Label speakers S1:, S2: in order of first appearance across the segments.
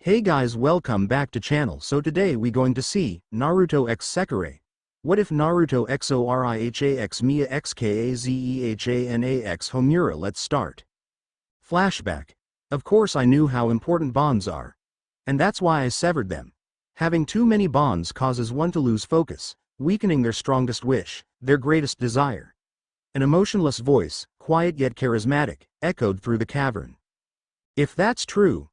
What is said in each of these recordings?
S1: Hey guys, welcome back to channel. So today we going to see Naruto x Sekirei. What if Naruto x Oriha x Miya x Kazehana x Homura? Let's start. Flashback. Of course I knew how important bonds are. And that's why I severed them. Having too many bonds causes one to lose focus, weakening their strongest wish, their greatest desire. An emotionless voice, quiet yet charismatic, echoed through the cavern. If that's true,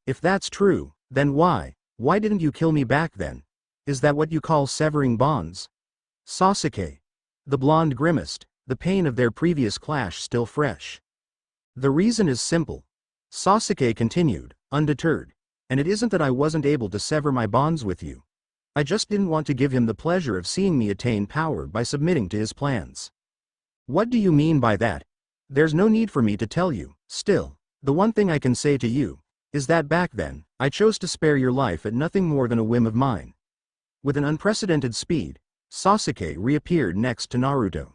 S1: then why didn't you kill me back then? Is that what you call severing bonds? Sasuke. The blonde grimaced, the pain of their previous clash still fresh. The reason is simple. Sasuke continued, undeterred. And it isn't that I wasn't able to sever my bonds with you. I just didn't want to give him the pleasure of seeing me attain power by submitting to his plans. What do you mean by that? There's no need for me to tell you. Still, the one thing I can say to you is that back then, I chose to spare your life at nothing more than a whim of mine. With an unprecedented speed, Sasuke reappeared next to Naruto.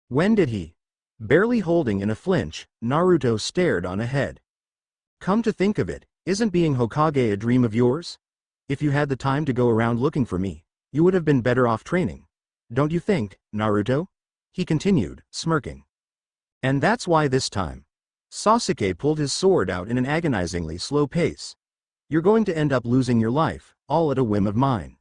S1: When did he? Barely holding in a flinch, Naruto stared on ahead. Come to think of it, isn't being Hokage a dream of yours? If you had the time to go around looking for me, you would have been better off training. Don't you think, Naruto? He continued, smirking. And that's why this time. Sasuke pulled his sword out in an agonizingly slow pace. You're going to end up losing your life, all at a whim of mine.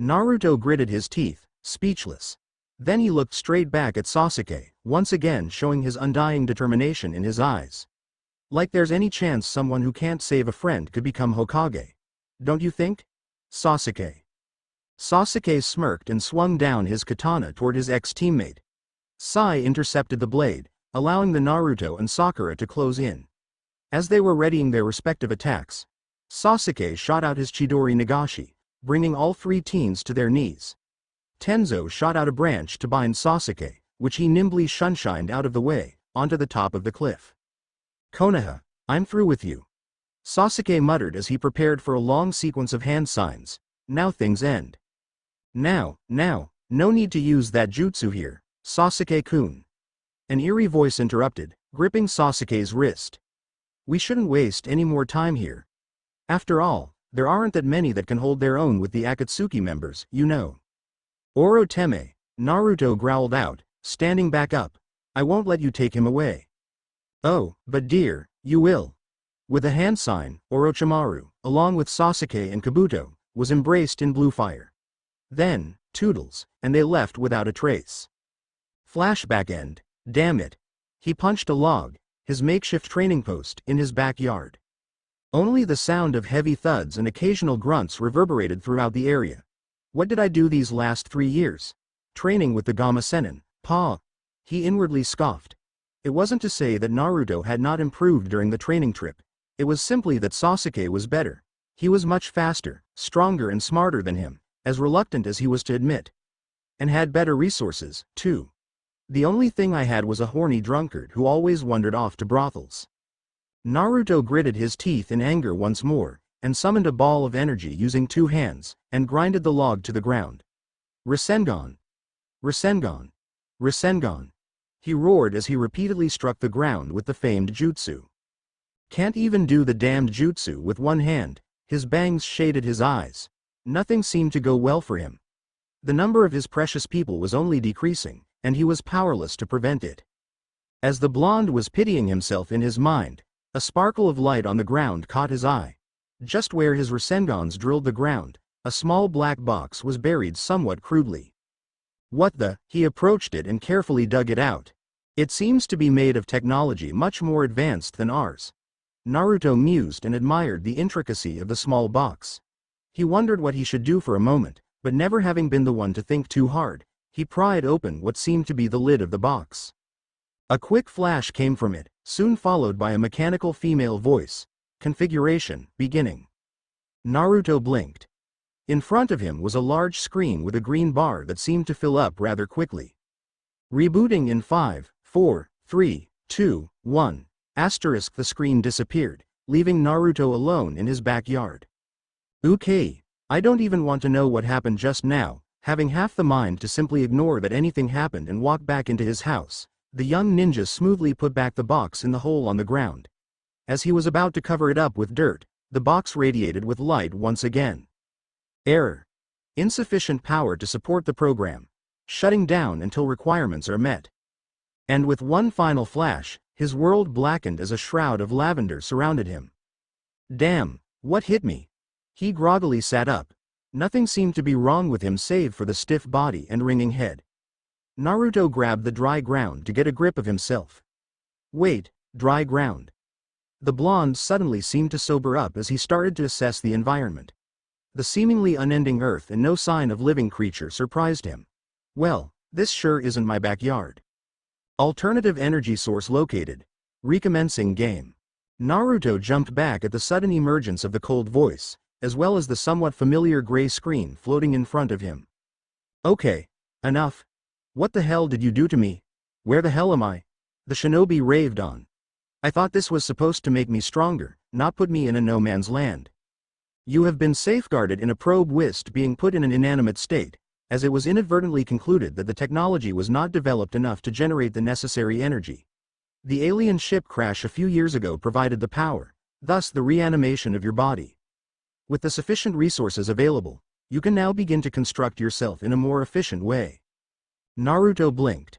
S1: Naruto gritted his teeth, speechless. Then he looked straight back at Sasuke, once again showing his undying determination in his eyes. Like there's any chance someone who can't save a friend could become Hokage. Don't you think? Sasuke. Sasuke smirked and swung down his katana toward his ex-teammate. Sai intercepted the blade, allowing the Naruto and Sakura to close in. As they were readying their respective attacks, Sasuke shot out his Chidori Nagashi, bringing all three teens to their knees. Tenzo shot out a branch to bind Sasuke, which he nimbly shunshined out of the way, onto the top of the cliff. Konoha, I'm through with you. Sasuke muttered as he prepared for a long sequence of hand signs. Now things end. Now, no need to use that jutsu here, Sasuke-kun. An eerie voice interrupted, gripping Sasuke's wrist. We shouldn't waste any more time here. After all, there aren't that many that can hold their own with the Akatsuki members, you know. Oroteme, Naruto growled out, standing back up. I won't let you take him away. Oh, but dear, you will. With a hand sign, Orochimaru, along with Sasuke and Kabuto, was embraced in blue fire. Then, toodles, and they left without a trace. Flashback end. Damn it. He punched a log, his makeshift training post, in his backyard. Only the sound of heavy thuds and occasional grunts reverberated throughout the area. What did I do these last 3 years? Training with the Gamma Sennin, Pa. He inwardly scoffed. It wasn't to say that Naruto had not improved during the training trip. It was simply that Sasuke was better. He was much faster, stronger and smarter than him, as reluctant as he was to admit. And had better resources, too. The only thing I had was a horny drunkard who always wandered off to brothels. Naruto gritted his teeth in anger once more, and summoned a ball of energy using 2 hands, and grinded the log to the ground. Rasengan! Rasengan! Rasengan! He roared as he repeatedly struck the ground with the famed jutsu. Can't even do the damned jutsu with one hand, his bangs shaded his eyes. Nothing seemed to go well for him. The number of his precious people was only decreasing, and he was powerless to prevent it. As the blonde was pitying himself in his mind, a sparkle of light on the ground caught his eye. Just where his Rasengans drilled the ground, a small black box was buried somewhat crudely. What the? He approached it and carefully dug it out. It seems to be made of technology much more advanced than ours. Naruto mused and admired the intricacy of the small box. He wondered what he should do for a moment, but never having been the one to think too hard, he pried open what seemed to be the lid of the box. A quick flash came from it, soon followed by a mechanical female voice. Configuration, beginning. Naruto blinked. In front of him was a large screen with a green bar that seemed to fill up rather quickly. Rebooting in 5, 4, 3, 2, 1. Asterisk. The screen disappeared, leaving Naruto alone in his backyard. Okay, I don't even want to know what happened just now. Having half the mind to simply ignore that anything happened and walk back into his house, the young ninja smoothly put back the box in the hole on the ground. As he was about to cover it up with dirt, The box radiated with light once again. Error. Insufficient power to support the program. Shutting down until requirements are met. And with one final flash, his world blackened as a shroud of lavender surrounded him. Damn, what hit me? He groggily sat up. Nothing seemed to be wrong with him save for the stiff body and ringing head. Naruto grabbed the dry ground to get a grip of himself. Wait, dry ground. The blonde suddenly seemed to sober up as he started to assess the environment. The seemingly unending earth and no sign of living creature surprised him. Well, this sure isn't my backyard. Alternative energy source located. Recommencing game. Naruto jumped back at the sudden emergence of the cold voice, as well as the somewhat familiar gray screen floating in front of him. Okay, enough. What the hell did you do to me? Where the hell am I? The shinobi raved on. I thought this was supposed to make me stronger, not put me in a no man's land. You have been safeguarded in a probe whist being put in an inanimate state, as it was inadvertently concluded that the technology was not developed enough to generate the necessary energy. The alien ship crash a few years ago provided the power, thus the reanimation of your body. With the sufficient resources available, you can now begin to construct yourself in a more efficient way. Naruto blinked.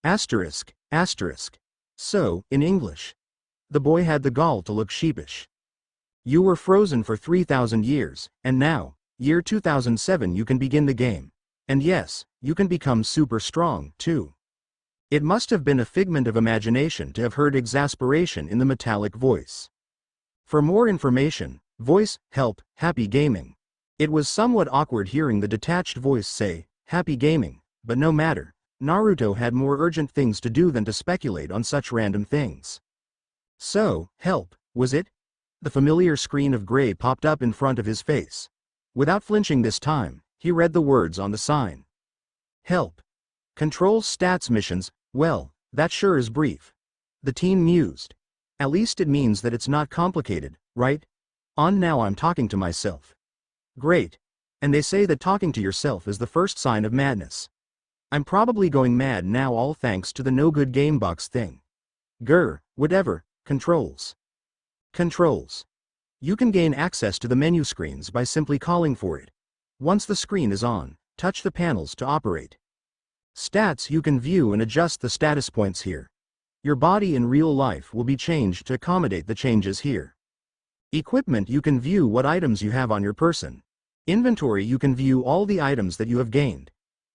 S1: Asterisk, asterisk. So, in English. The boy had the gall to look sheepish. You were frozen for 3,000 years, and now, year 2007 you can begin the game. And yes, you can become super strong, too. It must have been a figment of imagination to have heard exasperation in the metallic voice. For more information, voice, help, happy gaming. It was somewhat awkward hearing the detached voice say, happy gaming, but no matter, Naruto had more urgent things to do than to speculate on such random things. So, help, was it? The familiar screen of gray popped up in front of his face. Without flinching this time, he read the words on the sign. Help. Control stats missions, well, that sure is brief. The teen mused. At least it means that it's not complicated, right? On now I'm talking to myself. Great. And they say that talking to yourself is the first sign of madness. I'm probably going mad now all thanks to the no-good gamebox thing. Grr, whatever, controls. Controls. You can gain access to the menu screens by simply calling for it. Once the screen is on, touch the panels to operate. Stats, you can view and adjust the status points here. Your body in real life will be changed to accommodate the changes here. Equipment, you can view what items you have on your person. Inventory, you can view all the items that you have gained.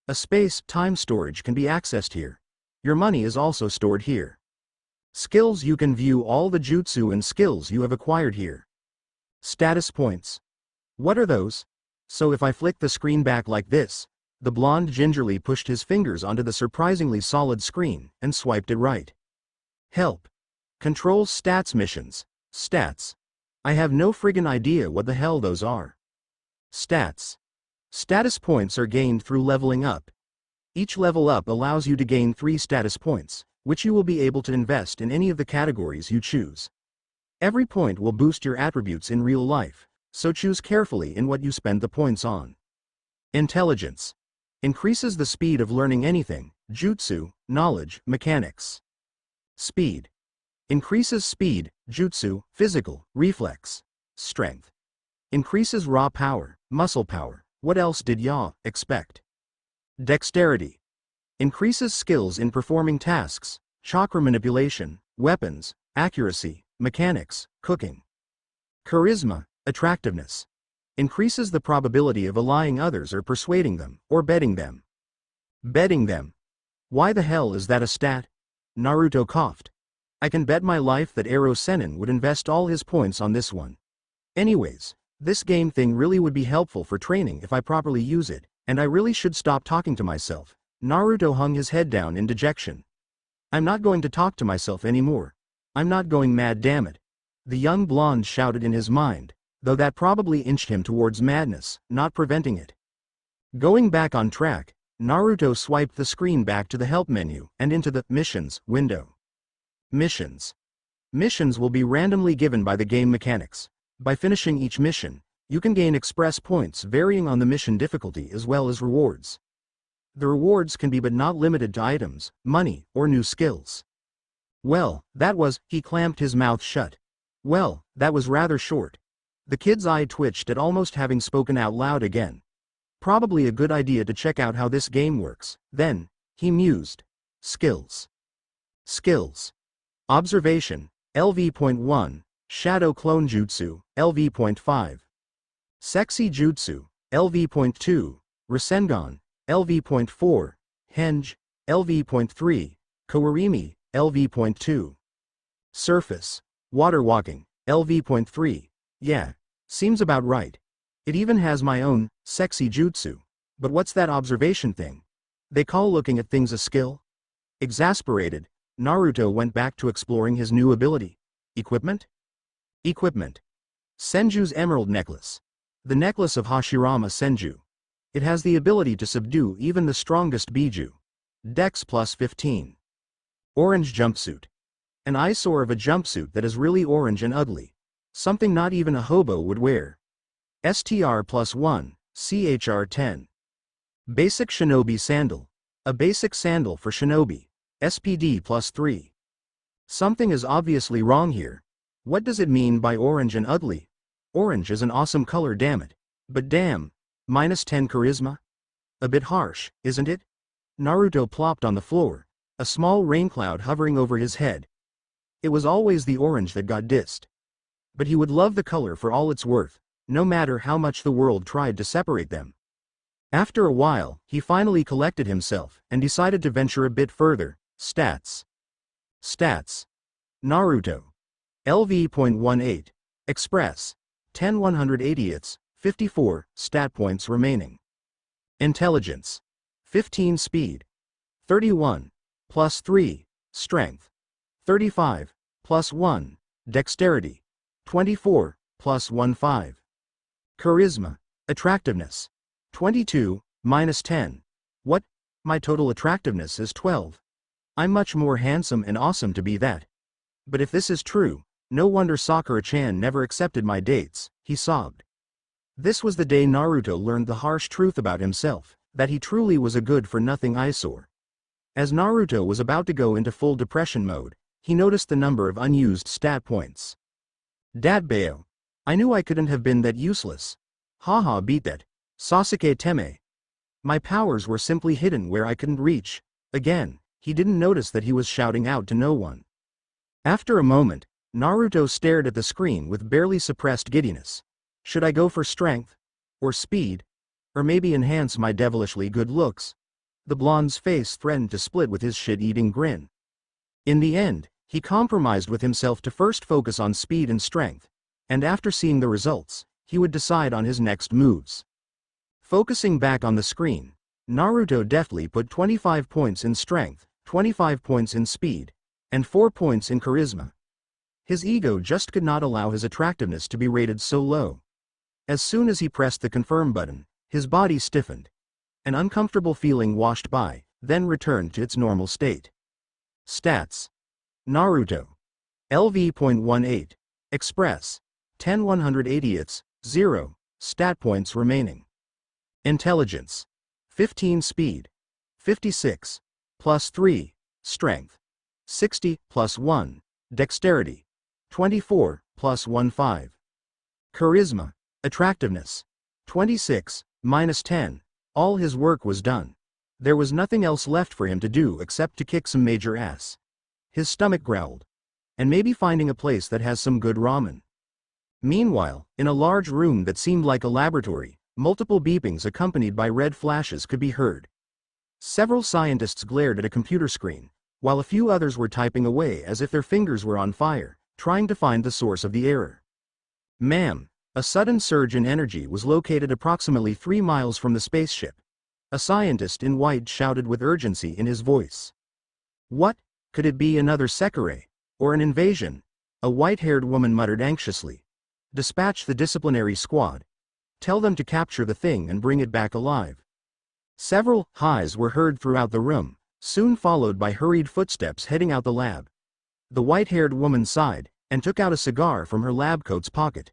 S1: A space-time storage can be accessed here. Your money is also stored here. Skills, you can view all the jutsu and skills you have acquired here. Status points. What are those? So if I flick the screen back like this, the blonde gingerly pushed his fingers onto the surprisingly solid screen and swiped it right. Help. Control stats missions. Stats. I have no friggin' idea what the hell those are. Stats. Status points are gained through leveling up. Each level up allows you to gain 3 status points, which you will be able to invest in any of the categories you choose. Every point will boost your attributes in real life, so choose carefully in what you spend the points on. Intelligence. Increases the speed of learning anything, jutsu, knowledge, mechanics. Speed. Increases speed, jutsu, physical, reflex, strength. Increases raw power, muscle power. What else did ya expect? Dexterity. Increases skills in performing tasks, chakra manipulation, weapons, accuracy, mechanics, cooking. Charisma, attractiveness. Increases the probability of allying others or persuading them, or betting them. Betting them. Why the hell is that a stat? Naruto coughed. I can bet my life that Ero Sennin would invest all his points on this one. Anyways, this game thing really would be helpful for training if I properly use it, and I really should stop talking to myself. Naruto hung his head down in dejection. I'm not going to talk to myself anymore. I'm not going mad, damn it. The young blonde shouted in his mind, though that probably inched him towards madness, not preventing it. Going back on track, Naruto swiped the screen back to the help menu and into the missions window. Missions. Missions will be randomly given by the game mechanics. By finishing each mission, you can gain express points varying on the mission difficulty as well as rewards. The rewards can be but not limited to items, money, or new skills. Well, that was, he clamped his mouth shut. Well, that was rather short. The kid's eye twitched at almost having spoken out loud again. Probably a good idea to check out how this game works. Then, he mused. Skills. Skills. Observation, LV.1, Shadow Clone Jutsu, LV.5. Sexy Jutsu, LV.2, Rasengan, LV.4, Henge, LV.3, Kawarimi, LV.2. Surface, Water Walking, LV.3, yeah, seems about right. It even has my own, Sexy Jutsu. But what's that observation thing? They call looking at things a skill? Exasperated, Naruto went back to exploring his new ability. Equipment? Equipment. Senju's Emerald Necklace. The necklace of Hashirama Senju. It has the ability to subdue even the strongest Biju. Dex plus 15. Orange Jumpsuit. An eyesore of a jumpsuit that is really orange and ugly. Something not even a hobo would wear. STR plus 1, CHR 10. Basic Shinobi Sandal. A basic sandal for Shinobi. SPD plus 3. Something is obviously wrong here. What does it mean by orange and ugly? Orange is an awesome color, damn it. But damn, minus 10 charisma? A bit harsh, isn't it? Naruto plopped on the floor, a small rain cloud hovering over his head. It was always the orange that got dissed. But he would love the color for all it's worth, no matter how much the world tried to separate them. After a while, he finally collected himself and decided to venture a bit further. Stats. Stats. Naruto. LV.18. Express. 10 180ths, 54, stat points remaining. Intelligence. 15 speed. 31, plus 3, strength. 35, plus 1, dexterity. 24, plus 1 5. Charisma. Attractiveness. 22, minus 10. What? My total attractiveness is 12. I'm much more handsome and awesome to be that. But if this is true, no wonder Sakura-chan never accepted my dates, he sobbed. This was the day Naruto learned the harsh truth about himself, that he truly was a good-for-nothing eyesore. As Naruto was about to go into full depression mode, he noticed the number of unused stat points. Datbeo. I knew I couldn't have been that useless. Haha, beat that. Sasuke Teme. My powers were simply hidden where I couldn't reach. Again, he didn't notice that he was shouting out to no one. After a moment, Naruto stared at the screen with barely suppressed giddiness. Should I go for strength? Or speed? Or maybe enhance my devilishly good looks? The blonde's face threatened to split with his shit-eating grin. In the end, he compromised with himself to first focus on speed and strength, and after seeing the results, he would decide on his next moves. Focusing back on the screen, Naruto deftly put 25 points in strength, 25 points in speed, and 4 points in charisma. His ego just could not allow his attractiveness to be rated so low. As soon as he pressed the confirm button, his body stiffened. An uncomfortable feeling washed by, then returned to its normal state. Stats. Naruto. LV.18. Express. 10 180ths, 0, stat points remaining. Intelligence. 15 speed. 56, plus 3, strength. 60, plus 1, dexterity. 24, plus 1 5. Charisma. Attractiveness. 26, minus 10. All his work was done. There was nothing else left for him to do except to kick some major ass. His stomach growled. And maybe finding a place that has some good ramen. Meanwhile, in a large room that seemed like a laboratory, multiple beepings accompanied by red flashes could be heard. Several scientists glared at a computer screen, while a few others were typing away as if their fingers were on fire, trying to find the source of the error. Ma'am, a sudden surge in energy was located approximately 3 miles from the spaceship. A scientist in white shouted with urgency in his voice. What? Could it be another Sekirei? Or an invasion? A white-haired woman muttered anxiously. Dispatch the disciplinary squad. Tell them to capture the thing and bring it back alive. Several highs were heard throughout the room, soon followed by hurried footsteps heading out the lab. The white-haired woman sighed, and took out a cigar from her lab coat's pocket.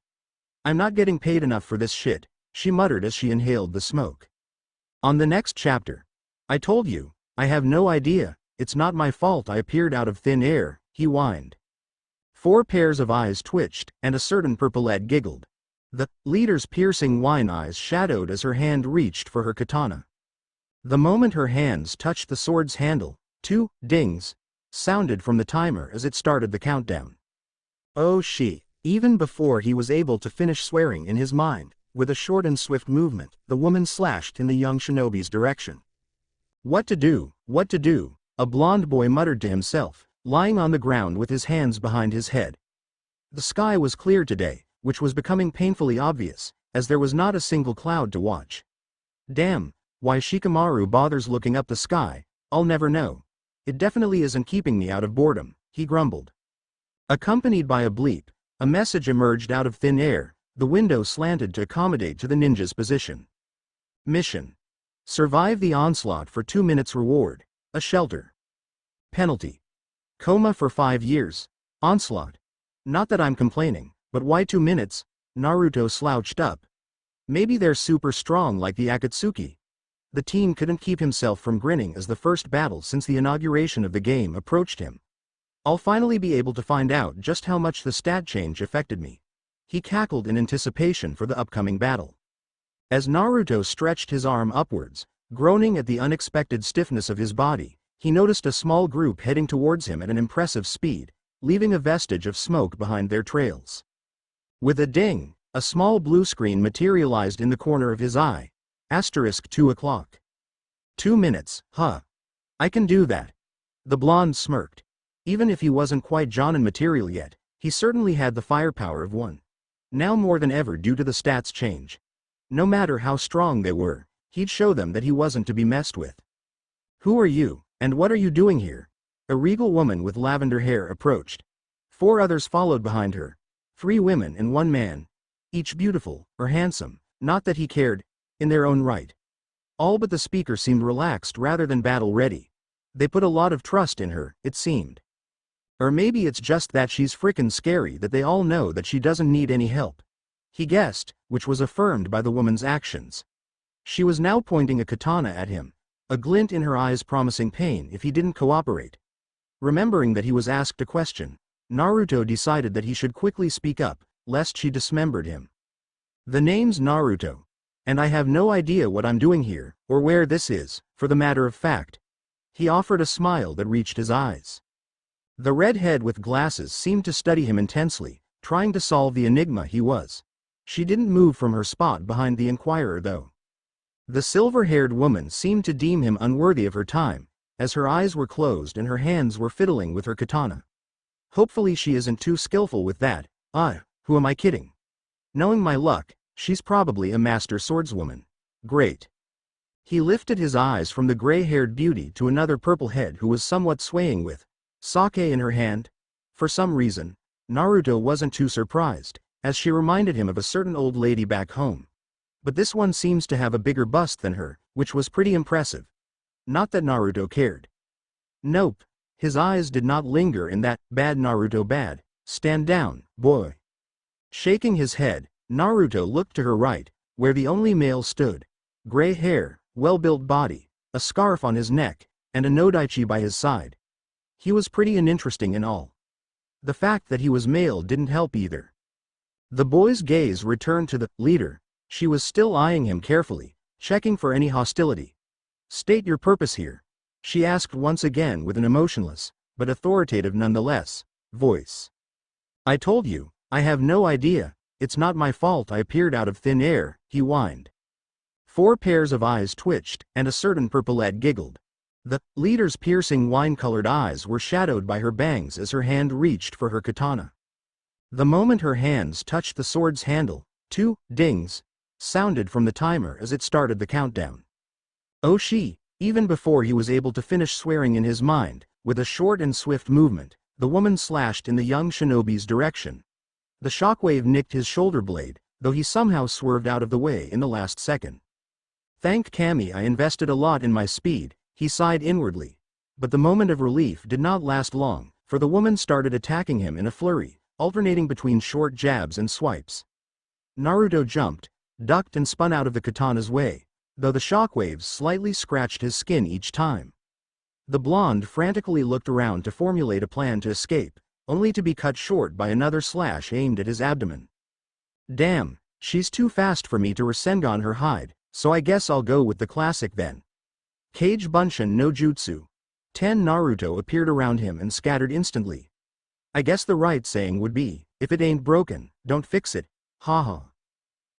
S1: I'm not getting paid enough for this shit, she muttered as she inhaled the smoke. On the next chapter. I told you, I have no idea, it's not my fault I appeared out of thin air, he whined. 4 pairs of eyes twitched, and a certain purpleette giggled. The leader's piercing wine eyes shadowed as her hand reached for her katana. The moment her hands touched the sword's handle, 2 dings sounded from the timer as it started the countdown. Oh she! Even before he was able to finish swearing in his mind, with a short and swift movement, the woman slashed in the young shinobi's direction. What to do? What to do? A blond boy muttered to himself, lying on the ground with his hands behind his head. The sky was clear today, which was becoming painfully obvious, as there was not a single cloud to watch. Damn, why Shikamaru bothers looking up the sky, I'll never know. It definitely isn't keeping me out of boredom, he grumbled. Accompanied by a bleep, a message emerged out of thin air, the window slanted to accommodate to the ninja's position. Mission. Survive the onslaught for 2 minutes reward, a shelter. Penalty. Coma for 5 years, onslaught. Not that I'm complaining, but why 2 minutes? Naruto slouched up. Maybe they're super strong like the Akatsuki. The teen couldn't keep himself from grinning as the first battle since the inauguration of the game approached him. I'll finally be able to find out just how much the stat change affected me. He cackled in anticipation for the upcoming battle. As Naruto stretched his arm upwards, groaning at the unexpected stiffness of his body, he noticed a small group heading towards him at an impressive speed, leaving a vestige of smoke behind their trails. With a ding, a small blue screen materialized in the corner of his eye. Asterisk 2 o'clock. 2 minutes, huh? I can do that. The blonde smirked. Even if he wasn't quite Jonin material yet, he certainly had the firepower of one. Now more than ever due to the stats change. No matter how strong they were, he'd show them that he wasn't to be messed with. Who are you, and what are you doing here? A regal woman with lavender hair approached. 4 others followed behind her. 3 women and 1 man. Each beautiful, or handsome, not that he cared, in their own right. All but the speaker seemed relaxed rather than battle-ready. They put a lot of trust in her, it seemed. Or maybe it's just that she's frickin' scary that they all know that she doesn't need any help. He guessed, which was affirmed by the woman's actions. She was now pointing a katana at him, a glint in her eyes promising pain if he didn't cooperate. Remembering that he was asked a question, Naruto decided that he should quickly speak up, lest she dismembered him. The name's Naruto. And I have no idea what I'm doing here, or where this is, for the matter of fact. He offered a smile that reached his eyes. The redhead with glasses seemed to study him intensely, trying to solve the enigma he was. She didn't move from her spot behind the inquirer though. The silver-haired woman seemed to deem him unworthy of her time, as her eyes were closed and her hands were fiddling with her katana. Hopefully she isn't too skillful with that. Who am I kidding? Knowing my luck, she's probably a master swordswoman. Great. He lifted his eyes from the gray-haired beauty to another purple head who was somewhat swaying with sake in her hand. For some reason, Naruto wasn't too surprised, as she reminded him of a certain old lady back home. But this one seems to have a bigger bust than her, which was pretty impressive. Not that Naruto cared. Nope. His eyes did not linger in that, bad Naruto bad. Stand down, boy. Shaking his head, Naruto looked to her right, where the only male stood. Gray hair, well-built body, a scarf on his neck, and a nodaichi by his side. He was pretty uninteresting in all. The fact that he was male didn't help either. The boy's gaze returned to the leader. She was still eyeing him carefully, checking for any hostility. State your purpose here, she asked once again with an emotionless, but authoritative nonetheless, voice. I told you, I have no idea. It's not my fault I appeared out of thin air, he whined. 4 pairs of eyes twitched, and a certain purple-led giggled. The leader's piercing wine-colored eyes were shadowed by her bangs as her hand reached for her katana. The moment her hands touched the sword's handle, 2 dings sounded from the timer as it started the countdown. Oh she! Even before he was able to finish swearing in his mind, with a short and swift movement, the woman slashed in the young shinobi's direction. The shockwave nicked his shoulder blade, though he somehow swerved out of the way in the last second. Thank Kami I invested a lot in my speed, he sighed inwardly. But the moment of relief did not last long, for the woman started attacking him in a flurry, alternating between short jabs and swipes. Naruto jumped, ducked and spun out of the katana's way, though the shockwaves slightly scratched his skin each time. The blonde frantically looked around to formulate a plan to escape, only to be cut short by another slash aimed at his abdomen. Damn, She's too fast for me to Rasengan her hide, so I guess I'll go with the classic then. Kage Bunshin no Jutsu. 10 Naruto appeared around him and scattered instantly. I guess the right saying would be, if it ain't broken, don't fix it, haha.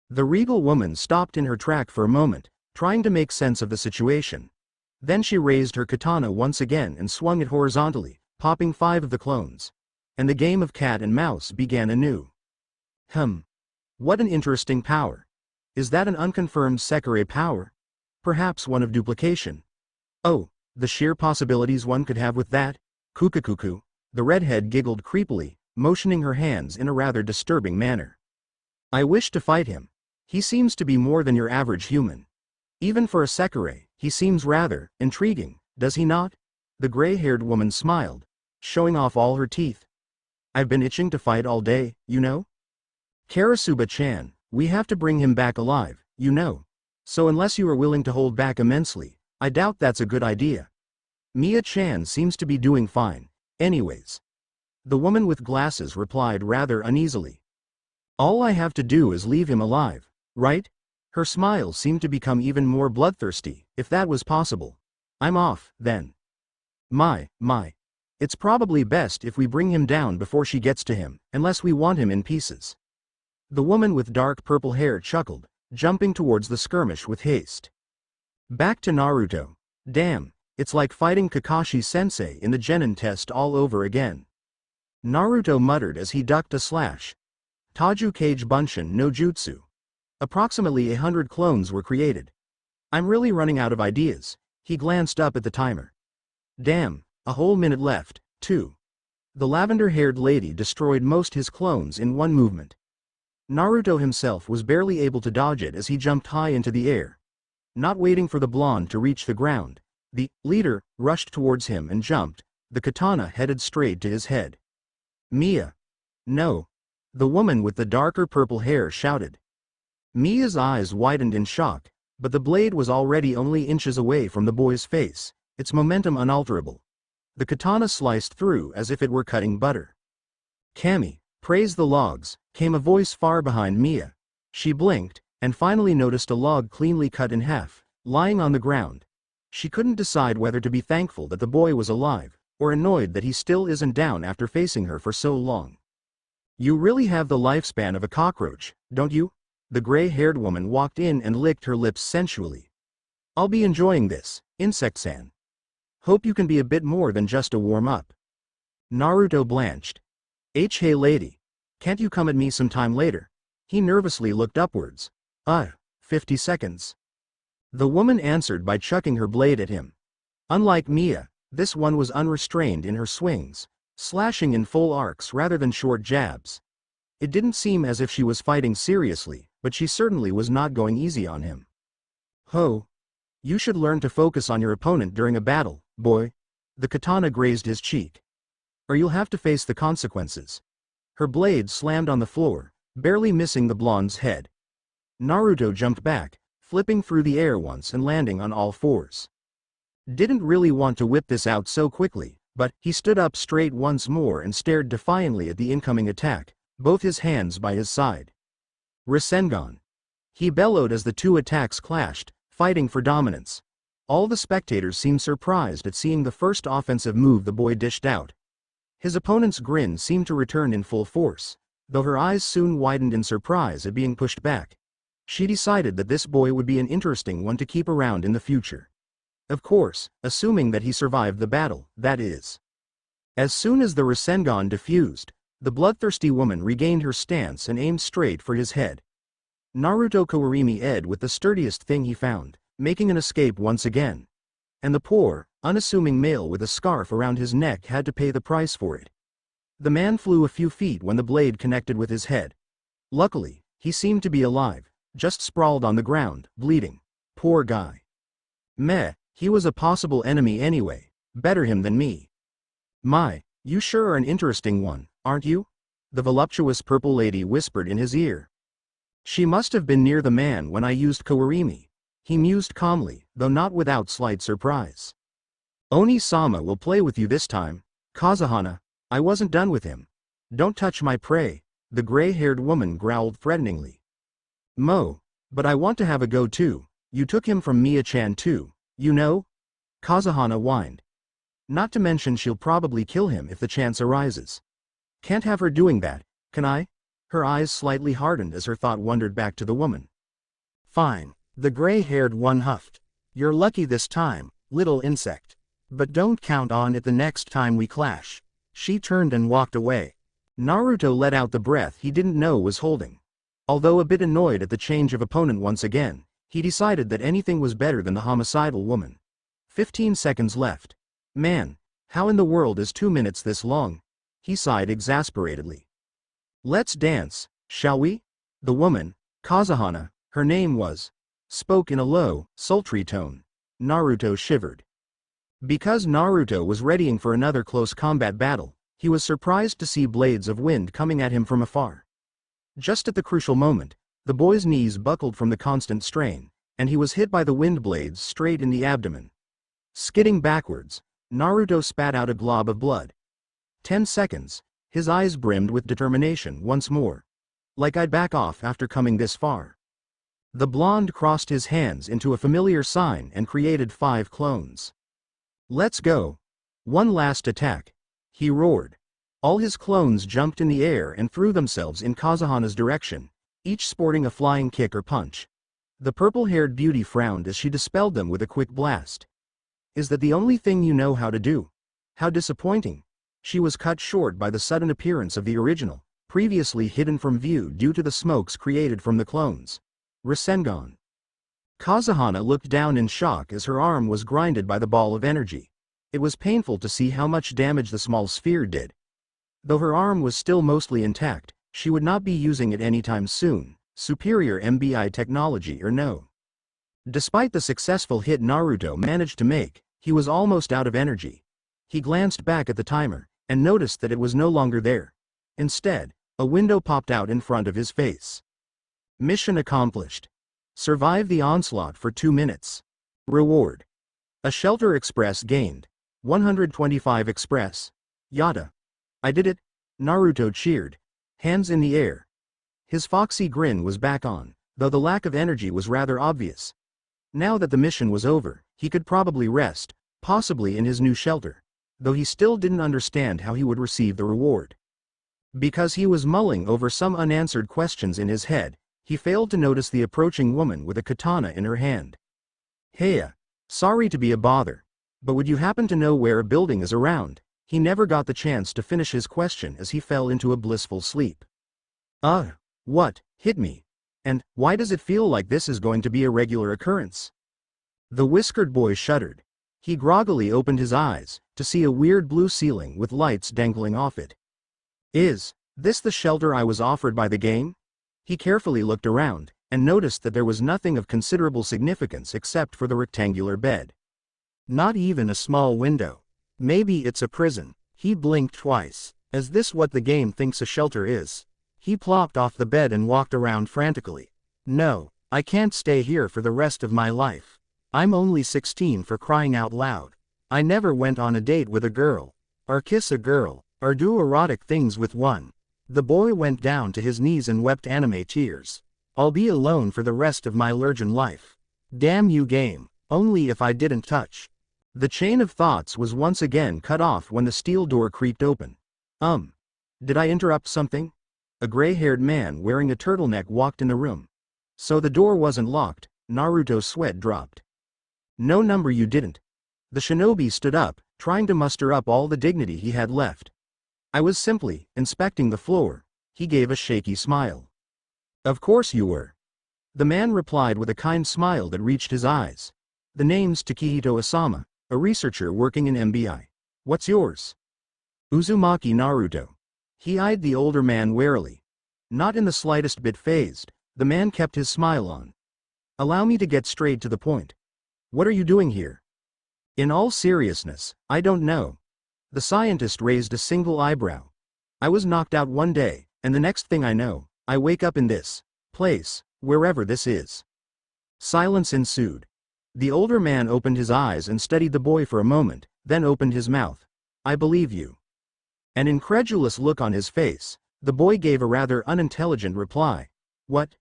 S1: The regal woman stopped in her track for a moment, trying to make sense of the situation. Then she raised her katana once again and swung it horizontally, popping 5 of the clones. And the game of cat and mouse began anew. What an interesting power. Is that an unconfirmed Sekirei power? Perhaps one of duplication. Oh, the sheer possibilities one could have with that? Kukakuku. The redhead giggled creepily, motioning her hands in a rather disturbing manner. I wish to fight him. He seems to be more than your average human. Even for a Sekirei, he seems rather intriguing, does he not? The gray-haired woman smiled, showing off all her teeth. I've been itching to fight all day, you know? Karasuba-chan, we have to bring him back alive, you know. So unless you are willing to hold back immensely, I doubt that's a good idea. Miya-chan seems to be doing fine, anyways. The woman with glasses replied rather uneasily. All I have to do is leave him alive, right? Her smile seemed to become even more bloodthirsty, if that was possible. I'm off, then. My. It's probably best if we bring him down before she gets to him, unless we want him in pieces. The woman with dark purple hair chuckled, jumping towards the skirmish with haste. Back to Naruto. Damn, it's like fighting Kakashi-sensei in the Genin test all over again. Naruto muttered as he ducked a slash. Taju Kage Bunshin no Jutsu. Approximately 100 clones were created. I'm really running out of ideas. He glanced up at the timer. Damn, a whole minute left, too. The lavender-haired lady destroyed most his clones in one movement. Naruto himself was barely able to dodge it as he jumped high into the air. Not waiting for the blonde to reach the ground, the leader rushed towards him and jumped, the katana headed straight to his head. Miya. No. The woman with the darker purple hair shouted. Miya's eyes widened in shock, but the blade was already only inches away from the boy's face, its momentum unalterable. The katana sliced through as if it were cutting butter. Kami, praise the logs, came a voice far behind Miya. She blinked, and finally noticed a log cleanly cut in half, lying on the ground. She couldn't decide whether to be thankful that the boy was alive, or annoyed that he still isn't down after facing her for so long. You really have the lifespan of a cockroach, don't you? The gray-haired woman walked in and licked her lips sensually. I'll be enjoying this, Insect-san. Hope you can be a bit more than just a warm-up. Naruto blanched. Hey lady. Can't you come at me sometime later? He nervously looked upwards. 50 seconds. The woman answered by chucking her blade at him. Unlike Miya, this one was unrestrained in her swings, slashing in full arcs rather than short jabs. It didn't seem as if she was fighting seriously, but she certainly was not going easy on him. Ho! You should learn to focus on your opponent during a battle, boy. The katana grazed his cheek. Or you'll have to face the consequences. Her blade slammed on the floor, barely missing the blonde's head. Naruto jumped back, flipping through the air once and landing on all fours. Didn't really want to whip this out so quickly, but he stood up straight once more and stared defiantly at the incoming attack, both his hands by his side. Rasengan. He bellowed as the two attacks clashed, fighting for dominance. All the spectators seemed surprised at seeing the first offensive move the boy dished out. His opponent's grin seemed to return in full force, though her eyes soon widened in surprise at being pushed back. She decided that this boy would be an interesting one to keep around in the future. Of course, assuming that he survived the battle, that is. As soon as the Rasengan diffused, the bloodthirsty woman regained her stance and aimed straight for his head. Naruto Kawarimi-ed with the sturdiest thing he found, making an escape once again. And the poor, unassuming male with a scarf around his neck had to pay the price for it. The man flew a few feet when the blade connected with his head. Luckily, he seemed to be alive, just sprawled on the ground, bleeding. Poor guy. Meh, he was a possible enemy anyway, better him than me. My, you sure are an interesting one, aren't you? The voluptuous purple lady whispered in his ear. She must have been near the man when I used Kawarimi. He mused calmly, though not without slight surprise. Oni-sama will play with you this time. Kazehana, I wasn't done with him. Don't touch my prey, the gray-haired woman growled threateningly. Mo. But I want to have a go too. You took him from Miya-chan too, you know? Kazehana whined. Not to mention she'll probably kill him if the chance arises. Can't have her doing that, can I? Her eyes slightly hardened as her thought wandered back to the woman.
S2: Fine, the gray-haired one huffed. You're lucky this time, little insect. But don't count on it the next time we clash. She turned and walked away.
S1: Naruto let out the breath he didn't know was holding. Although a bit annoyed at the change of opponent once again, he decided that anything was better than the homicidal woman. 15 seconds left. Man, how in the world is 2 minutes this long? He sighed exasperatedly. Let's dance, shall we? The woman, Kazehana, her name was, spoke in a low, sultry tone. Naruto shivered. Because Naruto was readying for another close combat battle, he was surprised to see blades of wind coming at him from afar. Just at the crucial moment, the boy's knees buckled from the constant strain, and he was hit by the wind blades straight in the abdomen. Skidding backwards, Naruto spat out a glob of blood. 10 seconds, his eyes brimmed with determination once more. Like I'd back off after coming this far. The blonde crossed his hands into a familiar sign and created 5 clones. Let's go. One last attack. He roared. All his clones jumped in the air and threw themselves in Kazehana's direction, each sporting a flying kick or punch. The purple-haired beauty frowned as she dispelled them with a quick blast. Is that the only thing you know how to do? How disappointing. She was cut short by the sudden appearance of the original, previously hidden from view due to the smokes created from the clones. Rasengan. Kazehana looked down in shock as her arm was grinded by the ball of energy. It was painful to see how much damage the small sphere did. Though her arm was still mostly intact, she would not be using it anytime soon, superior MBI technology or no. Despite the successful hit Naruto managed to make, he was almost out of energy. He glanced back at the timer, and noticed that it was no longer there. Instead, a window popped out in front of his face. Mission accomplished. Survive the onslaught for 2 minutes. Reward. A Shelter Express gained. 125 Express. Yada. I did it. Naruto cheered. Hands in the air. His foxy grin was back on, though the lack of energy was rather obvious. Now that the mission was over, he could probably rest, possibly in his new shelter, though he still didn't understand how he would receive the reward. Because he was mulling over some unanswered questions in his head, he failed to notice the approaching woman with a katana in her hand. Heya. Sorry to be a bother. But would you happen to know where a building is around? He never got the chance to finish his question as he fell into a blissful sleep. What, hit me? And, why does it feel like this is going to be a regular occurrence? The whiskered boy shuddered. He groggily opened his eyes, to see a weird blue ceiling with lights dangling off it. Is this the shelter I was offered by the game? He carefully looked around, and noticed that there was nothing of considerable significance except for the rectangular bed. Not even a small window. Maybe it's a prison. He blinked twice. Is this what the game thinks a shelter is? He plopped off the bed and walked around frantically. No, I can't stay here for the rest of my life. I'm only 16 for crying out loud. I never went on a date with a girl, or kiss a girl, or do erotic things with one. The boy went down to his knees and wept anime tears. I'll be alone for the rest of my virgin life. Damn you game, only if I didn't touch. The chain of thoughts was once again cut off when the steel door creaked open. Did I interrupt something? A gray-haired man wearing a turtleneck walked in the room. So the door wasn't locked. Naruto's sweat dropped. No number you didn't. The shinobi stood up, trying to muster up all the dignity he had left. I was simply inspecting the floor. He gave a shaky smile. Of course you were. The man replied with a kind smile that reached his eyes. The name's Takehito Asama, a researcher working in MBI. What's yours? Uzumaki Naruto. He eyed the older man warily. Not in the slightest bit fazed, the man kept his smile on. Allow me to get straight to the point. What are you doing here? In all seriousness, I don't know. The scientist raised a single eyebrow. I was knocked out one day, and the next thing I know, I wake up in this place, wherever this is. Silence ensued. The older man opened his eyes and studied the boy for a moment, then opened his mouth. I believe you. An incredulous look on his face, the boy gave a rather unintelligent reply. What?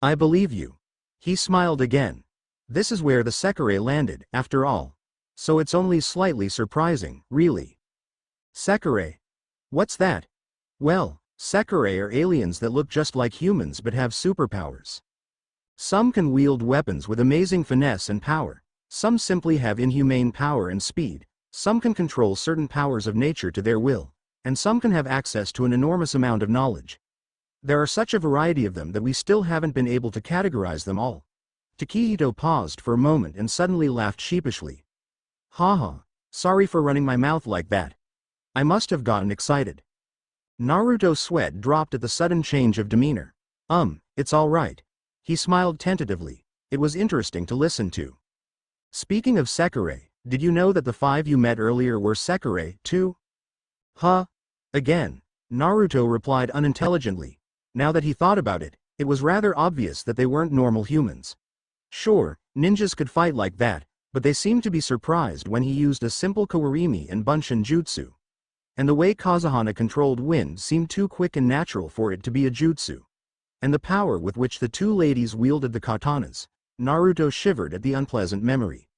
S1: I believe you. He smiled again. This is where the Sekirei landed, after all. So it's only slightly surprising, really. Sekirei? What's that? Well, Sekirei are aliens that look just like humans but have superpowers. Some can wield weapons with amazing finesse and power. Some simply have inhumane power and speed. Some can control certain powers of nature to their will. And some can have access to an enormous amount of knowledge. There are such a variety of them that we still haven't been able to categorize them all. Takehito paused for a moment and suddenly laughed sheepishly. Haha, sorry for running my mouth like that. I must have gotten excited. Naruto's sweat dropped at the sudden change of demeanor. It's all right. He smiled tentatively. It was interesting to listen to. Speaking of Sekirei, did you know that the 5 you met earlier were Sekirei, too? Huh? Again, Naruto replied unintelligently. Now that he thought about it, it was rather obvious that they weren't normal humans. Sure, ninjas could fight like that, but they seemed to be surprised when he used a simple Kawarimi and Bunshin jutsu. And the way Kazehana controlled wind seemed too quick and natural for it to be a jutsu. And the power with which the two ladies wielded the katanas, Naruto shivered at the unpleasant memory.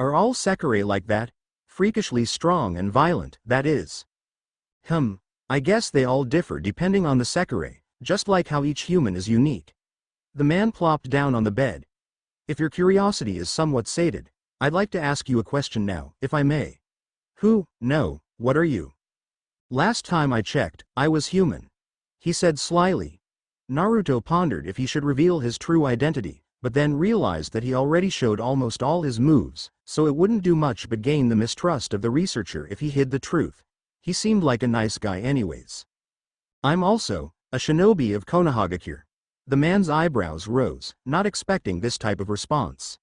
S1: Are all Sekirei like that? Freakishly strong and violent, that is. I guess they all differ depending on the Sekirei, just like how each human is unique. The man plopped down on the bed. If your curiosity is somewhat sated, I'd like to ask you a question now, if I may. No, what are you? Last time I checked, I was human. He said slyly. Naruto pondered if he should reveal his true identity, but then realized that he already showed almost all his moves, so it wouldn't do much but gain the mistrust of the researcher if he hid the truth. He seemed like a nice guy anyways. I'm also a shinobi of Konohagakure. The man's eyebrows rose, not expecting this type of response.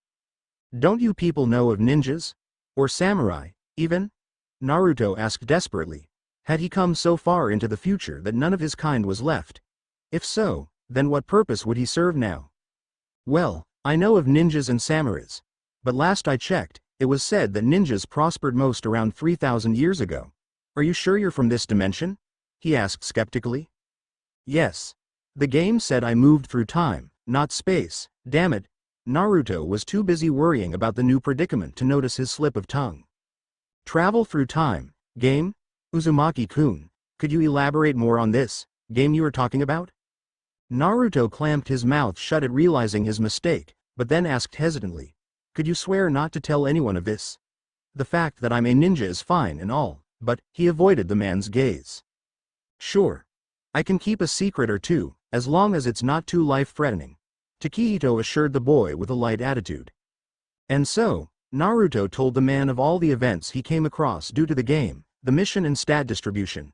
S1: Don't you people know of ninjas? Or samurai, even? Naruto asked desperately. Had he come so far into the future that none of his kind was left? If so, then what purpose would he serve now? Well, I know of ninjas and samurais. But last I checked, it was said that ninjas prospered most around 3,000 years ago. Are you sure you're from this dimension? He asked skeptically. Yes. The game said I moved through time, not space. Damn it. Naruto was too busy worrying about the new predicament to notice his slip of tongue. Travel through time, game? Uzumaki-kun, could you elaborate more on this game you were talking about? Naruto clamped his mouth shut at realizing his mistake, but then asked hesitantly, could you swear not to tell anyone of this? The fact that I'm a ninja is fine and all, but he avoided the man's gaze. Sure. I can keep a secret or two, as long as it's not too life-threatening, Takehito assured the boy with a light attitude. And so, Naruto told the man of all the events he came across due to the game, the mission and stat distribution.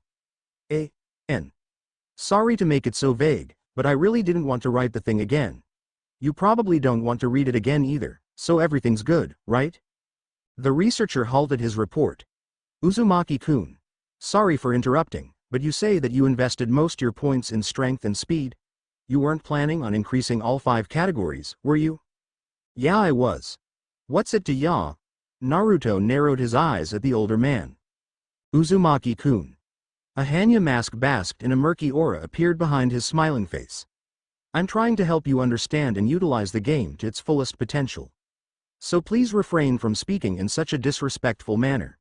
S1: Sorry to make it so vague, but I really didn't want to write the thing again. You probably don't want to read it again either, so everything's good, right? The researcher halted his report. Uzumaki-kun. Sorry for interrupting, but you say that you invested most your points in strength and speed? You weren't planning on increasing all 5 categories, were you? Yeah, I was. What's it to ya? Naruto narrowed his eyes at the older man. Uzumaki-kun. A Hanya mask basked in a murky aura appeared behind his smiling face. I'm trying to help you understand and utilize the game to its fullest potential. So please refrain from speaking in such a disrespectful manner.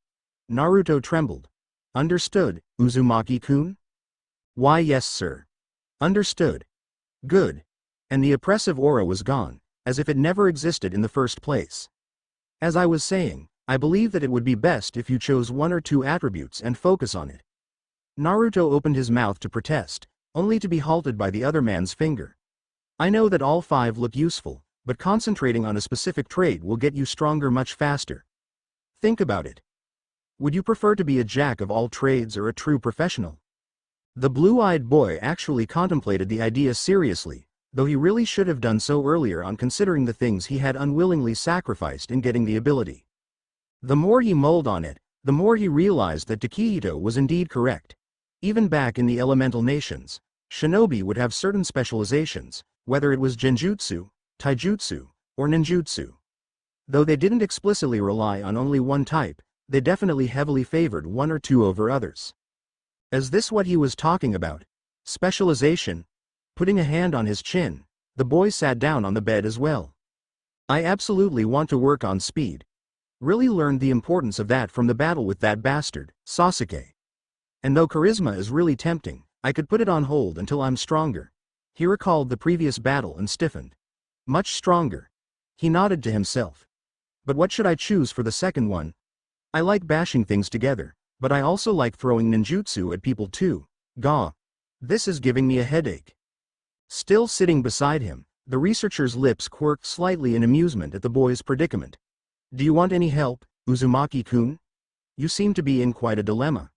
S1: Naruto trembled. Understood, Uzumaki-kun? Why yes sir. Understood. Good. And the oppressive aura was gone, as if it never existed in the first place. As I was saying, I believe that it would be best if you chose 1 or 2 attributes and focus on it. Naruto opened his mouth to protest, only to be halted by the other man's finger. I know that all 5 look useful, but concentrating on a specific trait will get you stronger much faster. Think about it. Would you prefer to be a jack of all trades or a true professional? The blue-eyed boy actually contemplated the idea seriously, though he really should have done so earlier on considering the things he had unwillingly sacrificed in getting the ability. The more he mulled on it, the more he realized that Takehito was indeed correct. Even back in the elemental nations, shinobi would have certain specializations, whether it was genjutsu, taijutsu, or ninjutsu. Though they didn't explicitly rely on only one type, they definitely heavily favored 1 or 2 over others. Is this what he was talking about? Specialization? Putting a hand on his chin, The boy sat down on the bed as well. I absolutely want to work on speed. Really learned the importance of that from the battle with that bastard, Sasuke. And though charisma is really tempting, I could put it on hold until I'm stronger. He recalled the previous battle and stiffened. Much stronger. He nodded to himself. But what should I choose for the second one? I like bashing things together, but I also like throwing ninjutsu at people too. Gah. This is giving me a headache. Still sitting beside him, the researcher's lips quirked slightly in amusement at the boy's predicament. Do you want any help, Uzumaki-kun? You seem to be in quite a dilemma.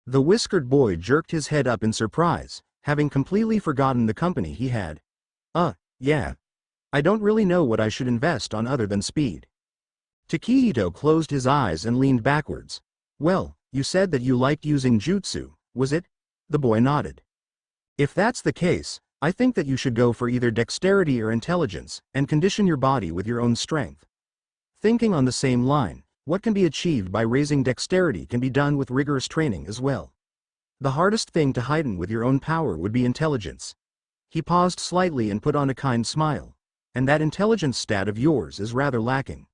S1: The whiskered boy jerked his head up in surprise, having completely forgotten the company he had. Yeah. I don't really know what I should invest on other than speed. Takehito closed his eyes and leaned backwards. Well, you said that you liked using jutsu, was it? The boy nodded. If that's the case, I think that you should go for either dexterity or intelligence, and condition your body with your own strength. Thinking on the same line, what can be achieved by raising dexterity can be done with rigorous training as well. The hardest thing to heighten with your own power would be intelligence. He paused slightly and put on a kind smile. And that intelligence stat of yours is rather lacking.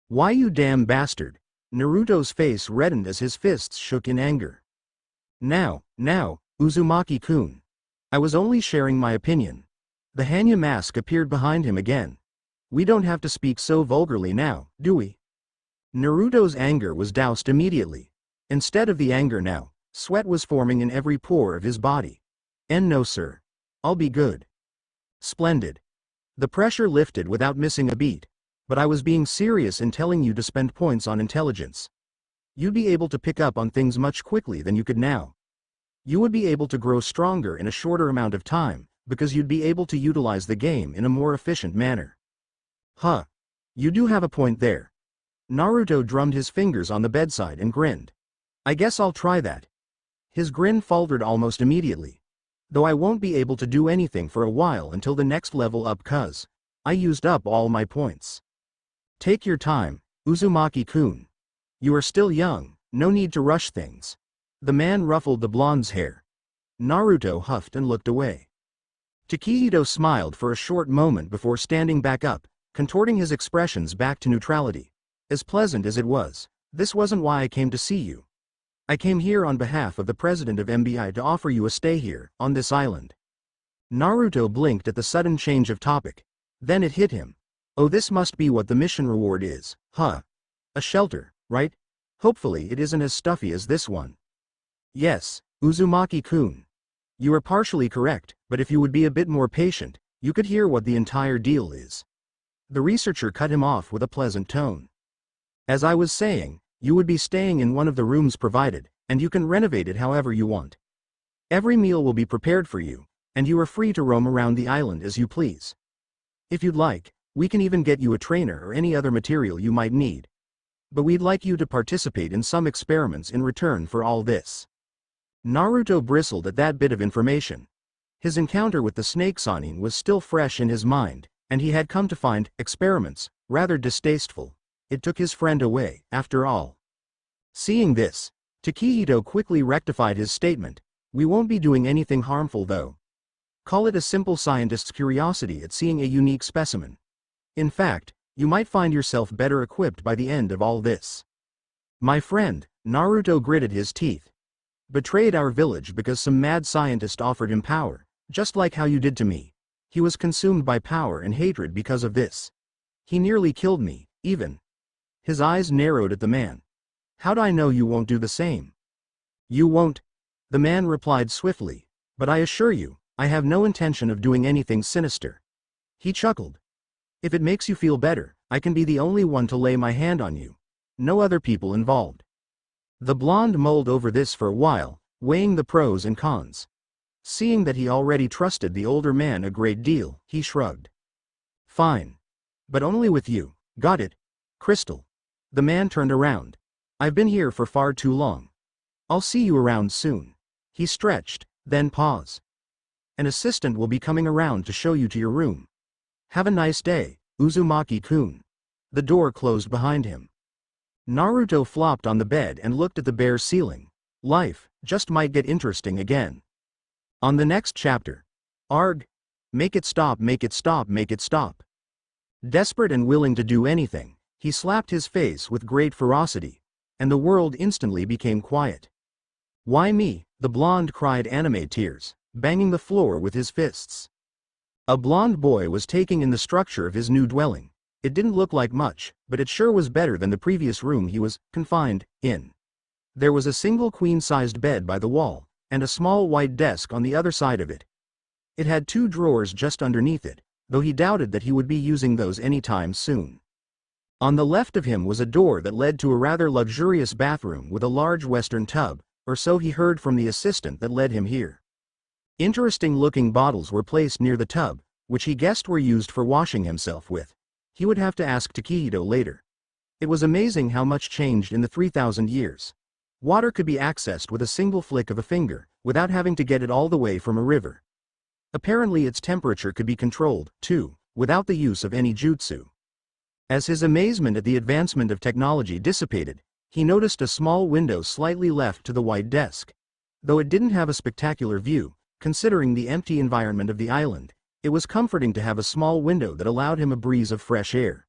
S1: Why, you damn bastard? Naruto's face reddened as his fists shook in anger. Now, Uzumaki-kun. I was only sharing my opinion. The Hanya mask appeared behind him again. We don't have to speak so vulgarly now, do we? Naruto's anger was doused immediately. Instead of the anger now, sweat was forming in every pore of his body. And no sir. I'll be good. Splendid. The pressure lifted without missing a beat. But I was being serious in telling you to spend points on intelligence. You'd be able to pick up on things much quickly than you could now. You would be able to grow stronger in a shorter amount of time, because you'd be able to utilize the game in a more efficient manner. Huh. You do have a point there. Naruto drummed his fingers on the bedside and grinned. I guess I'll try that. His grin faltered almost immediately. Though I won't be able to do anything for a while until the next level up cuz I used up all my points. Take your time, Uzumaki-kun. You are still young, no need to rush things. The man ruffled the blonde's hair. Naruto huffed and looked away. Takehito smiled for a short moment before standing back up, contorting his expressions back to neutrality. As pleasant as it was, this wasn't why I came to see you. I came here on behalf of the president of MBI to offer you a stay here, on this island. Naruto blinked at the sudden change of topic. Then it hit him. Oh, this must be what the mission reward is, huh? A shelter, right? Hopefully it isn't as stuffy as this one. Yes, Uzumaki-kun. You are partially correct, but if you would be a bit more patient, you could hear what the entire deal is. The researcher cut him off with a pleasant tone. As I was saying, you would be staying in one of the rooms provided, and you can renovate it however you want. Every meal will be prepared for you, and you are free to roam around the island as you please. If you'd like, we can even get you a trainer or any other material you might need. But we'd like you to participate in some experiments in return for all this. Naruto bristled at that bit of information. His encounter with the snake Sanin was still fresh in his mind, and he had come to find experiments rather distasteful. It took his friend away, after all. Seeing this, Takehito quickly rectified his statement. We won't be doing anything harmful though. Call it a simple scientist's curiosity at seeing a unique specimen. In fact, you might find yourself better equipped by the end of all this. My friend, Naruto gritted his teeth. Betrayed our village because some mad scientist offered him power, just like how you did to me. He was consumed by power and hatred because of this. He nearly killed me, even. His eyes narrowed at the man. How'd I know you won't do the same? You won't, the man replied swiftly, but I assure you, I have no intention of doing anything sinister. He chuckled. If it makes you feel better, I can be the only one to lay my hand on you. No other people involved. The blonde mulled over this for a while, weighing the pros and cons. Seeing that he already trusted the older man a great deal, he shrugged. Fine. But only with you, got it? Crystal. The man turned around. I've been here for far too long. I'll see you around soon. He stretched, then paused. An assistant will be coming around to show you to your room. Have a nice day, Uzumaki-kun. The door closed behind him. Naruto flopped on the bed and looked at the bare ceiling. Life just might get interesting again. On the next chapter. Arg. Make it stop, make it stop, make it stop. Desperate and willing to do anything, he slapped his face with great ferocity, and the world instantly became quiet. Why me? The blonde cried anime tears, banging the floor with his fists. A blonde boy was taking in the structure of his new dwelling. It didn't look like much, but it sure was better than the previous room he was confined in. There was a single queen-sized bed by the wall, and a small white desk on the other side of it. It had 2 drawers just underneath it, though he doubted that he would be using those anytime soon. On the left of him was a door that led to a rather luxurious bathroom with a large western tub, or so he heard from the assistant that led him here. Interesting-looking bottles were placed near the tub, which he guessed were used for washing himself with. He would have to ask Takehito later. It was amazing how much changed in the 3,000 years. Water could be accessed with a single flick of a finger, without having to get it all the way from a river. Apparently its temperature could be controlled, too, without the use of any jutsu. As his amazement at the advancement of technology dissipated, he noticed a small window slightly left to the white desk. Though it didn't have a spectacular view, considering the empty environment of the island, it was comforting to have a small window that allowed him a breeze of fresh air.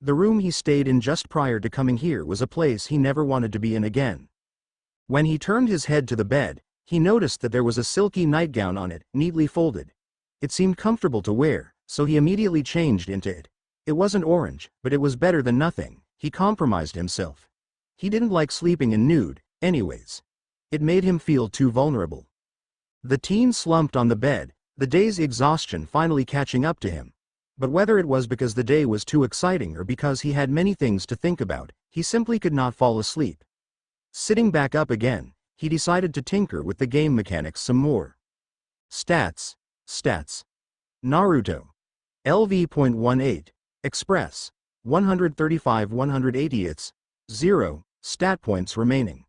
S1: The room he stayed in just prior to coming here was a place he never wanted to be in again. When he turned his head to the bed, he noticed that there was a silky nightgown on it, neatly folded. It seemed comfortable to wear, so he immediately changed into it. It wasn't orange, but it was better than nothing. He compromised himself. He didn't like sleeping in nude, anyways. It made him feel too vulnerable. The teen slumped on the bed, the day's exhaustion finally catching up to him. But whether it was because the day was too exciting or because he had many things to think about, he simply could not fall asleep. Sitting back up again, he decided to tinker with the game mechanics some more. Stats. Naruto. LV.18. Express. 135 180ths. 0. Stat points remaining.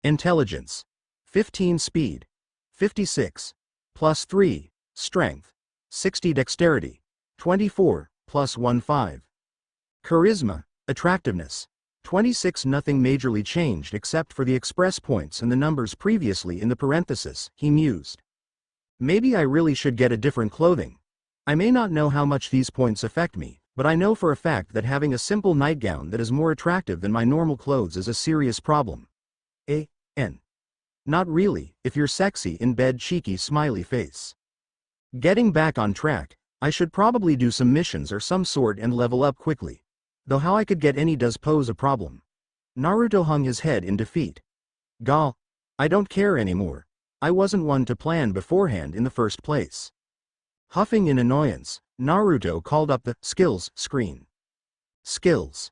S1: Intelligence. 15 speed. 56. Plus 3. Strength. 60 dexterity. 24. Plus 15. Charisma. Attractiveness. 26. Nothing majorly changed except for the express points and the numbers previously in the parenthesis, he mused. Maybe I really should get a different clothing. I may not know how much these points affect me, but I know for a fact that having a simple nightgown that is more attractive than my normal clothes is a serious problem. A.N. Not really, if you're sexy in bed, cheeky smiley face. Getting back on track, I should probably do some missions or some sort and level up quickly. Though how I could get any does pose a problem. Naruto hung his head in defeat. Gah, I don't care anymore. I wasn't one to plan beforehand in the first place. Huffing in annoyance, Naruto called up the skills screen. Skills.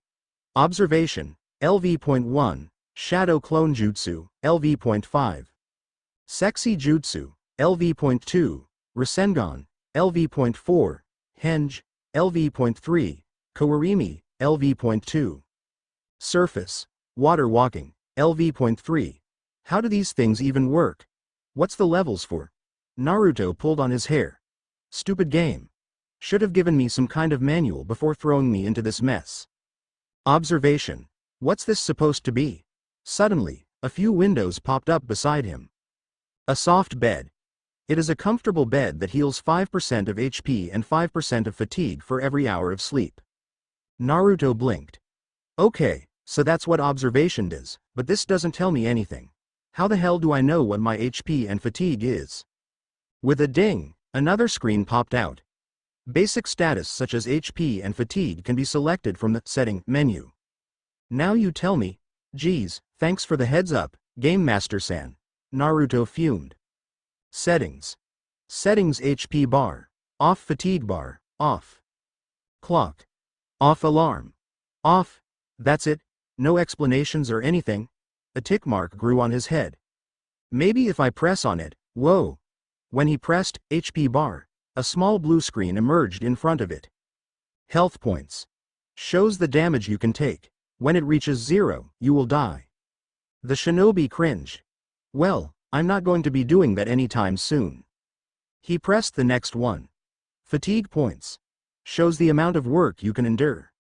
S1: Observation, LV.1, Shadow Clone Jutsu, LV.5. Sexy Jutsu, LV.2, Rasengan, LV.4, Henge, LV.3, Kawarimi, LV.2. Surface. Water walking. LV.3. How do these things even work? What's the levels for? Naruto pulled on his hair. Stupid game. Should have given me some kind of manual before throwing me into this mess. Observation. What's this supposed to be? Suddenly, a few windows popped up beside him. A soft bed. It is a comfortable bed that heals 5% of HP and 5% of fatigue for every hour of sleep. Naruto blinked. Okay, so that's what observation does, but this doesn't tell me anything. How the hell do I know what my HP and fatigue is? With a ding, another screen popped out. Basic status such as HP and fatigue can be selected from the setting menu. Now you tell me. Geez, thanks for the heads up, Game Master-san. Naruto fumed. Settings. Settings HP bar. Off fatigue bar. Off. Clock. Off alarm. Off. That's it? No explanations or anything? A tick mark grew on his head. Maybe if I press on it. Whoa. When he pressed HP bar, a small blue screen emerged in front of it. Health points. Shows the damage you can take. When it reaches 0, you will die. The shinobi cringed. Well, I'm not going to be doing that anytime soon. He pressed the next one. Fatigue points. Shows the amount of work you can endure.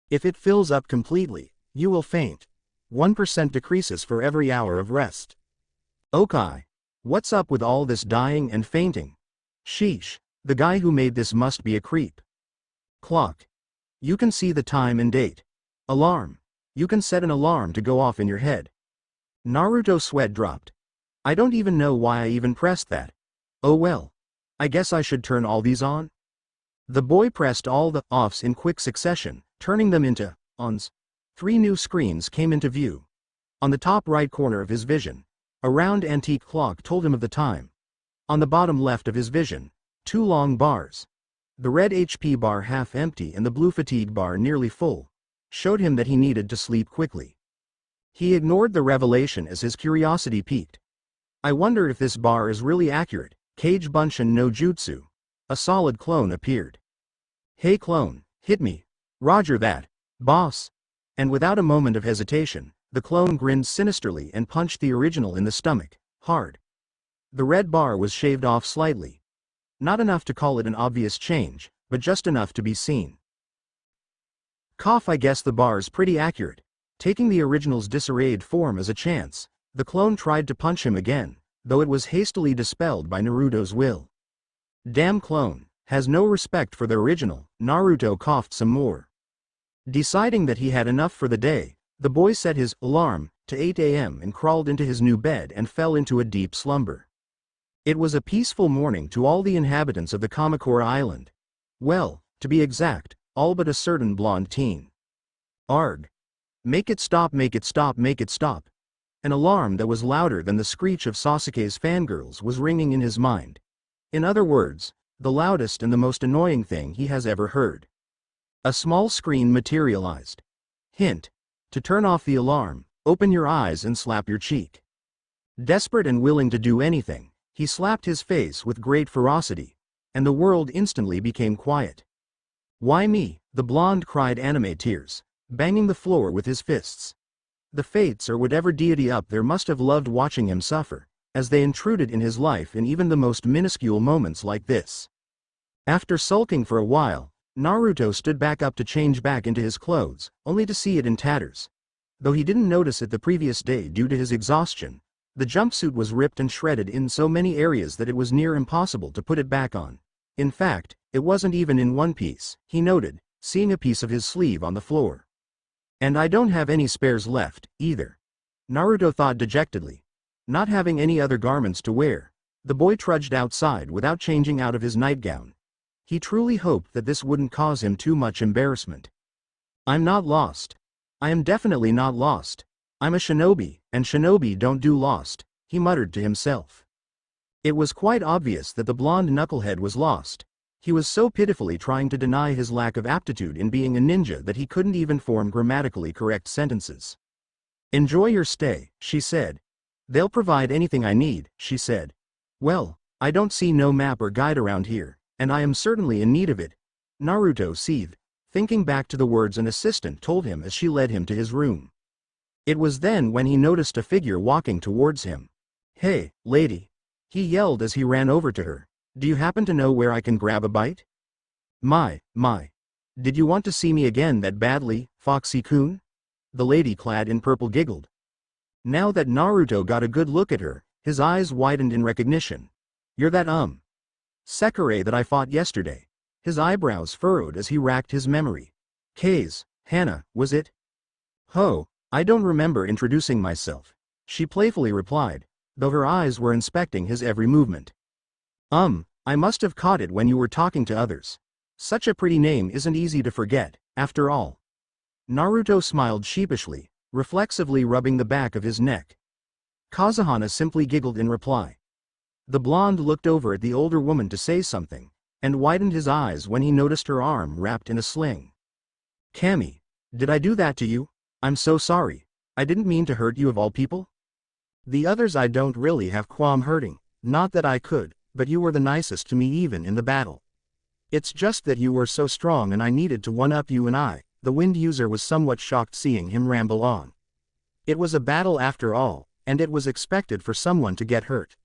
S1: If it fills up completely, you will faint. 1% decreases for every hour of rest. Okay. What's up with all this dying and fainting? Sheesh, The guy who made this must be a creep. Clock. You can see the time and date. Alarm. You can set an alarm to go off in your head. Naruto's sweat dropped. I don't even know why I even pressed that. Oh well. I guess I should turn all these on? The boy pressed all the offs in quick succession, turning them into ons. 3 new screens came into view. On the top right corner of his vision, a round antique clock told him of the time. On the bottom left of his vision, 2 long bars. The red HP bar half empty and the blue fatigue bar nearly full, showed him that he needed to sleep quickly. He ignored the revelation as his curiosity piqued. I wonder if this bar is really accurate. Kage Bunshin no Jutsu. A solid clone appeared. Hey clone, hit me. Roger that, boss. And without a moment of hesitation, the clone grinned sinisterly and punched the original in the stomach, hard. The red bar was shaved off slightly. Not enough to call it an obvious change, but just enough to be seen. Cough, I guess the bar's pretty accurate. Taking the original's disarrayed form as a chance, the clone tried to punch him again, though it was hastily dispelled by Naruto's will. Damn clone, has no respect for the original. Naruto coughed some more. Deciding that he had enough for the day, the boy set his alarm to 8 a.m. and crawled into his new bed and fell into a deep slumber. It was a peaceful morning to all the inhabitants of the Kamakura Island. Well, to be exact, all but a certain blonde teen. Arg. Make it stop, make it stop, make it stop. An alarm that was louder than the screech of Sasuke's fangirls was ringing in his mind. In other words, the loudest and the most annoying thing he has ever heard. A small screen materialized. Hint. To turn off the alarm, open your eyes and slap your cheek. Desperate and willing to do anything, he slapped his face with great ferocity, and the world instantly became quiet. Why me? The blonde cried anime tears, banging the floor with his fists. The fates or whatever deity up there must have loved watching him suffer, as they intruded in his life in even the most minuscule moments like this. After sulking for a while, Naruto stood back up to change back into his clothes, only to see it in tatters. Though he didn't notice it the previous day due to his exhaustion, the jumpsuit was ripped and shredded in so many areas that it was near impossible to put it back on. In fact, it wasn't even in one piece, he noted, seeing a piece of his sleeve on the floor. And I don't have any spares left, either. Naruto thought dejectedly. Not having any other garments to wear, the boy trudged outside without changing out of his nightgown. He truly hoped that this wouldn't cause him too much embarrassment. I'm not lost. I am definitely not lost. I'm a shinobi, and shinobi don't do lost, he muttered to himself. It was quite obvious that the blonde knucklehead was lost. He was so pitifully trying to deny his lack of aptitude in being a ninja that he couldn't even form grammatically correct sentences. Enjoy your stay, she said. They'll provide anything I need, she said. Well, I don't see no map or guide around here, and I am certainly in need of it. Naruto seethed, thinking back to the words an assistant told him as she led him to his room. It was then when he noticed a figure walking towards him. Hey, lady, he yelled as he ran over to her. Do you happen to know where I can grab a bite? My. Did you want to see me again that badly, Foxy-kun? The lady clad in purple giggled. Now that Naruto got a good look at her, his eyes widened in recognition. You're that Sekirei that I fought yesterday. His eyebrows furrowed as he racked his memory. Kazehana, was it? Ho, I don't remember introducing myself, she playfully replied, though her eyes were inspecting his every movement. I must have caught it when you were talking to others. Such a pretty name isn't easy to forget, after all. Naruto smiled sheepishly, reflexively rubbing the back of his neck. Kazehana simply giggled in reply. The blonde looked over at the older woman to say something, and widened his eyes when he noticed her arm wrapped in a sling. Kami, did I do that to you? I'm so sorry. I didn't mean to hurt you of all people. The others I don't really have qualm hurting, not that I could, but you were the nicest to me even in the battle. It's just that you were so strong and I needed to one-up you and I. The wind user was somewhat shocked seeing him ramble on. It was a battle after all, and it was expected for someone to get hurt.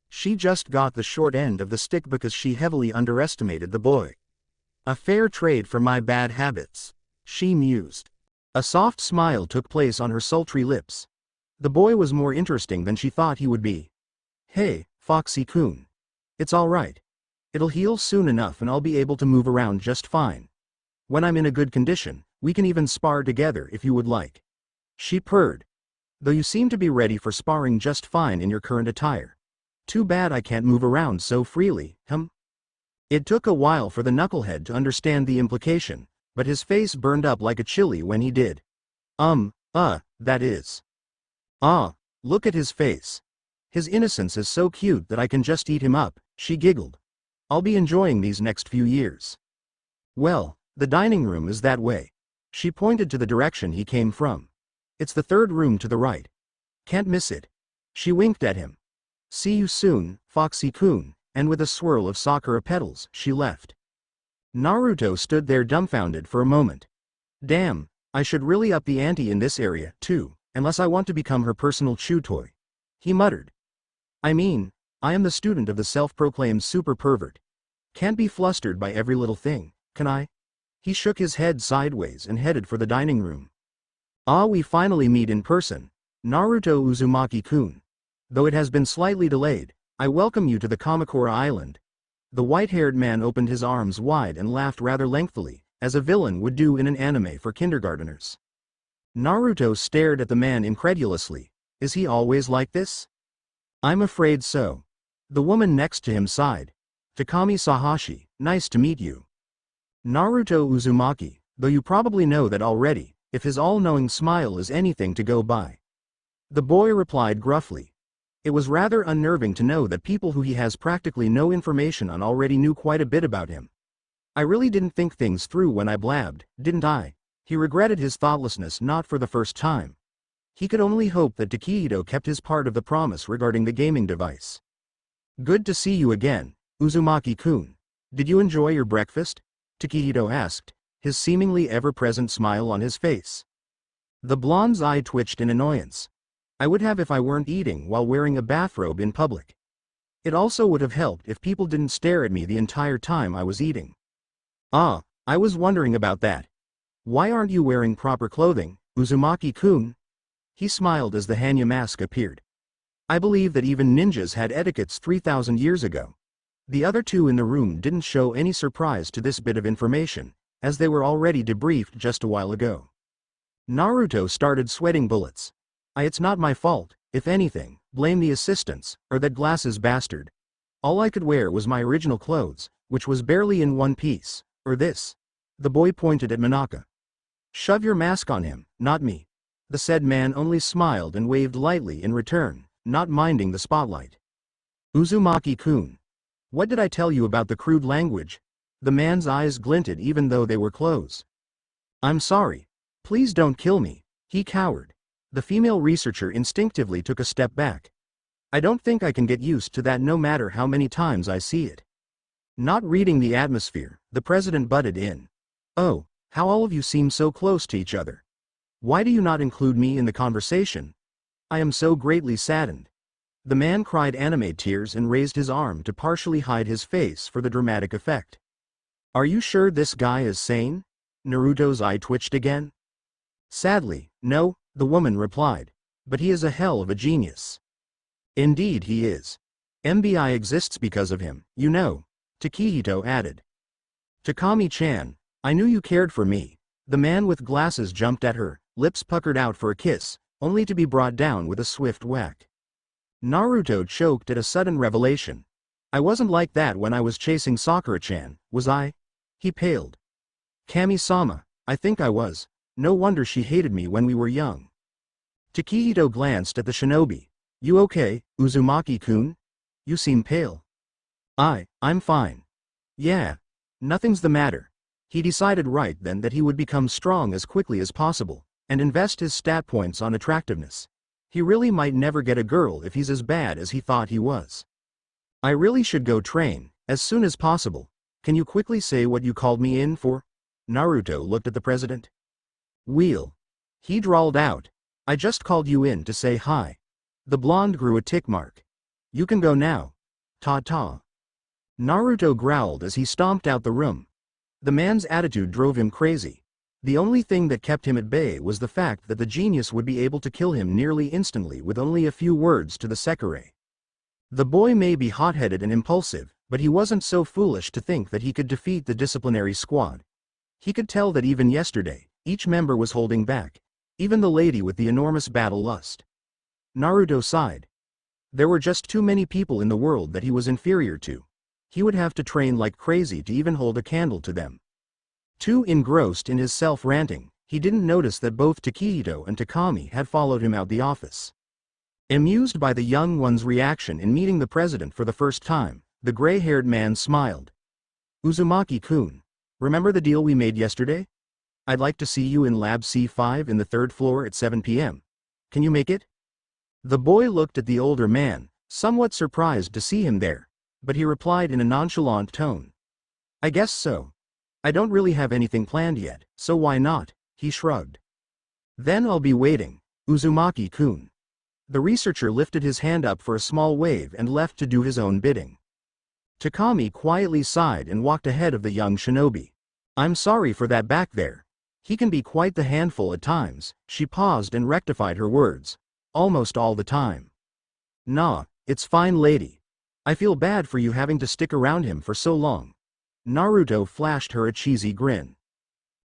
S1: She just got the short end of the stick because she heavily underestimated the boy. A fair trade for my bad habits, she mused. A soft smile took place on her sultry lips. The boy was more interesting than she thought he would be. Hey, Foxy-kun. It's all right. It'll heal soon enough and I'll be able to move around just fine. When I'm in a good condition, we can even spar together if you would like. She purred. Though you seem to be ready for sparring just fine in your current attire. Too bad I can't move around so freely, It took a while for the knucklehead to understand the implication, but his face burned up like a chili when he did. That is. Look at his face. His innocence is so cute that I can just eat him up, she giggled. I'll be enjoying these next few years. Well, the dining room is that way. She pointed to the direction he came from. It's the third room to the right. Can't miss it. She winked at him. See you soon, Foxy-kun, and with a swirl of sakura petals, she left. Naruto stood there dumbfounded for a moment. Damn, I should really up the ante in this area, too, unless I want to become her personal chew toy. He muttered. I mean, I am the student of the self-proclaimed super pervert. Can't be flustered by every little thing, can I? He shook his head sideways and headed for the dining room. We finally meet in person, Naruto Uzumaki-kun. Though it has been slightly delayed, I welcome you to the Kamakura Island. The white-haired man opened his arms wide and laughed rather lengthily, as a villain would do in an anime for kindergarteners. Naruto stared at the man incredulously. Is he always like this? I'm afraid so. The woman next to him sighed. Takami Sahashi, nice to meet you. Naruto Uzumaki, though you probably know that already, if his all-knowing smile is anything to go by. The boy replied gruffly. It was rather unnerving to know that people who he has practically no information on already knew quite a bit about him. I really didn't think things through when I blabbed, didn't I? He regretted his thoughtlessness not for the first time. He could only hope that Takehito kept his part of the promise regarding the gaming device. Good to see you again, Uzumaki-kun. Did you enjoy your breakfast? Takehito asked, his seemingly ever-present smile on his face. The blonde's eye twitched in annoyance. I would have if I weren't eating while wearing a bathrobe in public. It also would have helped if people didn't stare at me the entire time I was eating. I was wondering about that. Why aren't you wearing proper clothing, Uzumaki-kun? He smiled as the Hanya mask appeared. I believe that even ninjas had etiquettes 3,000 years ago. The other two in the room didn't show any surprise to this bit of information, as they were already debriefed just a while ago. Naruto started sweating bullets. It's not my fault, if anything, blame the assistants, or that glasses bastard. All I could wear was my original clothes, which was barely in one piece, or this. The boy pointed at Manaka. Shove your mask on him, not me. The said man only smiled and waved lightly in return, not minding the spotlight. Uzumaki-kun. What did I tell you about the crude language? The man's eyes glinted even though they were closed. I'm sorry. Please don't kill me. He cowered. The female researcher instinctively took a step back. I don't think I can get used to that no matter how many times I see it. Not reading the atmosphere, the president butted in. Oh, how all of you seem so close to each other. Why do you not include me in the conversation? I am so greatly saddened. The man cried anime tears and raised his arm to partially hide his face for the dramatic effect. Are you sure this guy is sane? Naruto's eye twitched again. Sadly, no, the woman replied. But he is a hell of a genius. Indeed he is. MBI exists because of him, you know, Takehito added. Takami-chan, I knew you cared for me. The man with glasses jumped at her, lips puckered out for a kiss, only to be brought down with a swift whack. Naruto choked at a sudden revelation. I wasn't like that when I was chasing Sakura-chan, was I? He paled. Kami-sama, I think I was. No wonder she hated me when we were young. Takehito glanced at the shinobi. You okay, Uzumaki-kun? You seem pale. I'm fine. Yeah. Nothing's the matter. He decided right then that he would become strong as quickly as possible, and invest his stat points on attractiveness. He really might never get a girl if he's as bad as he thought he was. I really should go train, as soon as possible. Can you quickly say what you called me in for? Naruto looked at the president. Wheel. He drawled out. I just called you in to say hi. The blonde grew a tick mark. You can go now. Ta-ta. Naruto growled as he stomped out the room. The man's attitude drove him crazy. The only thing that kept him at bay was the fact that the genius would be able to kill him nearly instantly with only a few words to the Sekirei. The boy may be hot-headed and impulsive, But he wasn't so foolish to think that he could defeat the disciplinary squad. He could tell that even yesterday, each member was holding back, even the lady with the enormous battle lust. Naruto sighed. There were just too many people in the world that he was inferior to. He would have to train like crazy to even hold a candle to them. Too engrossed in his self-ranting, he didn't notice that both Takehito and Takami had followed him out the office. Amused by the young one's reaction in meeting the president for the first time, the gray-haired man smiled. Uzumaki-kun, remember the deal we made yesterday? I'd like to see you in Lab C5 in the 3rd floor at 7 p.m. Can you make it? The boy looked at the older man, somewhat surprised to see him there, but he replied in a nonchalant tone. I guess so. I don't really have anything planned yet, so why not? He shrugged. Then I'll be waiting, Uzumaki-kun. The researcher lifted his hand up for a small wave and left to do his own bidding. Takami quietly sighed and walked ahead of the young shinobi. I'm sorry for that back there. He can be quite the handful at times. She paused and rectified her words. Almost all the time. Nah, it's fine lady. I feel bad for you having to stick around him for so long. Naruto flashed her a cheesy grin.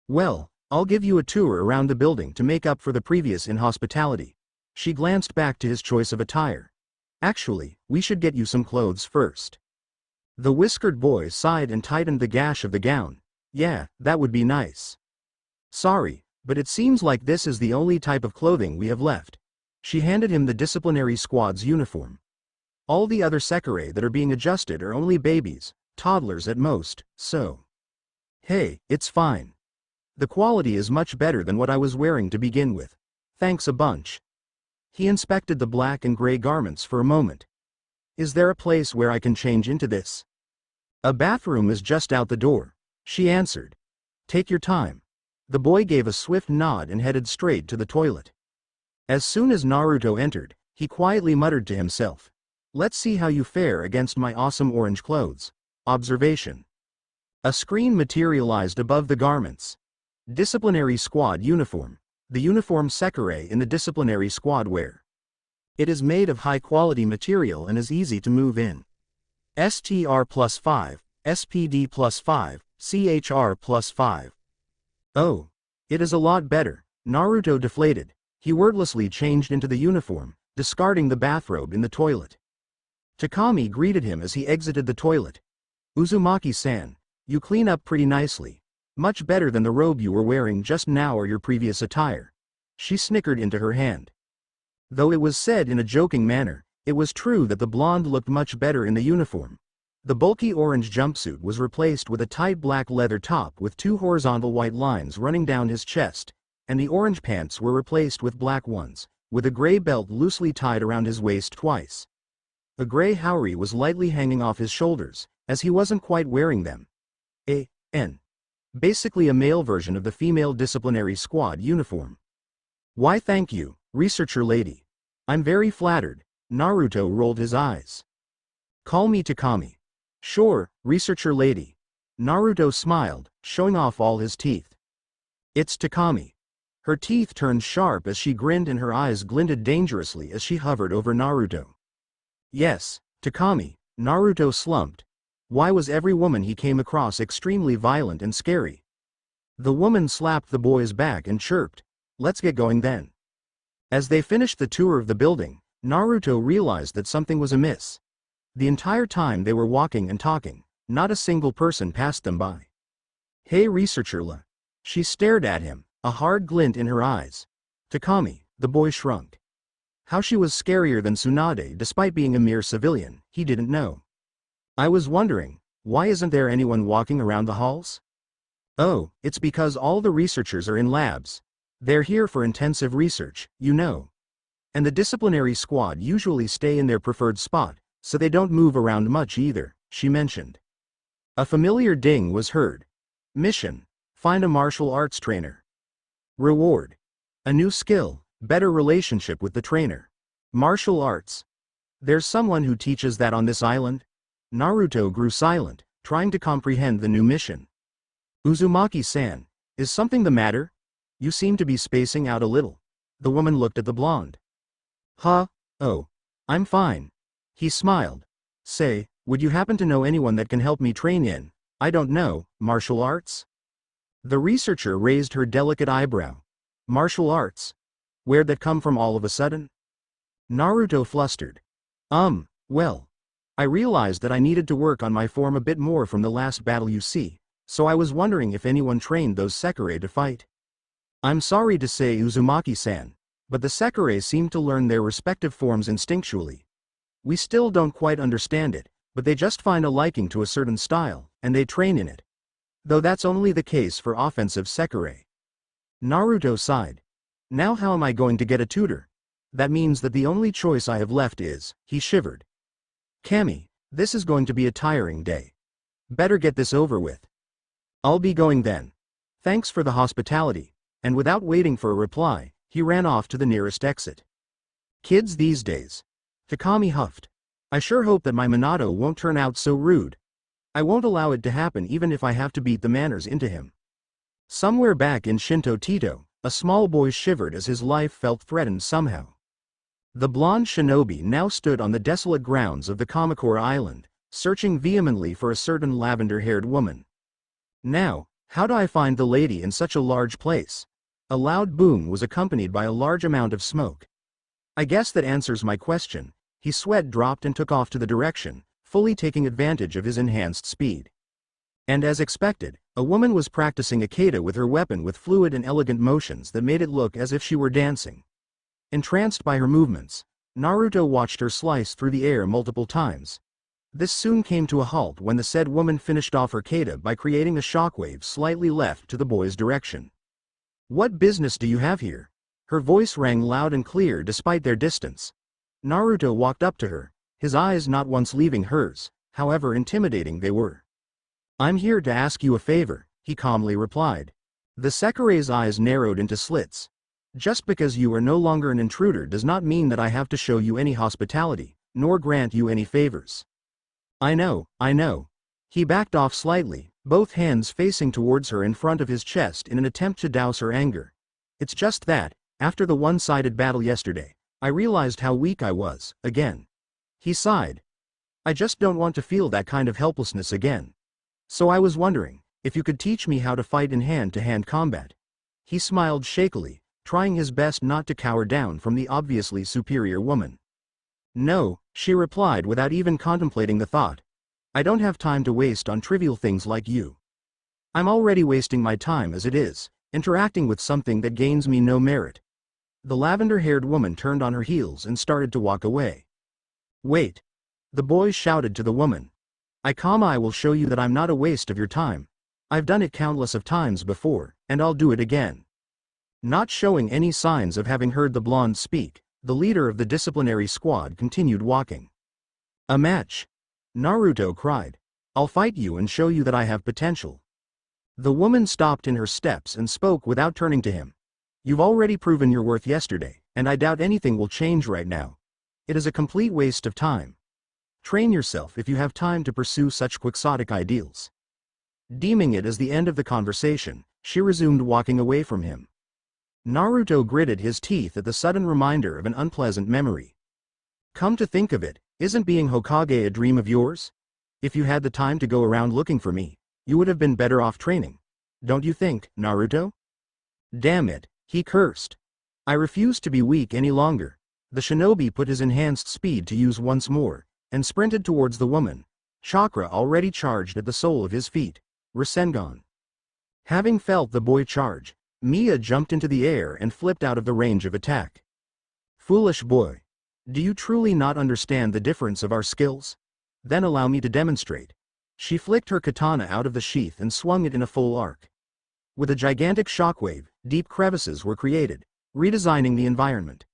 S1: Well, I'll give you a tour around the building to make up for the previous inhospitality. She glanced back to his choice of attire. Actually, we should get you some clothes first. The whiskered boy sighed and tightened the gash of the gown. Yeah, that would be nice. Sorry, but it seems like this is the only type of clothing we have left. She handed him the disciplinary squad's uniform. All the other Sekirei that are being adjusted are only babies, toddlers at most, so. Hey, it's fine. The quality is much better than what I was wearing to begin with. Thanks a bunch. He inspected the black and gray garments for a moment. Is there a place where I can change into this? A bathroom is just out the door, she answered. Take your time. The boy gave a swift nod and headed straight to the toilet. As soon as Naruto entered, he quietly muttered to himself. Let's see how you fare against my awesome orange clothes. Observation. A screen materialized above the garments. Disciplinary squad uniform. The uniform Sekirei in the disciplinary squad wear. It is made of high-quality material and is easy to move in. STR +5, SPD +5, CHR +5. Oh. It is a lot better. Naruto deflated. He wordlessly changed into the uniform, discarding the bathrobe in the toilet. Takami greeted him as he exited the toilet. Uzumaki-san, you clean up pretty nicely. Much better than the robe you were wearing just now or your previous attire. She snickered into her hand. Though it was said in a joking manner, it was true that the blonde looked much better in the uniform. The bulky orange jumpsuit was replaced with a tight black leather top with 2 horizontal white lines running down his chest, and the orange pants were replaced with black ones, with a gray belt loosely tied around his waist twice. A gray haori was lightly hanging off his shoulders, as he wasn't quite wearing them. Basically a male version of the female disciplinary squad uniform. Why thank you, researcher lady. I'm very flattered. Naruto rolled his eyes. Call me Takami. Sure, researcher lady. Naruto smiled, showing off all his teeth. It's Takami. Her teeth turned sharp as she grinned and her eyes glinted dangerously as she hovered over Naruto. Yes, Takami. Naruto slumped. Why was every woman he came across extremely violent and scary? The woman slapped the boy's back and chirped. Let's get going then. As they finished the tour of the building, Naruto realized that something was amiss. The entire time they were walking and talking, not a single person passed them by. Hey researcher La. She stared at him, a hard glint in her eyes. Takami, the boy shrunk. How she was scarier than Tsunade despite being a mere civilian, he didn't know. I was wondering, why isn't there anyone walking around the halls? Oh, it's because all the researchers are in labs. They're here for intensive research, you know. And the disciplinary squad usually stay in their preferred spot, so they don't move around much either, she mentioned. A familiar ding was heard. Mission: find a martial arts trainer. Reward: a new skill, better relationship with the trainer. Martial arts. There's someone who teaches that on this island? Naruto grew silent, trying to comprehend the new mission. Uzumaki-san, is something the matter? You seem to be spacing out a little. The woman looked at the blonde. Huh? Oh. I'm fine. He smiled. Say, Would you happen to know anyone that can help me train in, I don't know, martial arts? The researcher raised her delicate eyebrow. Martial arts? Where'd that come from all of a sudden? Naruto flustered. Well. I realized that I needed to work on my form a bit more from the last battle you see, so I was wondering if anyone trained those Sekirei to fight. I'm sorry to say, Uzumaki-san, but the Sekirei seem to learn their respective forms instinctually. We still don't quite understand it, but they just find a liking to a certain style, and they train in it. Though that's only the case for offensive Sekirei. Naruto sighed. Now how am I going to get a tutor? That means that the only choice I have left is, he shivered. Kami, this is going to be a tiring day. Better get this over with. I'll be going then. Thanks for the hospitality, and without waiting for a reply, he ran off to the nearest exit. Kids these days. Takami huffed. I sure hope that my Minato won't turn out so rude. I won't allow it to happen even if I have to beat the manners into him. Somewhere back in Shinto Tito, a small boy shivered as his life felt threatened somehow. The blonde shinobi now stood on the desolate grounds of the Kamakura Island, searching vehemently for a certain lavender-haired woman. Now, how do I find the lady in such a large place? A loud boom was accompanied by a large amount of smoke. I guess that answers my question. His sweat dropped and took off to the direction, fully taking advantage of his enhanced speed. And as expected, a woman was practicing a kata with her weapon with fluid and elegant motions that made it look as if she were dancing. Entranced by her movements, Naruto watched her slice through the air multiple times. This soon came to a halt when the said woman finished off her kata by creating a shockwave slightly left to the boy's direction. What business do you have here? Her voice rang loud and clear despite their distance. Naruto walked up to her, his eyes not once leaving hers, however intimidating they were. I'm here to ask you a favor, he calmly replied. The Sekirei's eyes narrowed into slits. Just because you are no longer an intruder does not mean that I have to show you any hospitality, nor grant you any favors. I know. He backed off slightly, both hands facing towards her in front of his chest in an attempt to douse her anger. It's just that, after the one-sided battle yesterday, I realized how weak I was, again. He sighed. I just don't want to feel that kind of helplessness again. So I was wondering, if you could teach me how to fight in hand-to-hand combat. He smiled shakily, trying his best not to cower down from the obviously superior woman. No, she replied without even contemplating the thought. I don't have time to waste on trivial things like you. I'm already wasting my time as it is, interacting with something that gains me no merit. The lavender-haired woman turned on her heels and started to walk away. Wait. The boy shouted to the woman. I will show you that I'm not a waste of your time. I've done it countless of times before, and I'll do it again. Not showing any signs of having heard the blonde speak, the leader of the disciplinary squad continued walking. A match? Naruto cried. I'll fight you and show you that I have potential. The woman stopped in her steps and spoke without turning to him. You've already proven your worth yesterday, and I doubt anything will change right now. It is a complete waste of time. Train yourself if you have time to pursue such quixotic ideals. Deeming it as the end of the conversation, she resumed walking away from him. Naruto gritted his teeth at the sudden reminder of an unpleasant memory. Come to think of it, isn't being Hokage a dream of yours? If you had the time to go around looking for me, you would have been better off training. Don't you think, Naruto? Damn it, he cursed. I refuse to be weak any longer. The shinobi put his enhanced speed to use once more, and sprinted towards the woman, chakra already charged at the sole of his feet. Rasengan. Having felt the boy charge, Miya jumped into the air and flipped out of the range of attack. Foolish boy. Do you truly not understand the difference of our skills? Then allow me to demonstrate. She flicked her katana out of the sheath and swung it in a full arc. With a gigantic shockwave, deep crevices were created, redesigning the environment.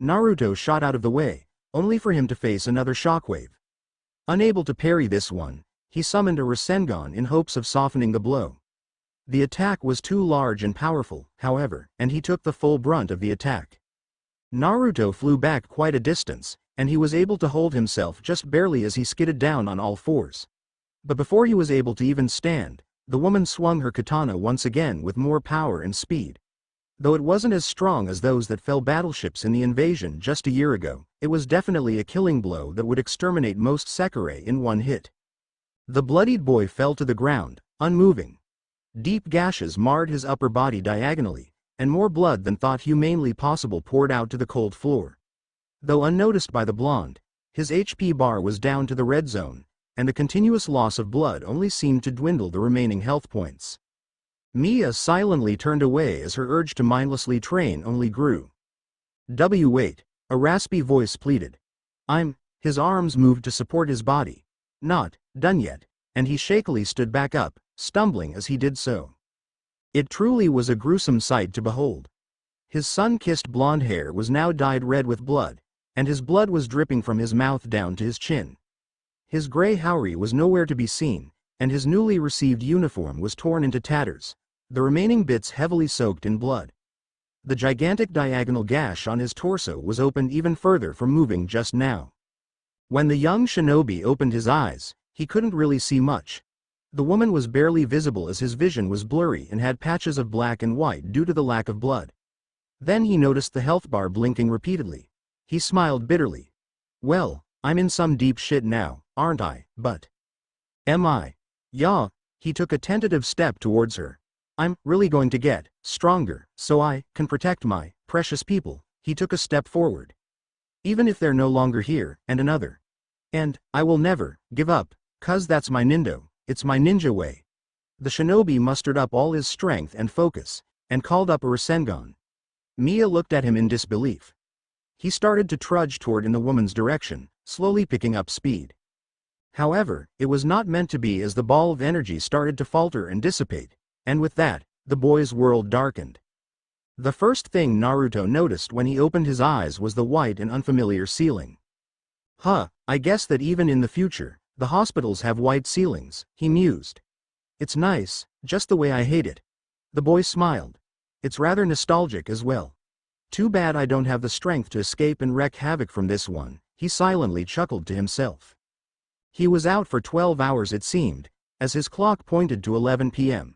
S1: Naruto shot out of the way, only for him to face another shockwave. Unable to parry this one, he summoned a Rasengan in hopes of softening the blow. The attack was too large and powerful, however, and he took the full brunt of the attack. Naruto flew back quite a distance, and he was able to hold himself just barely as he skidded down on all fours. But before he was able to even stand, the woman swung her katana once again with more power and speed. Though it wasn't as strong as those that fell battleships in the invasion just a year ago, it was definitely a killing blow that would exterminate most Sekirei in one hit. The bloodied boy fell to the ground, unmoving. Deep gashes marred his upper body diagonally, and more blood than thought humanely possible poured out to the cold floor. Though unnoticed by the blonde, his HP bar was down to the red zone, and the continuous loss of blood only seemed to dwindle the remaining health points. Miya silently turned away as her urge to mindlessly train only grew. Wait, a raspy voice pleaded. His arms moved to support his body. Not done yet, and he shakily stood back up, stumbling as he did so. It truly was a gruesome sight to behold. His sun-kissed blonde hair was now dyed red with blood, and his blood was dripping from his mouth down to his chin. His gray haori was nowhere to be seen, and his newly received uniform was torn into tatters, the remaining bits heavily soaked in blood. The gigantic diagonal gash on his torso was opened even further from moving just now. When the young shinobi opened his eyes, he couldn't really see much. The woman was barely visible as his vision was blurry and had patches of black and white due to the lack of blood. Then he noticed the health bar blinking repeatedly. He smiled bitterly. Well, I'm in some deep shit now, aren't I? But am I? Yeah. He took a tentative step towards her. I'm really going to get stronger, so I can protect my precious people. He took a step forward. Even if they're no longer here, and another. And I will never give up, 'cause that's my nindo, it's my ninja way. The shinobi mustered up all his strength and focus, and called up a Rasengan. Miya looked at him in disbelief. He started to trudge toward in the woman's direction, slowly picking up speed. However, it was not meant to be as the ball of energy started to falter and dissipate, and with that, the boy's world darkened. The first thing Naruto noticed when he opened his eyes was the white and unfamiliar ceiling. I guess that even in the future, the hospitals have white ceilings, he mused. It's nice, just the way I hate it. The boy smiled. It's rather nostalgic as well. Too bad I don't have the strength to escape and wreak havoc from this one, he silently chuckled to himself. He was out for 12 hours it seemed, as his clock pointed to 11 p.m.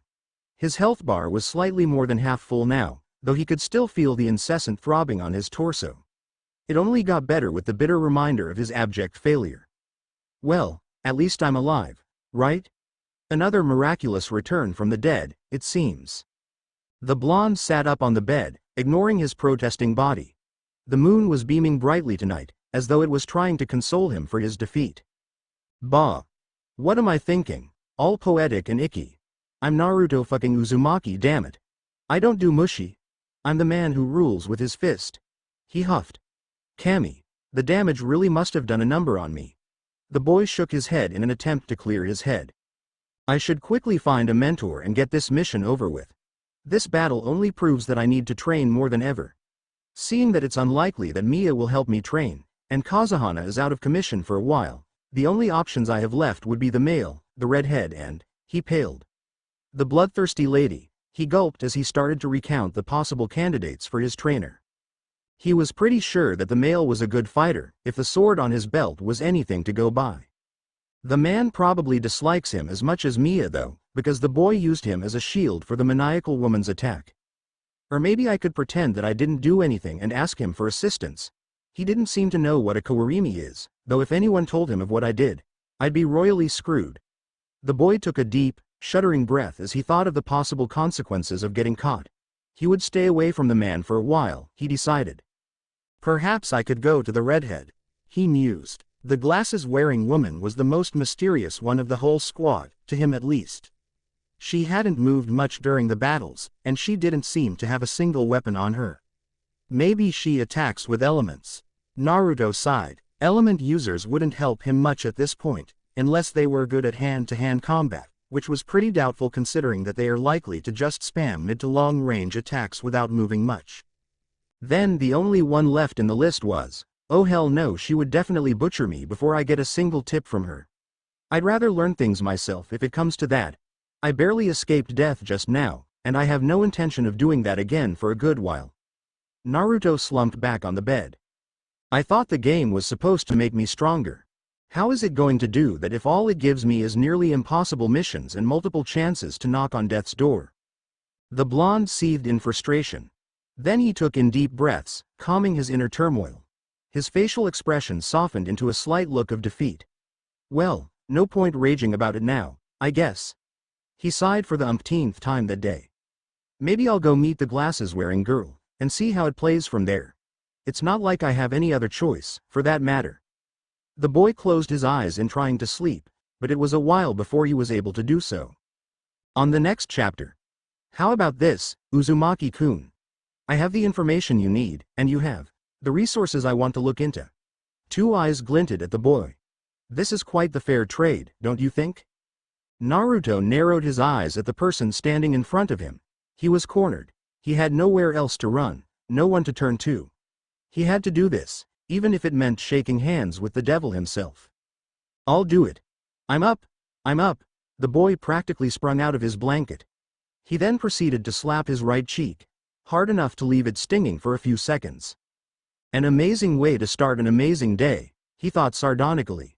S1: His health bar was slightly more than half full now, though he could still feel the incessant throbbing on his torso. It only got better with the bitter reminder of his abject failure. Well, at least I'm alive, right? Another miraculous return from the dead, it seems. The blonde sat up on the bed, ignoring his protesting body. The moon was beaming brightly tonight, as though it was trying to console him for his defeat. Bah! What am I thinking? All poetic and icky. I'm Naruto fucking Uzumaki, damn it. I don't do mushi. I'm the man who rules with his fist. He huffed. Kami, the damage really must have done a number on me. The boy shook his head in an attempt to clear his head. I should quickly find a mentor and get this mission over with. This battle only proves that I need to train more than ever. Seeing that it's unlikely that Miya will help me train, and Kazehana is out of commission for a while, the only options I have left would be the male, the redhead and, he paled. The bloodthirsty lady, he gulped as he started to recount the possible candidates for his trainer. He was pretty sure that the male was a good fighter, if the sword on his belt was anything to go by. The man probably dislikes him as much as Miya though, because the boy used him as a shield for the maniacal woman's attack. Or maybe I could pretend that I didn't do anything and ask him for assistance. He didn't seem to know what a kawarimi is, though if anyone told him of what I did, I'd be royally screwed. The boy took a deep, shuddering breath as he thought of the possible consequences of getting caught. He would stay away from the man for a while, he decided. Perhaps I could go to the redhead, he mused. The glasses-wearing woman was the most mysterious one of the whole squad, to him at least. She hadn't moved much during the battles, and she didn't seem to have a single weapon on her. Maybe she attacks with elements. Naruto sighed. Element users wouldn't help him much at this point, unless they were good at hand-to-hand combat, which was pretty doubtful considering that they are likely to just spam mid to long-range attacks without moving much. Then the only one left in the list was, oh hell no, she would definitely butcher me before I get a single tip from her. I'd rather learn things myself if it comes to that. I barely escaped death just now, and I have no intention of doing that again for a good while. Naruto slumped back on the bed. I thought the game was supposed to make me stronger. How is it going to do that if all it gives me is nearly impossible missions and multiple chances to knock on death's door? The blonde seethed in frustration. Then he took in deep breaths, calming his inner turmoil. His facial expression softened into a slight look of defeat. Well, no point raging about it now, I guess. He sighed for the umpteenth time that day. Maybe I'll go meet the glasses-wearing girl, and see how it plays from there. It's not like I have any other choice, for that matter. The boy closed his eyes in trying to sleep, but it was a while before he was able to do so. On the next chapter. How about this, Uzumaki-kun? I have the information you need, and you have the resources I want to look into. Two eyes glinted at the boy. This is quite the fair trade, don't you think? Naruto narrowed his eyes at the person standing in front of him. He was cornered. He had nowhere else to run, no one to turn to. He had to do this, even if it meant shaking hands with the devil himself. I'll do it. I'm up. I'm up. The boy practically sprung out of his blanket. He then proceeded to slap his right cheek, hard enough to leave it stinging for a few seconds. An amazing way to start an amazing day, he thought sardonically.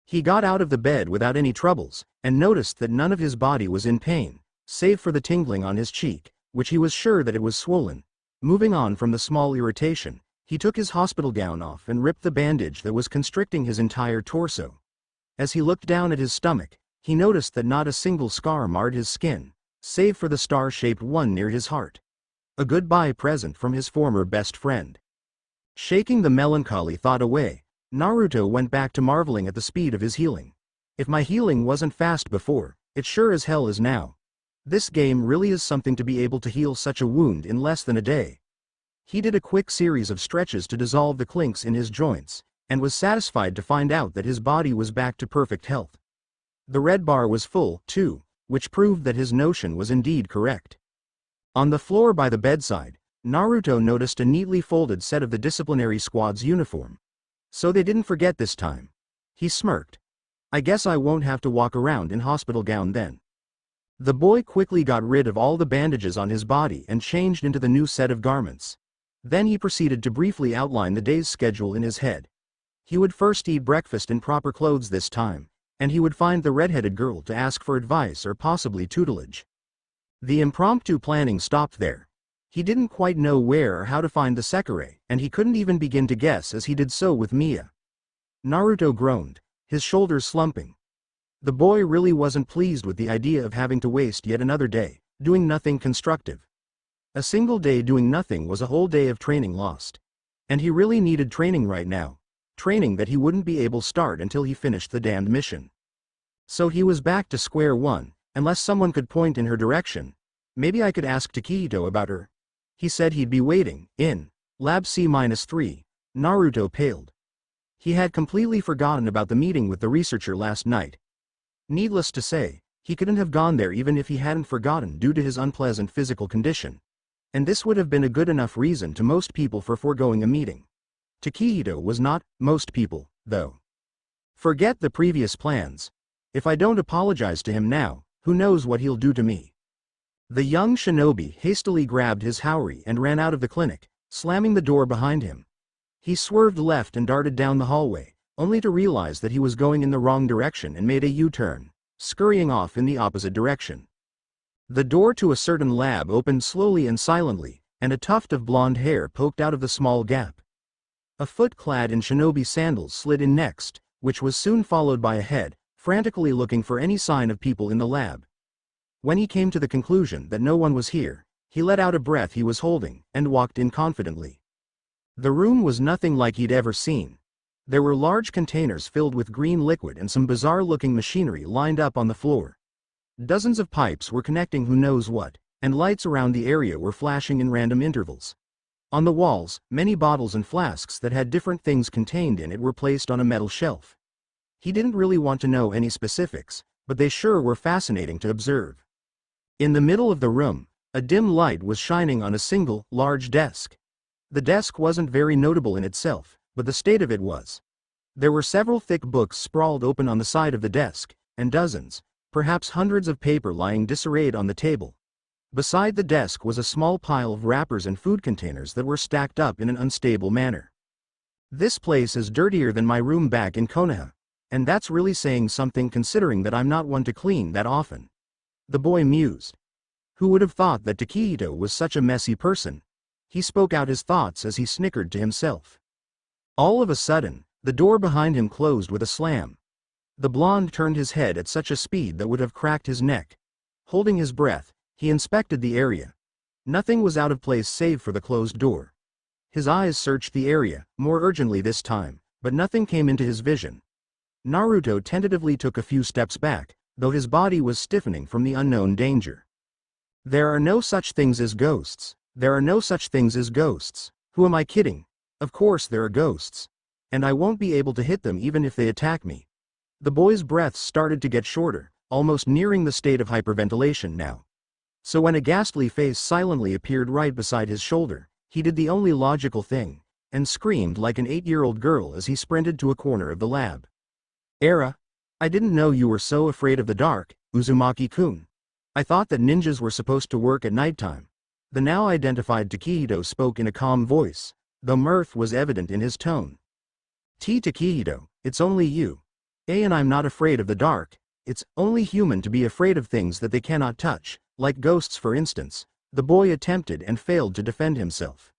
S1: He got out of the bed without any troubles, and noticed that none of his body was in pain, save for the tingling on his cheek, which he was sure that it was swollen. Moving on from the small irritation, he took his hospital gown off and ripped the bandage that was constricting his entire torso. As he looked down at his stomach, he noticed that not a single scar marred his skin, save for the star-shaped one near his heart. A goodbye present from his former best friend. Shaking the melancholy thought away, Naruto went back to marveling at the speed of his healing. If my healing wasn't fast before, it sure as hell is now. This game really is something to be able to heal such a wound in less than a day. He did a quick series of stretches to dissolve the clinks in his joints, and was satisfied to find out that his body was back to perfect health. The red bar was full, too, which proved that his notion was indeed correct. On the floor by the bedside, Naruto noticed a neatly folded set of the disciplinary squad's uniform. So they didn't forget this time. He smirked. I guess I won't have to walk around in hospital gown then. The boy quickly got rid of all the bandages on his body and changed into the new set of garments. Then he proceeded to briefly outline the day's schedule in his head. He would first eat breakfast in proper clothes this time, and he would find the red-headed girl to ask for advice or possibly tutelage. The impromptu planning stopped there. He didn't quite know where or how to find the Sekirei, and he couldn't even begin to guess as he did so with Miya. Naruto groaned, his shoulders slumping. The boy really wasn't pleased with the idea of having to waste yet another day, doing nothing constructive. A single day doing nothing was a whole day of training lost. And he really needed training right now. Training that he wouldn't be able to start until he finished the damned mission. So he was back to square one, unless someone could point in her direction. Maybe I could ask Takehito about her. He said he'd be waiting, in Lab C-3. Naruto paled. He had completely forgotten about the meeting with the researcher last night. Needless to say, he couldn't have gone there even if he hadn't forgotten due to his unpleasant physical condition. And this would have been a good enough reason to most people for foregoing a meeting. Takehito was not most people, though. Forget the previous plans. If I don't apologize to him now, who knows what he'll do to me. The young shinobi hastily grabbed his haori and ran out of the clinic, slamming the door behind him. He swerved left and darted down the hallway, only to realize that he was going in the wrong direction and made a U-turn, scurrying off in the opposite direction. The door to a certain lab opened slowly and silently, and a tuft of blonde hair poked out of the small gap. A foot clad in shinobi sandals slid in next, which was soon followed by a head, frantically looking for any sign of people in the lab. When he came to the conclusion that no one was here, he let out a breath he was holding, and walked in confidently. The room was nothing like he'd ever seen. There were large containers filled with green liquid and some bizarre-looking machinery lined up on the floor. Dozens of pipes were connecting who knows what, and lights around the area were flashing in random intervals. On the walls, many bottles and flasks that had different things contained in it were placed on a metal shelf. He didn't really want to know any specifics, but they sure were fascinating to observe. In the middle of the room, a dim light was shining on a single, large desk. The desk wasn't very notable in itself, but the state of it was. There were several thick books sprawled open on the side of the desk, and dozens, perhaps hundreds of paper lying disarrayed on the table. Beside the desk was a small pile of wrappers and food containers that were stacked up in an unstable manner. This place is dirtier than my room back in Konoha, and that's really saying something considering that I'm not one to clean that often. The boy mused. Who would have thought that Takehito was such a messy person? He spoke out his thoughts as he snickered to himself. All of a sudden, the door behind him closed with a slam. The blonde turned his head at such a speed that would have cracked his neck. Holding his breath, he inspected the area. Nothing was out of place save for the closed door. His eyes searched the area, more urgently this time, but nothing came into his vision. Naruto tentatively took a few steps back, though his body was stiffening from the unknown danger. There are no such things as ghosts. There are no such things as ghosts. Who am I kidding? Of course there are ghosts. And I won't be able to hit them even if they attack me. The boy's breaths started to get shorter, almost nearing the state of hyperventilation now. So when a ghastly face silently appeared right beside his shoulder, he did the only logical thing, and screamed like an 8-year-old girl as he sprinted to a corner of the lab. Era, I didn't know you were so afraid of the dark, Uzumaki-kun. I thought that ninjas were supposed to work at nighttime. The now identified Takehito spoke in a calm voice, though mirth was evident in his tone. Takehito, it's only you. And I'm not afraid of the dark. It's only human to be afraid of things that they cannot touch, like ghosts for instance. The boy attempted and failed to defend himself.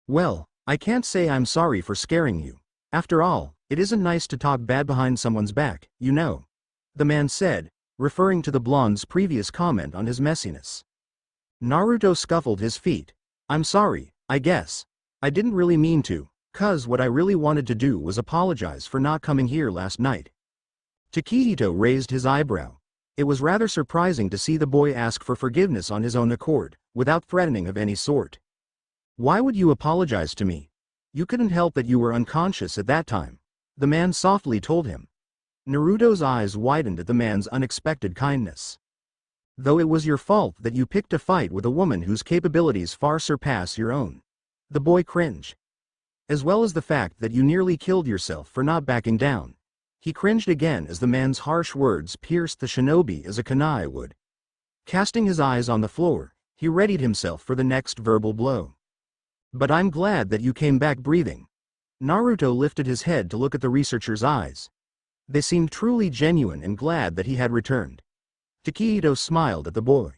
S1: Well, I can't say I'm sorry for scaring you. After all, it isn't nice to talk bad behind someone's back, you know. The man said, referring to the blonde's previous comment on his messiness. Naruto scuffled his feet. I'm sorry, I guess. I didn't really mean to, 'cause what I really wanted to do was apologize for not coming here last night. Takehito raised his eyebrow. It was rather surprising to see the boy ask for forgiveness on his own accord, without threatening of any sort. Why would you apologize to me? You couldn't help that you were unconscious at that time, the man softly told him. Naruto's eyes widened at the man's unexpected kindness. Though it was your fault that you picked a fight with a woman whose capabilities far surpass your own. The boy cringed. As well as the fact that you nearly killed yourself for not backing down. He cringed again as the man's harsh words pierced the shinobi as a kunai would. Casting his eyes on the floor, he readied himself for the next verbal blow. But I'm glad that you came back breathing. Naruto lifted his head to look at the researcher's eyes. They seemed truly genuine and glad that he had returned. Takehito smiled at the boy.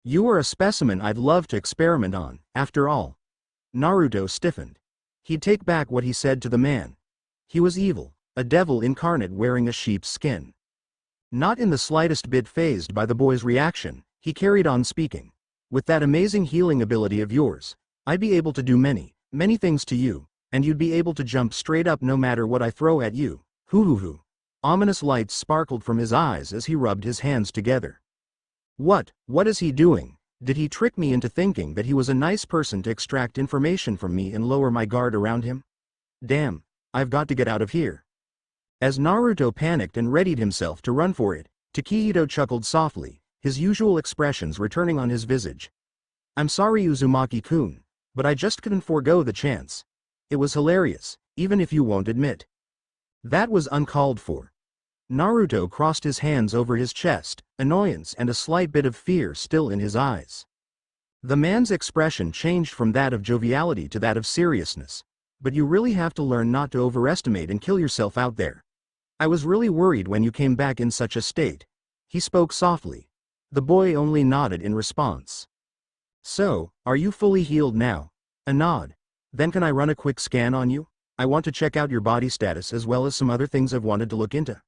S1: You are a specimen I'd love to experiment on, after all. Naruto stiffened. He'd take back what he said to the man. He was evil, a devil incarnate wearing a sheep's skin. Not in the slightest bit fazed by the boy's reaction, he carried on speaking. With that amazing healing ability of yours, I'd be able to do many, many things to you, and you'd be able to jump straight up no matter what I throw at you. Hoo. Ominous lights sparkled from his eyes as he rubbed his hands together. What is he doing? Did he trick me into thinking that he was a nice person to extract information from me and lower my guard around him? Damn, I've got to get out of here. As Naruto panicked and readied himself to run for it, Takehito chuckled softly, his usual expressions returning on his visage. I'm sorry Uzumaki-kun, but I just couldn't forego the chance. It was hilarious, even if you won't admit. That was uncalled for. Naruto crossed his hands over his chest, annoyance and a slight bit of fear still in his eyes. The man's expression changed from that of joviality to that of seriousness. But you really have to learn not to overestimate and kill yourself out there. I was really worried when you came back in such a state. He spoke softly. The boy only nodded in response. So, are you fully healed now? A nod. Then can I run a quick scan on you? I want to check out your body status as well as some other things I've wanted to look into.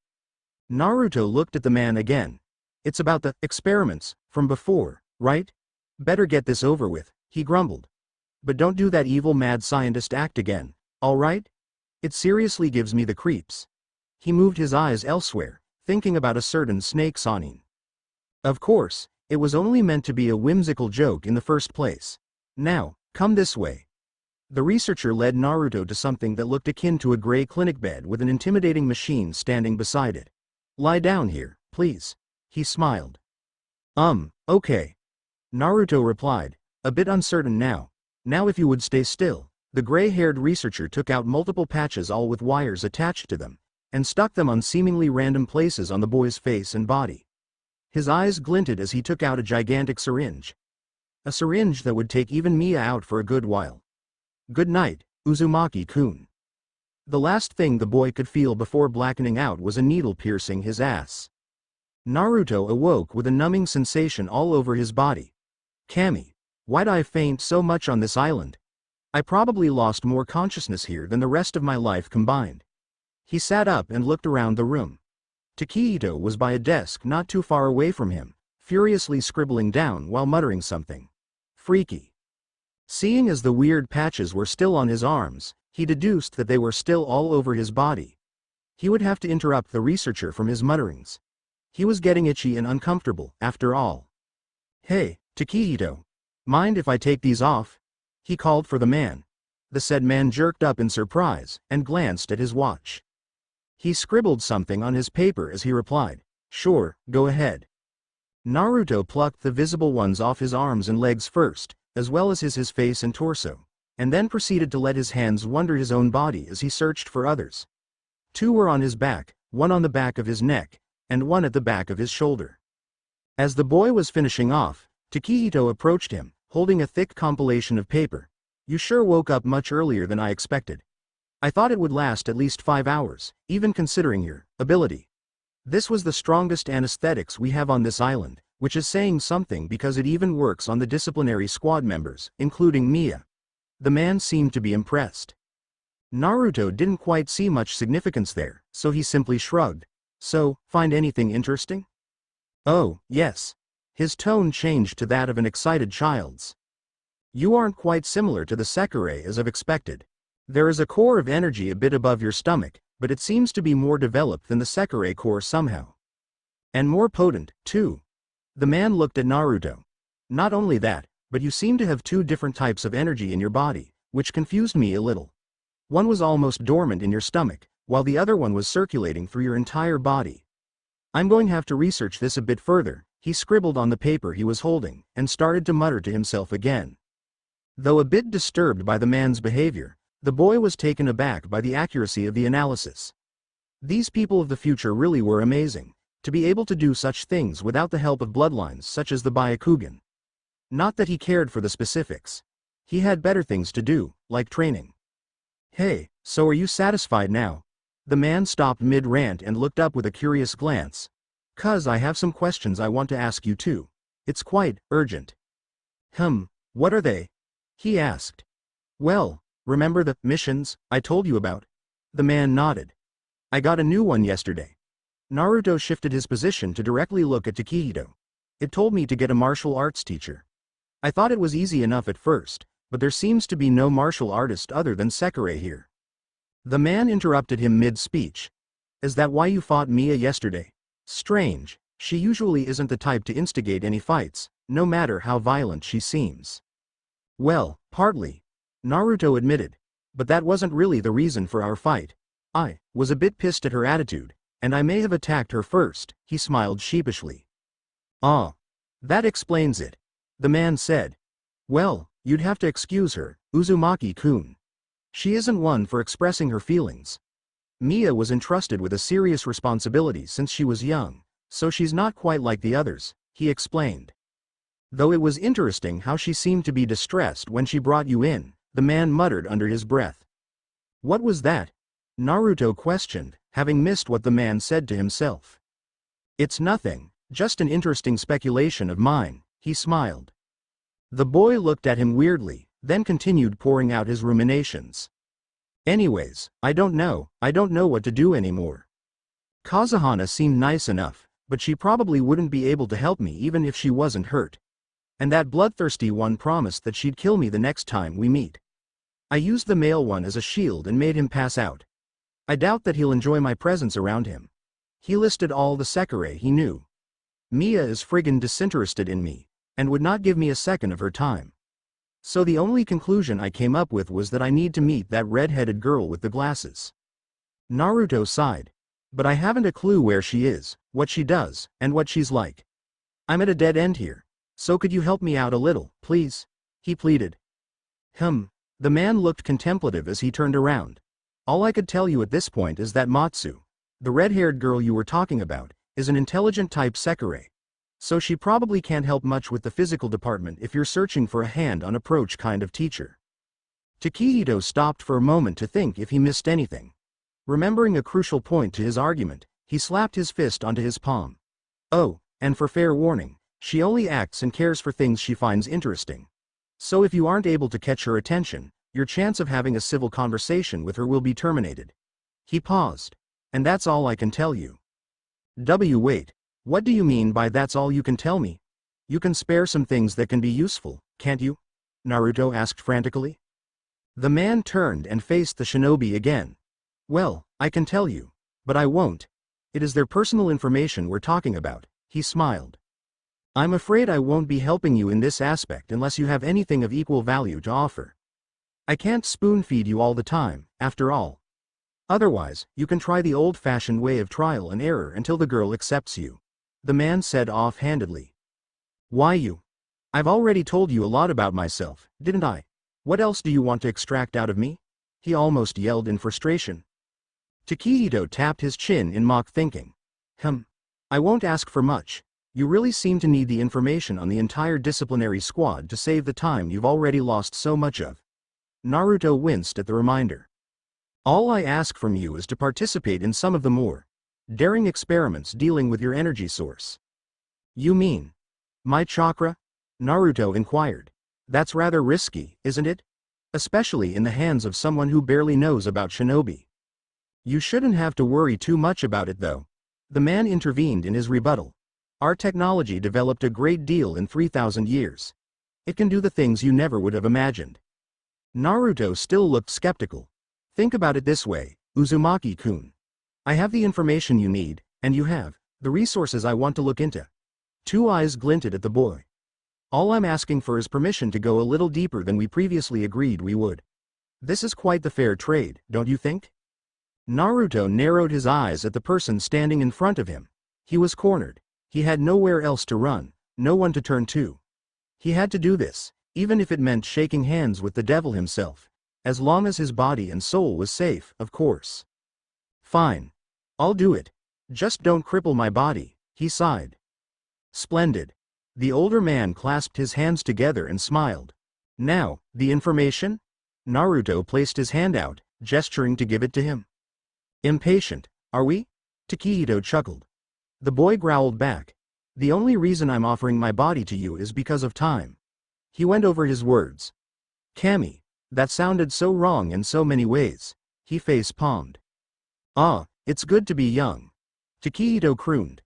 S1: Naruto looked at the man again. It's about the experiments from before, right? Better get this over with, he grumbled. But don't do that evil mad scientist act again, all right? It seriously gives me the creeps. He moved his eyes elsewhere, thinking about a certain snake Sanin. Of course, it was only meant to be a whimsical joke in the first place. Now, come this way. The researcher led Naruto to something that looked akin to a gray clinic bed with an intimidating machine standing beside it. Lie down here, please. He smiled. Okay. Naruto replied, a bit uncertain now. Now if you would stay still. The gray-haired researcher took out multiple patches all with wires attached to them, and stuck them on seemingly random places on the boy's face and body. His eyes glinted as he took out a gigantic syringe. A syringe that would take even Miya out for a good while. Good night, Uzumaki-kun. The last thing the boy could feel before blackening out was a needle piercing his ass. Naruto awoke with a numbing sensation all over his body. Kami. Why'd I faint so much on this island? I probably lost more consciousness here than the rest of my life combined. He sat up and looked around the room. Takehito was by a desk not too far away from him, furiously scribbling down while muttering something. Freaky. Seeing as the weird patches were still on his arms, he deduced that they were still all over his body. He would have to interrupt the researcher from his mutterings. He was getting itchy and uncomfortable, after all. Hey, Takehito. Mind if I take these off? He called for the man. The said man jerked up in surprise, and glanced at his watch. He scribbled something on his paper as he replied, Sure, go ahead. Naruto plucked the visible ones off his arms and legs first, as well as his face and torso, and then proceeded to let his hands wander his own body as he searched for others. 2 were on his back, 1 on the back of his neck, and 1 at the back of his shoulder. As the boy was finishing off, Takehito approached him, holding a thick compilation of paper. You sure woke up much earlier than I expected. I thought it would last at least 5 hours, even considering your ability. This was the strongest anesthetics we have on this island, which is saying something because it even works on the disciplinary squad members, including Miya. The man seemed to be impressed. Naruto didn't quite see much significance there, so he simply shrugged. So, find anything interesting? Oh, yes. His tone changed to that of an excited child's. You aren't quite similar to the Sekirei as I've expected. There is a core of energy a bit above your stomach, but it seems to be more developed than the Sekirei core somehow. And more potent, too. The man looked at Naruto. Not only that, but you seem to have 2 different types of energy in your body, which confused me a little. One was almost dormant in your stomach, while the other one was circulating through your entire body. I'm going to have to research this a bit further. He scribbled on the paper he was holding, and started to mutter to himself again. Though a bit disturbed by the man's behavior, the boy was taken aback by the accuracy of the analysis. These people of the future really were amazing, to be able to do such things without the help of bloodlines such as the Byakugan. Not that he cared for the specifics. He had better things to do, like training. Hey, so are you satisfied now? The man stopped mid-rant and looked up with a curious glance. 'Cause I have some questions I want to ask you too. It's quite urgent. What are they? He asked. Well, remember the missions I told you about? The man nodded. I got a new one yesterday. Naruto shifted his position to directly look at Takehito. It told me to get a martial arts teacher. I thought it was easy enough at first, but there seems to be no martial artist other than Sekirei here. The man interrupted him mid-speech. Is that why you fought Miya yesterday? Strange, she usually isn't the type to instigate any fights, no matter how violent she seems. Well, partly, Naruto admitted, but that wasn't really the reason for our fight. I was a bit pissed at her attitude, and I may have attacked her first, he smiled sheepishly. Ah, that explains it. The man said. Well, you'd have to excuse her, Uzumaki-kun. She isn't one for expressing her feelings. Miya was entrusted with a serious responsibility since she was young, so she's not quite like the others, he explained. Though it was interesting how she seemed to be distressed when she brought you in, the man muttered under his breath. What was that? Naruto questioned, having missed what the man said to himself. It's nothing, just an interesting speculation of mine, he smiled. The boy looked at him weirdly, then continued pouring out his ruminations. Anyways, I don't know what to do anymore. Kazehana seemed nice enough, but she probably wouldn't be able to help me even if she wasn't hurt. And that bloodthirsty one promised that she'd kill me the next time we meet. I used the male one as a shield and made him pass out. I doubt that he'll enjoy my presence around him. He listed all the Sekirei he knew. Miya is friggin' disinterested in me, and would not give me a second of her time. So the only conclusion I came up with was that I need to meet that red-headed girl with the glasses. Naruto sighed. But I haven't a clue where she is, what she does, and what she's like. I'm at a dead end here. So could you help me out a little, please? He pleaded. The man looked contemplative as he turned around. All I could tell you at this point is that Matsu, the red-haired girl you were talking about, is an intelligent type Sekirei. So she probably can't help much with the physical department if you're searching for a hand-on-approach kind of teacher. Takehito stopped for a moment to think if he missed anything. Remembering a crucial point to his argument, he slapped his fist onto his palm. Oh, and for fair warning, she only acts and cares for things she finds interesting. So if you aren't able to catch her attention, your chance of having a civil conversation with her will be terminated. He paused. And that's all I can tell you. Wait. What do you mean by that's all you can tell me? You can spare some things that can be useful, can't you? Naruto asked frantically. The man turned and faced the shinobi again. Well, I can tell you. But I won't. It is their personal information we're talking about, he smiled. I'm afraid I won't be helping you in this aspect unless you have anything of equal value to offer. I can't spoon-feed you all the time, after all. Otherwise, you can try the old-fashioned way of trial and error until the girl accepts you. The man said off-handedly. Why you? I've already told you a lot about myself, didn't I? What else do you want to extract out of me? He almost yelled in frustration. Takehito tapped his chin in mock thinking. I won't ask for much. You really seem to need the information on the entire disciplinary squad to save the time you've already lost so much of. Naruto winced at the reminder. All I ask from you is to participate in some of the more daring experiments dealing with your energy source. You mean my chakra? Naruto inquired. That's rather risky, isn't it? Especially in the hands of someone who barely knows about shinobi. You shouldn't have to worry too much about it though. The man intervened in his rebuttal. Our technology developed a great deal in 3,000 years. It can do the things you never would have imagined. Naruto still looked skeptical. Think about it this way, Uzumaki-kun. I have the information you need, and you have the resources I want to look into. Two eyes glinted at the boy. All I'm asking for is permission to go a little deeper than we previously agreed we would. This is quite the fair trade, don't you think? Naruto narrowed his eyes at the person standing in front of him. He was cornered. He had nowhere else to run, no one to turn to. He had to do this, even if it meant shaking hands with the devil himself, as long as his body and soul was safe, of course. Fine. I'll do it. Just don't cripple my body, he sighed. Splendid. The older man clasped his hands together and smiled. Now, the information? Naruto placed his hand out, gesturing to give it to him. Impatient, are we? Takehito chuckled. The boy growled back. The only reason I'm offering my body to you is because of time. He went over his words. Kami, that sounded so wrong in so many ways. He face-palmed. Ah, it's good to be young. Takehito crooned.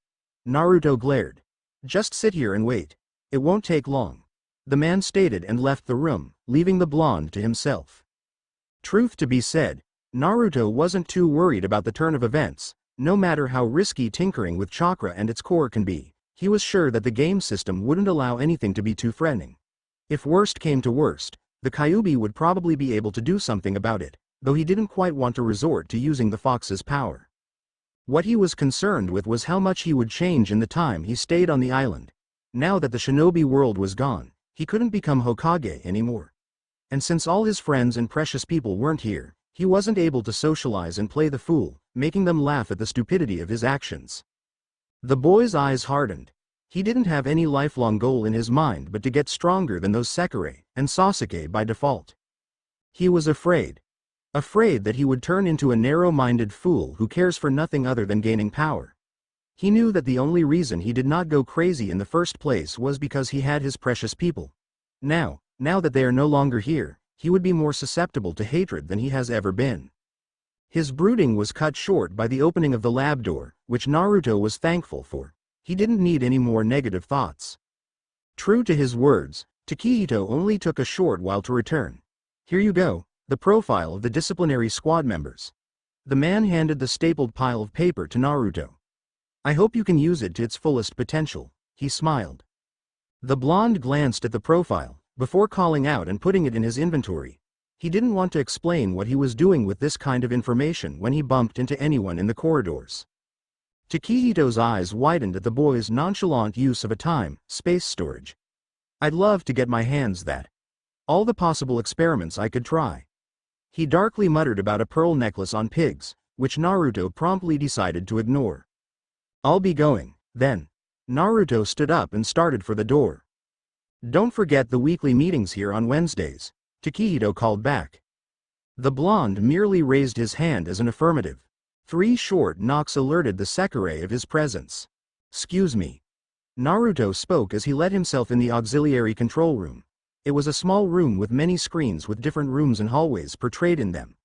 S1: Naruto glared. Just sit here and wait. It won't take long. The man stated and left the room, leaving the blonde to himself. Truth to be said, Naruto wasn't too worried about the turn of events. No matter how risky tinkering with chakra and its core can be, he was sure that the game system wouldn't allow anything to be too threatening. If worst came to worst, the Kyuubi would probably be able to do something about it, though he didn't quite want to resort to using the fox's power. What he was concerned with was how much he would change in the time he stayed on the island. Now that the shinobi world was gone, he couldn't become Hokage anymore. And since all his friends and precious people weren't here, he wasn't able to socialize and play the fool, making them laugh at the stupidity of his actions. The boy's eyes hardened. He didn't have any lifelong goal in his mind but to get stronger than those Sekirei and Sasuke by default. He was afraid. Afraid that he would turn into a narrow-minded fool who cares for nothing other than gaining power. He knew that the only reason he did not go crazy in the first place was because he had his precious people. Now that they are no longer here, he would be more susceptible to hatred than he has ever been. His brooding was cut short by the opening of the lab door, which Naruto was thankful for. He didn't need any more negative thoughts. True to his words, Takehito only took a short while to return. Here you go. The profile of the disciplinary squad members. The man handed the stapled pile of paper to Naruto. I hope you can use it to its fullest potential, he smiled. The blonde glanced at the profile, before calling out and putting it in his inventory. He didn't want to explain what he was doing with this kind of information when he bumped into anyone in the corridors. Takehito's eyes widened at the boy's nonchalant use of a time-space storage. I'd love to get my hands that. All the possible experiments I could try. He darkly muttered about a pearl necklace on pigs, which Naruto promptly decided to ignore. I'll be going, then. Naruto stood up and started for the door. Don't forget the weekly meetings here on Wednesdays, Takehito called back. The blonde merely raised his hand as an affirmative. 3 short knocks alerted the Sekirei of his presence. Excuse me. Naruto spoke as he let himself in the auxiliary control room. It was a small room with many screens with different rooms and hallways portrayed in them.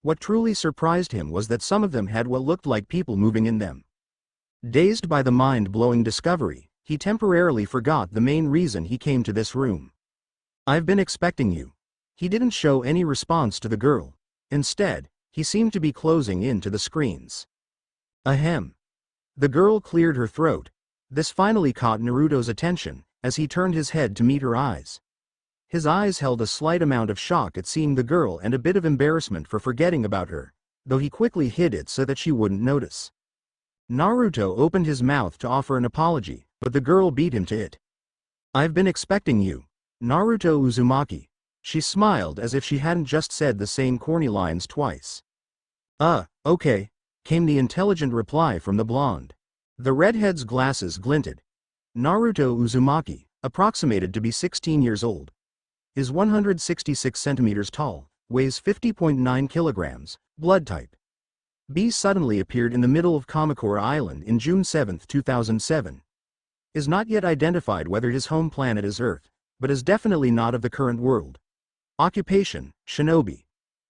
S1: What truly surprised him was that some of them had what looked like people moving in them. Dazed by the mind-blowing discovery, he temporarily forgot the main reason he came to this room. "I've been expecting you." He didn't show any response to the girl. Instead, he seemed to be closing in to the screens. Ahem. The girl cleared her throat. This finally caught Naruto's attention, as he turned his head to meet her eyes. His eyes held a slight amount of shock at seeing the girl and a bit of embarrassment for forgetting about her, though he quickly hid it so that she wouldn't notice. Naruto opened his mouth to offer an apology, but the girl beat him to it. "I've been expecting you, Naruto Uzumaki." She smiled as if she hadn't just said the same corny lines twice. Okay," came the intelligent reply from the blonde. The redhead's glasses glinted. Naruto Uzumaki, approximated to be 16 years old, is 166 centimeters tall, weighs 50.9 kilograms, blood type B. Suddenly appeared in the middle of Kamakura Island in June 7, 2007. Is not yet identified whether his home planet is Earth, but is definitely not of the current world. Occupation, shinobi.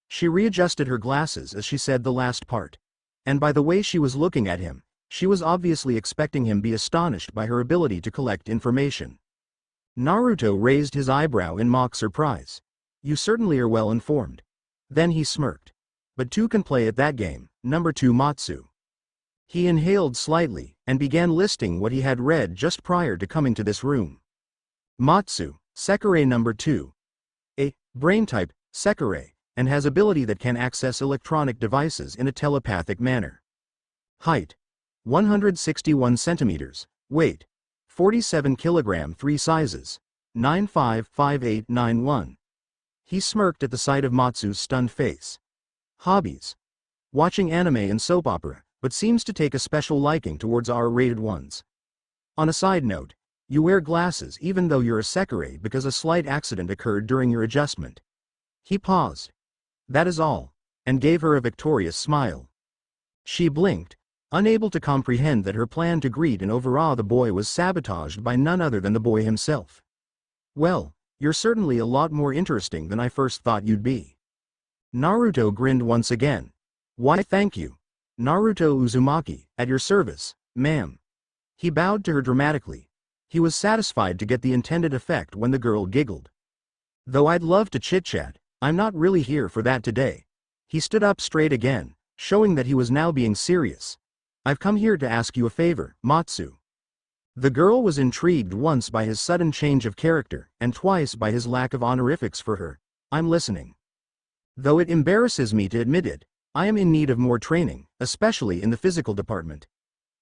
S1: She readjusted her glasses as she said the last part. And by the way she was looking at him, she was obviously expecting him to be astonished by her ability to collect information. Naruto raised his eyebrow in mock surprise. "You certainly are well informed." Then he smirked. "But two can play at that game, number 2 Matsu." He inhaled slightly, and began listing what he had read just prior to coming to this room. Matsu, Sekirei number 2. A. Brain type, Sekirei, and has ability that can access electronic devices in a telepathic manner. Height, 161 centimeters, weight, 47 kilogram 3 sizes, 955891. He smirked at the sight of Matsu's stunned face. Hobbies. Watching anime and soap opera, but seems to take a special liking towards R-rated ones. On a side note, you wear glasses even though you're a Sekirei because a slight accident occurred during your adjustment. He paused. That is all, and gave her a victorious smile. She blinked, unable to comprehend that her plan to greet and overawe the boy was sabotaged by none other than the boy himself. "Well, you're certainly a lot more interesting than I first thought you'd be." Naruto grinned once again. "Why thank you. Naruto Uzumaki, at your service, ma'am." He bowed to her dramatically. He was satisfied to get the intended effect when the girl giggled. "Though I'd love to chit-chat, I'm not really here for that today." He stood up straight again, showing that he was now being serious. "I've come here to ask you a favor, Matsu." The girl was intrigued once by his sudden change of character, and twice by his lack of honorifics for her. "I'm listening. Though it embarrasses me to admit it, I am in need of more training, especially in the physical department.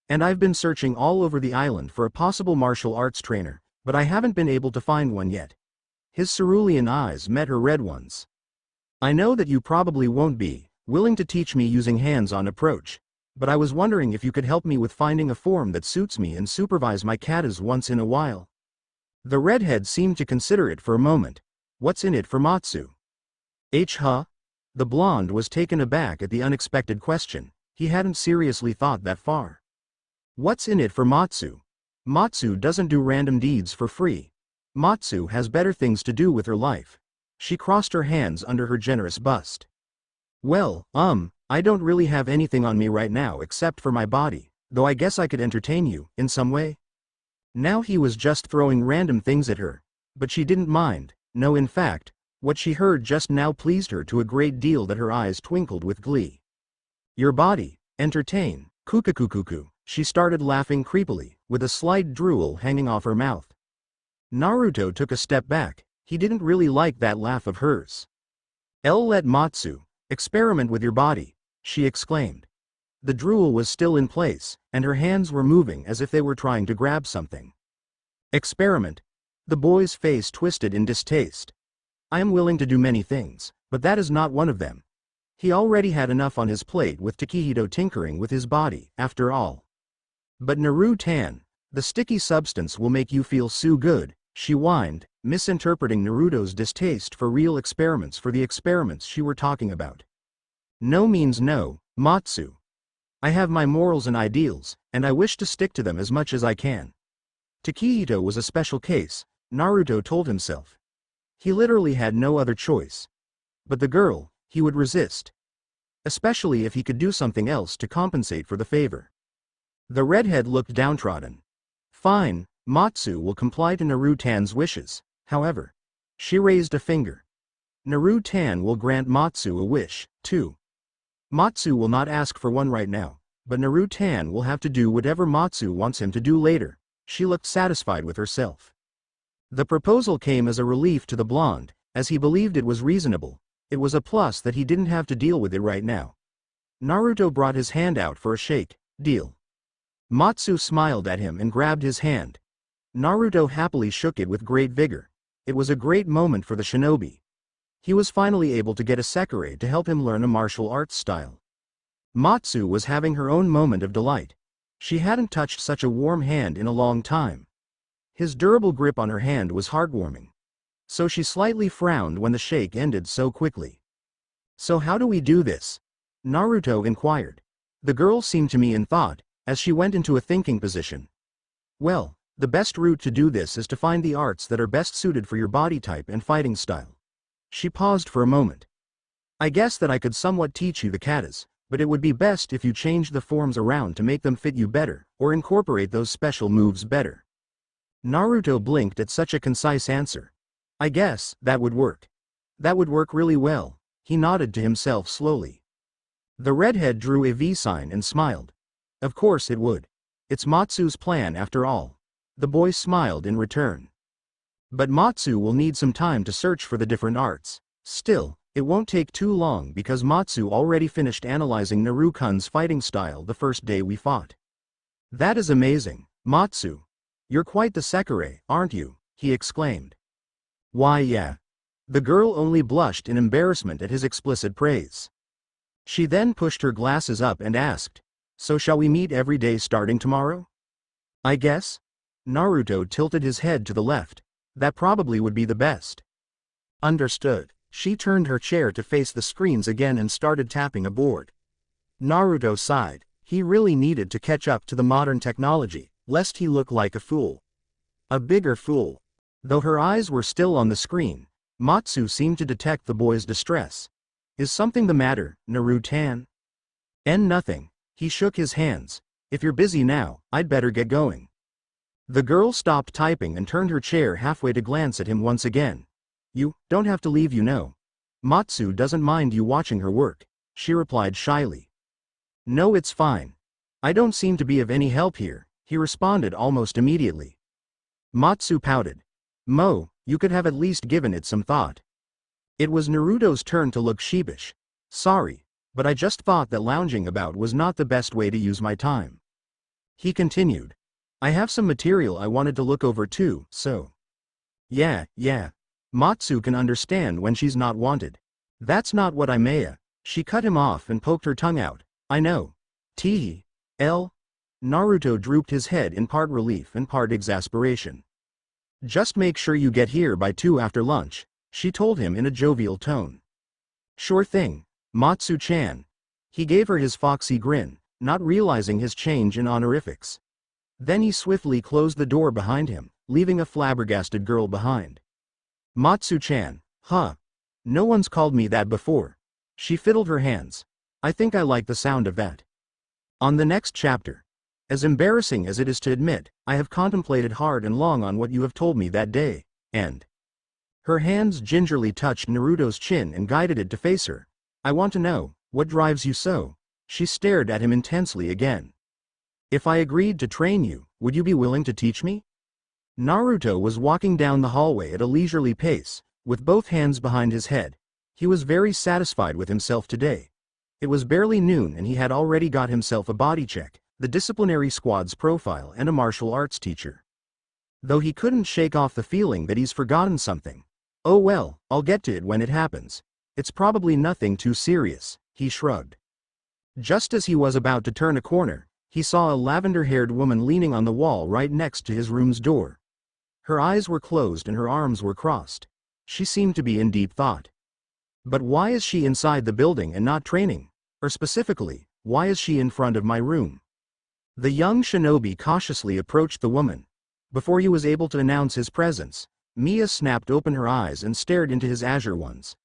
S1: And I've been searching all over the island for a possible martial arts trainer, but I haven't been able to find one yet." His cerulean eyes met her red ones. "I know that you probably won't be willing to teach me using hands-on approach, but I was wondering if you could help me with finding a form that suits me and supervise my katas once in a while." The redhead seemed to consider it for a moment. "What's in it for Matsu?" Huh? The blonde was taken aback at the unexpected question. He hadn't seriously thought that far. "What's in it for Matsu? Matsu doesn't do random deeds for free. Matsu has better things to do with her life." She crossed her hands under her generous bust. "Well, I don't really have anything on me right now except for my body, though I guess I could entertain you, in some way." Now he was just throwing random things at her. But she didn't mind. No, in fact, what she heard just now pleased her to a great deal that her eyes twinkled with glee. "Your body, entertain, kukakukuku." She started laughing creepily, with a slight drool hanging off her mouth. Naruto took a step back. He didn't really like that laugh of hers. Let Matsu experiment with your body," she exclaimed. The drool was still in place, and her hands were moving as if they were trying to grab something. "Experiment?" The boy's face twisted in distaste. "I am willing to do many things, but that is not one of them." He already had enough on his plate with Takehito tinkering with his body, after all. "But Naruto-tan, the sticky substance will make you feel so good," she whined, misinterpreting Naruto's distaste for real experiments for the experiments she were talking about. "No means no, Matsu. I have my morals and ideals, and I wish to stick to them as much as I can." Takehito was a special case, Naruto told himself. He literally had no other choice. But the girl, he would resist. Especially if he could do something else to compensate for the favor. The redhead looked downtrodden. Fine, Matsu will comply to Naruto-tan's wishes, however. She raised a finger. Naruto-tan will grant Matsu a wish, too. Matsu will not ask for one right now, but Naruto-tan will have to do whatever Matsu wants him to do later. She looked satisfied with herself. The proposal came as a relief to the blonde, as he believed it was reasonable. It was a plus that he didn't have to deal with it right now. Naruto brought his hand out for a shake. Deal. Matsu smiled at him and grabbed his hand. Naruto happily shook it with great vigor. It was a great moment for the shinobi. He was finally able to get a Sekirei to help him learn a martial arts style. Matsu was having her own moment of delight. She hadn't touched such a warm hand in a long time. His durable grip on her hand was heartwarming. So she slightly frowned when the shake ended so quickly. So how do we do this? Naruto inquired. The girl seemed to me in thought, as she went into a thinking position. Well, the best route to do this is to find the arts that are best suited for your body type and fighting style. She paused for a moment. I guess that I could somewhat teach you the katas, but it would be best if you changed the forms around to make them fit you better, or incorporate those special moves better. Naruto blinked at such a concise answer. I guess that would work. That would work really well, he nodded to himself slowly. The redhead drew a V sign and smiled. Of course it would. It's Matsu's plan after all. The boy smiled in return. But Matsu will need some time to search for the different arts. Still, it won't take too long because Matsu already finished analyzing Naruto-kun's fighting style the first day we fought. That is amazing, Matsu. You're quite the Sekirei, aren't you? He exclaimed. Why yeah. The girl only blushed in embarrassment at his explicit praise. She then pushed her glasses up and asked, so shall we meet every day starting tomorrow? I guess? Naruto tilted his head to the left. That probably would be the best. Understood. She turned her chair to face the screens again and started tapping a board. Naruto sighed. He really needed to catch up to the modern technology, lest he look like a fool. A bigger fool. Though her eyes were still on the screen, Matsu seemed to detect the boy's distress. Is something the matter, Naruto-tan? Nothing. He shook his hands. If you're busy now, I'd better get going. The girl stopped typing and turned her chair halfway to glance at him once again. You don't have to leave, you know. Matsu doesn't mind you watching her work, she replied shyly. No, it's fine. I don't seem to be of any help here, he responded almost immediately. Matsu pouted. You could have at least given it some thought. It was Naruto's turn to look sheepish. Sorry, but I just thought that lounging about was not the best way to use my time. He continued. I have some material I wanted to look over too, so. Yeah. Matsu can understand when she's not wanted. That's not what I mean. She cut him off and poked her tongue out. I know. Teehee. Naruto drooped his head in part relief and part exasperation. Just make sure you get here by 2 after lunch, she told him in a jovial tone. Sure thing, Matsu-chan. He gave her his foxy grin, not realizing his change in honorifics. Then he swiftly closed the door behind him, leaving a flabbergasted girl behind. Matsu-chan, huh? No one's called me that before. She fiddled her hands. I think I like the sound of that. On the next chapter. As embarrassing as it is to admit, I have contemplated hard and long on what you have told me that day, and. Her hands gingerly touched Naruto's chin and guided it to face her. I want to know, what drives you so? She stared at him intensely again. If I agreed to train you, would you be willing to teach me? Naruto was walking down the hallway at a leisurely pace, with both hands behind his head. He was very satisfied with himself today. It was barely noon and he had already got himself a body check, the disciplinary squad's profile and a martial arts teacher. Though he couldn't shake off the feeling that he's forgotten something. Oh well, I'll get to it when it happens. It's probably nothing too serious, he shrugged. Just as he was about to turn a corner, he saw a lavender-haired woman leaning on the wall right next to his room's door. Her eyes were closed and her arms were crossed. She seemed to be in deep thought. But why is she inside the building and not training? Or specifically, why is she in front of my room? The young shinobi cautiously approached the woman. Before he was able to announce his presence, Miya snapped open her eyes and stared into his azure ones.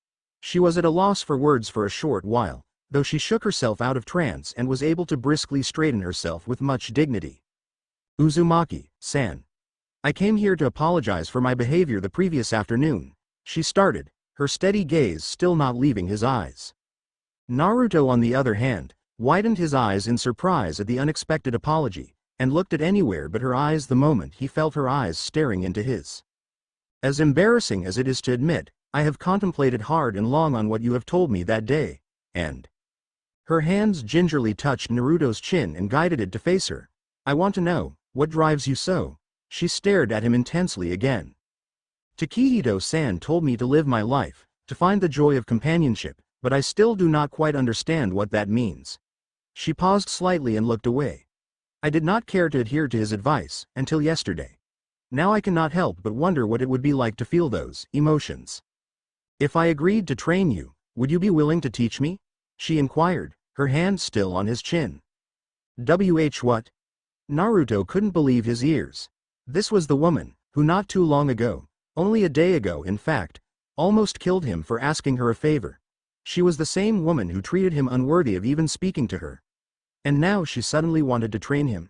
S1: She was at a loss for words for a short while, though she shook herself out of trance and was able to briskly straighten herself with much dignity. Uzumaki-san. I came here to apologize for my behavior the previous afternoon, she started, her steady gaze still not leaving his eyes. Naruto, on the other hand, widened his eyes in surprise at the unexpected apology, and looked at anywhere but her eyes the moment he felt her eyes staring into his. As embarrassing as it is to admit, I have contemplated hard and long on what you have told me that day, and... Her hands gingerly touched Naruto's chin and guided it to face her. I want to know, what drives you so? She stared at him intensely again. Takehito-san told me to live my life, to find the joy of companionship, but I still do not quite understand what that means. She paused slightly and looked away. I did not care to adhere to his advice, until yesterday. Now I cannot help but wonder what it would be like to feel those emotions. If I agreed to train you, would you be willing to teach me? She inquired, her hand still on his chin. What? Naruto couldn't believe his ears. This was the woman, who not too long ago, only a day ago in fact, almost killed him for asking her a favor. She was the same woman who treated him unworthy of even speaking to her. And now she suddenly wanted to train him.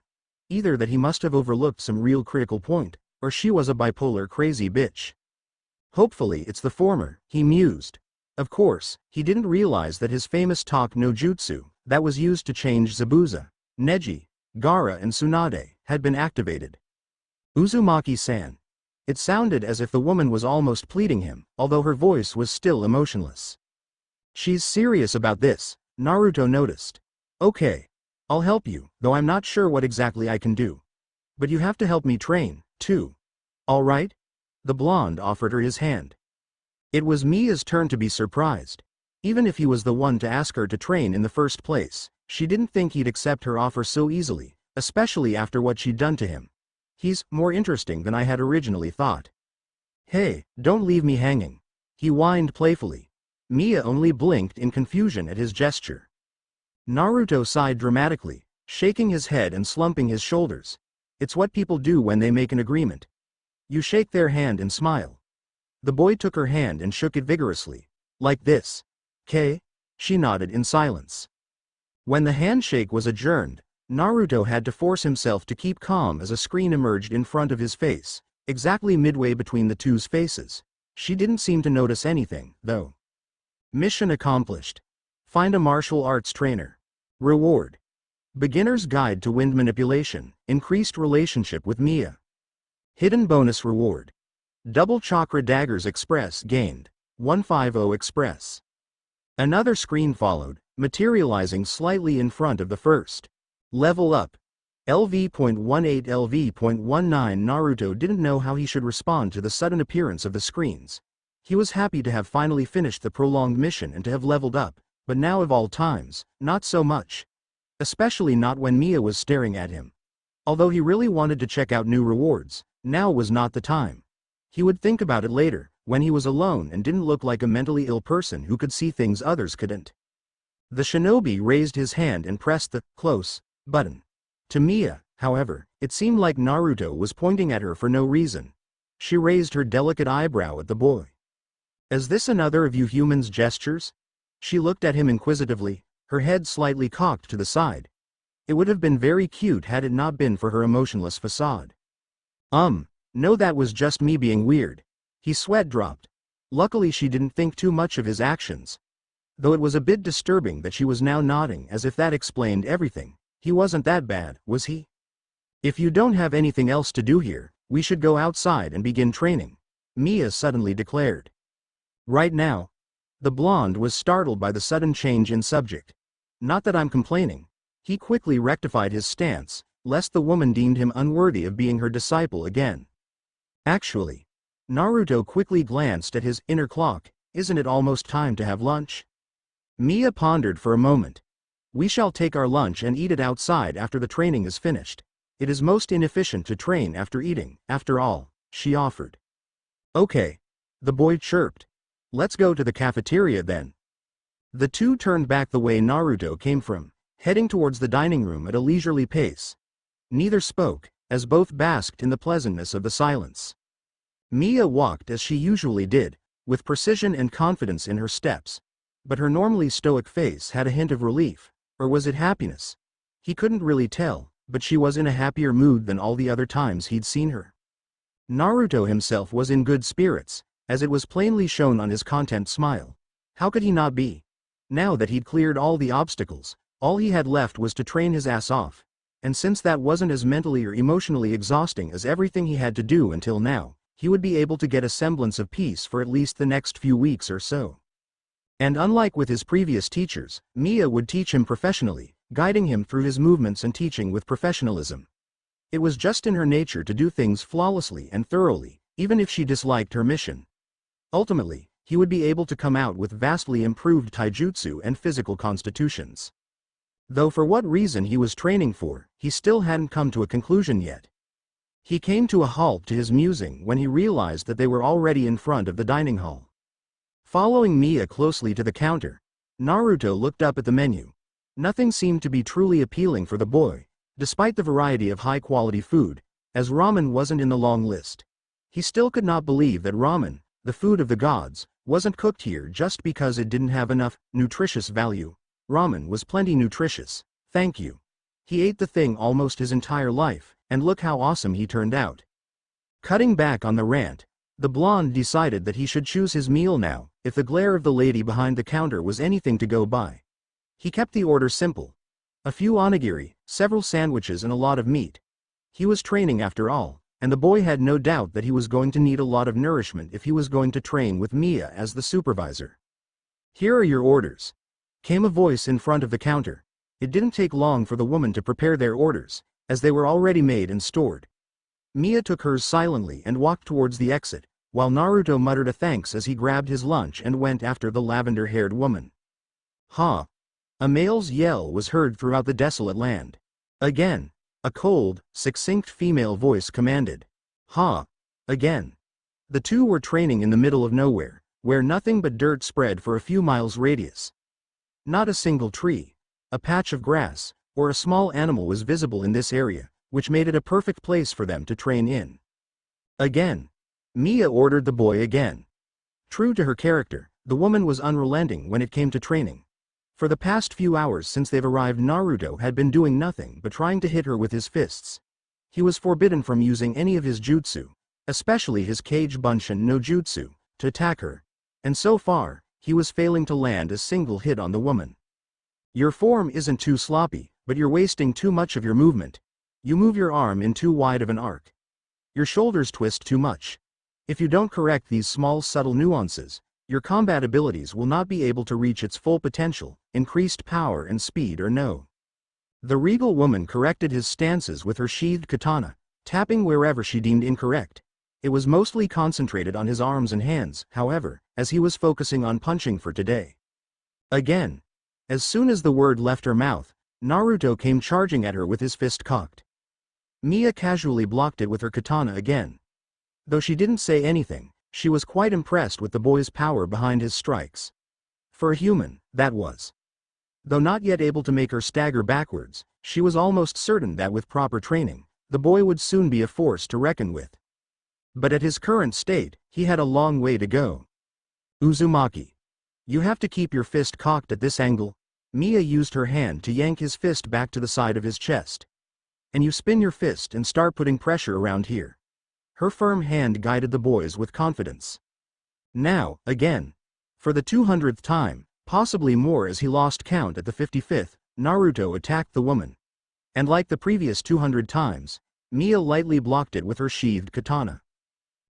S1: Either that he must have overlooked some real critical point, or she was a bipolar crazy bitch. Hopefully it's the former, he mused. Of course, he didn't realize that his famous talk no jutsu, that was used to change Zabuza, Neji, Gaara and Tsunade, had been activated. Uzumaki-san. It sounded as if the woman was almost pleading him, although her voice was still emotionless. She's serious about this, Naruto noticed. Okay. I'll help you, though I'm not sure what exactly I can do. But you have to help me train, too. All right? The blonde offered her his hand. It was Miya's turn to be surprised. Even if he was the one to ask her to train in the first place, she didn't think he'd accept her offer so easily, especially after what she'd done to him. He's more interesting than I had originally thought. Hey, don't leave me hanging. He whined playfully. Miya only blinked in confusion at his gesture. Naruto sighed dramatically, shaking his head and slumping his shoulders. It's what people do when they make an agreement. You shake their hand and smile. The boy took her hand and shook it vigorously. Like this. "'Kay?" She nodded in silence. When the handshake was adjourned, Naruto had to force himself to keep calm as a screen emerged in front of his face, exactly midway between the two's faces. She didn't seem to notice anything, though. Mission accomplished. Find a martial arts trainer. Reward. Beginner's Guide to Wind Manipulation, increased relationship with Miya. Hidden bonus reward. Double Chakra Daggers Express gained. 150 Express. Another screen followed, materializing slightly in front of the first. Level up. LV.18 LV.19 Naruto didn't know how he should respond to the sudden appearance of the screens. He was happy to have finally finished the prolonged mission and to have leveled up, but now of all times, not so much. Especially not when Miya was staring at him. Although he really wanted to check out new rewards, now was not the time. He would think about it later, when he was alone and didn't look like a mentally ill person who could see things others couldn't. The shinobi raised his hand and pressed the close button. To Miya, however, it seemed like Naruto was pointing at her for no reason. She raised her delicate eyebrow at the boy. Is this another of you humans' gestures? She looked at him inquisitively, her head slightly cocked to the side. It would have been very cute had it not been for her emotionless facade. No, that was just me being weird. His sweat dropped. Luckily she didn't think too much of his actions. Though it was a bit disturbing that she was now nodding as if that explained everything. He wasn't that bad, was he? If you don't have anything else to do here, we should go outside and begin training, Miya suddenly declared. Right now? The blonde was startled by the sudden change in subject. Not that I'm complaining. He quickly rectified his stance, lest the woman deemed him unworthy of being her disciple again. Actually, Naruto quickly glanced at his inner clock. Isn't it almost time to have lunch? Miya pondered for a moment. We shall take our lunch and eat it outside after the training is finished. It is most inefficient to train after eating, after all, she offered. Okay. The boy chirped. Let's go to the cafeteria then. The two turned back the way Naruto came from, heading towards the dining room at a leisurely pace. Neither spoke, as both basked in the pleasantness of the silence. Miya walked as she usually did, with precision and confidence in her steps. But her normally stoic face had a hint of relief, or was it happiness? He couldn't really tell, but she was in a happier mood than all the other times he'd seen her. Naruto himself was in good spirits, as it was plainly shown on his content smile. How could he not be? Now that he'd cleared all the obstacles, all he had left was to train his ass off. And since that wasn't as mentally or emotionally exhausting as everything he had to do until now, he would be able to get a semblance of peace for at least the next few weeks or so. And unlike with his previous teachers, Miya would teach him professionally, guiding him through his movements and teaching with professionalism. It was just in her nature to do things flawlessly and thoroughly, even if she disliked her mission. Ultimately, he would be able to come out with vastly improved taijutsu and physical constitutions. Though for what reason he was training for, he still hadn't come to a conclusion yet. He came to a halt to his musing when he realized that they were already in front of the dining hall. Following Miya closely to the counter, Naruto looked up at the menu. Nothing seemed to be truly appealing for the boy, despite the variety of high-quality food, as ramen wasn't in the long list. He still could not believe that ramen, the food of the gods, wasn't cooked here just because it didn't have enough nutritious value. Ramen was plenty nutritious, thank you. He ate the thing almost his entire life, and look how awesome he turned out. Cutting back on the rant, the blonde decided that he should choose his meal now, if the glare of the lady behind the counter was anything to go by. He kept the order simple. A few onigiri, several sandwiches and a lot of meat. He was training after all, and the boy had no doubt that he was going to need a lot of nourishment if he was going to train with Miya as the supervisor. Here are your orders. Came a voice in front of the counter. It didn't take long for the woman to prepare their orders, as they were already made and stored. Miya took hers silently and walked towards the exit, while Naruto muttered a thanks as he grabbed his lunch and went after the lavender-haired woman. Ha! A male's yell was heard throughout the desolate land. Again, a cold, succinct female voice commanded. Ha! Again. The two were training in the middle of nowhere, where nothing but dirt spread for a few miles radius. Not a single tree, a patch of grass, or a small animal was visible in this area, which made it a perfect place for them to train in. Again. Miya ordered the boy again. True to her character, the woman was unrelenting when it came to training. For the past few hours since they've arrived, Naruto had been doing nothing but trying to hit her with his fists. He was forbidden from using any of his jutsu, especially his Kage Bunshin no jutsu, to attack her. And so far, he was failing to land a single hit on the woman. Your form isn't too sloppy, but you're wasting too much of your movement. You move your arm in too wide of an arc. Your shoulders twist too much. If you don't correct these small subtle nuances, your combat abilities will not be able to reach its full potential, increased power and speed or no. The regal woman corrected his stances with her sheathed katana, tapping wherever she deemed incorrect. It was mostly concentrated on his arms and hands, however, as he was focusing on punching for today. Again. As soon as the word left her mouth, Naruto came charging at her with his fist cocked. Miya casually blocked it with her katana again. Though she didn't say anything, she was quite impressed with the boy's power behind his strikes. For a human, that was. Though not yet able to make her stagger backwards, she was almost certain that with proper training, the boy would soon be a force to reckon with. But at his current state, he had a long way to go. Uzumaki. You have to keep your fist cocked at this angle. Miya used her hand to yank his fist back to the side of his chest. And you spin your fist and start putting pressure around here. Her firm hand guided the boys with confidence. Now, again. For the 200th time, possibly more as he lost count at the 55th, Naruto attacked the woman. And like the previous 200 times, Miya lightly blocked it with her sheathed katana.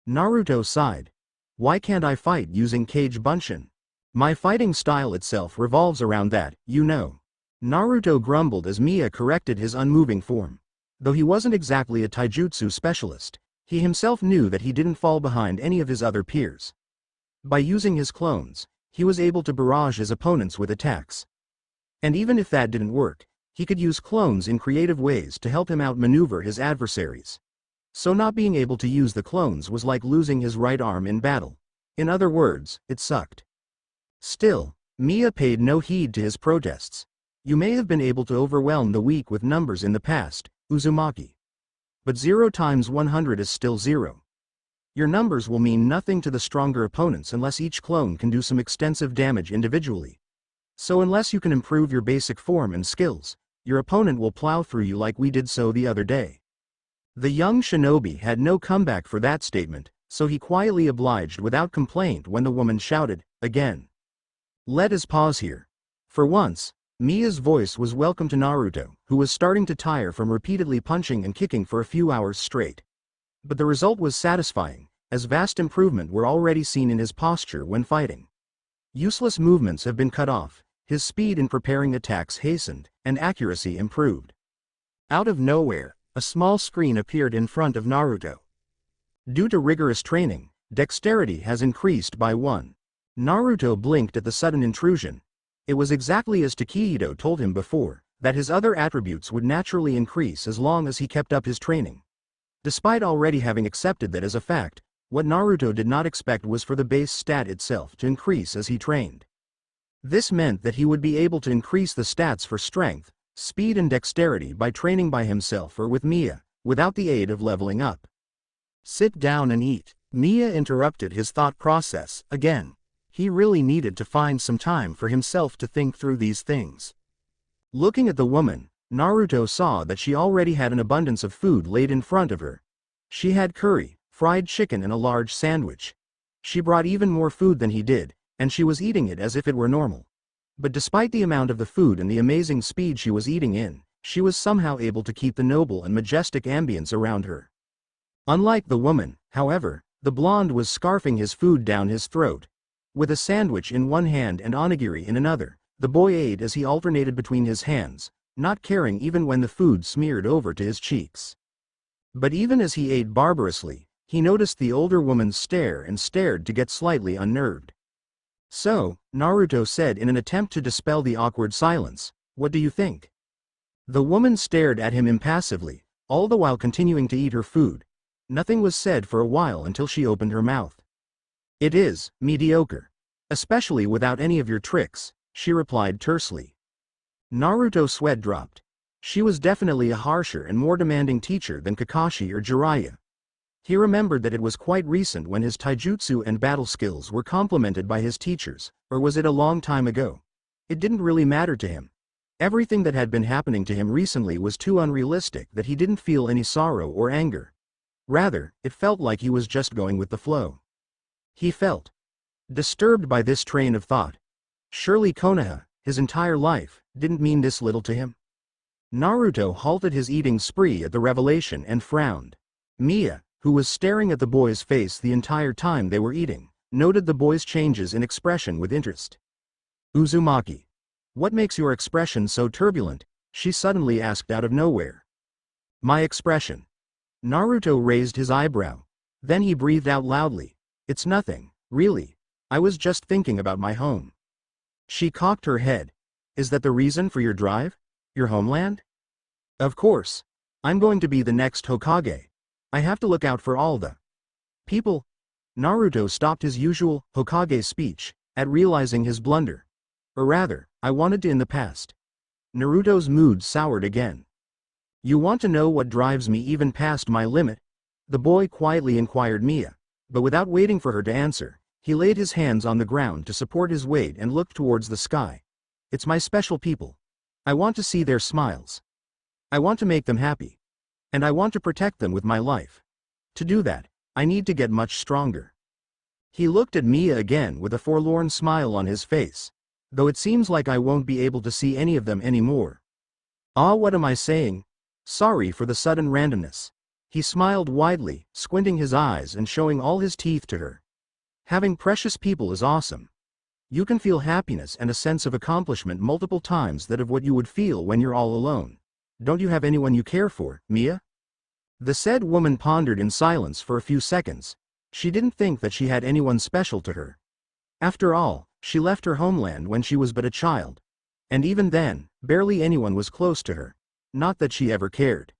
S1: Naruto sighed. Why can't I fight using Kage Bunshin? My fighting style itself revolves around that, you know. Naruto grumbled as Miya corrected his unmoving form. Though he wasn't exactly a taijutsu specialist, he himself knew that he didn't fall behind any of his other peers. By using his clones, he was able to barrage his opponents with attacks. And even if that didn't work, he could use clones in creative ways to help him outmaneuver his adversaries. So not being able to use the clones was like losing his right arm in battle. In other words, it sucked. Still, Miya paid no heed to his protests. You may have been able to overwhelm the weak with numbers in the past, Uzumaki. But 0 times 100 is still 0. Your numbers will mean nothing to the stronger opponents unless each clone can do some extensive damage individually. So unless you can improve your basic form and skills, your opponent will plow through you like we did so the other day. The young shinobi had no comeback for that statement, so he quietly obliged without complaint when the woman shouted, again. Let us pause here. For once, Miya's voice was welcome to Naruto, who was starting to tire from repeatedly punching and kicking for a few hours straight. But the result was satisfying, as vast improvement were already seen in his posture when fighting. Useless movements have been cut off, his speed in preparing attacks hastened, and accuracy improved.
S2: Out of nowhere, a small screen appeared in front of Naruto.
S1: Due to rigorous training, dexterity has increased by 1. Naruto blinked at the sudden intrusion. It was exactly as Takehito told him before, that his other attributes would naturally increase as long as he kept up his training. Despite already having accepted that as a fact, what Naruto did not expect was for the base stat itself to increase as he trained. This meant that he would be able to increase the stats for strength, speed and dexterity by training by himself or with Miya, without the aid of leveling up.
S2: Sit down and eat. Miya interrupted his thought process, again. He really needed to find some time for himself to think through these things.
S1: Looking at the woman, Naruto saw that she already had an abundance of food laid in front of her. She had curry, fried chicken and a large sandwich. She brought even more food than he did, and she was eating it as if it were normal. But despite the amount of the food and the amazing speed she was eating in, she was somehow able to keep the noble and majestic ambience around her. Unlike the woman, however, the blonde was scarfing his food down his throat. With a sandwich in one hand and onigiri in another, the boy ate as he alternated between his hands, not caring even when the food smeared over to his cheeks. But even as he ate barbarously, he noticed the older woman stare and stared to get slightly unnerved. So, Naruto said in an attempt to dispel the awkward silence, "What do you think?" The woman stared at him impassively, all the while continuing to eat her food. Nothing was said for a while until she opened her mouth. "It is mediocre. Especially without any of your tricks," she replied tersely. Naruto's sweat dropped. She was definitely a harsher and more demanding teacher than Kakashi or Jiraiya. He remembered that it was quite recent when his taijutsu and battle skills were complimented by his teachers, or was it a long time ago? It didn't really matter to him. Everything that had been happening to him recently was too unrealistic that he didn't feel any sorrow or anger. Rather, it felt like he was just going with the flow. He felt disturbed by this train of thought. Surely Konoha, his entire life, didn't mean this little to him. Naruto halted his eating spree at the revelation and frowned. Miya, who was staring at the boy's face the entire time they were eating, noted the boy's changes in expression with interest. "Uzumaki, what makes your expression so turbulent?" she suddenly asked out of nowhere. "My expression?" Naruto raised his eyebrow. Then he breathed out loudly. "It's nothing, really. I was just thinking about my home." She cocked her head. "Is that the reason for your drive? Your homeland?" "Of course. I'm going to be the next Hokage. I have to look out for all the people." Naruto stopped his usual Hokage speech at realizing his blunder. Or rather, I wanted to in the past. Naruto's mood soured again. "You want to know what drives me even past my limit?" The boy quietly inquired Miya, but without waiting for her to answer, he laid his hands on the ground to support his weight and looked towards the sky. "It's my special people. I want to see their smiles. I want to make them happy. And I want to protect them with my life. To do that, I need to get much stronger." He looked at Miya again with a forlorn smile on his face. "Though it seems like I won't be able to see any of them anymore." "Ah, what am I saying? Sorry for the sudden randomness." He smiled widely, squinting his eyes and showing all his teeth to her. "Having precious people is awesome. You can feel happiness and a sense of accomplishment multiple times that of what you would feel when you're all alone. Don't you have anyone you care for, Miya?" The said woman pondered in silence for a few seconds. She didn't think that she had anyone special to her. After all, she left her homeland when she was but a child. And even then, barely anyone was close to her. Not that she ever cared.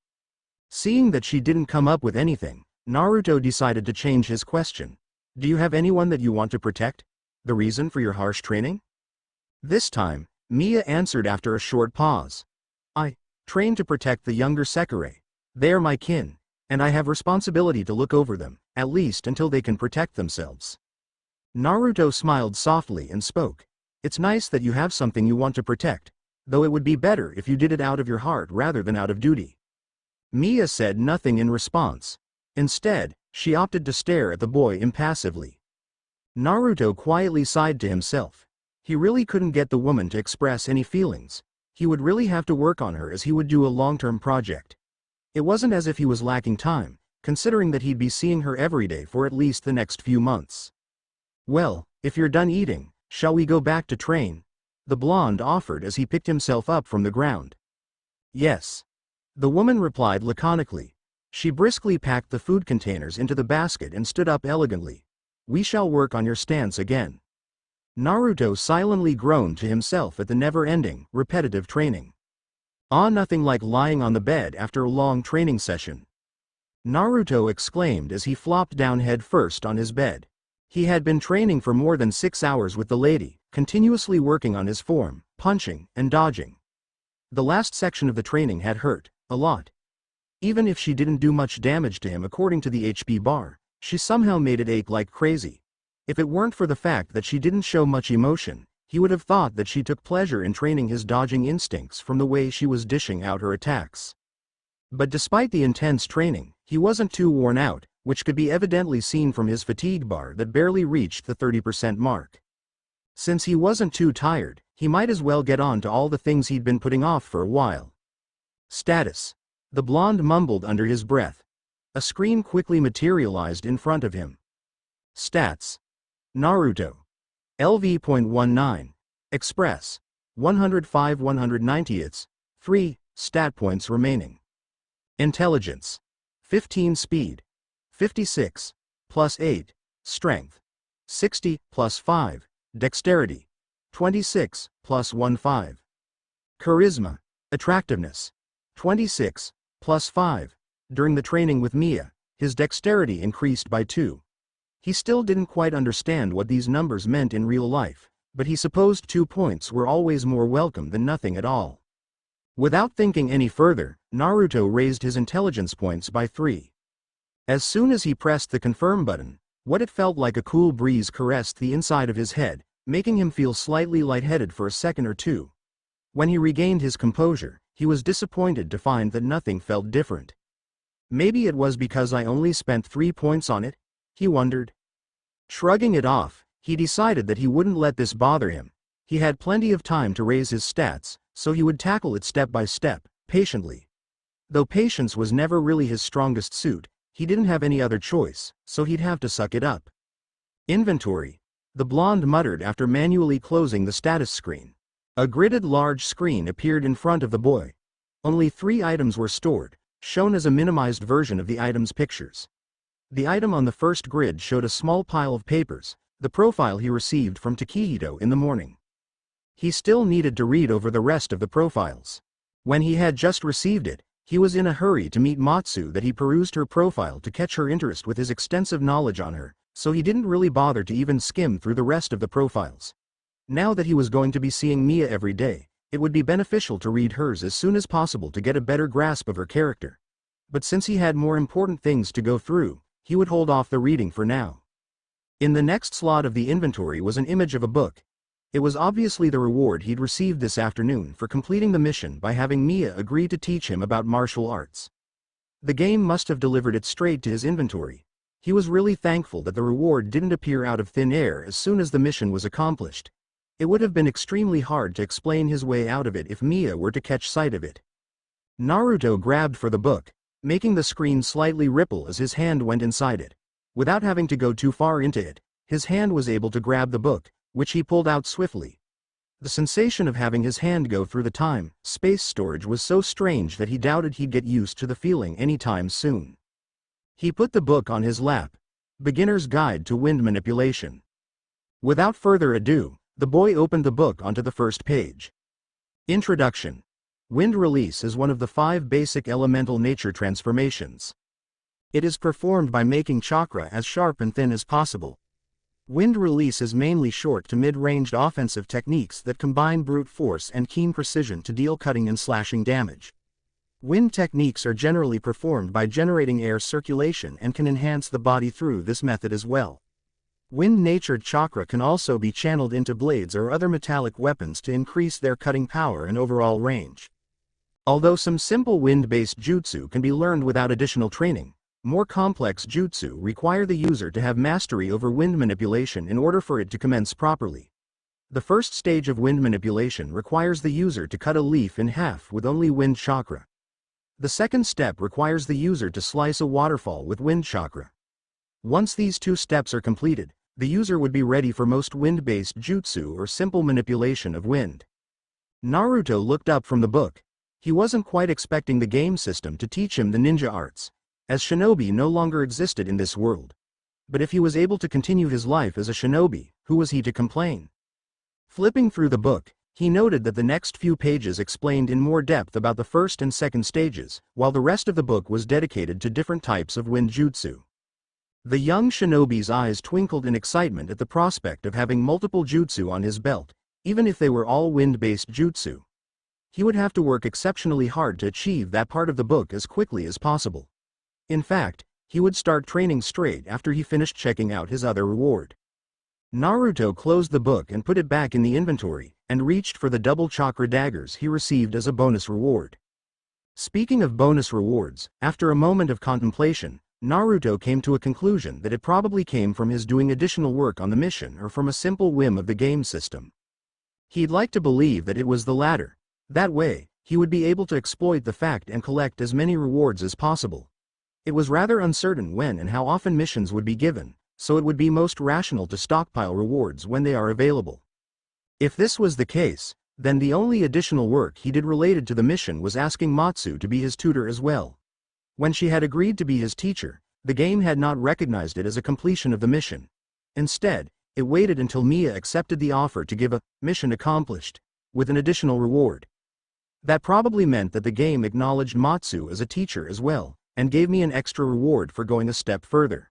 S1: Seeing that she didn't come up with anything, Naruto decided to change his question. "Do you have anyone that you want to protect? The reason for your harsh training?" This time, Miya answered after a short pause. "I train to protect the younger Sekirei. They are my kin. And I have responsibility to look over them, at least until they can protect themselves. Naruto smiled softly and spoke. It's nice that you have something you want to protect, though it would be better if you did it out of your heart rather than out of duty. Miya said nothing in response. Instead, she opted to stare at the boy impassively. Naruto quietly sighed to himself. He really couldn't get the woman to express any feelings. He would really have to work on her as he would do a long-term project. It wasn't as if he was lacking time, considering that he'd be seeing her every day for at least the next few months. Well, if you're done eating, shall we go back to train? The blonde offered as he picked himself up from the ground. Yes. The woman replied laconically. She briskly packed the food containers into the basket and stood up elegantly. We shall work on your stance again. Naruto silently groaned to himself at the never-ending, repetitive training. Nothing like lying on the bed after a long training session. Naruto exclaimed as he flopped down head first on his bed. He had been training for more than 6 hours with the lady, continuously working on his form, punching, and dodging. The last section of the training had hurt, a lot. Even if she didn't do much damage to him according to the HP bar, she somehow made it ache like crazy. If it weren't for the fact that she didn't show much emotion, he would have thought that she took pleasure in training his dodging instincts from the way she was dishing out her attacks. But despite the intense training, he wasn't too worn out, which could be evidently seen from his fatigue bar that barely reached the 30% mark. Since he wasn't too tired, he might as well get on to all the things he'd been putting off for a while. Status. The blonde mumbled under his breath. A screen quickly materialized in front of him. Stats. Naruto. LV.19. Express. 105 190ths. 3 stat points remaining. Intelligence. 15 speed. 56. Plus 8. Strength. 60. Plus 5. Dexterity. 26. Plus 15. Charisma. Attractiveness. 26. Plus 5. During the training with Miya, his dexterity increased by 2. He still didn't quite understand what these numbers meant in real life, but he supposed 2 points were always more welcome than nothing at all. Without thinking any further, Naruto raised his intelligence points by 3. As soon as he pressed the confirm button, what it felt like a cool breeze caressed the inside of his head, making him feel slightly lightheaded for a second or two. When he regained his composure, he was disappointed to find that nothing felt different. Maybe it was because I only spent 3 points on it, he wondered. Shrugging it off, he decided that he wouldn't let this bother him. He had plenty of time to raise his stats, so he would tackle it step by step, patiently. Though patience was never really his strongest suit, he didn't have any other choice, so he'd have to suck it up. Inventory. The blonde muttered after manually closing the status screen. A gridded large screen appeared in front of the boy. Only 3 items were stored, shown as a minimized version of the item's pictures. The item on the first grid showed a small pile of papers, the profile he received from Takehito in the morning. He still needed to read over the rest of the profiles. When he had just received it, he was in a hurry to meet Matsu that he perused her profile to catch her interest with his extensive knowledge on her, so he didn't really bother to even skim through the rest of the profiles. Now that he was going to be seeing Miya every day, it would be beneficial to read hers as soon as possible to get a better grasp of her character. But since he had more important things to go through, he would hold off the reading for now. In the next slot of the inventory was an image of a book. It was obviously the reward he'd received this afternoon for completing the mission by having Miya agree to teach him about martial arts. The game must have delivered it straight to his inventory. He was really thankful that the reward didn't appear out of thin air as soon as the mission was accomplished. It would have been extremely hard to explain his way out of it if Miya were to catch sight of it. Naruto grabbed for the book, making the screen slightly ripple as his hand went inside it. Without having to go too far into it, his hand was able to grab the book, which he pulled out swiftly. The sensation of having his hand go through the time-space storage was so strange that he doubted he'd get used to the feeling anytime soon. He put the book on his lap. Beginner's Guide to Wind Manipulation. Without further ado, the boy opened the book onto the first page. Introduction. Wind release is one of the 5 basic elemental nature transformations. It is performed by making chakra as sharp and thin as possible. Wind release is mainly short to mid-ranged offensive techniques that combine brute force and keen precision to deal cutting and slashing damage.
S2: Wind techniques are generally performed by generating air circulation and can enhance the body through this method as well. Wind-natured chakra can also be channeled into blades or other metallic weapons to increase their cutting power and overall range.
S1: Although some simple wind-based jutsu can be learned without additional training, more complex jutsu require the user to have mastery over wind manipulation in order for it to commence properly. The first stage of wind manipulation requires the user to cut a leaf in half with only wind chakra. The second step requires the user to slice a waterfall with wind chakra. Once these two steps are completed, the user would be ready for most wind-based jutsu or simple manipulation of wind. Naruto looked up from the book. He wasn't quite expecting the game system to teach him the ninja arts, as shinobi no longer existed in this world. But if he was able to continue his life as a shinobi, who was he to complain? Flipping through the book, he noted that the next few pages explained in more depth about the first and second stages, while the rest of the book was dedicated to different types of wind jutsu. The young shinobi's eyes twinkled in excitement at the prospect of having multiple jutsu on his belt, even if they were all wind-based jutsu. He would have to work exceptionally hard to achieve that part of the book as quickly as possible. In fact, he would start training straight after he finished checking out his other reward. Naruto closed the book and put it back in the inventory, and reached for the double chakra daggers he received as a bonus reward. Speaking of bonus rewards, after a moment of contemplation, Naruto came to a conclusion that it probably came from his doing additional work on the mission or from a simple whim of the game system. He'd like to believe that it was the latter. That way, he would be able to exploit the fact and collect as many rewards as possible. It was rather uncertain when and how often missions would be given, so it would be most rational to stockpile rewards when they are available. If this was the case, then the only additional work he did related to the mission was asking Matsu to be his tutor as well. When she had agreed to be his teacher, the game had not recognized it as a completion of the mission. Instead, it waited until Miya accepted the offer to give a mission accomplished with an additional reward. That probably meant that the game acknowledged Matsu as a teacher as well, and gave me an extra reward for going a step further.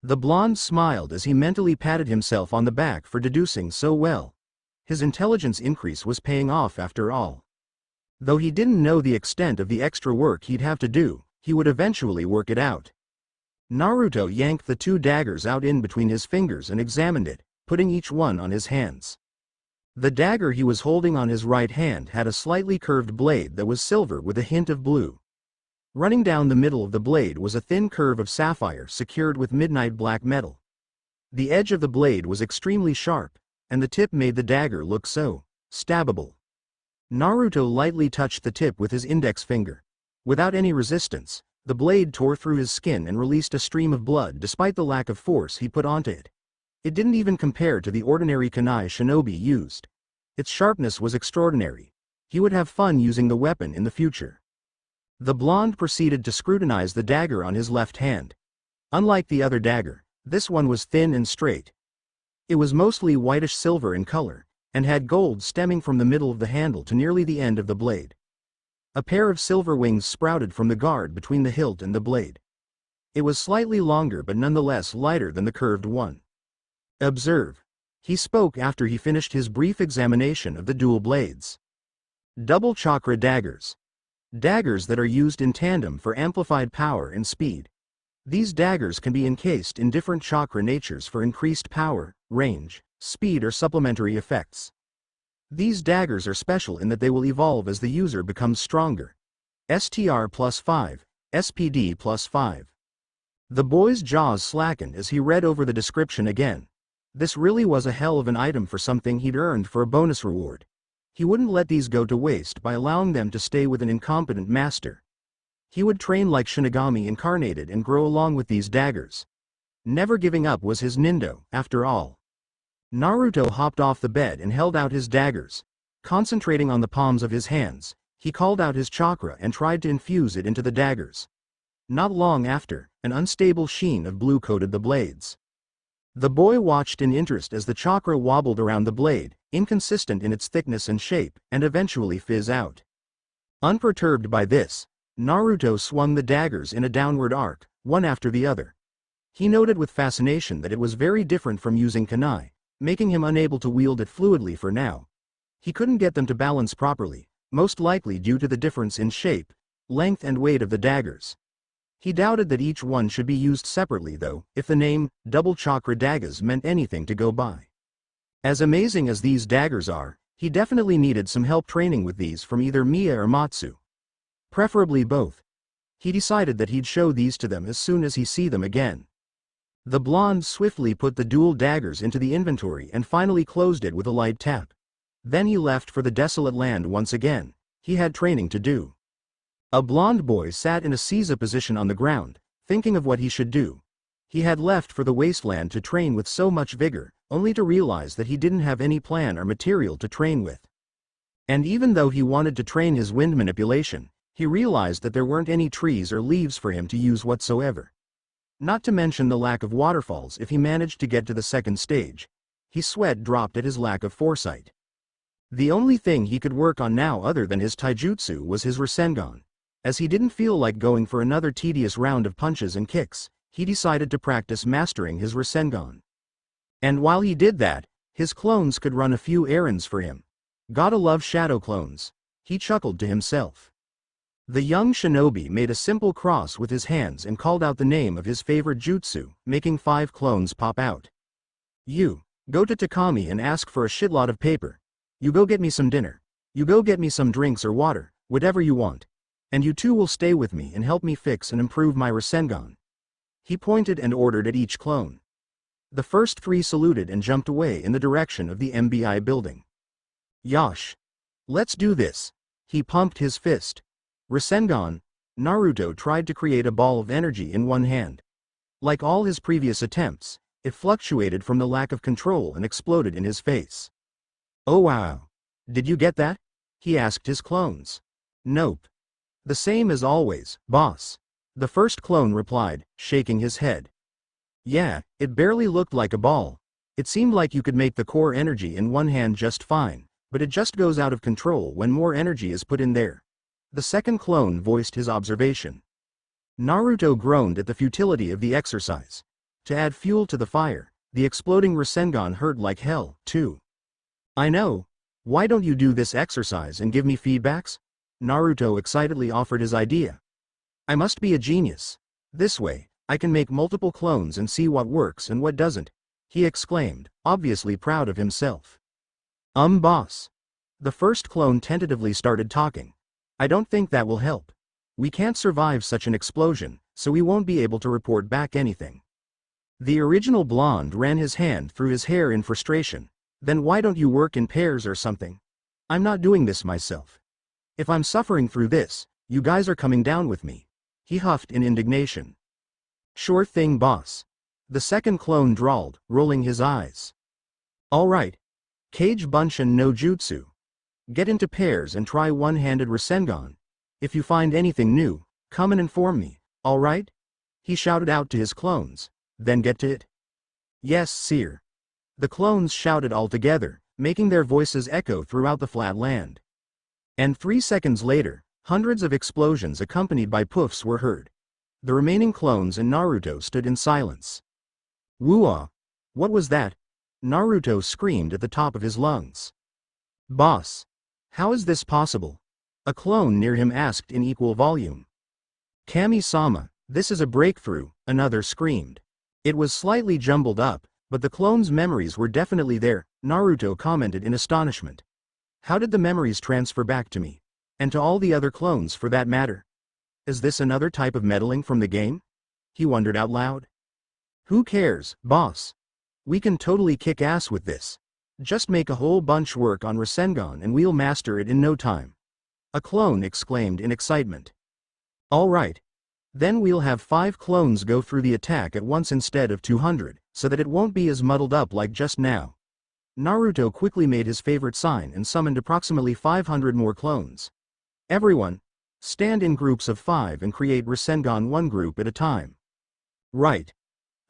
S1: The blonde smiled as he mentally patted himself on the back for deducing so well. His intelligence increase was paying off after all. Though he didn't know the extent of the extra work he'd have to do, he would eventually work it out. Naruto yanked the two daggers out in between his fingers and examined it, putting each one on his hands. The dagger he was holding on his right hand had a slightly curved blade that was silver with a hint of blue. Running down the middle of the blade was a thin curve of sapphire secured with midnight black metal. The edge of the blade was extremely sharp, and the tip made the dagger look so stabbable. Naruto lightly touched the tip with his index finger. Without any resistance, the blade tore through his skin and released a stream of blood despite the lack of force he put onto it. It didn't even compare to the ordinary kunai shinobi used. Its sharpness was extraordinary. He would have fun using the weapon in the future. The blonde proceeded to scrutinize the dagger on his left hand. Unlike the other dagger, this one was thin and straight. It was mostly whitish silver in color, and had gold stemming from the middle of the handle to nearly the end of the blade. A pair of silver wings sprouted from the guard between the hilt and the blade. It was slightly longer but nonetheless lighter than the curved one. Observe. He spoke after he finished his brief examination of the dual blades. Double chakra daggers. Daggers that are used in tandem for amplified power and speed. These daggers can be encased in different chakra natures for increased power, range, speed or supplementary effects. These daggers are special in that they will evolve as the user becomes stronger. STR +5, SPD +5. The boy's jaws slackened as he read over the description again. This really was a hell of an item for something he'd earned for a bonus reward. He wouldn't let these go to waste by allowing them to stay with an incompetent master. He would train like Shinigami incarnated and grow along with these daggers. Never giving up was his nindo, after all. Naruto hopped off the bed and held out his daggers. Concentrating on the palms of his hands, he called out his chakra and tried to infuse it into the daggers. Not long after, an unstable sheen of blue coated the blades. The boy watched in interest as the chakra wobbled around the blade, inconsistent in its thickness and shape, and eventually fizz out. Unperturbed by this, Naruto swung the daggers in a downward arc, one after the other. He noted with fascination that it was very different from using kunai, making him unable to wield it fluidly for now. He couldn't get them to balance properly, most likely due to the difference in shape, length and weight of the daggers. He doubted that each one should be used separately though, if the name, double chakra daggers meant anything to go by. As amazing as these daggers are, he definitely needed some help training with these from either Miya or Matsu. Preferably both. He decided that he'd show these to them as soon as he see them again. The blonde swiftly put the dual daggers into the inventory and finally closed it with a light tap. Then he left for the desolate land once again. He had training to do. A blonde boy sat in a seiza position on the ground, thinking of what he should do. He had left for the wasteland to train with so much vigor, only to realize that he didn't have any plan or material to train with. And even though he wanted to train his wind manipulation, he realized that there weren't any trees or leaves for him to use whatsoever. Not to mention the lack of waterfalls if he managed to get to the second stage. His sweat dropped at his lack of foresight. The only thing he could work on now other than his taijutsu was his Rasengan. As he didn't feel like going for another tedious round of punches and kicks, he decided to practice mastering his Rasengan. And while he did that, his clones could run a few errands for him. Gotta love shadow clones. He chuckled to himself. The young shinobi made a simple cross with his hands and called out the name of his favorite jutsu, making 5 clones pop out. You, go to Takami and ask for a shitload of paper. You go get me some dinner. You go get me some drinks or water, whatever you want. And you two will stay with me and help me fix and improve my Rasengan. He pointed and ordered at each clone. The first 3 saluted and jumped away in the direction of the MBI building. Yosh! Let's do this! He pumped his fist. Rasengan! Naruto tried to create a ball of energy in one hand. Like all his previous attempts, it fluctuated from the lack of control and exploded in his face. Oh wow! Did you get that? He asked his clones. Nope. The same as always, boss. The first clone replied, shaking his head. Yeah, it barely looked like a ball. It seemed like you could make the core energy in one hand just fine, but it just goes out of control when more energy is put in there. The second clone voiced his observation. Naruto groaned at the futility of the exercise. To add fuel to the fire, the exploding Rasengan hurt like hell, too. I know. Why don't you do this exercise and give me feedbacks? Naruto excitedly offered his idea. I must be a genius. This way, I can make multiple clones and see what works and what doesn't, he exclaimed, obviously proud of himself. Boss. The first clone tentatively started talking. I don't think that will help. We can't survive such an explosion, so we won't be able to report back anything. The original blonde ran his hand through his hair in frustration. Then why don't you work in pairs or something? I'm not doing this myself. If I'm suffering through this, you guys are coming down with me. He huffed in indignation. Sure thing, boss. The second clone drawled, rolling his eyes. All right. Kage Bunshin no Jutsu. Get into pairs and try one-handed Rasengan. If you find anything new, come and inform me, all right? He shouted out to his clones. Then get to it. Yes, sir. The clones shouted all together, making their voices echo throughout the flat land. And 3 seconds later, hundreds of explosions accompanied by poofs were heard. The remaining clones and Naruto stood in silence. Woo-ah! What was that? Naruto screamed at the top of his lungs. Boss! How is this possible? A clone near him asked in equal volume. Kami-sama, this is a breakthrough, another screamed. It was slightly jumbled up, but the clone's memories were definitely there, Naruto commented in astonishment. How did the memories transfer back to me? And to all the other clones for that matter? Is this another type of meddling from the game? He wondered out loud. Who cares, boss? We can totally kick ass with this. Just make a whole bunch work on Rasengan and we'll master it in no time. A clone exclaimed in excitement. All right. Then we'll have 5 clones go through the attack at once instead of 200, so that it won't be as muddled up like just now. Naruto quickly made his favorite sign and summoned approximately 500 more clones. Everyone, stand in groups of 5 and create Rasengan one group at a time. Right.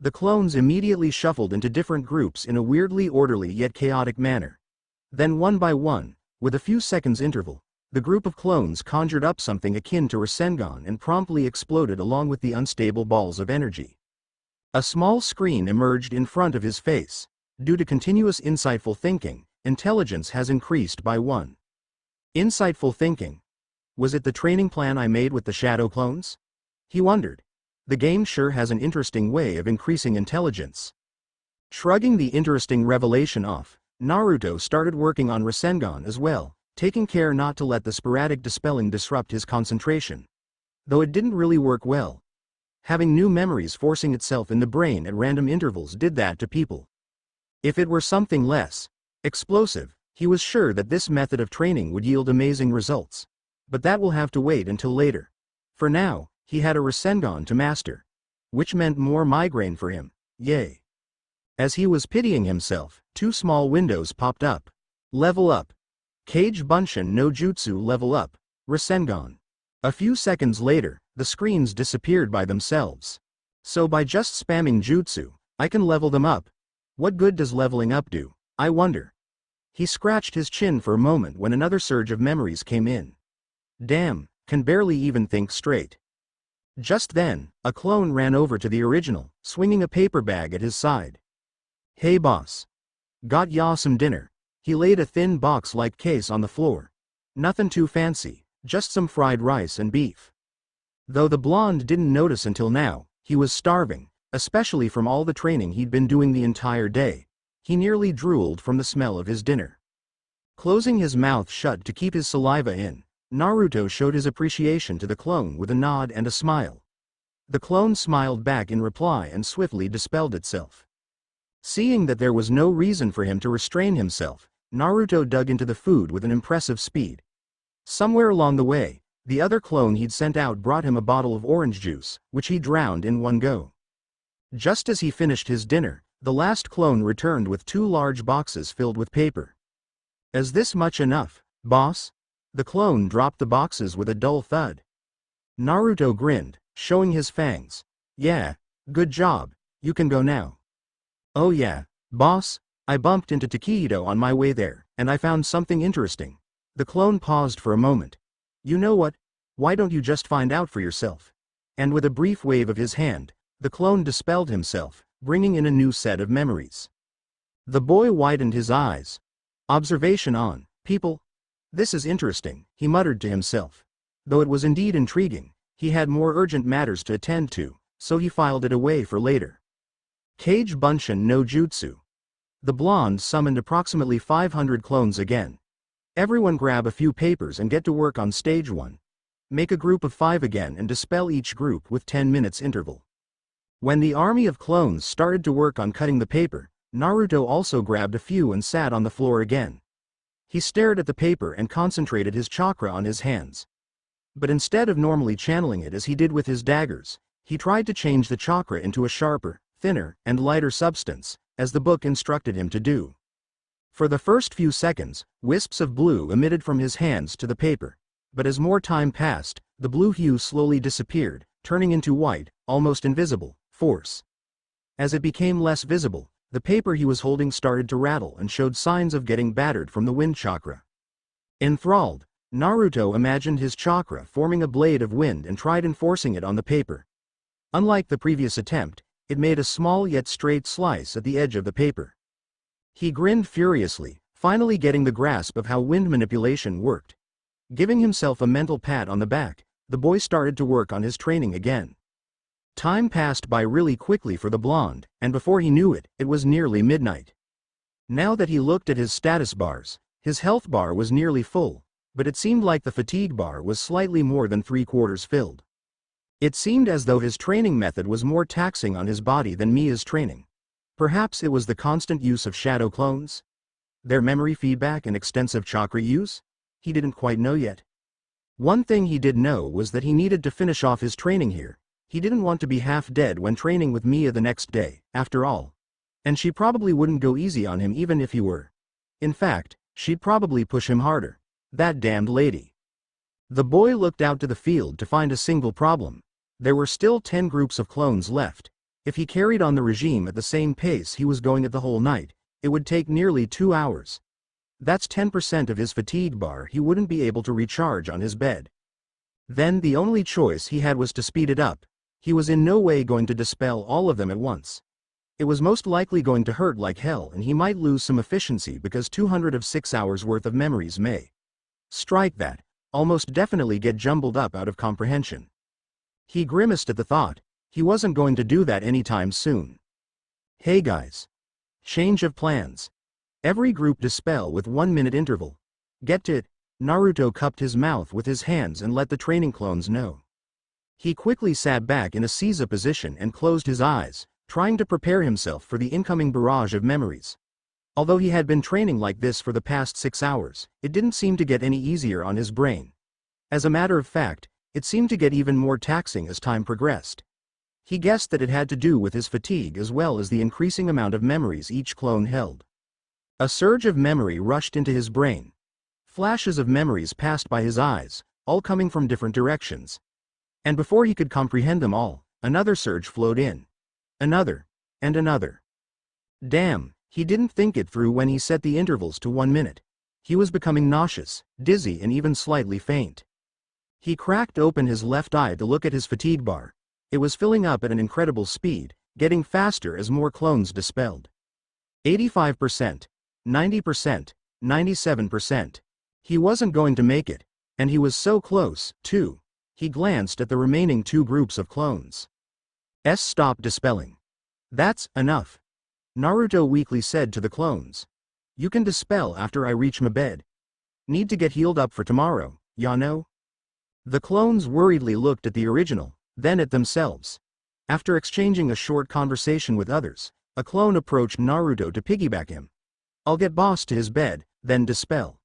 S1: The clones immediately shuffled into different groups in a weirdly orderly yet chaotic manner. Then one by one, with a few seconds interval, the group of clones conjured up something akin to Rasengan and promptly exploded along with the unstable balls of energy. A small screen emerged in front of his face. Due to continuous insightful thinking, intelligence has increased by 1. Insightful thinking. Was it the training plan I made with the shadow clones? He wondered. The game sure has an interesting way of increasing intelligence. Shrugging the interesting revelation off, Naruto started working on Rasengan as well, taking care not to let the sporadic dispelling disrupt his concentration. Though it didn't really work well. Having new memories forcing itself in the brain at random intervals did that to people. If it were something less explosive, he was sure that this method of training would yield amazing results. But that will have to wait until later. For now, he had a Rasengan to master. Which meant more migraine for him, yay. As he was pitying himself, two small windows popped up. Level up. Kage Bunshin no Jutsu level up, Rasengan. A few seconds later, the screens disappeared by themselves. So by just spamming jutsu, I can level them up. What good does leveling up do, I wonder? He scratched his chin for a moment when another surge of memories came in. Damn, can barely even think straight. Just then, a clone ran over to the original, swinging a paper bag at his side. Hey boss. Got ya some dinner? He laid a thin box-like case on the floor. Nothing too fancy, just some fried rice and beef. Though the blonde didn't notice until now, he was starving, especially from all the training he'd been doing the entire day. He nearly drooled from the smell of his dinner. Closing his mouth shut to keep his saliva in, Naruto showed his appreciation to the clone with a nod and a smile. The clone smiled back in reply and swiftly dispelled itself. Seeing that there was no reason for him to restrain himself, Naruto dug into the food with an impressive speed. Somewhere along the way, the other clone he'd sent out brought him a bottle of orange juice, which he drowned in one go. Just as he finished his dinner, the last clone returned with two large boxes filled with paper. Is this much enough, boss? The clone dropped the boxes with a dull thud. Naruto grinned, showing his fangs. Yeah, good job, you can go now. Oh yeah, boss, I bumped into Takedo on my way there, and I found something interesting. The clone paused for a moment. You know what? Why don't you just find out for yourself? And with a brief wave of his hand, the clone dispelled himself, bringing in a new set of memories. The boy widened his eyes. Observation on, people. This is interesting, he muttered to himself. Though it was indeed intriguing, he had more urgent matters to attend to, so he filed it away for later. Kage Bunshin no Jutsu. The blonde summoned approximately 500 clones again. Everyone grab a few papers and get to work on stage 1. Make a group of 5 again and dispel each group with 10 minutes interval. When the army of clones started to work on cutting the paper, Naruto also grabbed a few and sat on the floor again. He stared at the paper and concentrated his chakra on his hands. But instead of normally channeling it as he did with his daggers, he tried to change the chakra into a sharper, thinner, and lighter substance, as the book instructed him to do. For the first few seconds, wisps of blue emitted from his hands to the paper, but as more time passed, the blue hue slowly disappeared, turning into white, almost invisible, force. As it became less visible, the paper he was holding started to rattle and showed signs of getting battered from the wind chakra. Enthralled, Naruto imagined his chakra forming a blade of wind and tried enforcing it on the paper. Unlike the previous attempt, it made a small yet straight slice at the edge of the paper. He grinned furiously, finally getting the grasp of how wind manipulation worked. Giving himself a mental pat on the back, the boy started to work on his training again. Time passed by really quickly for the blonde, and before he knew it, it was nearly midnight. Now that he looked at his status bars, his health bar was nearly full, but it seemed like the fatigue bar was slightly more than 3/4 filled. It seemed as though his training method was more taxing on his body than Miya's training. Perhaps it was the constant use of shadow clones? Their memory feedback and extensive chakra use? He didn't quite know yet. One thing he did know was that he needed to finish off his training here. He didn't want to be half dead when training with Miya the next day, after all. And she probably wouldn't go easy on him even if he were. In fact, she'd probably push him harder. That damned lady. The boy looked out to the field to find a single problem. There were still 10 groups of clones left. If he carried on the regime at the same pace he was going at the whole night, it would take nearly 2 hours. That's 10% of his fatigue bar he wouldn't be able to recharge on his bed. Then the only choice he had was to speed it up. He was in no way going to dispel all of them at once. It was most likely going to hurt like hell and he might lose some efficiency because 206 hours worth of memories may. Strike that. almost definitely get jumbled up out of comprehension. He grimaced at the thought. He wasn't going to do that anytime soon. Hey guys. Change of plans. Every group dispel with 1-minute interval. Get it? Naruto cupped his mouth with his hands and let the training clones know. He quickly sat back in a seiza position and closed his eyes, trying to prepare himself for the incoming barrage of memories. Although he had been training like this for the past 6 hours, it didn't seem to get any easier on his brain. As a matter of fact, it seemed to get even more taxing as time progressed. He guessed that it had to do with his fatigue as well as the increasing amount of memories each clone held. A surge of memory rushed into his brain. Flashes of memories passed by his eyes, all coming from different directions. And before he could comprehend them all, another surge flowed in. Another. And another. Damn, he didn't think it through when he set the intervals to 1 minute. He was becoming nauseous, dizzy and even slightly faint. He cracked open his left eye to look at his fatigue bar. It was filling up at an incredible speed, getting faster as more clones dispelled. 85%, 90%, 97%. He wasn't going to make it, and he was so close, too. He glanced at the remaining 2 groups of clones. Stop dispelling. That's enough. Naruto weakly said to the clones. You can dispel after I reach my bed. Need to get healed up for tomorrow, ya know? The clones worriedly looked at the original, then at themselves. After exchanging a short conversation with others, a clone approached Naruto to piggyback him. I'll get boss to his bed, then dispel.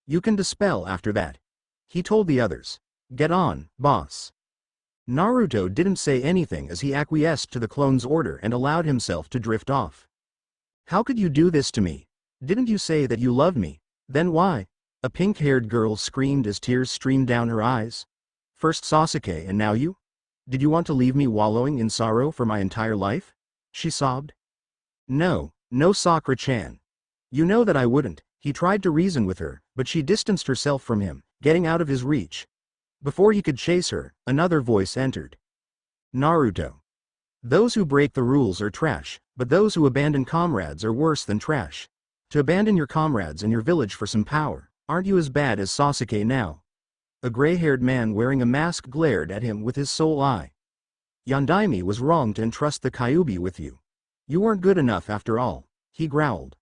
S1: You can dispel after that. He told the others. Get on, boss. Naruto didn't say anything as he acquiesced to the clone's order and allowed himself to drift off. How could you do this to me? Didn't you say that you loved me? Then why? A pink-haired girl screamed as tears streamed down her eyes. First Sasuke and now you? Did you want to leave me wallowing in sorrow for my entire life? She sobbed. No, no Sakura-chan. You know that I wouldn't. He tried to reason with her, but she distanced herself from him, getting out of his reach. Before he could chase her, another voice entered. Naruto. Those who break the rules are trash, but those who abandon comrades are worse than trash. To abandon your comrades and your village for some power, aren't you as bad as Sasuke now? A gray-haired man wearing a mask glared at him with his sole eye. Yondaime was wrong to entrust the Kyuubi with you. You weren't good enough after all, he growled.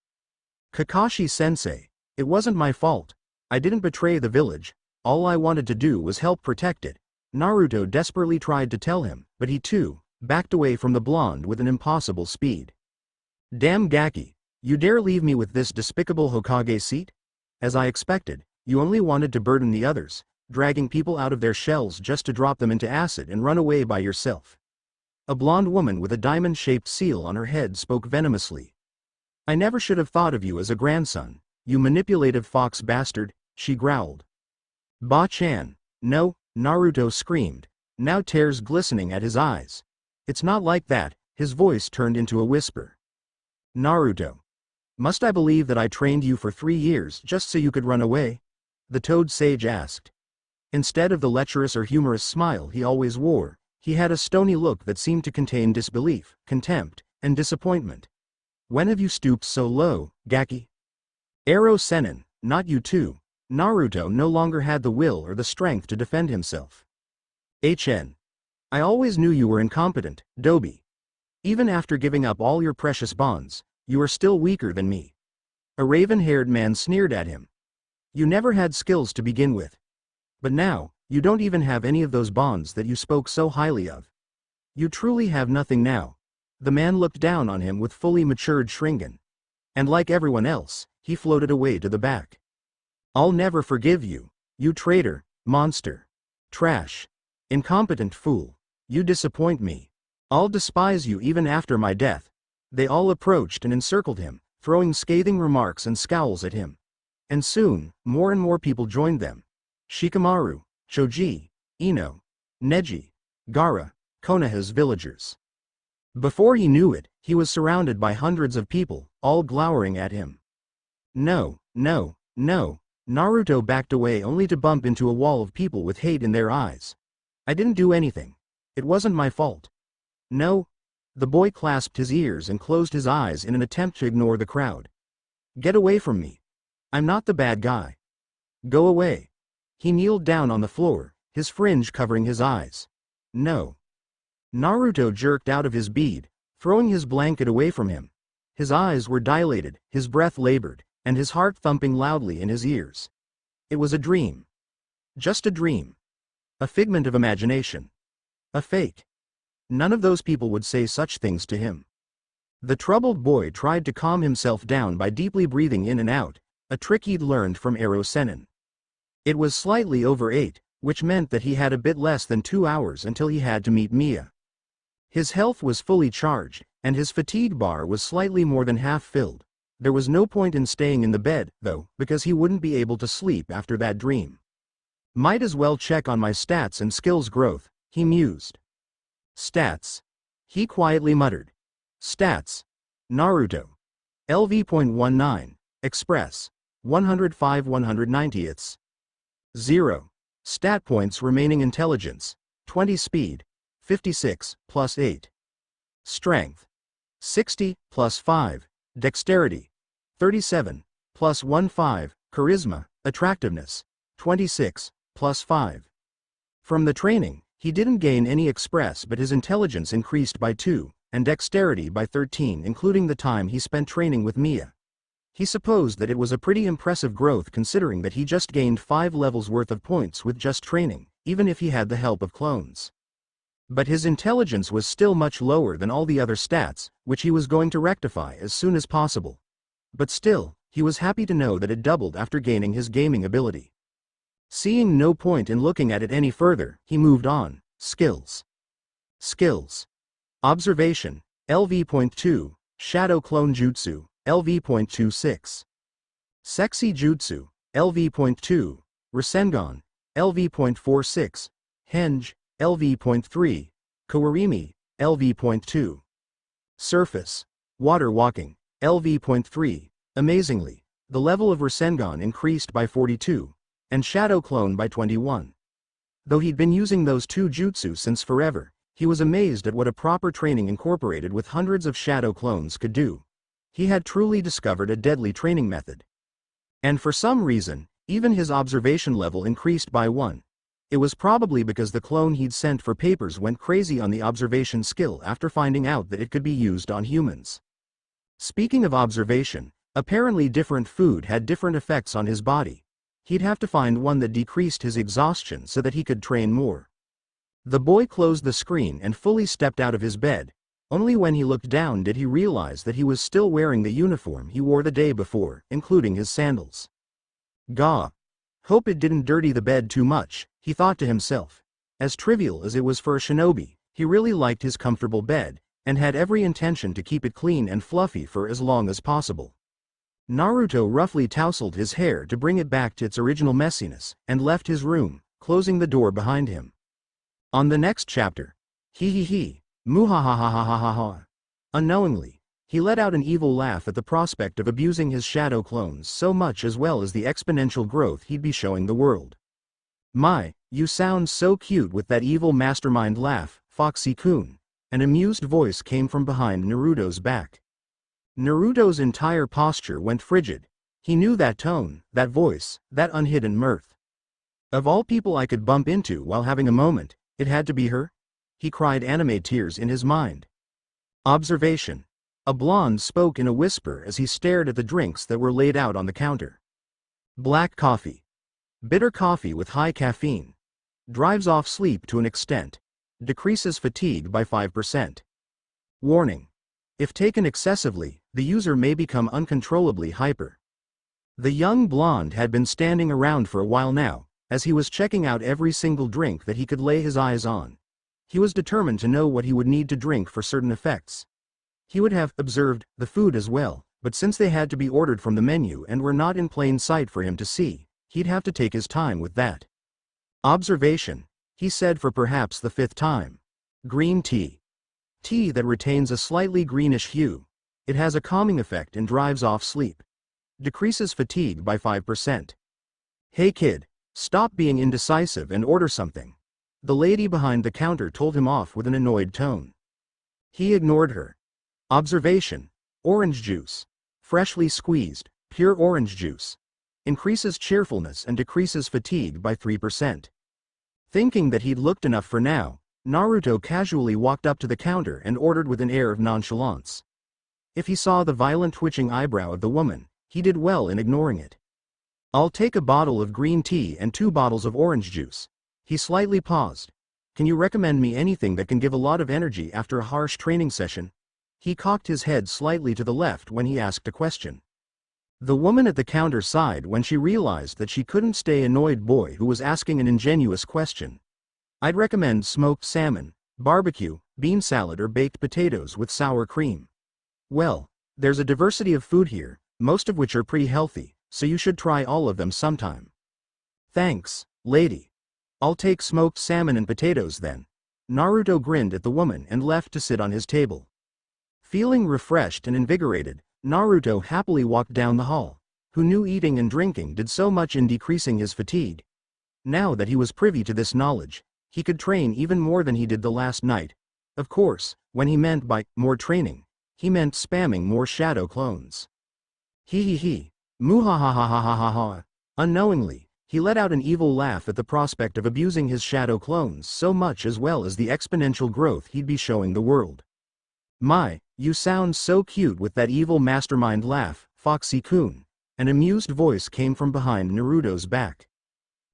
S1: Kakashi-sensei, it wasn't my fault. I didn't betray the village. All I wanted to do was help protect it. Naruto desperately tried to tell him, but he too backed away from the blonde with an impossible speed. Damn Gaki, you dare leave me with this despicable Hokage seat? As I expected, you only wanted to burden the others, dragging people out of their shells just to drop them into acid and run away by yourself. A blonde woman with a diamond-shaped seal on her head spoke venomously. I never should have thought of you as a grandson, you manipulative fox bastard, she growled. Ba-chan, no, Naruto screamed, now tears glistening at his eyes. It's not like that, his voice turned into a whisper. Naruto. Must I believe that I trained you for 3 years just so you could run away? The Toad Sage asked. Instead of the lecherous or humorous smile he always wore, he had a stony look that seemed to contain disbelief, contempt, and disappointment. When have you stooped so low, Gaki? Ero Sennin, not you too. Naruto no longer had the will or the strength to defend himself. I always knew you were incompetent, Dobi. Even after giving up all your precious bonds, you are still weaker than me. A raven-haired man sneered at him. You never had skills to begin with. But now, you don't even have any of those bonds that you spoke so highly of. You truly have nothing now. The man looked down on him with fully matured Sharingan. And like everyone else, he floated away to the back. I'll never forgive you, you traitor, monster. Trash. Incompetent fool. You disappoint me. I'll despise you even after my death. They all approached and encircled him, throwing scathing remarks and scowls at him. And soon, more and more people joined them. Shikamaru, Choji, Ino, Neji, Gaara, Konoha's villagers. Before he knew it, he was surrounded by hundreds of people, all glowering at him. No, no, no. Naruto backed away only to bump into a wall of people with hate in their eyes. I didn't do anything. It wasn't my fault. No. The boy clasped his ears and closed his eyes in an attempt to ignore the crowd. Get away from me. I'm not the bad guy. Go away. He kneeled down on the floor, his fringe covering his eyes. No. Naruto jerked out of his bead, throwing his blanket away from him. His eyes were dilated, his breath labored, and his heart thumping loudly in his ears. It was a dream. Just a dream. A figment of imagination. A fake. None of those people would say such things to him. The troubled boy tried to calm himself down by deeply breathing in and out, a trick he'd learned from Ero Sennin. It was slightly over 8, which meant that he had a bit less than 2 hours until he had to meet Miya. His health was fully charged, and his fatigue bar was slightly more than half filled. There was no point in staying in the bed, though, because he wouldn't be able to sleep after that dream. Might as well check on my stats and skills growth, he mused. Stats. He quietly muttered. Stats. Naruto. LV.19, Express. 105 190ths. 0. Stat points remaining intelligence. 20 speed. 56, plus 8. Strength. 60, plus 5. Dexterity. 37, plus 15. Charisma, attractiveness. 26, plus 5. From the training, he didn't gain any express, but his intelligence increased by 2, and dexterity by 13, including the time he spent training with Miya. He supposed that it was a pretty impressive growth considering that he just gained 5 levels worth of points with just training, even if he had the help of clones. But his intelligence was still much lower than all the other stats, which he was going to rectify as soon as possible. But still, he was happy to know that it doubled after gaining his gaming ability. Seeing no point in looking at it any further, he moved on. Skills. Skills. Observation, LV.2, Shadow Clone Jutsu, LV.26. Sexy Jutsu, LV.2, Rasengan, LV.46, Henge, LV.3, Kawarimi, LV.2. Surface. Water Walking, LV.3. Amazingly, the level of Rasengan increased by 42, and Shadow Clone by 21. Though he'd been using those two jutsu since forever, he was amazed at what a proper training incorporated with hundreds of shadow clones could do. He had truly discovered a deadly training method. And for some reason, even his observation level increased by 1. It was probably because the clone he'd sent for papers went crazy on the observation skill after finding out that it could be used on humans. Speaking of observation, apparently different food had different effects on his body. He'd have to find one that decreased his exhaustion so that he could train more. The boy closed the screen and fully stepped out of his bed. Only when he looked down did he realize that he was still wearing the uniform he wore the day before, including his sandals. Gah. Hope it didn't dirty the bed too much, he thought to himself. As trivial as it was for a shinobi, he really liked his comfortable bed, and had every intention to keep it clean and fluffy for as long as possible. Naruto roughly tousled his hair to bring it back to its original messiness, and left his room, closing the door behind him. On the next chapter, muhahahahahaha. Unknowingly, he let out an evil laugh at the prospect of abusing his shadow clones so much as well as the exponential growth he'd be showing the world. My, you sound so cute with that evil mastermind laugh, Foxy-kun. An amused voice came from behind Naruto's back. Naruto's entire posture went frigid. He knew that tone, that voice, that unhidden mirth. Of all people I could bump into while having a moment, it had to be her? He cried, anime tears in his mind. Observation. A blonde spoke in a whisper as he stared at the drinks that were laid out on the counter. Black coffee. Bitter coffee with high caffeine. Drives off sleep to an extent. Decreases fatigue by 5%. Warning. If taken excessively, the user may become uncontrollably hyper. The young blonde had been standing around for a while now, as he was checking out every single drink that he could lay his eyes on. He was determined to know what he would need to drink for certain effects. He would have observed the food as well, but since they had to be ordered from the menu and were not in plain sight for him to see, he'd have to take his time with that. Observation, he said for perhaps the 5th time. Green tea. Tea that retains a slightly greenish hue. It has a calming effect and drives off sleep. Decreases fatigue by 5%. Hey kid, stop being indecisive and order something. The lady behind the counter told him off with an annoyed tone. He ignored her. Observation. Orange juice. Freshly squeezed, pure orange juice. increases cheerfulness and decreases fatigue by 3%. Thinking that he'd looked enough for now, Naruto casually walked up to the counter and ordered with an air of nonchalance. If he saw the violent twitching eyebrow of the woman, he did well in ignoring it. "I'll take a bottle of green tea and 2 bottles of orange juice." He slightly paused. "Can you recommend me anything that can give a lot of energy after a harsh training session?" He cocked his head slightly to the left when he asked a question. The woman at the counter sighed when she realized that she couldn't stay annoyed boy who was asking an ingenuous question. "I'd recommend smoked salmon, barbecue, bean salad or baked potatoes with sour cream." "Well, there's a diversity of food here, most of which are pretty healthy, so you should try all of them sometime." "Thanks, lady. I'll take smoked salmon and potatoes then." Naruto grinned at the woman and left to sit on his table. Feeling refreshed and invigorated, Naruto happily walked down the hall. Who knew eating and drinking did so much in decreasing his fatigue? Now that he was privy to this knowledge, he could train even more than he did the last night. Of course, when he meant by more training, he meant spamming more shadow clones. He. Muhahahahahaha. Unknowingly, he let out an evil laugh at the prospect of abusing his shadow clones so much as well as the exponential growth he'd be showing the world. "My, you sound so cute with that evil mastermind laugh, Foxy-kun." An amused voice came from behind Naruto's back.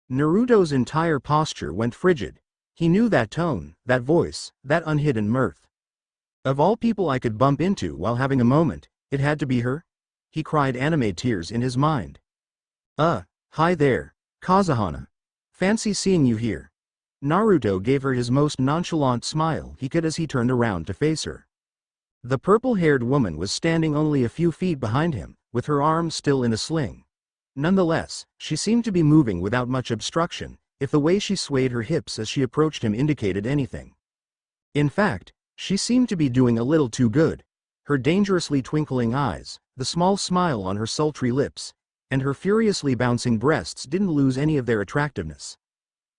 S1: Naruto's entire posture went frigid. He knew that tone, that voice, that unhidden mirth. Of all people I could bump into while having a moment, it had to be her? He cried anime tears in his mind. Hi there, Kazehana. Fancy seeing you here." Naruto gave her his most nonchalant smile he could as he turned around to face her. The purple-haired woman was standing only a few feet behind him, with her arms still in a sling. Nonetheless, she seemed to be moving without much obstruction, if the way she swayed her hips as she approached him indicated anything. In fact, she seemed to be doing a little too good. Her dangerously twinkling eyes, the small smile on her sultry lips, and her furiously bouncing breasts didn't lose any of their attractiveness.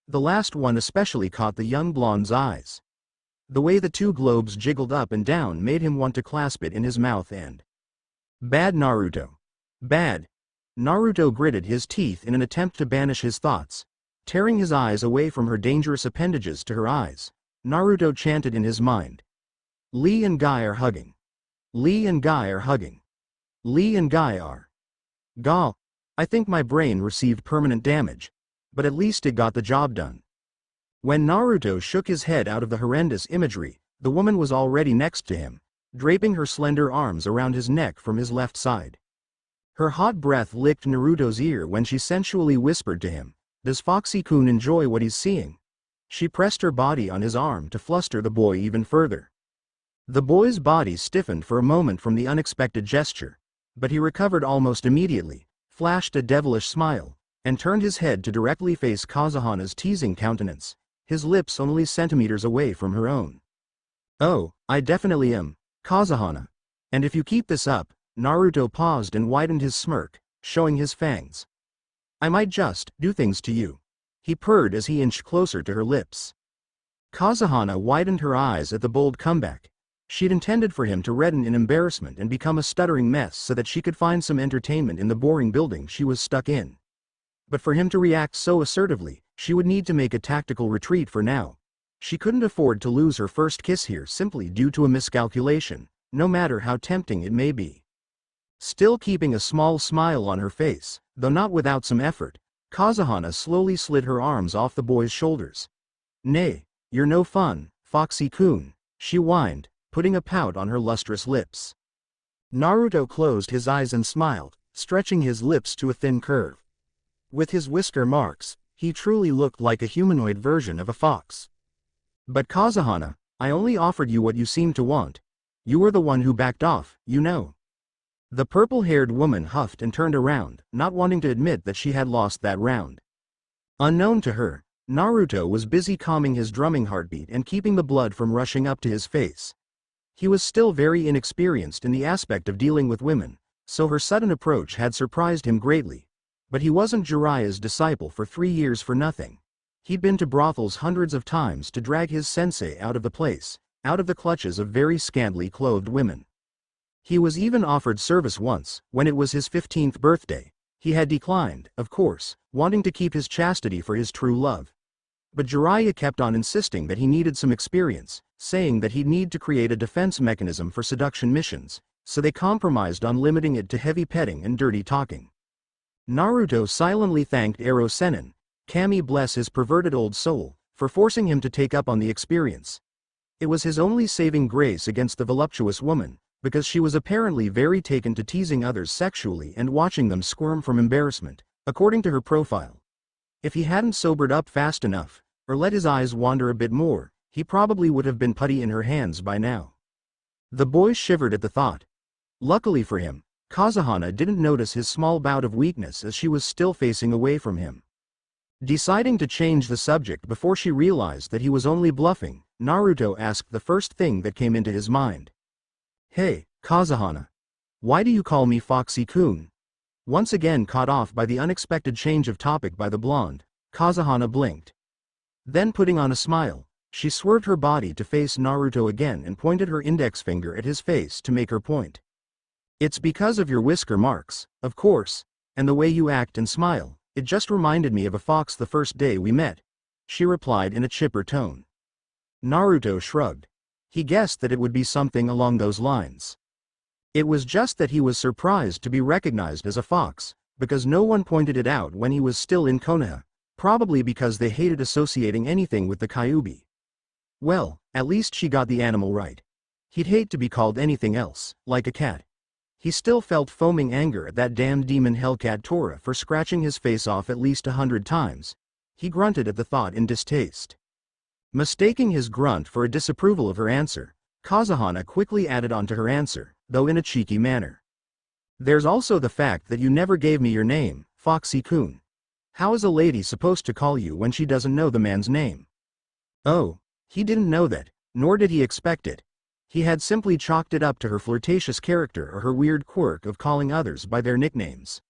S1: The last one especially caught the young blonde's eyes. The way the 2 globes jiggled up and down made him want to clasp it in his mouth and... Bad Naruto. Bad. Naruto gritted his teeth in an attempt to banish his thoughts. Tearing his eyes away from her dangerous appendages to her eyes, Naruto chanted in his mind. Lee and Guy are hugging. Lee and Guy are hugging. Lee and Guy are... Gah. I think my brain received permanent damage. But at least it got the job done. When Naruto shook his head out of the horrendous imagery, the woman was already next to him, draping her slender arms around his neck from his left side. Her hot breath licked Naruto's ear when she sensually whispered to him, "Does Foxy-kun enjoy what he's seeing?" She pressed her body on his arm to fluster the boy even further. The boy's body stiffened for a moment from the unexpected gesture, but he recovered almost immediately, flashed a devilish smile, and turned his head to directly face Kazehana's teasing countenance, his lips only centimeters away from her own. "Oh, I definitely am, Kazehana. And if you keep this up," Naruto paused and widened his smirk, showing his fangs. "I might just do things to you." He purred as he inched closer to her lips. Kazehana widened her eyes at the bold comeback. She'd intended for him to redden in embarrassment and become a stuttering mess so that she could find some entertainment in the boring building she was stuck in. But for him to react so assertively, she would need to make a tactical retreat for now. She couldn't afford to lose her first kiss here simply due to a miscalculation, no matter how tempting it may be. Still keeping a small smile on her face, though not without some effort, Kazehana slowly slid her arms off the boy's shoulders. "Nay, you're no fun, Foxy-kun," she whined, putting a pout on her lustrous lips. Naruto closed his eyes and smiled, stretching his lips to a thin curve. With his whisker marks, he truly looked like a humanoid version of a fox. "But Kazehana, I only offered you what you seemed to want. You were the one who backed off, you know." The purple-haired woman huffed and turned around, not wanting to admit that she had lost that round. Unknown to her, Naruto was busy calming his drumming heartbeat and keeping the blood from rushing up to his face. He was still very inexperienced in the aspect of dealing with women, so her sudden approach had surprised him greatly. But he wasn't Jiraiya's disciple for 3 years for nothing. He'd been to brothels hundreds of times to drag his sensei out of the place, out of the clutches of very scantily clothed women. He was even offered service once, when it was his 15th birthday, He had declined, of course, wanting to keep his chastity for his true love. But Jiraiya kept on insisting that he needed some experience, saying that he'd need to create a defense mechanism for seduction missions, so they compromised on limiting it to heavy petting and dirty talking. Naruto silently thanked Ero Sennin, Kami bless his perverted old soul, for forcing him to take up on the experience. It was his only saving grace against the voluptuous woman, because she was apparently very taken to teasing others sexually and watching them squirm from embarrassment, according to her profile. If he hadn't sobered up fast enough, or let his eyes wander a bit more, he probably would have been putty in her hands by now. The boy shivered at the thought. Luckily for him, Kazehana didn't notice his small bout of weakness as she was still facing away from him. Deciding to change the subject before she realized that he was only bluffing, Naruto asked the first thing that came into his mind. "Hey, Kazehana. Why do you call me Foxy-kun?" Once again caught off by the unexpected change of topic by the blonde, Kazehana blinked. Then putting on a smile, she swerved her body to face Naruto again and pointed her index finger at his face to make her point. "It's because of your whisker marks, of course, and the way you act and smile. It just reminded me of a fox the first day we met," she replied in a chipper tone. Naruto shrugged. He guessed that it would be something along those lines. It was just that he was surprised to be recognized as a fox, because no one pointed it out when he was still in Konoha, probably because they hated associating anything with the Kyuubi. Well, at least she got the animal right. He'd hate to be called anything else, like a cat. He still felt foaming anger at that damn demon Hellcat Tora for scratching his face off at least 100 times. He grunted at the thought in distaste. Mistaking his grunt for a disapproval of her answer, Kazehana quickly added on to her answer, though in a cheeky manner. "There's also the fact that you never gave me your name, Foxy-kun. How is a lady supposed to call you when she doesn't know the man's name?" Oh, he didn't know that, nor did he expect it. He had simply chalked it up to her flirtatious character or her weird quirk of calling others by their nicknames.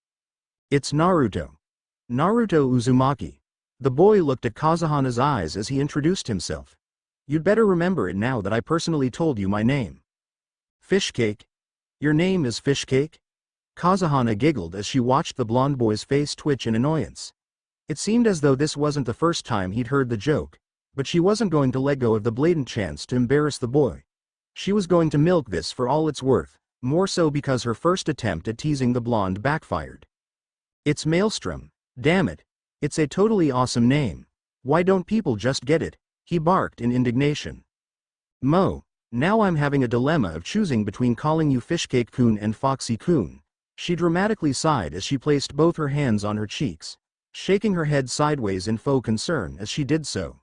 S1: "It's Naruto. Naruto Uzumaki." The boy looked at Kazehana's eyes as he introduced himself. "You'd better remember it now that I personally told you my name." "Fishcake? Your name is Fishcake?" Kazehana giggled as she watched the blonde boy's face twitch in annoyance. It seemed as though this wasn't the first time he'd heard the joke, but she wasn't going to let go of the blatant chance to embarrass the boy. She was going to milk this for all it's worth, more so because her first attempt at teasing the blonde backfired. "It's Maelstrom, damn it. It's a totally awesome name. Why don't people just get it?" he barked in indignation. Now I'm having a dilemma of choosing between calling you Fishcake-kun and Foxy-kun." She dramatically sighed as she placed both her hands on her cheeks, shaking her head sideways in faux concern as she did so.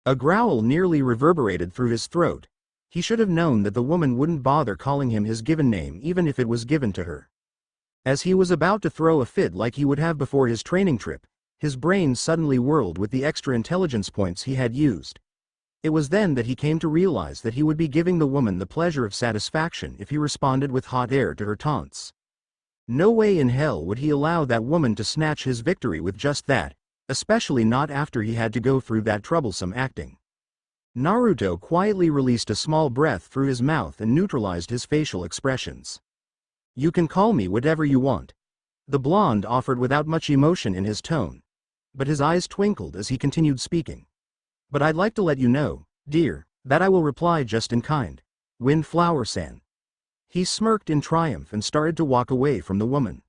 S1: A growl nearly reverberated through his throat. He should have known that the woman wouldn't bother calling him his given name even if it was given to her. As he was about to throw a fit like he would have before his training trip, his brain suddenly whirled with the extra intelligence points he had used. It was then that he came to realize that he would be giving the woman the pleasure of satisfaction if he responded with hot air to her taunts. No way in hell would he allow that woman to snatch his victory with just that, especially not after he had to go through that troublesome acting. Naruto quietly released a small breath through his mouth and neutralized his facial expressions. "You can call me whatever you want," the blonde offered without much emotion in his tone. But his eyes twinkled as he continued speaking. "But I'd like to let you know, dear, that I will reply just in kind. Windflower-san." He smirked in triumph and started to walk away from the woman.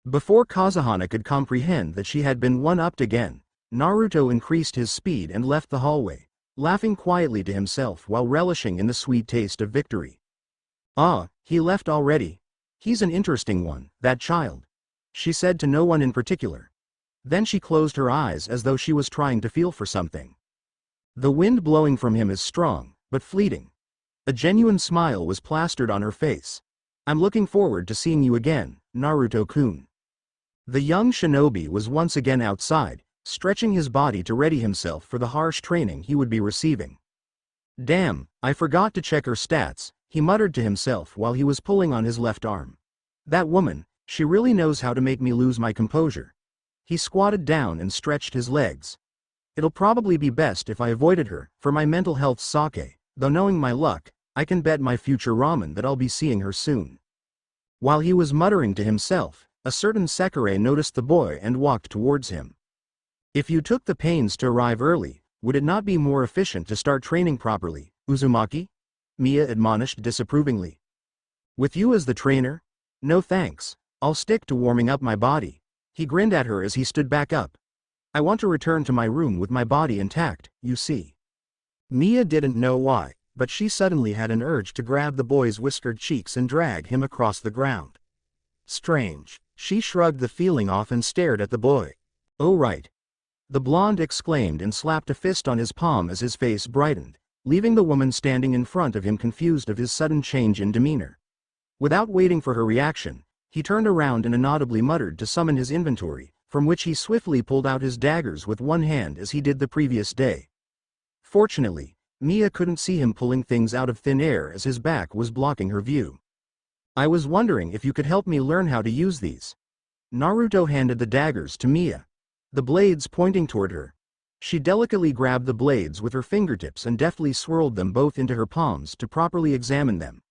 S1: Before Kazehana could comprehend that she had been one-upped again, Naruto increased his speed and left the hallway, laughing quietly to himself while relishing in the sweet taste of victory. "Ah, he left already? He's an interesting one, that child," she said to no one in particular. Then she closed her eyes as though she was trying to feel for something. "The wind blowing from him is strong, but fleeting." A genuine smile was plastered on her face. "I'm looking forward to seeing you again, Naruto-kun." The young shinobi was once again outside, stretching his body to ready himself for the harsh training he would be receiving. "Damn, I forgot to check her stats," he muttered to himself while he was pulling on his left arm. "That woman, she really knows how to make me lose my composure." He squatted down and stretched his legs. "It'll probably be best if I avoided her, for my mental health's sake, though knowing my luck, I can bet my future ramen that I'll be seeing her soon." While he was muttering to himself, A certain Sekirei noticed the boy and walked towards him. If you took the pains to arrive early, would it not be more efficient to start training properly, Uzumaki? Miya admonished disapprovingly. With you as the trainer? No thanks, I'll stick to warming up my body. He grinned at her as he stood back up. I want to return to my room with my body intact, you see.
S2: Miya didn't know why, but she suddenly had an urge to grab the boy's whiskered cheeks and drag him across the ground. Strange, she shrugged the feeling off and stared at the boy.
S1: Oh right. The blonde exclaimed and slapped a fist on his palm as his face brightened, leaving the woman standing in front of him confused of his sudden change in demeanor. Without waiting for her reaction, he turned around and inaudibly muttered to summon his inventory, from which he swiftly pulled out his daggers with one hand as he did the previous day. Fortunately, Miya couldn't see him pulling things out of thin air as his back was blocking her view. I was wondering if you could help me learn how to use these. Naruto handed the daggers to Miya, the blades pointing toward her. She delicately grabbed the blades with her fingertips and deftly swirled them both into her palms to properly examine them.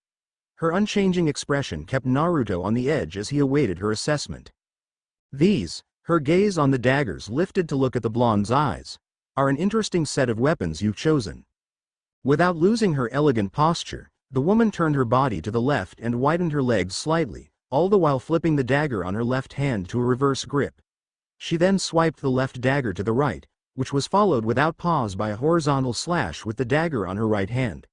S1: Her unchanging expression kept Naruto on the edge as he awaited her assessment. These, her gaze on the daggers lifted to look at the blonde's eyes, are an interesting set of weapons you've chosen. Without losing her elegant posture, the woman turned her body to the left and widened her legs slightly, all the while flipping the dagger on her left hand to a reverse grip. She then swiped the left dagger to the right, which was followed without pause by a horizontal slash with the dagger on her right hand.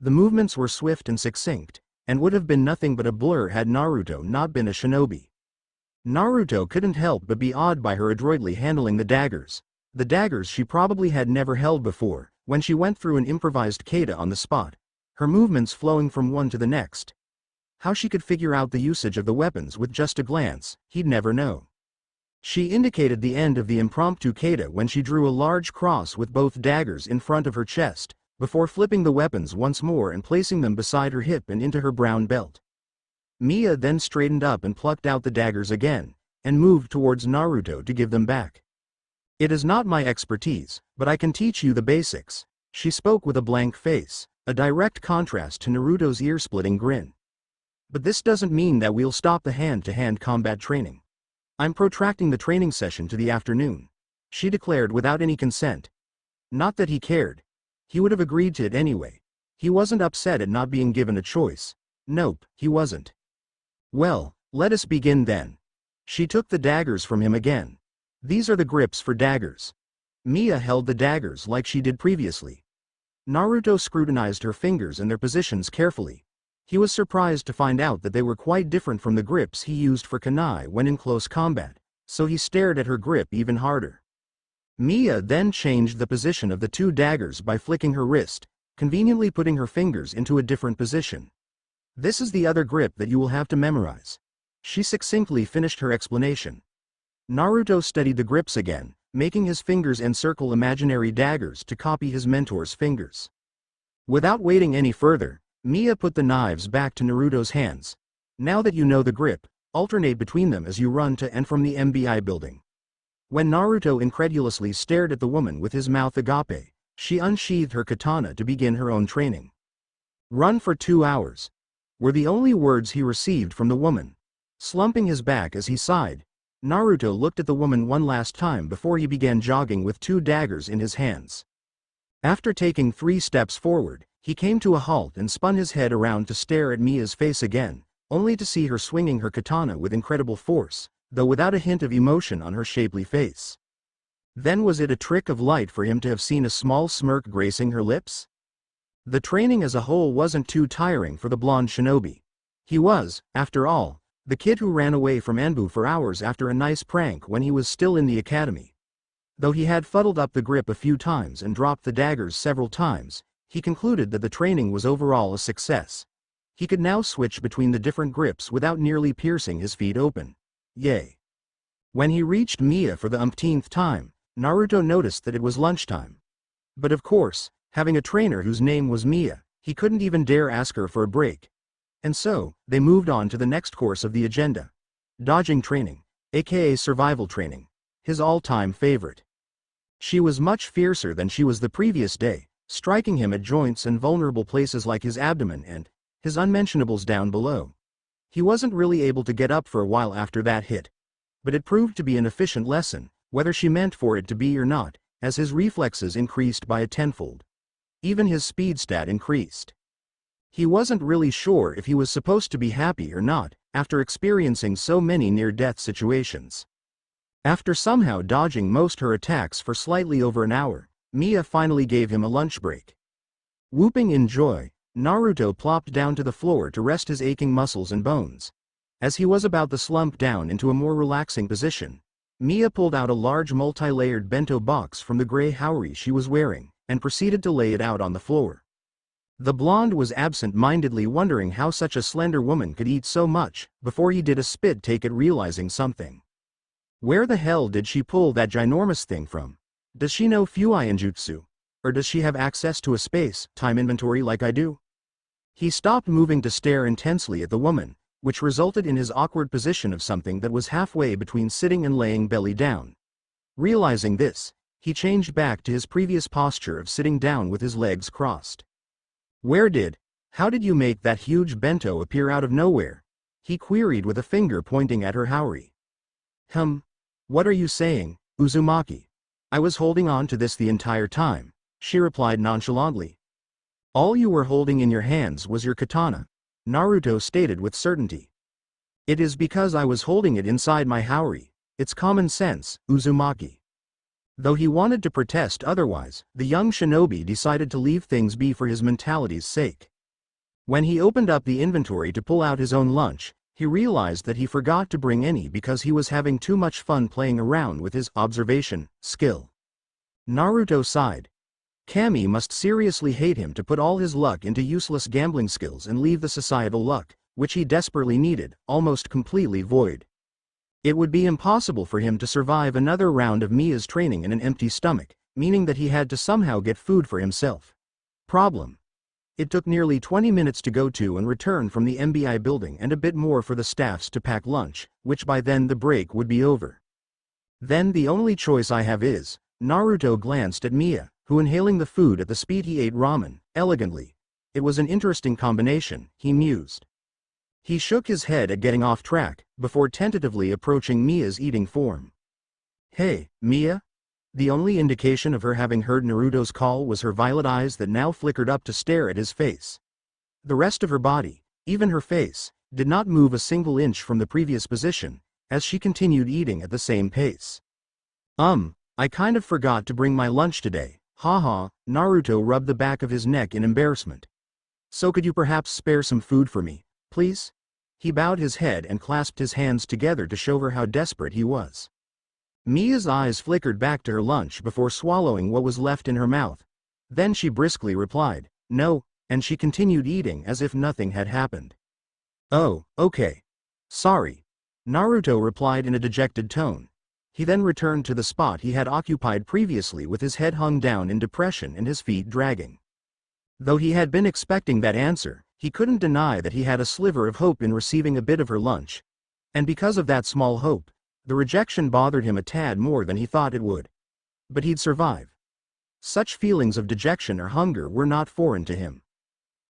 S1: The movements were swift and succinct, and would have been nothing but a blur had Naruto not been a shinobi. Naruto couldn't help but be awed by her adroitly handling the daggers she probably had never held before, when she went through an improvised kata on the spot, her movements flowing from one to the next. How she could figure out the usage of the weapons with just a glance, he'd never know. She indicated the end of the impromptu kata when she drew a large cross with both daggers in front of her chest, before flipping the weapons once more and placing them beside her hip and into her brown belt. Miya then straightened up and plucked out the daggers again, and moved towards Naruto to give them back. It is not my expertise, but I can teach you the basics. She spoke with a blank face, a direct contrast to Naruto's ear-splitting grin. But this doesn't mean that we'll stop the hand-to-hand combat training. I'm protracting the training session to the afternoon, she declared without any consent. Not that he cared. He would have agreed to it anyway. He wasn't upset at not being given a choice. Nope, he wasn't. Well, let us begin then. She took the daggers from him again. These are the grips for daggers. Miya held the daggers like she did previously. Naruto scrutinized her fingers and their positions carefully. He was surprised to find out that they were quite different from the grips he used for kunai when in close combat, so he stared at her grip even harder. Miya then changed the position of the two daggers by flicking her wrist, conveniently putting her fingers into a different position. This is the other grip that you will have to memorize. She succinctly finished her explanation. Naruto studied the grips again, making his fingers encircle imaginary daggers to copy his mentor's fingers. Without waiting any further, Miya put the knives back to Naruto's hands. Now that you know the grip, alternate between them as you run to and from the MBI building. When Naruto incredulously stared at the woman with his mouth agape, she unsheathed her katana to begin her own training. Run for 2 hours, were the only words he received from the woman. Slumping his back as he sighed, Naruto looked at the woman one last time before he began jogging with 2 daggers in his hands. After taking 3 steps forward, he came to a halt and spun his head around to stare at Miya's face again, only to see her swinging her katana with incredible force, though without a hint of emotion on her shapely face. Then was it a trick of light for him to have seen a small smirk gracing her lips? The training as a whole wasn't too tiring for the blonde shinobi. He was, after all, the kid who ran away from Anbu for hours after a nice prank when he was still in the academy. Though he had fuddled up the grip a few times and dropped the daggers several times, he concluded that the training was overall a success. He could now switch between the different grips without nearly piercing his feet open. Yay. When he reached Miya for the umpteenth time, Naruto noticed that it was lunchtime. But of course, having a trainer whose name was Miya, he couldn't even dare ask her for a break. And so, they moved on to the next course of the agenda. Dodging training, aka survival training, his all-time favorite. She was much fiercer than she was the previous day, striking him at joints and vulnerable places like his abdomen and his unmentionables down below. He wasn't really able to get up for a while after that hit. But it proved to be an efficient lesson, whether she meant for it to be or not, as his reflexes increased by a tenfold. Even his speed stat increased. He wasn't really sure if he was supposed to be happy or not, after experiencing so many near-death situations. After somehow dodging most her attacks for slightly over an hour, Miya finally gave him a lunch break. Whooping in joy, Naruto plopped down to the floor to rest his aching muscles and bones. As he was about to slump down into a more relaxing position, Miya pulled out a large multi-layered bento box from the gray haori she was wearing, and proceeded to lay it out on the floor. The blonde was absent-mindedly wondering how such a slender woman could eat so much, before he did a spit take at realizing something. Where the hell did she pull that ginormous thing from? Does she know Fuiinjutsu? Or does she have access to a space-time inventory like I do? He stopped moving to stare intensely at the woman, which resulted in his awkward position of something that was halfway between sitting and laying belly down. Realizing this, he changed back to his previous posture of sitting down with his legs crossed. How did you make that huge bento appear out of nowhere? He queried with a finger pointing at her haori. What are you saying, Uzumaki? I was holding on to this the entire time, she replied nonchalantly. All you were holding in your hands was your katana, Naruto stated with certainty. It is because I was holding it inside my haori. It's common sense, Uzumaki. Though he wanted to protest otherwise, the young shinobi decided to leave things be for his mentality's sake. When he opened up the inventory to pull out his own lunch, he realized that he forgot to bring any because he was having too much fun playing around with his observation skill. Naruto sighed. Kami must seriously hate him to put all his luck into useless gambling skills and leave the societal luck, which he desperately needed, almost completely void. It would be impossible for him to survive another round of Miya's training in an empty stomach, meaning that he had to somehow get food for himself. Problem. It took nearly 20 minutes to go to and return from the MBI building and a bit more for the staffs to pack lunch, which by then the break would be over. Then the only choice I have is, Naruto glanced at Miya, who inhaling the food at the speed he ate ramen, elegantly. It was an interesting combination, he mused. He shook his head at getting off track, before tentatively approaching Miya's eating form. Hey, Miya? The only indication of her having heard Naruto's call was her violet eyes that now flickered up to stare at his face. The rest of her body, even her face, did not move a single inch from the previous position, as she continued eating at the same pace. I kind of forgot to bring my lunch today, haha, Naruto rubbed the back of his neck in embarrassment. So could you perhaps spare some food for me, please? He bowed his head and clasped his hands together to show her how desperate he was. Miya's eyes flickered back to her lunch before swallowing what was left in her mouth. Then she briskly replied, no, and she continued eating as if nothing had happened. Oh, okay. Sorry. Naruto replied in a dejected tone. He then returned to the spot he had occupied previously with his head hung down in depression and his feet dragging. Though he had been expecting that answer, he couldn't deny that he had a sliver of hope in receiving a bit of her lunch. And because of that small hope, the rejection bothered him a tad more than he thought it would. But he'd survive. Such feelings of dejection or hunger were not foreign to him.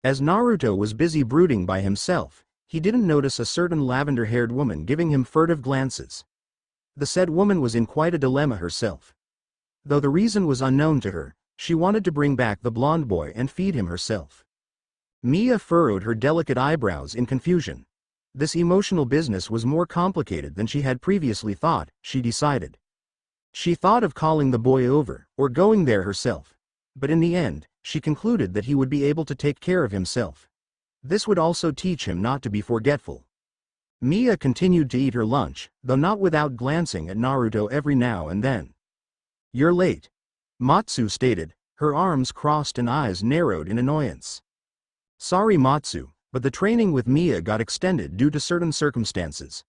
S1: As Naruto was busy brooding by himself, he didn't notice a certain lavender-haired woman giving him furtive glances. The said woman was in quite a dilemma herself. Though the reason was unknown to her, she wanted to bring back the blonde boy and feed him herself. Miya furrowed her delicate eyebrows in confusion. This emotional business was more complicated than she had previously thought, she decided. She thought of calling the boy over, or going there herself. But in the end, she concluded that he would be able to take care of himself. This would also teach him not to be forgetful. Miya continued to eat her lunch, though not without glancing at Naruto every now and then. You're late, Matsu stated, her arms crossed and eyes narrowed in annoyance. Sorry Matsu, but the training with Miya got extended due to certain circumstances.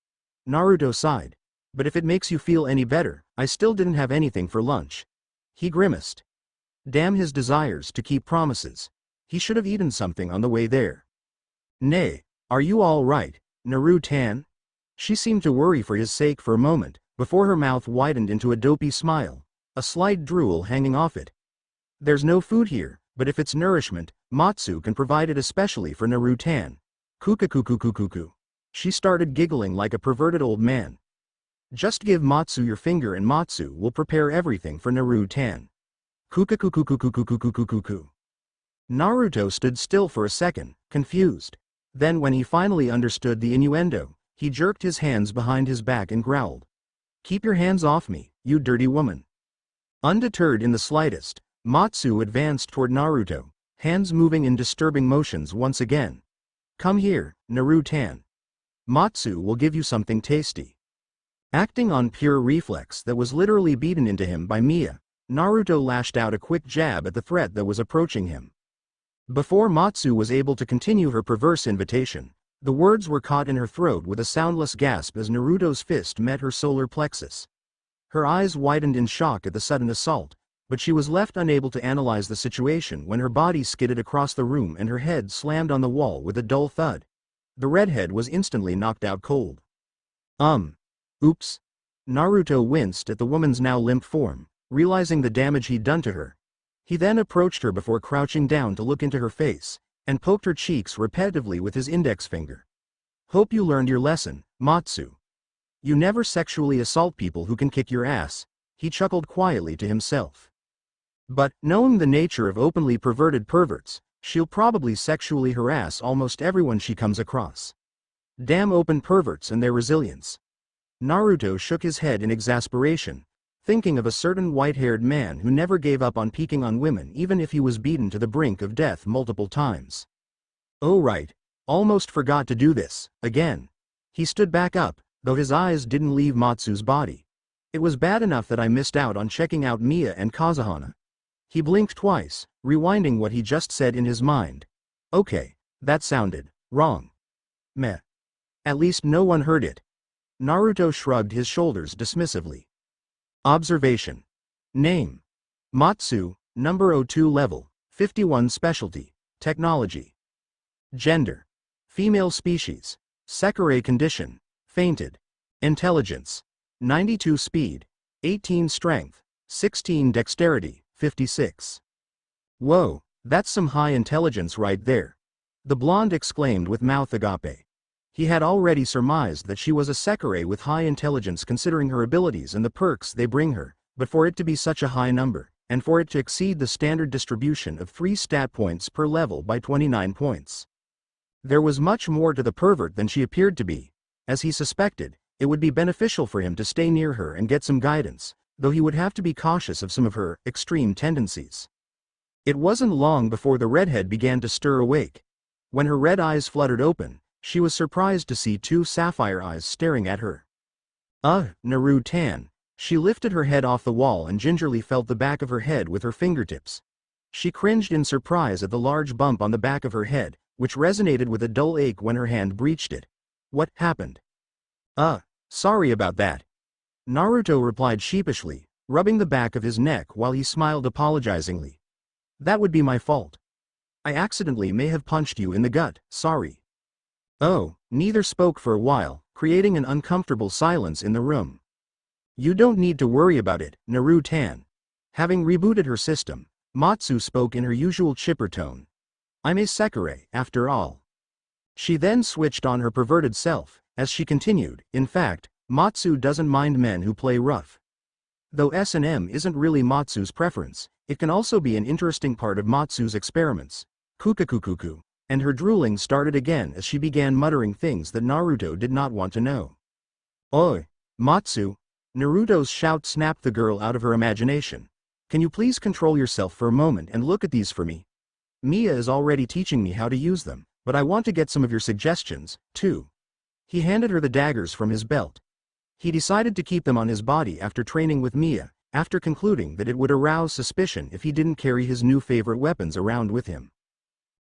S1: Naruto sighed. But if it makes you feel any better, I still didn't have anything for lunch. He grimaced. Damn his desires to keep promises. He should have eaten something on the way there. Nay, are you all right, Naru-tan? She seemed to worry for his sake for a moment, before her mouth widened into a dopey smile, a slight drool hanging off it. There's no food here, but if it's nourishment, Matsu can provide it especially for Naru-tan. Kukakukukukuku. She started giggling like a perverted old man. Just give Matsu your finger and Matsu will prepare everything for Naruto. Kukakukukukukukukukukuku. Naruto stood still for a second, confused. Then when he finally understood the innuendo, he jerked his hands behind his back and growled. Keep your hands off me, you dirty woman. Undeterred in the slightest, Matsu advanced toward Naruto, hands moving in disturbing motions once again. Come here, Naruto. Matsu will give you something tasty. Acting on pure reflex that was literally beaten into him by Miya, Naruto lashed out a quick jab at the threat that was approaching him. Before Matsu was able to continue her perverse invitation, the words were caught in her throat with a soundless gasp as Naruto's fist met her solar plexus. Her eyes widened in shock at the sudden assault, but she was left unable to analyze the situation when her body skidded across the room and her head slammed on the wall with a dull thud. The redhead was instantly knocked out cold. Oops. Naruto winced at the woman's now limp form, realizing the damage he'd done to her. He then approached her before crouching down to look into her face, and poked her cheeks repetitively with his index finger. Hope you learned your lesson, Matsu. You never sexually assault people who can kick your ass, he chuckled quietly to himself. But, knowing the nature of openly perverted perverts, she'll probably sexually harass almost everyone she comes across. Damn open perverts and their resilience. Naruto shook his head in exasperation, thinking of a certain white-haired man who never gave up on peeking on women even if he was beaten to the brink of death multiple times. Oh right, almost forgot to do this, again. He stood back up, though his eyes didn't leave Matsu's body. It was bad enough that I missed out on checking out Miya and Kazehana. He blinked twice, rewinding what he just said in his mind. Okay, that sounded wrong. Meh. At least no one heard it. Naruto shrugged his shoulders dismissively. Observation. Name. Matsu, number 02 level, 51 specialty, technology. Gender. Female species. Sekirei condition, fainted. Intelligence. 92 speed, 18 strength, 16 dexterity, 56. Whoa, that's some high intelligence right there. The blonde exclaimed with mouth agape. He had already surmised that she was a Sekirei with high intelligence considering her abilities and the perks they bring her, but for it to be such a high number, and for it to exceed the standard distribution of 3 stat points per level by 29 points. There was much more to the pervert than she appeared to be. As he suspected, it would be beneficial for him to stay near her and get some guidance, though he would have to be cautious of some of her extreme tendencies. It wasn't long before the redhead began to stir awake. When her red eyes fluttered open, she was surprised to see 2 sapphire eyes staring at her. Naruto. She lifted her head off the wall and gingerly felt the back of her head with her fingertips. She cringed in surprise at the large bump on the back of her head, which resonated with a dull ache when her hand breached it. What happened? Sorry about that. Naruto replied sheepishly, rubbing the back of his neck while he smiled apologizingly. That would be my fault. I accidentally may have punched you in the gut, sorry. Neither spoke for a while, creating an uncomfortable silence in the room. You don't need to worry about it, Naruto. Having rebooted her system, Matsu spoke in her usual chipper tone. I'm a Sekirei, after all. She then switched on her perverted self, as she continued, in fact, Matsu doesn't mind men who play rough. Though S&M isn't really Matsu's preference, it can also be an interesting part of Matsu's experiments. Kukakukuku. And her drooling started again as she began muttering things that Naruto did not want to know. Oi, Matsu. Naruto's shout snapped the girl out of her imagination. Can you please control yourself for a moment and look at these for me? Miya is already teaching me how to use them, but I want to get some of your suggestions, too. He handed her the daggers from his belt. He decided to keep them on his body after training with Miya, after concluding that it would arouse suspicion if he didn't carry his new favorite weapons around with him.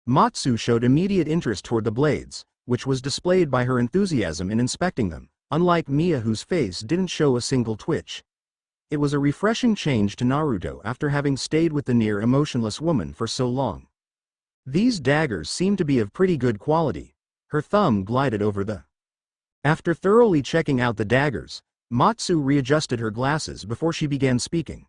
S1: Matsu showed immediate interest toward the blades, which was displayed by her enthusiasm in inspecting them, unlike Miya whose face didn't show a single twitch. It was a refreshing change to Naruto after having stayed with the near-emotionless woman for so long. These daggers seemed to be of pretty good quality. Her thumb glided over the. After thoroughly checking out the daggers, Matsu readjusted her glasses before she began speaking.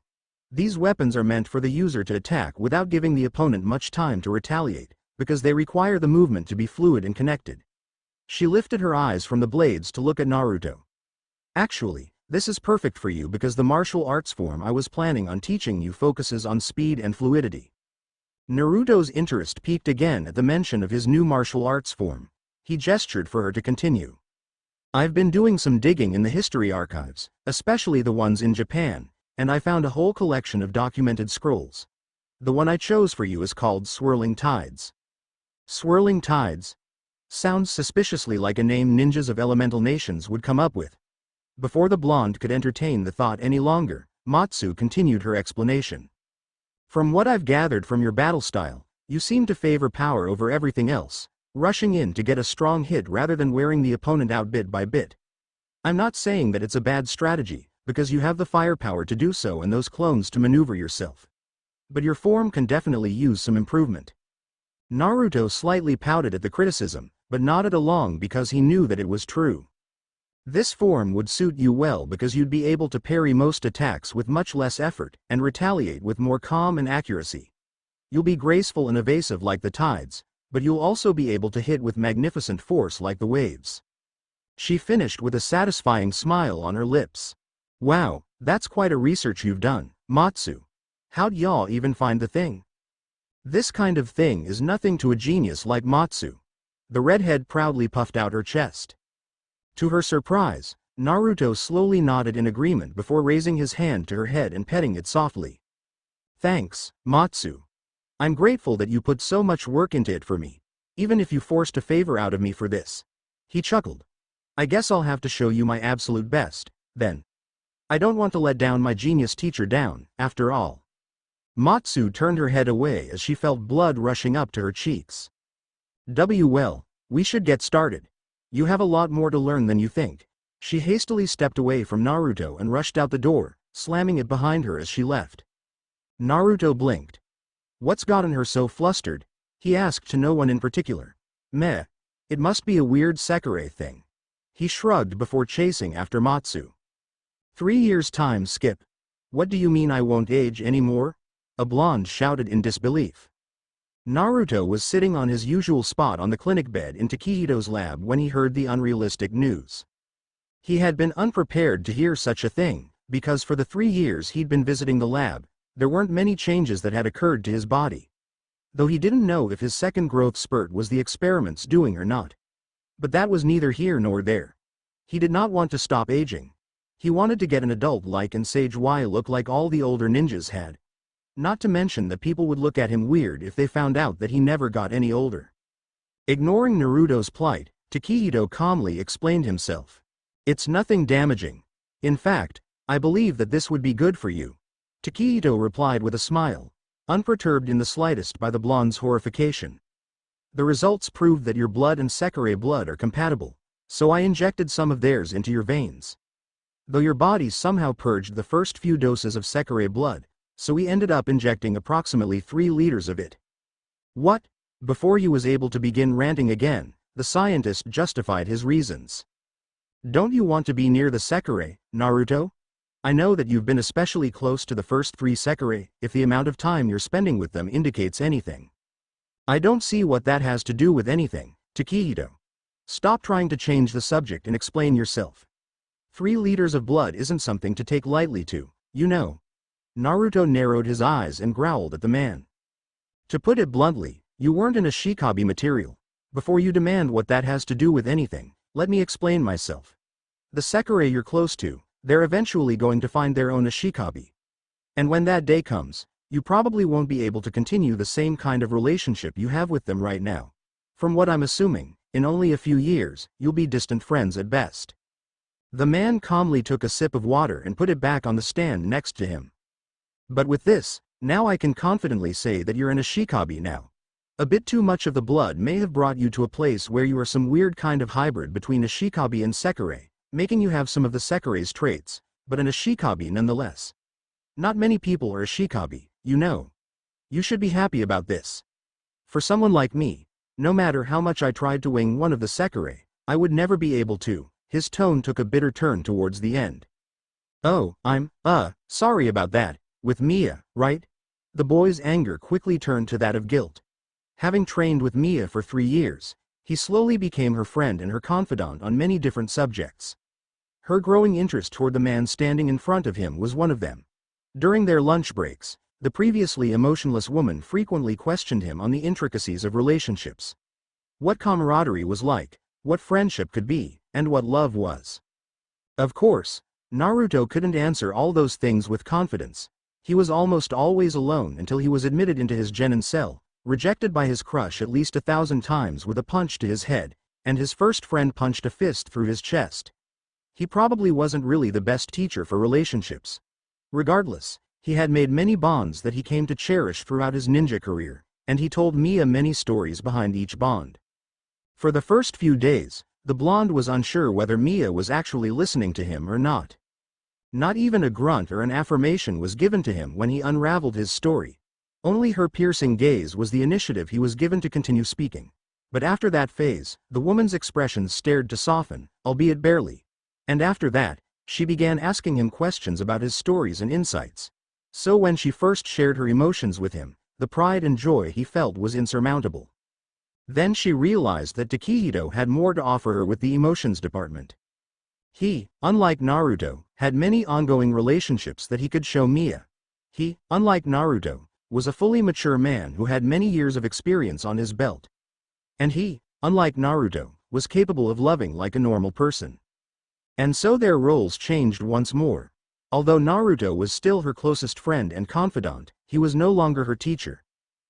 S1: These weapons are meant for the user to attack without giving the opponent much time to retaliate, because they require the movement to be fluid and connected. She lifted her eyes from the blades to look at Naruto. Actually, this is perfect for you because the martial arts form I was planning on teaching you focuses on speed and fluidity. Naruto's interest piqued again at the mention of his new martial arts form. He gestured for her to continue. I've been doing some digging in the history archives, especially the ones in Japan, and I found a whole collection of documented scrolls. The one I chose for you is called Swirling Tides. Swirling Tides? Sounds suspiciously like a name ninjas of elemental nations would come up with. Before the blonde could entertain the thought any longer, Matsu continued her explanation. From what I've gathered from your battle style, you seem to favor power over everything else, rushing in to get a strong hit rather than wearing the opponent out bit by bit. I'm not saying that it's a bad strategy, because you have the firepower to do so and those clones to maneuver yourself. But your form can definitely use some improvement. Naruto slightly pouted at the criticism, but nodded along because he knew that it was true. This form would suit you well because you'd be able to parry most attacks with much less effort and retaliate with more calm and accuracy. You'll be graceful and evasive like the tides, but you'll also be able to hit with magnificent force like the waves. She finished with a satisfying smile on her lips. Wow, that's quite a research you've done, Matsu. How'd y'all even find the thing? This kind of thing is nothing to a genius like Matsu. The redhead proudly puffed out her chest. To her surprise, Naruto slowly nodded in agreement before raising his hand to her head and petting it softly. Thanks, Matsu. I'm grateful that you put so much work into it for me, even if you forced a favor out of me for this. He chuckled. I guess I'll have to show you my absolute best, then. I don't want to let down my genius teacher down, after all. Matsu turned her head away as she felt blood rushing up to her cheeks. Well, we should get started. You have a lot more to learn than you think. She hastily stepped away from Naruto and rushed out the door, slamming it behind her as she left. Naruto blinked. What's gotten her so flustered? He asked to no one in particular. Meh. It must be a weird Sekirei thing. He shrugged before chasing after Matsu. 3 years' time skip. What do you mean I won't age anymore? A blonde shouted in disbelief. Naruto was sitting on his usual spot on the clinic bed in Takehito's lab when he heard the unrealistic news. He had been unprepared to hear such a thing, because for the 3 years he'd been visiting the lab, there weren't many changes that had occurred to his body. Though he didn't know if his second growth spurt was the experiments doing or not. But that was neither here nor there. He did not want to stop aging. He wanted to get an adult-like and sage look like all the older ninjas had. Not to mention that people would look at him weird if they found out that he never got any older. Ignoring Naruto's plight, Takehito calmly explained himself. It's nothing damaging. In fact, I believe that this would be good for you. Takehito replied with a smile, unperturbed in the slightest by the blonde's horrification. The results proved that your blood and Sekirei blood are compatible, so I injected some of theirs into your veins. Though your body somehow purged the first few doses of Sekirei blood, so we ended up injecting approximately 3 liters of it. What? Before he was able to begin ranting again, the scientist justified his reasons. Don't you want to be near the Sekirei, Naruto? I know that you've been especially close to the first 3 Sekirei, if the amount of time you're spending with them indicates anything. I don't see what that has to do with anything, Takehito. Stop trying to change the subject and explain yourself. 3 liters of blood isn't something to take lightly to, you know. Naruto narrowed his eyes and growled at the man. To put it bluntly, you weren't an Ashikabi material. Before you demand what that has to do with anything, let me explain myself. The Sekirei you're close to, they're eventually going to find their own Ashikabi. And when that day comes, you probably won't be able to continue the same kind of relationship you have with them right now. From what I'm assuming, in only a few years, you'll be distant friends at best. The man calmly took a sip of water and put it back on the stand next to him. But with this, now I can confidently say that you're an Ashikabi now. A bit too much of the blood may have brought you to a place where you are some weird kind of hybrid between Ashikabi and Sekirei, making you have some of the Sekirei's traits, but an Ashikabi nonetheless. Not many people are Ashikabi, you know. You should be happy about this. For someone like me, no matter how much I tried to wing one of the Sekirei, I would never be able to. His tone took a bitter turn towards the end. Oh, I'm, sorry about that. With Miya, right? The boy's anger quickly turned to that of guilt. Having trained with Miya for 3 years, He slowly became her friend and her confidant on many different subjects. Her growing interest toward the man standing in front of him was one of them. During their lunch breaks, the previously emotionless woman frequently questioned him on the intricacies of relationships. What camaraderie was like, what friendship could be, and what love was. Of course, Naruto couldn't answer all those things with confidence. He was almost always alone until he was admitted into his genin cell, rejected by his crush at least 1,000 times with a punch to his head, and his first friend punched a fist through his chest. He probably wasn't really the best teacher for relationships. Regardless, he had made many bonds that he came to cherish throughout his ninja career, and he told Miya many stories behind each bond. For the first few days, the blonde was unsure whether Miya was actually listening to him or not. Not even a grunt or an affirmation was given to him when he unraveled his story. Only her piercing gaze was the initiative he was given to continue speaking. But after that phase, the woman's expressions started to soften, albeit barely. And after that, she began asking him questions about his stories and insights. So when she first shared her emotions with him, the pride and joy he felt was insurmountable. Then she realized that Takehito had more to offer her with the emotions department. He, unlike Naruto, had many ongoing relationships that he could show Miya. He, unlike Naruto, was a fully mature man who had many years of experience on his belt. And he, unlike Naruto, was capable of loving like a normal person. And so their roles changed once more. Although Naruto was still her closest friend and confidant, he was no longer her teacher.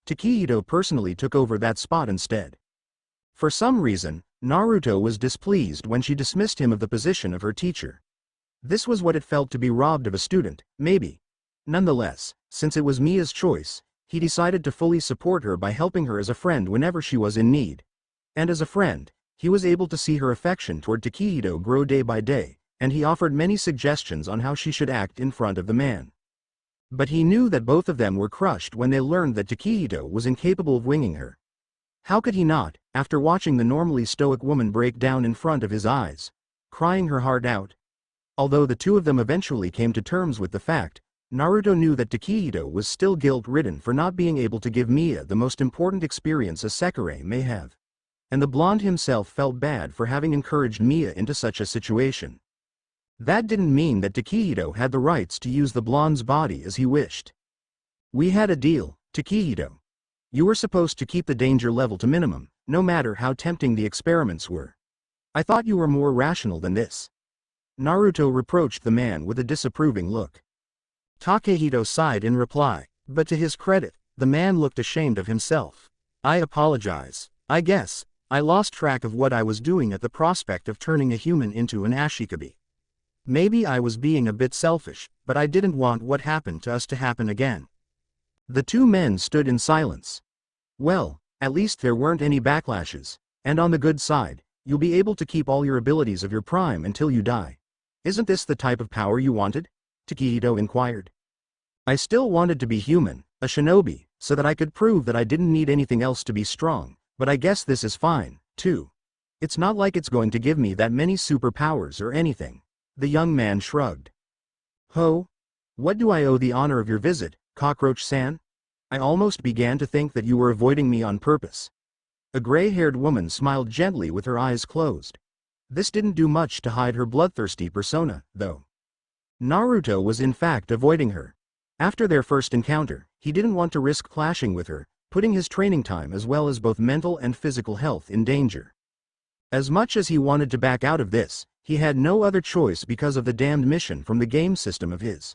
S1: Takehito personally took over that spot instead. For some reason, Naruto was displeased when she dismissed him of the position of her teacher. This was what it felt to be robbed of a student, maybe. Nonetheless, since it was Miya's choice, he decided to fully support her by helping her as a friend whenever she was in need. And as a friend, he was able to see her affection toward Takehito grow day by day, and he offered many suggestions on how she should act in front of the man. But he knew that both of them were crushed when they learned that Takehito was incapable of winging her. How could he not, after watching the normally stoic woman break down in front of his eyes, crying her heart out? Although the two of them eventually came to terms with the fact, Naruto knew that Takehito was still guilt-ridden for not being able to give Miya the most important experience a Sekirei may have. And the blonde himself felt bad for having encouraged Miya into such a situation. That didn't mean that Takehito had the rights to use the blonde's body as he wished. We had a deal, Takehito. You were supposed to keep the danger level to minimum, no matter how tempting the experiments were. I thought you were more rational than this. Naruto reproached the man with a disapproving look.
S2: Takehito sighed in reply, but to his credit, the man looked ashamed of himself. I apologize. I guess I lost track of what I was doing at the prospect of turning a human into an ashikabi. Maybe I was being a bit selfish, but I didn't want what happened to us to happen again.
S1: The two men stood in silence. Well, at least there weren't any backlashes, and on the good side, you'll be able to keep all your abilities of your prime until you die. Isn't this the type of power you wanted? Takehito inquired. I still wanted to be human, a shinobi, so that I could prove that I didn't need anything else to be strong, but I guess this is fine, too. It's not like it's going to give me that many superpowers or anything. The young man shrugged. Ho? What do I owe the honor of your visit, Cockroach-san? I almost began to think that you were avoiding me on purpose. A gray-haired woman smiled gently with her eyes closed. This didn't do much to hide her bloodthirsty persona, though. Naruto was in fact avoiding her. After their first encounter, he didn't want to risk clashing with her, putting his training time as well as both mental and physical health in danger. As much as he wanted to back out of this, he had no other choice because of the damned mission from the game system of his.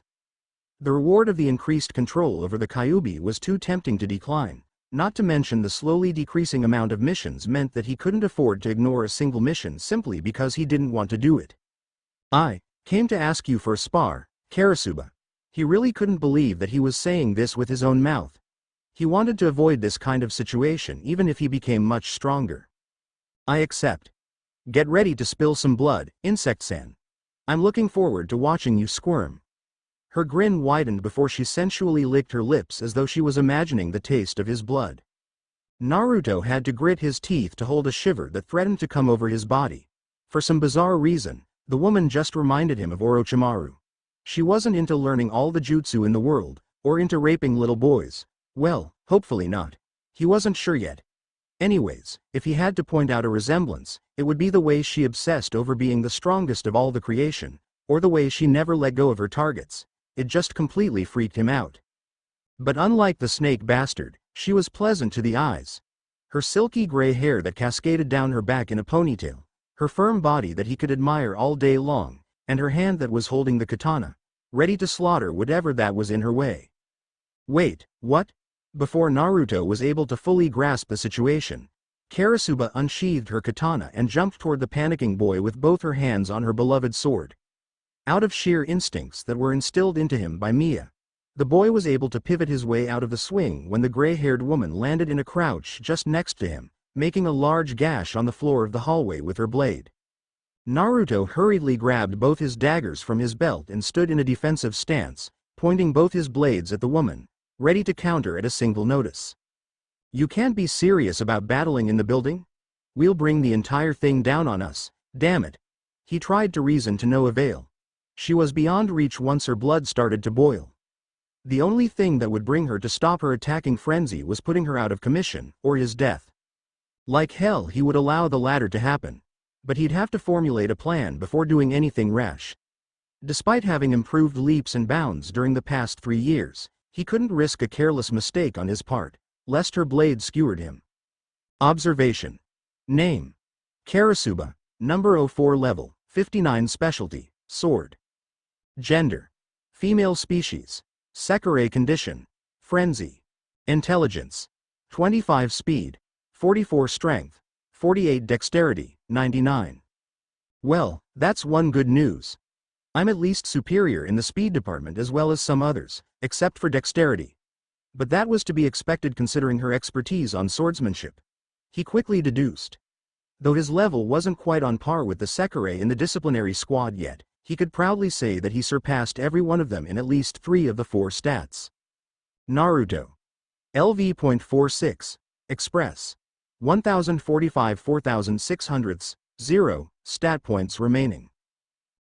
S1: The reward of the increased control over the Kyuubi was too tempting to decline, not to mention the slowly decreasing amount of missions meant that he couldn't afford to ignore a single mission simply because he didn't want to do it. I came to ask you for a spar, Karasuba. He really couldn't believe that he was saying this with his own mouth. He wanted to avoid this kind of situation even if he became much stronger. I accept. Get ready to spill some blood, Insect-san. I'm looking forward to watching you squirm. Her grin widened before she sensually licked her lips as though she was imagining the taste of his blood. Naruto had to grit his teeth to hold a shiver that threatened to come over his body. For some bizarre reason, the woman just reminded him of Orochimaru. She wasn't into learning all the jutsu in the world, or into raping little boys. Well, hopefully not. He wasn't sure yet. Anyways, if he had to point out a resemblance, it would be the way she obsessed over being the strongest of all the creation, or the way she never let go of her targets. It just completely freaked him out. But unlike the snake bastard, she was pleasant to the eyes. Her silky gray hair that cascaded down her back in a ponytail, her firm body that he could admire all day long, and her hand that was holding the katana, ready to slaughter whatever that was in her way. Wait, what? Before Naruto was able to fully grasp the situation, Karasuba unsheathed her katana and jumped toward the panicking boy with both her hands on her beloved sword. Out of sheer instincts that were instilled into him by Miya, the boy was able to pivot his way out of the swing when the gray-haired woman landed in a crouch just next to him, making a large gash on the floor of the hallway with her blade. Naruto hurriedly grabbed both his daggers from his belt and stood in a defensive stance, pointing both his blades at the woman, ready to counter at a single notice. You can't be serious about battling in the building? We'll bring the entire thing down on us, damn it. He tried to reason to no avail. She was beyond reach once her blood started to boil. The only thing that would bring her to stop her attacking frenzy was putting her out of commission, or his death. Like hell he would allow the latter to happen. But he'd have to formulate a plan before doing anything rash. Despite having improved leaps and bounds during the past 3 years, he couldn't risk a careless mistake on his part, lest her blade skewered him. Observation. Name: Karasuba, number 04 level, 59 specialty, sword. Gender: female species. Sekirei condition: frenzy. Intelligence: 25 speed, 44 strength, 48 dexterity, 99. Well, that's one good news. I'm at least superior in the speed department as well as some others, except for dexterity. But that was to be expected considering her expertise on swordsmanship. He quickly deduced. Though his level wasn't quite on par with the Sekirei in the disciplinary squad yet, he could proudly say that he surpassed every one of them in at least 3 of the 4 stats. Naruto. LV.46. Express. 1045 4600ths, 0, stat points remaining.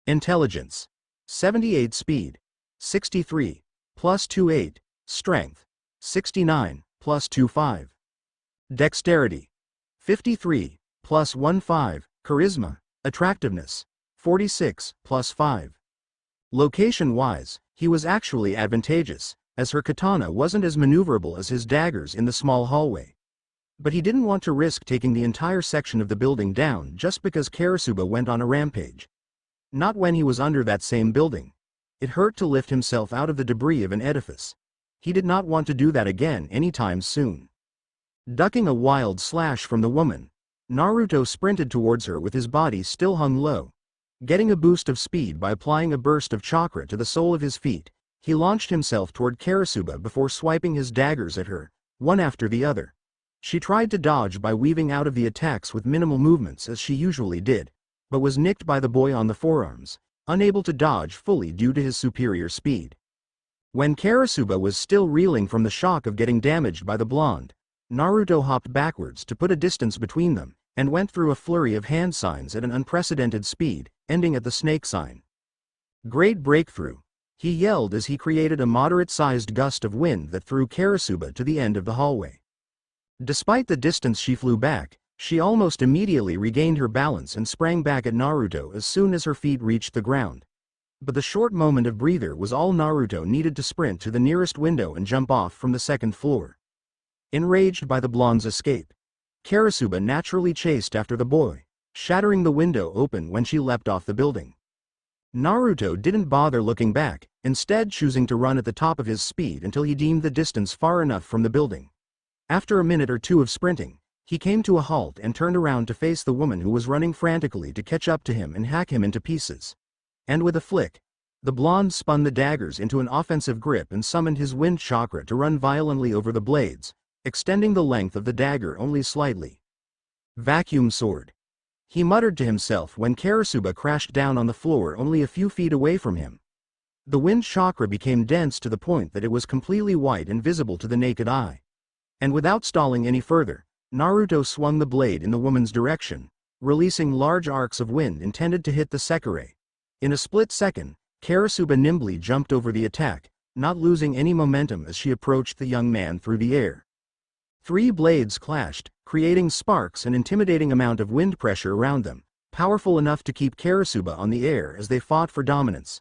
S1: Intelligence: 78 speed, 63, plus 28, strength, 69, plus 25. Dexterity: 53, plus 15, charisma, attractiveness, 46, plus 5. Location-wise, he was actually advantageous, as her katana wasn't as maneuverable as his daggers in the small hallway. But he didn't want to risk taking the entire section of the building down just because Karasuba went on a rampage. Not when he was under that same building. It hurt to lift himself out of the debris of an edifice. He did not want to do that again anytime soon. Ducking a wild slash from the woman, Naruto sprinted towards her with his body still hung low. Getting a boost of speed by applying a burst of chakra to the sole of his feet, he launched himself toward Karasuba before swiping his daggers at her, one after the other. She tried to dodge by weaving out of the attacks with minimal movements as she usually did, but was nicked by the boy on the forearms, unable to dodge fully due to his superior speed. When Karasuba was still reeling from the shock of getting damaged by the blonde, Naruto hopped backwards to put a distance between them, and went through a flurry of hand signs at an unprecedented speed, ending at the snake sign. Great breakthrough, he yelled as he created a moderate-sized gust of wind that threw Karasuba to the end of the hallway. Despite the distance she flew back, she almost immediately regained her balance and sprang back at Naruto as soon as her feet reached the ground. But the short moment of breather was all Naruto needed to sprint to the nearest window and jump off from the 2nd floor. Enraged by the blonde's escape, Karasuba naturally chased after the boy, shattering the window open when she leapt off the building. Naruto didn't bother looking back, instead choosing to run at the top of his speed until he deemed the distance far enough from the building. After a minute or two of sprinting, he came to a halt and turned around to face the woman who was running frantically to catch up to him and hack him into pieces. And with a flick, the blonde spun the daggers into an offensive grip and summoned his wind chakra to run violently over the blades, extending the length of the dagger only slightly. Vacuum sword. He muttered to himself when Karasuba crashed down on the floor only a few feet away from him. The wind chakra became dense to the point that it was completely white and visible to the naked eye. And without stalling any further, Naruto swung the blade in the woman's direction, releasing large arcs of wind intended to hit the Sekirei. In a split second, Karasuba nimbly jumped over the attack, not losing any momentum as she approached the young man through the air. 3 blades clashed, creating sparks and intimidating amount of wind pressure around them, powerful enough to keep Karasuba on the air as they fought for dominance.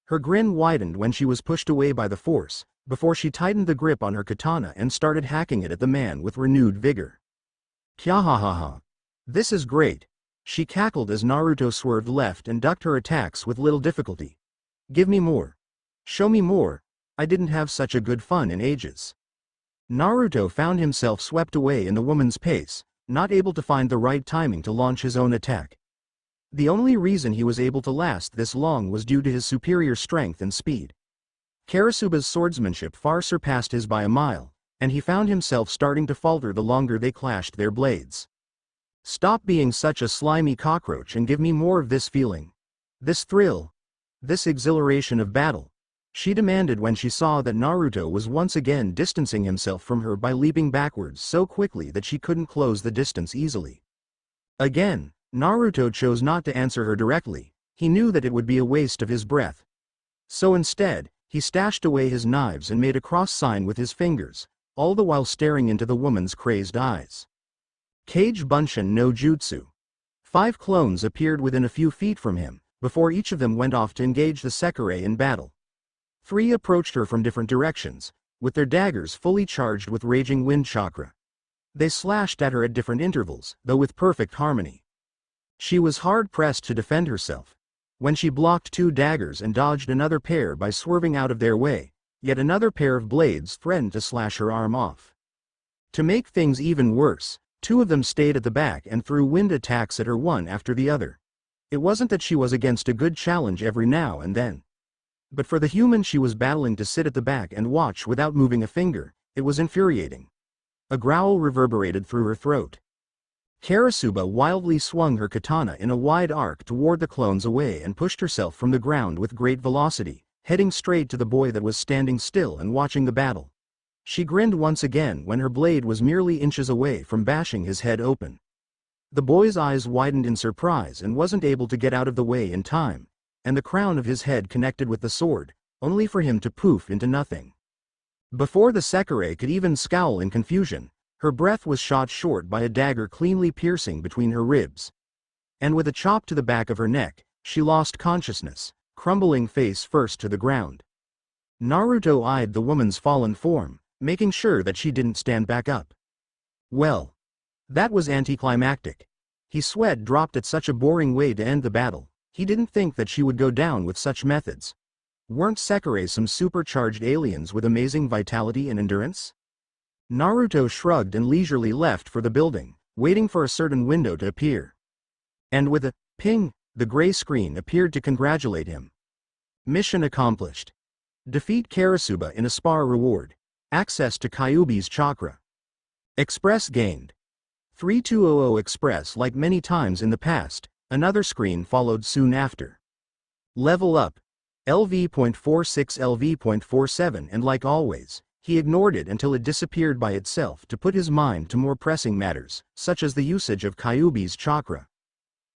S1: Her grin widened when she was pushed away by the force, before she tightened the grip on her katana and started hacking it at the man with renewed vigor. Kyahahaha. This is great. She cackled as Naruto swerved left and ducked her attacks with little difficulty. Give me more. Show me more. I didn't have such a good fun in ages. Naruto found himself swept away in the woman's pace, not able to find the right timing to launch his own attack. The only reason he was able to last this long was due to his superior strength and speed. Karasuba's swordsmanship far surpassed his by a mile, and he found himself starting to falter the longer they clashed their blades. Stop being such a slimy cockroach and give me more of this feeling. This thrill. This exhilaration of battle. She demanded when she saw that Naruto was once again distancing himself from her by leaping backwards so quickly that she couldn't close the distance easily. Again, Naruto chose not to answer her directly. He knew that it would be a waste of his breath. So instead, he stashed away his knives and made a cross sign with his fingers, all the while staring into the woman's crazed eyes. Kage Bunshin no Jutsu. 5 clones appeared within a few feet from him, before each of them went off to engage the Sekirei in battle. 3 approached her from different directions, with their daggers fully charged with raging wind chakra. They slashed at her at different intervals, though with perfect harmony. She was hard-pressed to defend herself. When she blocked 2 daggers and dodged another pair by swerving out of their way, yet another pair of blades threatened to slash her arm off. To make things even worse, 2 of them stayed at the back and threw wind attacks at her one after the other. It wasn't that she was against a good challenge every now and then. But for the human she was battling to sit at the back and watch without moving a finger, it was infuriating. A growl reverberated through her throat. Karasuba wildly swung her katana in a wide arc toward the clones away and pushed herself from the ground with great velocity, heading straight to the boy that was standing still and watching the battle. She grinned once again when her blade was merely inches away from bashing his head open. The boy's eyes widened in surprise and wasn't able to get out of the way in time, and the crown of his head connected with the sword, only for him to poof into nothing. Before the Sekirei could even scowl in confusion, her breath was shot short by a dagger cleanly piercing between her ribs. And with a chop to the back of her neck, she lost consciousness, crumbling face first to the ground. Naruto eyed the woman's fallen form, making sure that she didn't stand back up. Well, that was anticlimactic. His sweat dropped at such a boring way to end the battle. He didn't think that she would go down with such methods. Weren't Sekirei some supercharged aliens with amazing vitality and endurance? Naruto shrugged and leisurely left for the building, waiting for a certain window to appear. And with a ping, the gray screen appeared to congratulate him. Mission accomplished. Defeat Karasuba in a spar reward. Access to Kyuubi's chakra. Express gained. 3200 Express. Like many times in the past, another screen followed soon after. Level up. LV.46 LV.47 and like always, he ignored it until it disappeared by itself to put his mind to more pressing matters, such as the usage of Kyuubi's chakra.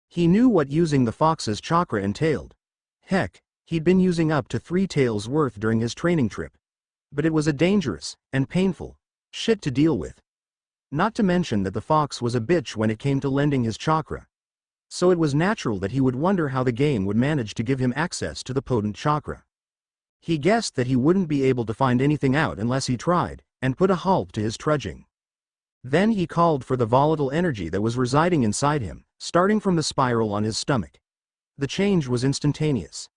S1: He knew what using the fox's chakra entailed. Heck, he'd been using up to 3 taels worth during his training trip. But it was a dangerous, and painful, shit to deal with. Not to mention that the fox was a bitch when it came to lending his chakra. So it was natural that he would wonder how the game would manage to give him access to the potent chakra. He guessed that he wouldn't be able to find anything out unless he tried, and put a halt to his trudging. Then he called for the volatile energy that was residing inside him, starting from the spiral on his stomach. The change was instantaneous.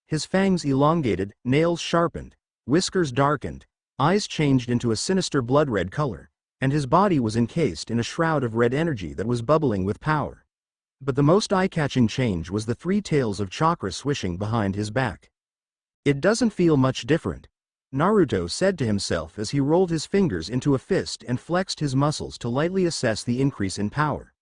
S1: His fangs elongated, nails sharpened, whiskers darkened, eyes changed into a sinister blood-red color, and his body was encased in a shroud of red energy that was bubbling with power. But the most eye-catching change was the 3 tails of chakra swishing behind his back. It doesn't feel much different, Naruto said to himself as he rolled his fingers into a fist and flexed his muscles to lightly assess the increase in power.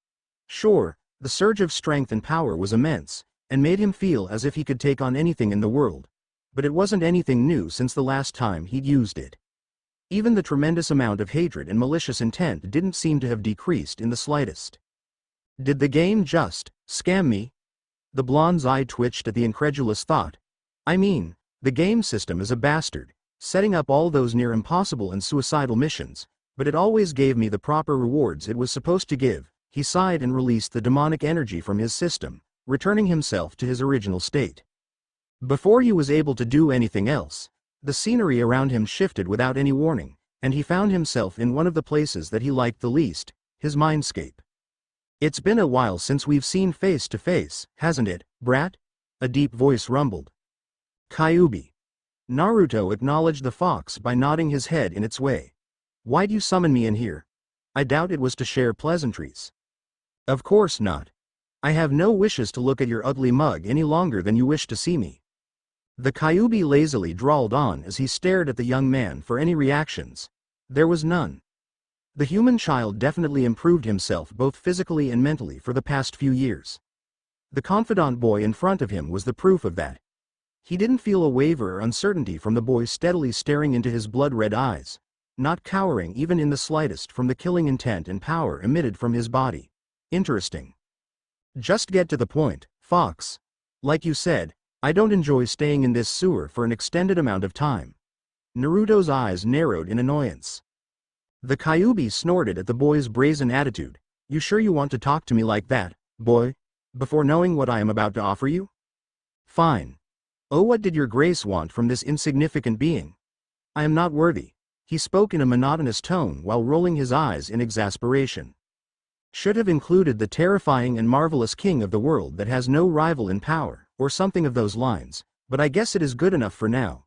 S1: Sure, the surge of strength and power was immense, and made him feel as if he could take on anything in the world. But it wasn't anything new since the last time he'd used it. Even the tremendous amount of hatred and malicious intent didn't seem to have decreased in the slightest. Did the game just scam me? The blonde's eye twitched at the incredulous thought. I mean, the game system is a bastard, setting up all those near impossible and suicidal missions, but it always gave me the proper rewards it was supposed to give. He sighed and released the demonic energy from his system, returning himself to his original state. Before he was able to do anything else, the scenery around him shifted without any warning, and he found himself in one of the places that he liked the least, his mindscape. It's been a while since we've seen face to face, hasn't it, brat? A deep voice rumbled. Kyuubi. Naruto acknowledged the fox by nodding his head in its way. Why'd you summon me in here? I doubt it was to share pleasantries. Of course not. I have no wishes to look at your ugly mug any longer than you wish to see me. The Kyuubi lazily drawled on as he stared at the young man for any reactions. There was none. The human child definitely improved himself both physically and mentally for the past few years. The confidant boy in front of him was the proof of that. He didn't feel a waver or uncertainty from the boy steadily staring into his blood-red eyes, not cowering even in the slightest from the killing intent and power emitted from his body. Interesting. Just get to the point, Fox. Like you said, I don't enjoy staying in this sewer for an extended amount of time. Naruto's eyes narrowed in annoyance. The Kyuubi snorted at the boy's brazen attitude. You sure you want to talk to me like that, boy? Before knowing what I am about to offer you? Fine. Oh, what did your grace want from this insignificant being? I am not worthy. He spoke in a monotonous tone while rolling his eyes in exasperation. Should have included the terrifying and marvelous king of the world that has no rival in power, or something of those lines, but I guess it is good enough for now.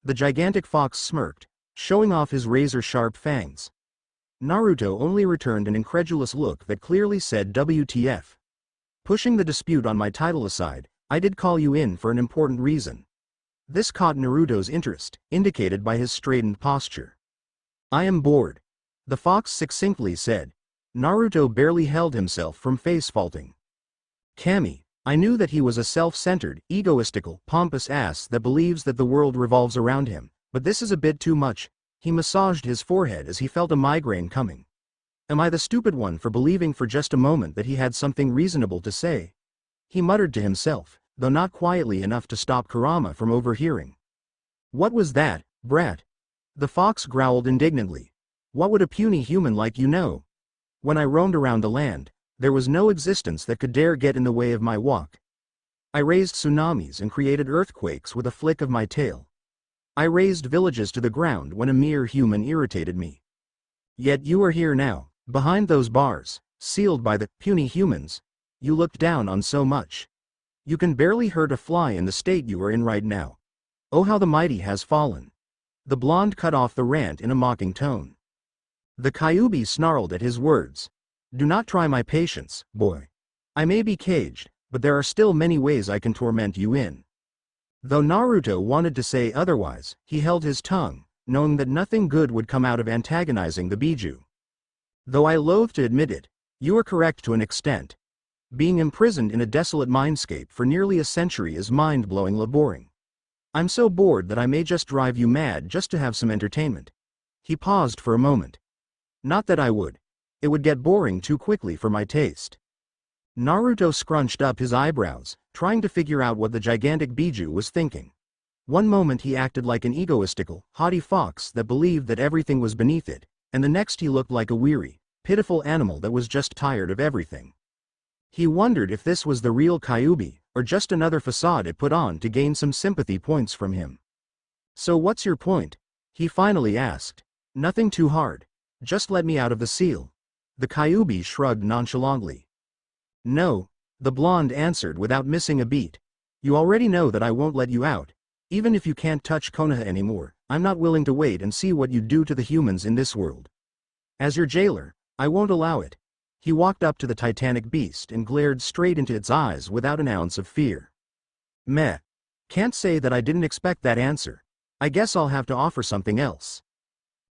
S1: The gigantic fox smirked, showing off his razor-sharp fangs. Naruto only returned an incredulous look that clearly said WTF. Pushing the dispute on my title aside, I did call you in for an important reason. This caught Naruto's interest, indicated by his straightened posture. I am bored. The fox succinctly said. Naruto barely held himself from face-faulting. Kami, I knew that he was a self-centered, egoistical, pompous ass that believes that the world revolves around him, but this is a bit too much. He massaged his forehead as he felt a migraine coming. Am I the stupid one for believing for just a moment that he had something reasonable to say? He muttered to himself, though not quietly enough to stop Kurama from overhearing. What was that, brat? The fox growled indignantly. What would a puny human like you know? When I roamed around the land, there was no existence that could dare get in the way of my walk. I raised tsunamis and created earthquakes with a flick of my tail. I razed villages to the ground when a mere human irritated me. Yet you are here now, behind those bars, sealed by the puny humans. You looked down on so much. You can barely hurt a fly in the state you are in right now. Oh, how the mighty has fallen. The blonde cut off the rant in a mocking tone. The Kyuubi snarled at his words. Do not try my patience, boy. I may be caged, but there are still many ways I can torment you in. Though Naruto wanted to say otherwise, he held his tongue, knowing that nothing good would come out of antagonizing the Biju. Though I loathe to admit it, you are correct to an extent. Being imprisoned in a desolate mindscape for nearly a century is mind-blowingly boring. I'm so bored that I may just drive you mad just to have some entertainment. He paused for a moment. Not that I would. It would get boring too quickly for my taste. Naruto scrunched up his eyebrows, trying to figure out what the gigantic Biju was thinking. One moment he acted like an egoistical, haughty fox that believed that everything was beneath it, and the next he looked like a weary, pitiful animal that was just tired of everything. He wondered if this was the real Kyuubi, or just another facade it put on to gain some sympathy points from him. So what's your point? He finally asked. Nothing too hard. Just let me out of the seal. The Kyuubi shrugged nonchalantly. No, the blonde answered without missing a beat. You already know that I won't let you out. Even if you can't touch Konoha anymore, I'm not willing to wait and see what you do to the humans in this world. As your jailer, I won't allow it. He walked up to the titanic beast and glared straight into its eyes without an ounce of fear. Meh. Can't say that I didn't expect that answer. I guess I'll have to offer something else.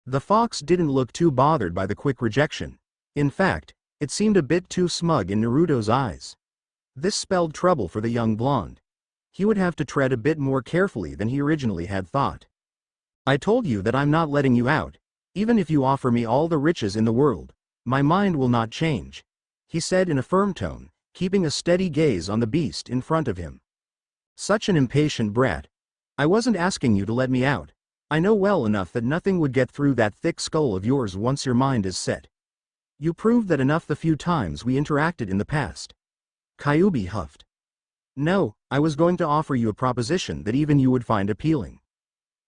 S1: The fox didn't look too bothered by the quick rejection. In fact, it seemed a bit too smug in Naruto's eyes. This spelled trouble for the young blonde. He would have to tread a bit more carefully than he originally had thought. I told you that I'm not letting you out. Even if you offer me all the riches in the world, my mind will not change, he said in a firm tone, keeping a steady gaze on the beast in front of him. Such an impatient brat. I wasn't asking you to let me out. I know well enough that nothing would get through that thick skull of yours once your mind is set. You proved that enough the few times we interacted in the past. Kyuubi huffed. No, I was going to offer you a proposition that even you would find appealing.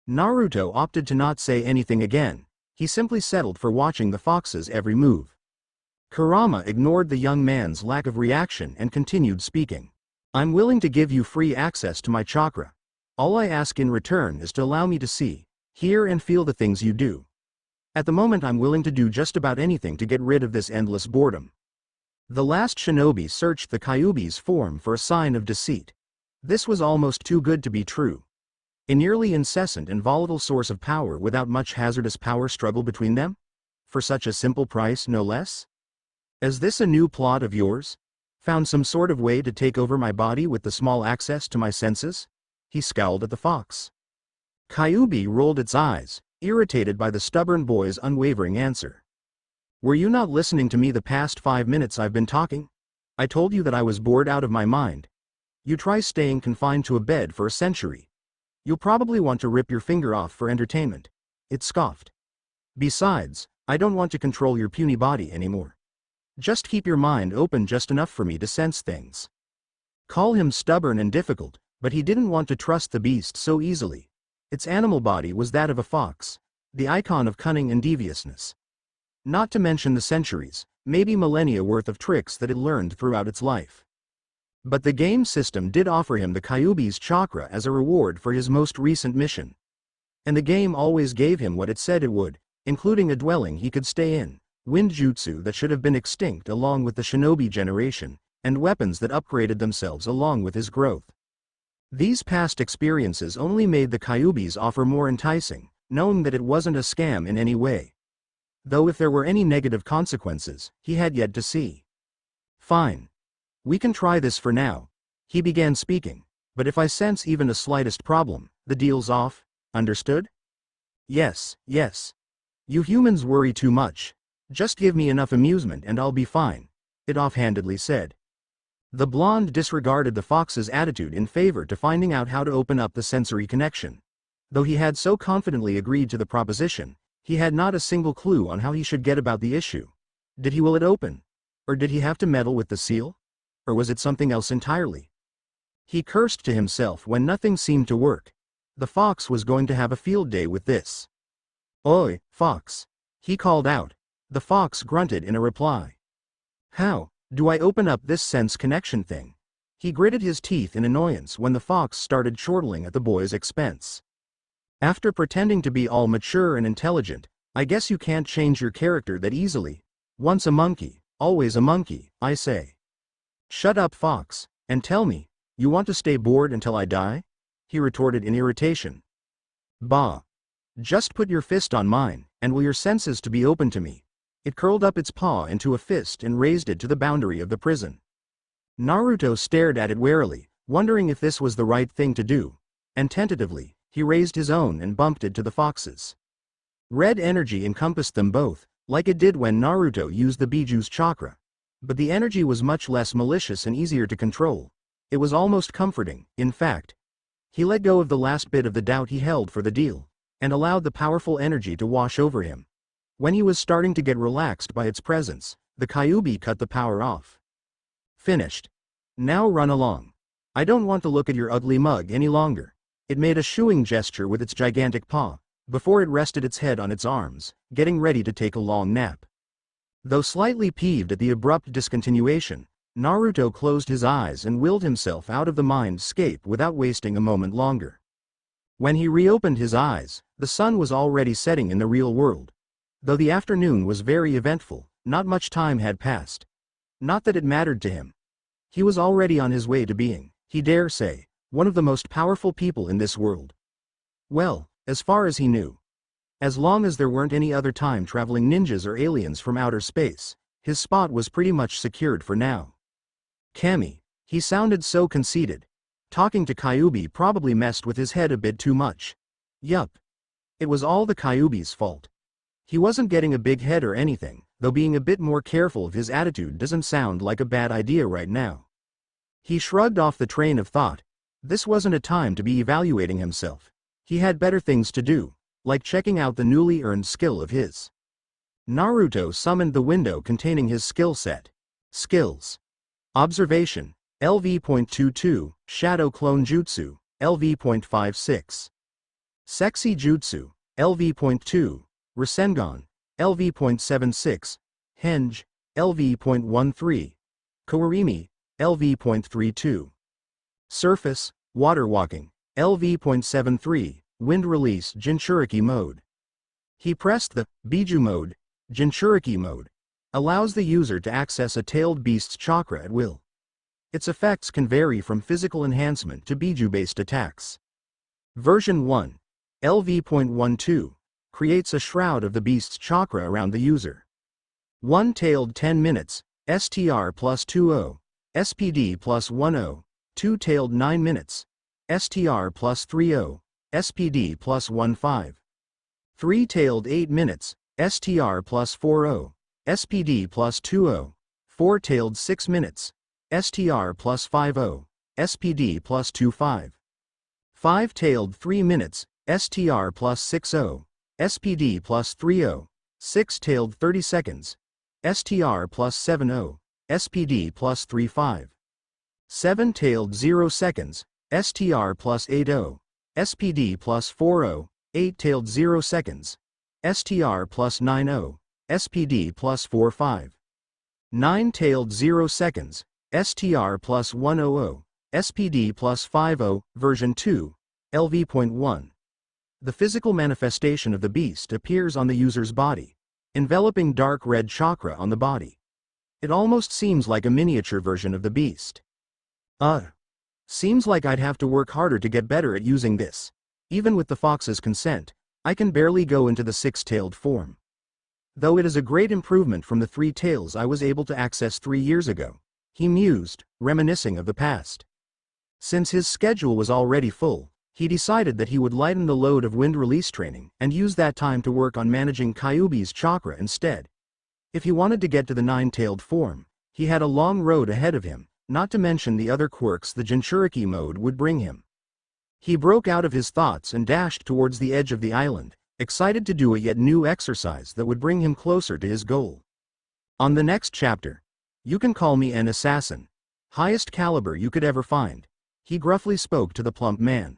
S1: Naruto opted to not say anything again. He simply settled for watching the fox's every move. Kurama ignored the young man's lack of reaction and continued speaking. I'm willing to give you free access to my chakra. All I ask in return is to allow me to see, hear and feel the things you do. At the moment I'm willing to do just about anything to get rid of this endless boredom. The last shinobi searched the Kyuubi's form for a sign of deceit. This was almost too good to be true. A nearly incessant and volatile source of power without much hazardous power struggle between them? For such a simple price, no less? Is this a new plot of yours? Found some sort of way to take over my body with the small access to my senses? He scowled at the fox. Kyuubi rolled its eyes, irritated by the stubborn boy's unwavering answer. Were you not listening to me the past 5 minutes I've been talking? I told you that I was bored out of my mind. You try staying confined to a bed for a century. You'll probably want to rip your finger off for entertainment. It scoffed. Besides, I don't want to control your puny body anymore. Just keep your mind open just enough for me to sense things. Call him stubborn and difficult, but he didn't want to trust the beast so easily. Its animal body was that of a fox, the icon of cunning and deviousness. Not to mention the centuries, maybe millennia worth of tricks that it learned throughout its life. But the game system did offer him the Kyuubi's chakra as a reward for his most recent mission. And the game always gave him what it said it would, including a dwelling he could stay in, wind jutsu that should have been extinct along with the shinobi generation, and weapons that upgraded themselves along with his growth. These past experiences only made the Kyuubi's offer more enticing, knowing that it wasn't a scam in any way. Though if there were any negative consequences, he had yet to see. Fine. We can try this for now. He began speaking, but if I sense even a slightest problem, the deal's off, understood? Yes, yes. You humans worry too much. Just give me enough amusement and I'll be fine, it offhandedly said. The blonde disregarded the fox's attitude in favor to finding out how to open up the sensory connection. Though he had so confidently agreed to the proposition, he had not a single clue on how he should get about the issue. Did he will it open? Or did he have to meddle with the seal? Or was it something else entirely? He cursed to himself when nothing seemed to work. The fox was going to have a field day with this. Oi, fox! He called out. The fox grunted in a reply. How do I open up this sense connection thing? He gritted his teeth in annoyance when the fox started chortling at the boy's expense. After pretending to be all mature and intelligent, I guess you can't change your character that easily. Once a monkey, always a monkey, I say. Shut up, fox, and tell me, you want to stay bored until I die? He retorted in irritation. Bah. Just put your fist on mine, and will your senses to be open to me. It curled up its paw into a fist and raised it to the boundary of the prison. Naruto stared at it warily, wondering if this was the right thing to do, and tentatively, he raised his own and bumped it to the fox's. Red energy encompassed them both, like it did when Naruto used the Biju's chakra. But the energy was much less malicious and easier to control. It was almost comforting, in fact. He let go of the last bit of the doubt he held for the deal, and allowed the powerful energy to wash over him. When he was starting to get relaxed by its presence, the Kyuubi cut the power off. Finished. Now run along. I don't want to look at your ugly mug any longer. It made a shooing gesture with its gigantic paw, before it rested its head on its arms, getting ready to take a long nap. Though slightly peeved at the abrupt discontinuation, Naruto closed his eyes and willed himself out of the mindscape without wasting a moment longer. When he reopened his eyes, the sun was already setting in the real world. Though the afternoon was very eventful, not much time had passed. Not that it mattered to him. He was already on his way to being, he dare say, one of the most powerful people in this world. Well, as far as he knew. As long as there weren't any other time-traveling ninjas or aliens from outer space, his spot was pretty much secured for now. Kami. He sounded so conceited. Talking to Kyuubi probably messed with his head a bit too much. Yup. It was all the Kyuubi's fault. He wasn't getting a big head or anything, though being a bit more careful of his attitude doesn't sound like a bad idea right now. He shrugged off the train of thought. This wasn't a time to be evaluating himself. He had better things to do. like checking out the newly earned skill of his. Naruto summoned the window containing his skill set. Skills. Observation, LV.22, Shadow Clone Jutsu, LV.56. Sexy Jutsu, LV.2, Rasengan, LV.76, Henge, LV.13, Kawarimi, LV.32. Surface, Water Walking, LV.73, Wind Release Jinchuriki Mode. He pressed the Biju mode, Jinchuriki mode, allows the user to access a tailed beast's chakra at will. Its effects can vary from physical enhancement to Biju-based attacks. Version 1, LV.12, creates a shroud of the beast's chakra around the user. One-tailed 10 minutes, STR plus 20, SPD plus 10, two-tailed 9 minutes, STR plus 30, SPD plus 15. Three-tailed 8 minutes, STR plus 40, SPD plus 20, four-tailed 6 minutes, STR plus 50, SPD plus 25. Five-tailed 3 minutes, STR plus 60, SPD plus 30, six-tailed 30 seconds, STR plus 70, SPD plus 35. Seven-tailed 0 seconds, STR plus 80, SPD plus 40, eight-tailed 0 seconds, STR plus 90, SPD plus 45. Nine-tailed 0 seconds, STR plus 100, SPD plus 50, version 2, LV.1. The physical manifestation of the beast appears on the user's body, enveloping dark red chakra on the body. It almost seems like a miniature version of the beast. Seems like I'd have to work harder to get better at using this. Even with the fox's consent, I can barely go into the six-tailed form. Though it is a great improvement from the 3 tails I was able to access 3 years ago, he mused, reminiscing of the past. Since his schedule was already full, he decided that he would lighten the load of wind release training and use that time to work on managing Kyuubi's chakra instead. If he wanted to get to the 9-tailed form, he had a long road ahead of him, not to mention the other quirks the Jinchuriki mode would bring him. He broke out of his thoughts and dashed towards the edge of the island, excited to do a yet new exercise that would bring him closer to his goal. On the next chapter, you can call me an assassin. Highest caliber you could ever find. He gruffly spoke to the plump man.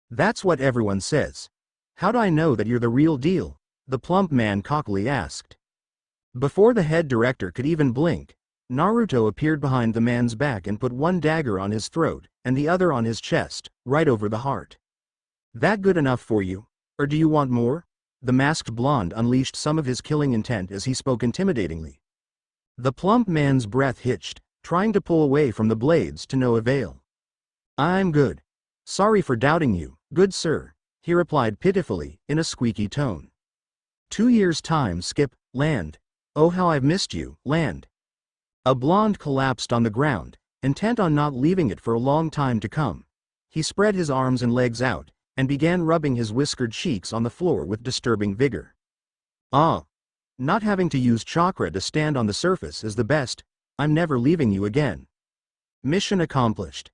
S1: That's what everyone says. How'd I know that you're the real deal? The plump man cockily asked. Before the head director could even blink, Naruto appeared behind the man's back and put one dagger on his throat, and the other on his chest, right over the heart. That good enough for you? Or do you want more? The masked blonde unleashed some of his killing intent as he spoke intimidatingly. The plump man's breath hitched, trying to pull away from the blades to no avail. I'm good. Sorry for doubting you, good sir, he replied pitifully, in a squeaky tone. 2 years' time skip, land. Oh how I've missed you, land. A blonde collapsed on the ground, intent on not leaving it for a long time to come. He spread his arms and legs out, and began rubbing his whiskered cheeks on the floor with disturbing vigor. Not having to use chakra to stand on the surface is the best. I'm never leaving you again. Mission accomplished.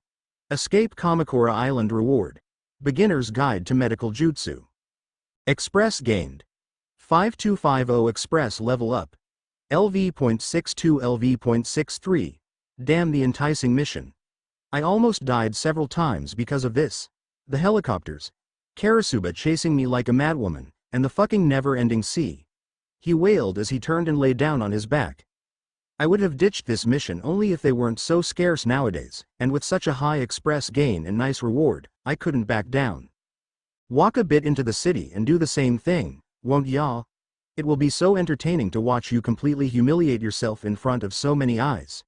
S1: Escape Kamakura Island reward. Beginner's Guide to Medical Jutsu. Express gained. 5250 Express level up. LV.62 LV.63. Damn the enticing mission. I almost died several times because of this. The helicopters. Karasuba chasing me like a madwoman, and the fucking never-ending sea. He wailed as he turned and lay down on his back. I would have ditched this mission only if they weren't so scarce nowadays, and with such a high express gain and nice reward, I couldn't back down. Walk a bit into the city and do the same thing, won't ya? It will be so entertaining to watch you completely humiliate yourself in front of so many eyes.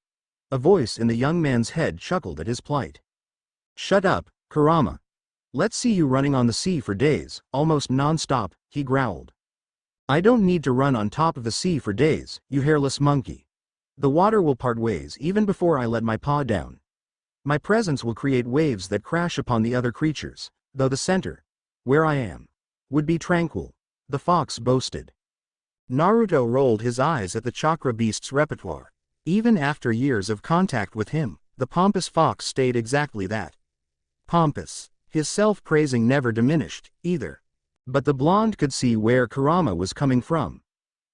S1: A voice in the young man's head chuckled at his plight. Shut up, Kurama. Let's see you running on the sea for days, almost non-stop, he growled. I don't need to run on top of the sea for days, you hairless monkey. The water will part ways even before I let my paw down. My presence will create waves that crash upon the other creatures, though the center, where I am, would be tranquil, the fox boasted. Naruto rolled his eyes at the chakra beast's repertoire. Even after years of contact with him, the pompous fox stayed exactly that. Pompous. His self-praising never diminished, either. But the blonde could see where Kurama was coming from.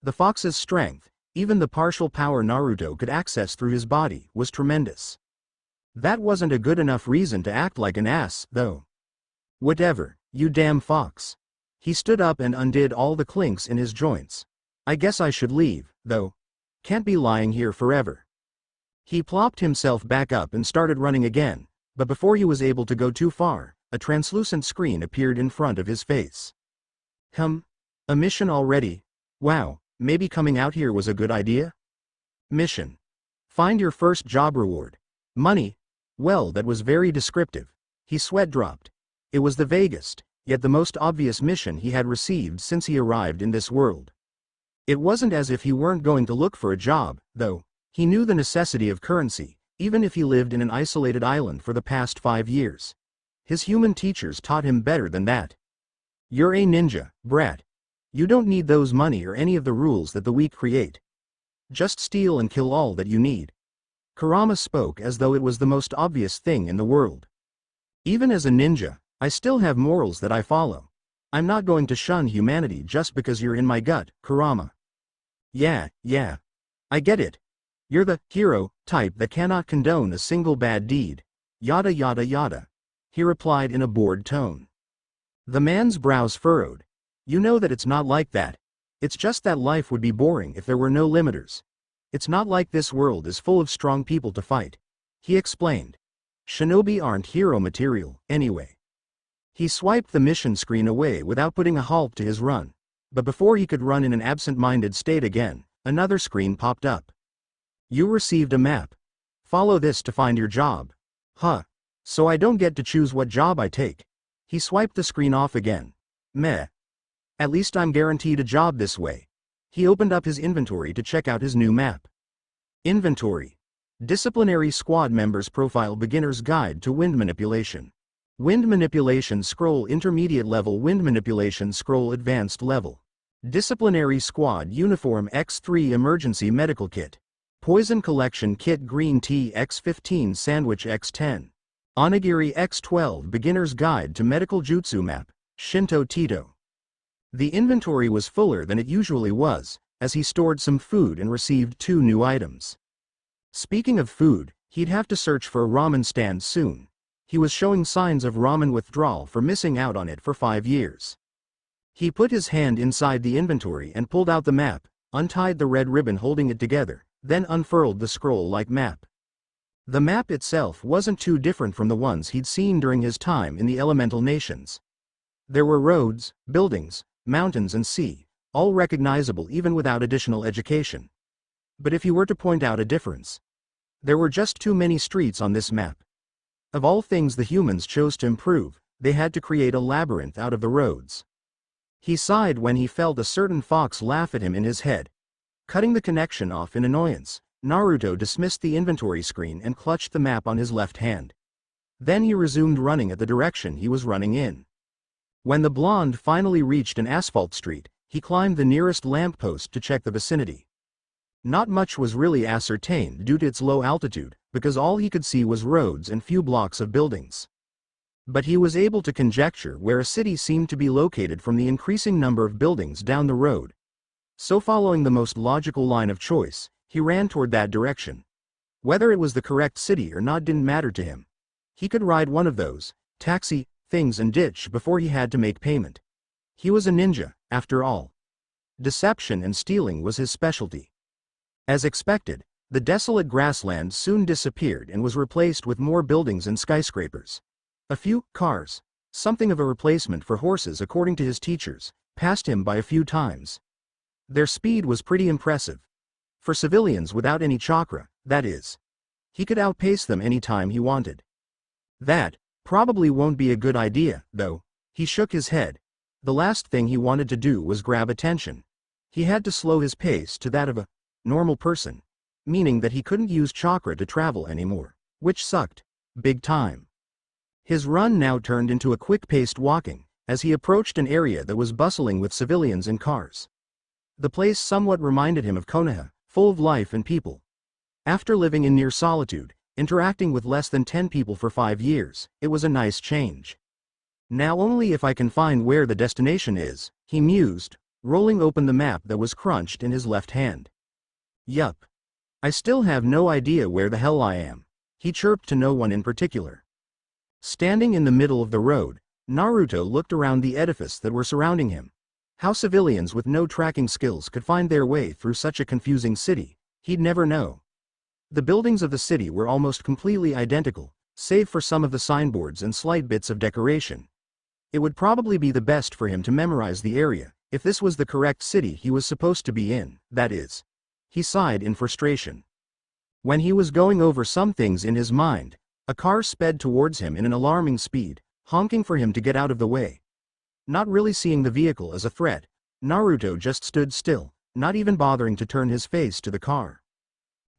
S1: The fox's strength, even the partial power Naruto could access through his body, was tremendous. That wasn't a good enough reason to act like an ass, though. Whatever, you damn fox. He stood up and undid all the clinks in his joints. I guess I should leave, though. Can't be lying here forever. He plopped himself back up and started running again, but before he was able to go too far, a translucent screen appeared in front of his face. A mission already? Wow, maybe coming out here was a good idea? Mission. Find your first job reward. Money. Well, that was very descriptive. He sweat dropped. It was the vaguest, yet the most obvious mission he had received since he arrived in this world. It wasn't as if he weren't going to look for a job, though. He knew the necessity of currency, even if he lived in an isolated island for the past 5 years. His human teachers taught him better than that. You're a ninja, brat. You don't need those money or any of the rules that the weak create. Just steal and kill all that you need. Kurama spoke as though it was the most obvious thing in the world. Even as a ninja, I still have morals that I follow. I'm not going to shun humanity just because you're in my gut, Kurama. Yeah. I get it. You're the hero type that cannot condone a single bad deed. Yada yada yada. He replied in a bored tone. The man's brows furrowed. You know that it's not like that. It's just that life would be boring if there were no limiters. It's not like this world is full of strong people to fight. He explained. Shinobi aren't hero material, anyway. He swiped the mission screen away without putting a halt to his run. But before he could run in an absent-minded state again, another screen popped up. You received a map. Follow this to find your job. So I don't get to choose what job I take. He swiped the screen off again. Meh. At least I'm guaranteed a job this way. He opened up his inventory to check out his new map. Inventory. Disciplinary Squad Members Profile Beginner's Guide to Wind Manipulation. Wind Manipulation Scroll Intermediate Level. Wind Manipulation Scroll Advanced Level. Disciplinary Squad Uniform X3 Emergency Medical Kit. Poison Collection Kit. Green Tea X15 Sandwich X10. Onigiri X12 Beginner's Guide to Medical Jutsu Map. Shinto Tito. The inventory was fuller than it usually was, as he stored some food and received 2 new items. Speaking of food, he'd have to search for a ramen stand soon. He was showing signs of ramen withdrawal for missing out on it for 5 years. He put his hand inside the inventory and pulled out the map, untied the red ribbon holding it together, then unfurled the scroll-like map. The map itself wasn't too different from the ones he'd seen during his time in the elemental nations. There were roads, buildings, mountains and sea, all recognizable even without additional education. But if he were to point out a difference, there were just too many streets on this map. Of all things the humans chose to improve, they had to create a labyrinth out of the roads. He sighed when he felt a certain fox laugh at him in his head. Cutting the connection off in annoyance, Naruto dismissed the inventory screen and clutched the map on his left hand. Then he resumed running at the direction he was running in. When the blonde finally reached an asphalt street, he climbed the nearest lamppost to check the vicinity. Not much was really ascertained due to its low altitude, because all he could see was roads and few blocks of buildings. But he was able to conjecture where a city seemed to be located from the increasing number of buildings down the road. So following the most logical line of choice, he ran toward that direction. Whether it was the correct city or not didn't matter to him. He could ride one of those taxi things and ditch before he had to make payment. He was a ninja, after all. Deception and stealing was his specialty. As expected, the desolate grassland soon disappeared and was replaced with more buildings and skyscrapers. A few cars, something of a replacement for horses according to his teachers, passed him by a few times. Their speed was pretty impressive. For civilians without any chakra, that is. He could outpace them any time he wanted. That probably won't be a good idea, though. He shook his head. The last thing he wanted to do was grab attention. He had to slow his pace to that of a normal person, meaning that he couldn't use chakra to travel anymore, which sucked big time. His run now turned into a quick-paced walking, as he approached an area that was bustling with civilians and cars. The place somewhat reminded him of Konoha, full of life and people. After living in near solitude, interacting with less than 10 people for 5 years, it was a nice change. Now only if I can find where the destination is, he mused, rolling open the map that was crunched in his left hand. Yup. I still have no idea where the hell I am, he chirped to no one in particular. Standing in the middle of the road, Naruto looked around the edifice that were surrounding him. How civilians with no tracking skills could find their way through such a confusing city, he'd never know. The buildings of the city were almost completely identical, save for some of the signboards and slight bits of decoration. It would probably be the best for him to memorize the area, if this was the correct city he was supposed to be in, that is. He sighed in frustration. When he was going over some things in his mind, a car sped towards him in an alarming speed, honking for him to get out of the way. Not really seeing the vehicle as a threat, Naruto just stood still, not even bothering to turn his face to the car.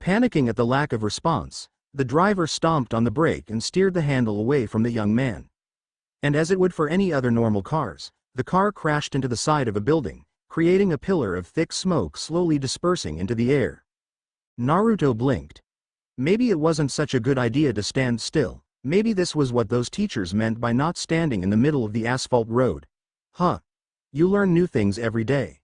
S1: Panicking at the lack of response, the driver stomped on the brake and steered the handle away from the young man. And as it would for any other normal cars, the car crashed into the side of a building, creating a pillar of thick smoke slowly dispersing into the air. Naruto blinked. Maybe it wasn't such a good idea to stand still, maybe this was what those teachers meant by not standing in the middle of the asphalt road. Huh. You learn new things every day.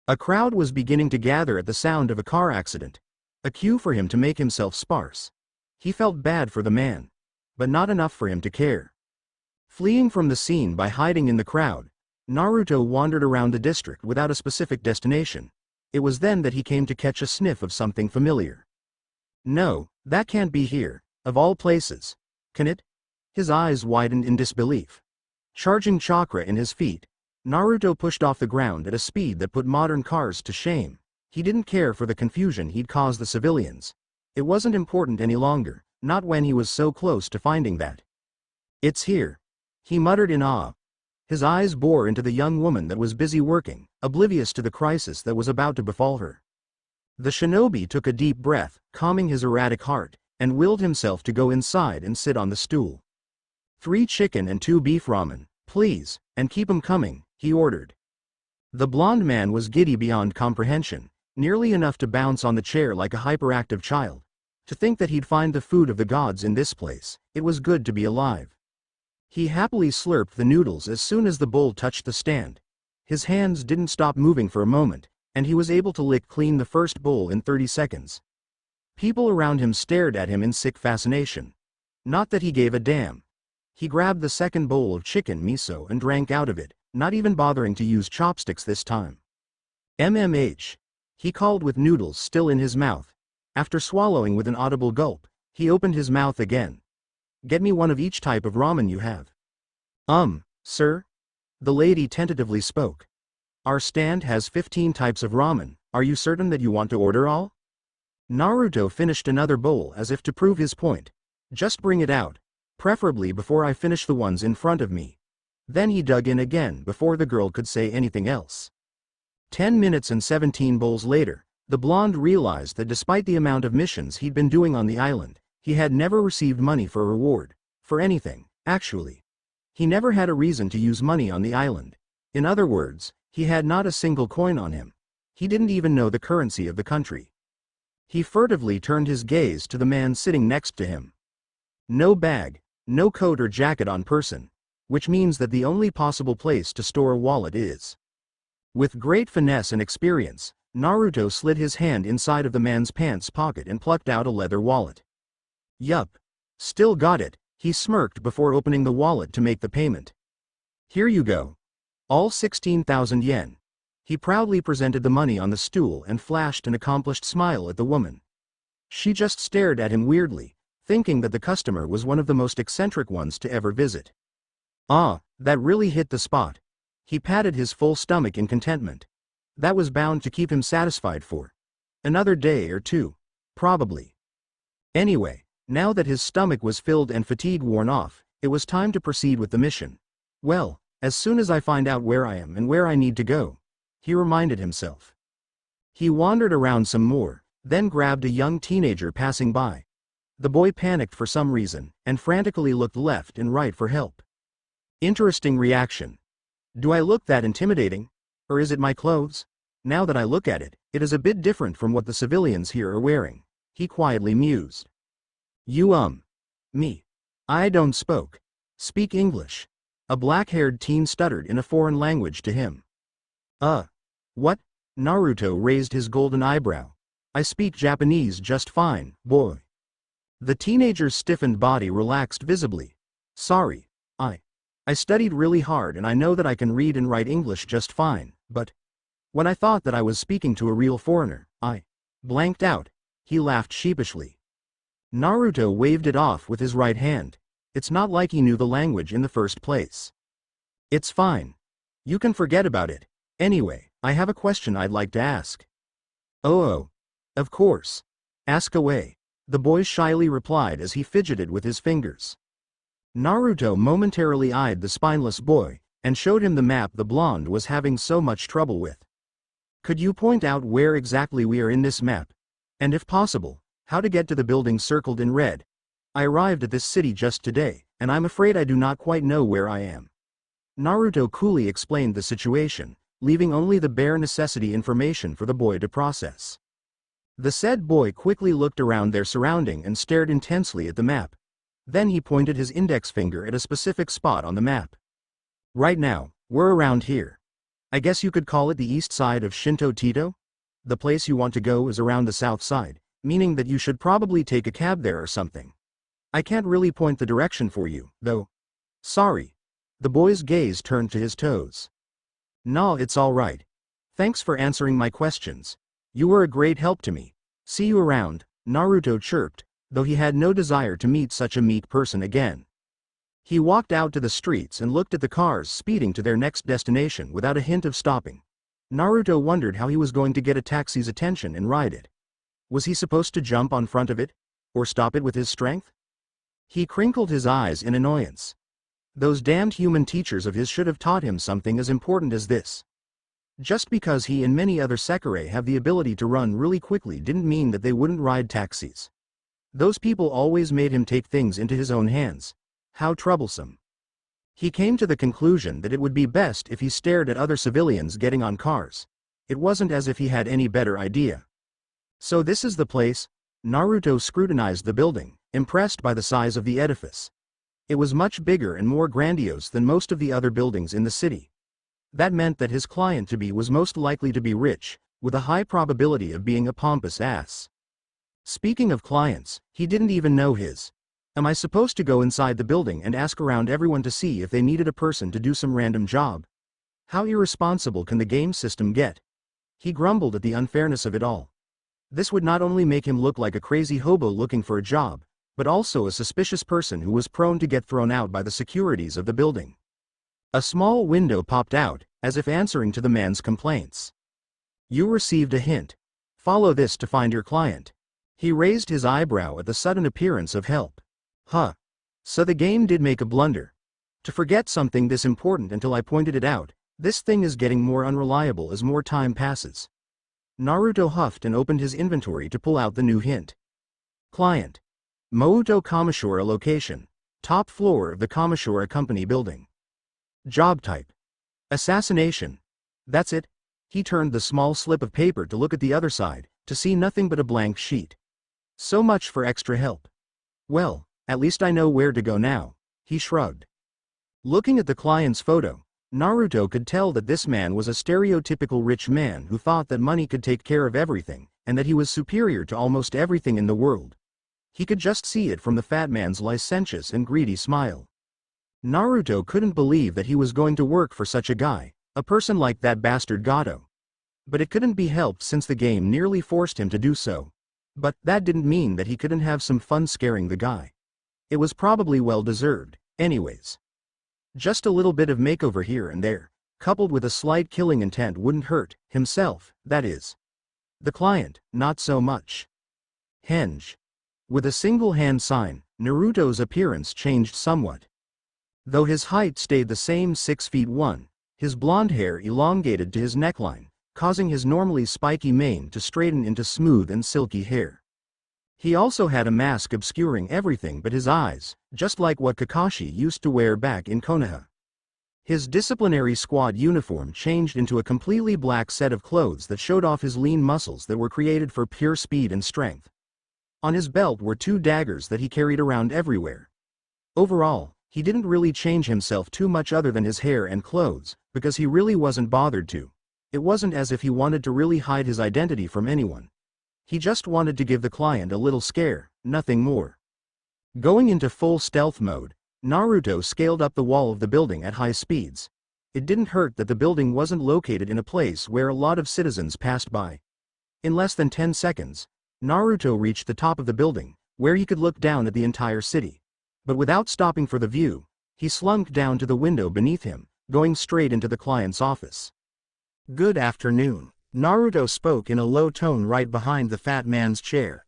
S1: A crowd was beginning to gather at the sound of a car accident, a cue for him to make himself sparse. He felt bad for the man, but not enough for him to care. Fleeing from the scene by hiding in the crowd, Naruto wandered around the district without a specific destination. It was then that he came to catch a sniff of something familiar. No, that can't be here, of all places. Can it? His eyes widened in disbelief. Charging chakra in his feet, Naruto pushed off the ground at a speed that put modern cars to shame. He didn't care for the confusion he'd caused the civilians. It wasn't important any longer, not when he was so close to finding that. It's here. He muttered in awe. His eyes bore into the young woman that was busy working, oblivious to the crisis that was about to befall her. The shinobi took a deep breath, calming his erratic heart, and willed himself to go inside and sit on the stool. 3 chicken and 2 beef ramen, please, and keep 'em coming, he ordered. The blonde man was giddy beyond comprehension, nearly enough to bounce on the chair like a hyperactive child. To think that he'd find the food of the gods in this place, it was good to be alive. He happily slurped the noodles as soon as the bowl touched the stand. His hands didn't stop moving for a moment, and he was able to lick clean the first bowl in 30 seconds. People around him stared at him in sick fascination. Not that he gave a damn. He grabbed the second bowl of chicken miso and drank out of it, not even bothering to use chopsticks this time. MMH. He called with noodles still in his mouth. After swallowing with an audible gulp, he opened his mouth again. Get me one of each type of ramen you have. Sir? The lady tentatively spoke. Our stand has 15 types of ramen, are you certain that you want to order all? Naruto finished another bowl as if to prove his point. Just bring it out, preferably before I finish the ones in front of me. Then he dug in again before the girl could say anything else. 10 minutes and 17 bowls later, the blonde realized that despite the amount of missions he'd been doing on the island, he had never received money for a reward. For anything, actually. He never had a reason to use money on the island. In other words, he had not a single coin on him. He didn't even know the currency of the country. He furtively turned his gaze to the man sitting next to him. No bag, no coat or jacket on person, which means that the only possible place to store a wallet is. With great finesse and experience, Naruto slid his hand inside of the man's pants pocket and plucked out a leather wallet. Yup. Still got it, he smirked before opening the wallet to make the payment. Here you go. All 16,000 yen. He proudly presented the money on the stool and flashed an accomplished smile at the woman. She just stared at him weirdly, thinking that the customer was one of the most eccentric ones to ever visit. Ah, that really hit the spot. He patted his full stomach in contentment. That was bound to keep him satisfied for another day or two, probably. Anyway, now that his stomach was filled and fatigue worn off, it was time to proceed with the mission. Well, as soon as I find out where I am and where I need to go, he reminded himself. He wandered around some more, then grabbed a young teenager passing by. The boy panicked for some reason, and frantically looked left and right for help. Interesting reaction. Do I look that intimidating? Or is it my clothes? Now that I look at it, it is a bit different from what the civilians here are wearing, he quietly mused. You me. I don't speak English. A black-haired teen stuttered in a foreign language to him. What? Naruto raised his golden eyebrow. I speak Japanese just fine, boy. The teenager's stiffened body relaxed visibly. Sorry. I studied really hard and I know that I can read and write English just fine, but when I thought that I was speaking to a real foreigner, I blanked out. He laughed sheepishly. Naruto waved it off with his right hand. It's not like he knew the language in the first place. It's fine. You can forget about it. Anyway, I have a question I'd like to ask. Oh, of course. Ask away. The boy shyly replied as he fidgeted with his fingers. Naruto momentarily eyed the spineless boy, and showed him the map the blonde was having so much trouble with. Could you point out where exactly we are in this map? And if possible, how to get to the building circled in red? I arrived at this city just today, and I'm afraid I do not quite know where I am. Naruto coolly explained the situation, leaving only the bare necessity information for the boy to process. The said boy quickly looked around their surrounding and stared intensely at the map. Then he pointed his index finger at a specific spot on the map. Right now, we're around here. I guess you could call it the east side of Shinto Tito? The place you want to go is around the south side, meaning that you should probably take a cab there or something. I can't really point the direction for you, though. Sorry. The boy's gaze turned to his toes. No, it's all right. Thanks for answering my questions. You were a great help to me. See you around, Naruto chirped, though he had no desire to meet such a meek person again. He walked out to the streets and looked at the cars speeding to their next destination without a hint of stopping. Naruto wondered how he was going to get a taxi's attention and ride it. Was he supposed to jump on front of it? Or stop it with his strength? He crinkled his eyes in annoyance. Those damned human teachers of his should have taught him something as important as this. Just because he and many other Sekirei have the ability to run really quickly didn't mean that they wouldn't ride taxis. Those people always made him take things into his own hands. How troublesome. He came to the conclusion that it would be best if he stared at other civilians getting on cars. It wasn't as if he had any better idea. So this is the place? Naruto scrutinized the building, impressed by the size of the edifice. It was much bigger and more grandiose than most of the other buildings in the city. That meant that his client-to-be was most likely to be rich, with a high probability of being a pompous ass. Speaking of clients, he didn't even know his. Am I supposed to go inside the building and ask around everyone to see if they needed a person to do some random job? How irresponsible can the game system get? He grumbled at the unfairness of it all. This would not only make him look like a crazy hobo looking for a job, but also a suspicious person who was prone to get thrown out by the securities of the building. A small window popped out, as if answering to the man's complaints. You received a hint. Follow this to find your client. He raised his eyebrow at the sudden appearance of help. Huh. So the game did make a blunder. To forget something this important until I pointed it out, this thing is getting more unreliable as more time passes. Naruto huffed and opened his inventory to pull out the new hint. Client. Mouto Kamishura location. Top floor of the Kamishura Company building. Job type. Assassination. That's it. He turned the small slip of paper to look at the other side, to see nothing but a blank sheet. So much for extra help. Well, at least I know where to go now, he shrugged. Looking at the client's photo, Naruto could tell that this man was a stereotypical rich man who thought that money could take care of everything, and that he was superior to almost everything in the world. He could just see it from the fat man's licentious and greedy smile. Naruto couldn't believe that he was going to work for such a guy, a person like that bastard Gato. But it couldn't be helped since the game nearly forced him to do so. But that didn't mean that he couldn't have some fun scaring the guy. It was probably well deserved, anyways. Just a little bit of makeover here and there, coupled with a slight killing intent wouldn't hurt, himself, that is. The client, not so much. Henge. With a single hand sign, Naruto's appearance changed somewhat. Though his height stayed the same 6'1", his blonde hair elongated to his neckline, causing his normally spiky mane to straighten into smooth and silky hair. He also had a mask obscuring everything but his eyes, just like what Kakashi used to wear back in Konoha. His disciplinary squad uniform changed into a completely black set of clothes that showed off his lean muscles that were created for pure speed and strength. On his belt were 2 daggers that he carried around everywhere. Overall, He didn't really change himself too much other than his hair and clothes, because he really wasn't bothered to. It wasn't as if he wanted to really hide his identity from anyone. He just wanted to give the client a little scare, nothing more. Going into full stealth mode, Naruto scaled up the wall of the building at high speeds. It didn't hurt that the building wasn't located in a place where a lot of citizens passed by. In less than 10 seconds, Naruto reached the top of the building, where he could look down at the entire city. But without stopping for the view, he slunk down to the window beneath him, going straight into the client's office.
S2: "Good afternoon," Naruto spoke in a low tone right behind the fat man's chair.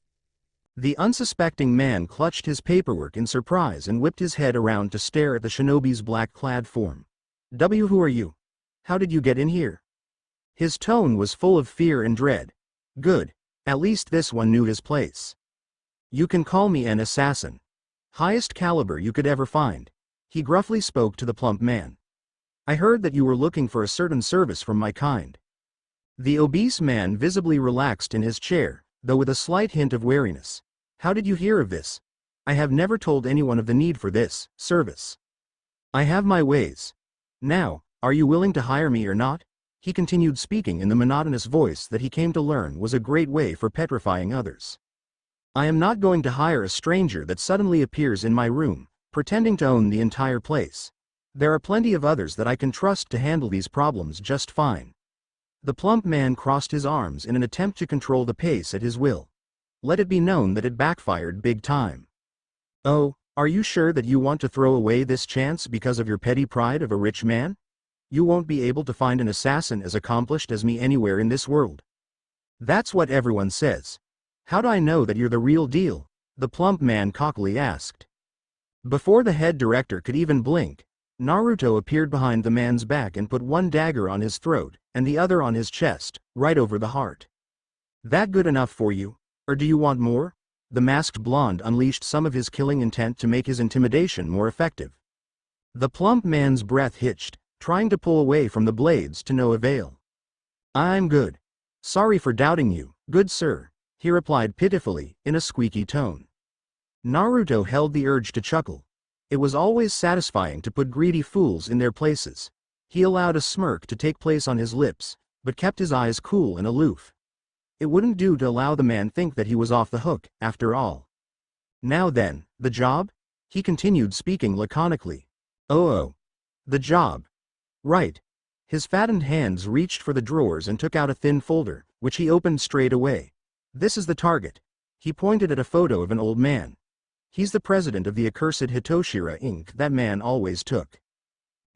S1: The unsuspecting man clutched his paperwork in surprise and whipped his head around to stare at the shinobi's black-clad form. Who are you? How did you get in here?" His tone was full of fear and dread. Good. At least this one knew his place. "You can call me an assassin. Highest caliber you could ever find," he gruffly spoke to the plump man. "I heard that you were looking for a certain service from my kind." The obese man visibly relaxed in his chair, though with a slight hint of wariness. "How did you hear of this? I have never told anyone of the need for this service. I have my ways. Now, are you willing to hire me or not?" He continued speaking in the monotonous voice that he came to learn was a great way for petrifying others. "I am not going to hire a stranger that suddenly appears in my room, pretending to own the entire place. There are plenty of others that I can trust to handle these problems just fine." The plump man crossed his arms in an attempt to control the pace at his will. Let it be known that it backfired big time. "Oh, are you sure that you want to throw away this chance because of your petty pride of a rich man? You won't be able to find an assassin as accomplished as me anywhere in this world." "That's what everyone says. How do I know that you're the real deal?" the plump man cockily asked. Before the head director could even blink, Naruto appeared behind the man's back and put one dagger on his throat, and the other on his chest, right over the heart. "That good enough for you? Or do you want more?" The masked blonde unleashed some of his killing intent to make his intimidation more effective. The plump man's breath hitched, trying to pull away from the blades to no avail. "I'm good. Sorry for doubting you, good sir," he replied pitifully, in a squeaky tone. Naruto held the urge to chuckle. It was always satisfying to put greedy fools in their places. He allowed a smirk to take place on his lips, but kept his eyes cool and aloof. It wouldn't do to allow the man think that he was off the hook, after all. "Now then, the job?" he continued speaking laconically. Oh, the job. Right." His fattened hands reached for the drawers and took out a thin folder, which he opened straight away. "This is the target." He pointed at a photo of an old man. "He's the president of the accursed Hitoshira Inc. that man always took."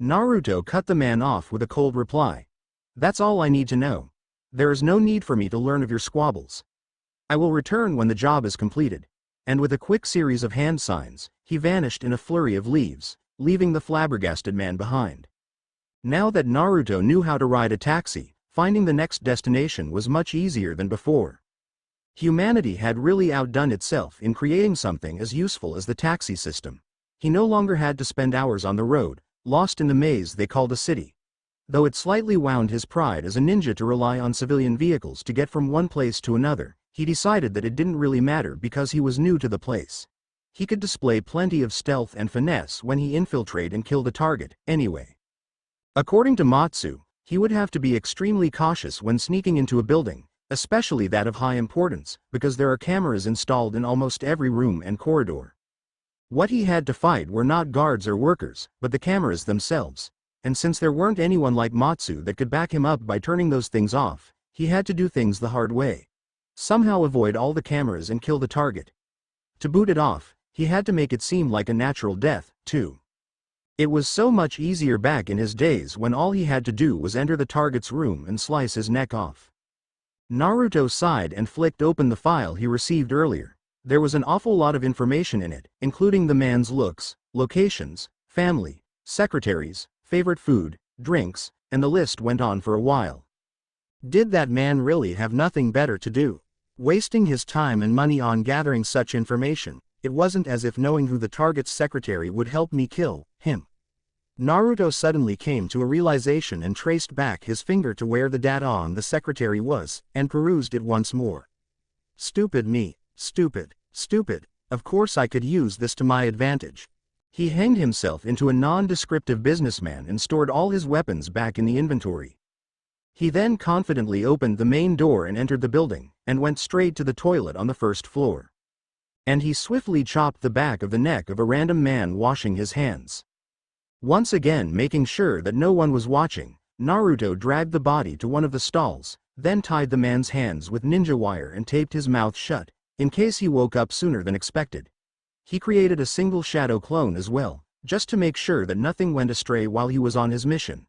S1: Naruto cut the man off with a cold reply. "That's all I need to know. There is no need for me to learn of your squabbles. I will return when the job is completed." And with a quick series of hand signs, he vanished in a flurry of leaves, leaving the flabbergasted man behind. Now that Naruto knew how to ride a taxi, finding the next destination was much easier than before. Humanity had really outdone itself in creating something as useful as the taxi system. He no longer had to spend hours on the road, lost in the maze they called a city. Though it slightly wound his pride as a ninja to rely on civilian vehicles to get from one place to another, he decided that it didn't really matter because he was new to the place. He could display plenty of stealth and finesse when he infiltrate and kill the target, anyway. According to Matsu, he would have to be extremely cautious when sneaking into a building, especially that of high importance, because there are cameras installed in almost every room and corridor. What he had to fight were not guards or workers, but the cameras themselves. And since there weren't anyone like Matsu that could back him up by turning those things off, he had to do things the hard way. Somehow avoid all the cameras and kill the target. To boot it off, he had to make it seem like a natural death, too. It was so much easier back in his days when all he had to do was enter the target's room and slice his neck off. Naruto sighed and flicked open the file he received earlier. There was an awful lot of information in it, including the man's looks, locations, family, secretaries, favorite food, drinks, and the list went on for a while. Did that man really have nothing better to do? Wasting his time and money on gathering such information, it wasn't as if knowing who the target's secretary would help me kill him. Naruto suddenly came to a realization and traced back his finger to where the data on the secretary was, and perused it once more. Stupid me, stupid, stupid, of course I could use this to my advantage. He hanged himself into a non-descriptive businessman and stored all his weapons back in the inventory. He then confidently opened the main door and entered the building, and went straight to the toilet on the first floor. And he swiftly chopped the back of the neck of a random man washing his hands. Once again making sure that no one was watching, Naruto dragged the body to one of the stalls, then tied the man's hands with ninja wire and taped his mouth shut, in case he woke up sooner than expected. He created a single shadow clone as well, just to make sure that nothing went astray while he was on his mission.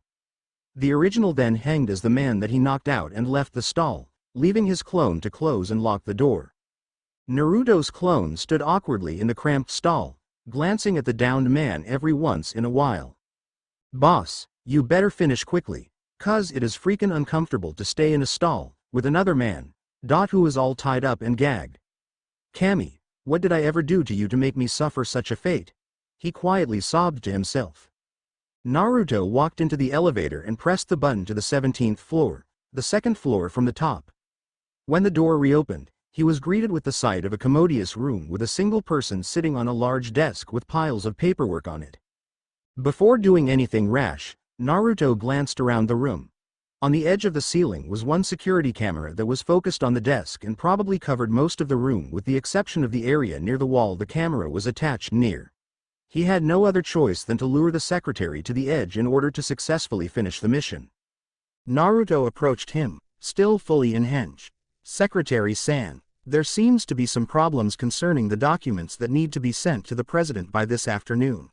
S1: The original then hanged as the man that he knocked out and left the stall, leaving his clone to close and lock the door. Naruto's clone stood awkwardly in the cramped stall, glancing at the downed man every once in a while. "Boss, you better finish quickly, 'cause it is freakin' uncomfortable to stay in a stall with another man, who is all tied up and gagged. Kami, what did I ever do to you to make me suffer such a fate?" he quietly sobbed to himself. Naruto walked into the elevator and pressed the button to the 17th floor, the second floor from the top. When the door reopened, he was greeted with the sight of a commodious room with a single person sitting on a large desk with piles of paperwork on it. Before doing anything rash, Naruto glanced around the room. On the edge of the ceiling was one security camera that was focused on the desk and probably covered most of the room with the exception of the area near the wall the camera was attached near. He had no other choice than to lure the secretary to the edge in order to successfully finish the mission.
S2: Naruto approached him, still fully in henge. "Secretary-san, there seems to be some problems concerning the documents that need to be sent to the president by this afternoon.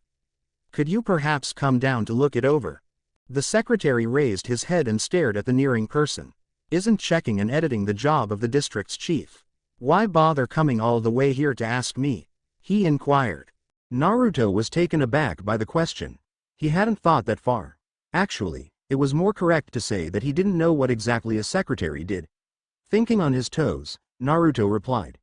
S2: Could you perhaps come down to look it over?" The secretary raised his head and stared at the nearing person. "Isn't checking and editing the job of the district's chief? Why bother coming all the way here to ask me?" he inquired.
S1: Naruto was taken aback by the question. He hadn't thought that far. Actually, it was more correct to say that he didn't know what exactly a secretary did. Thinking on his toes, Naruto replied.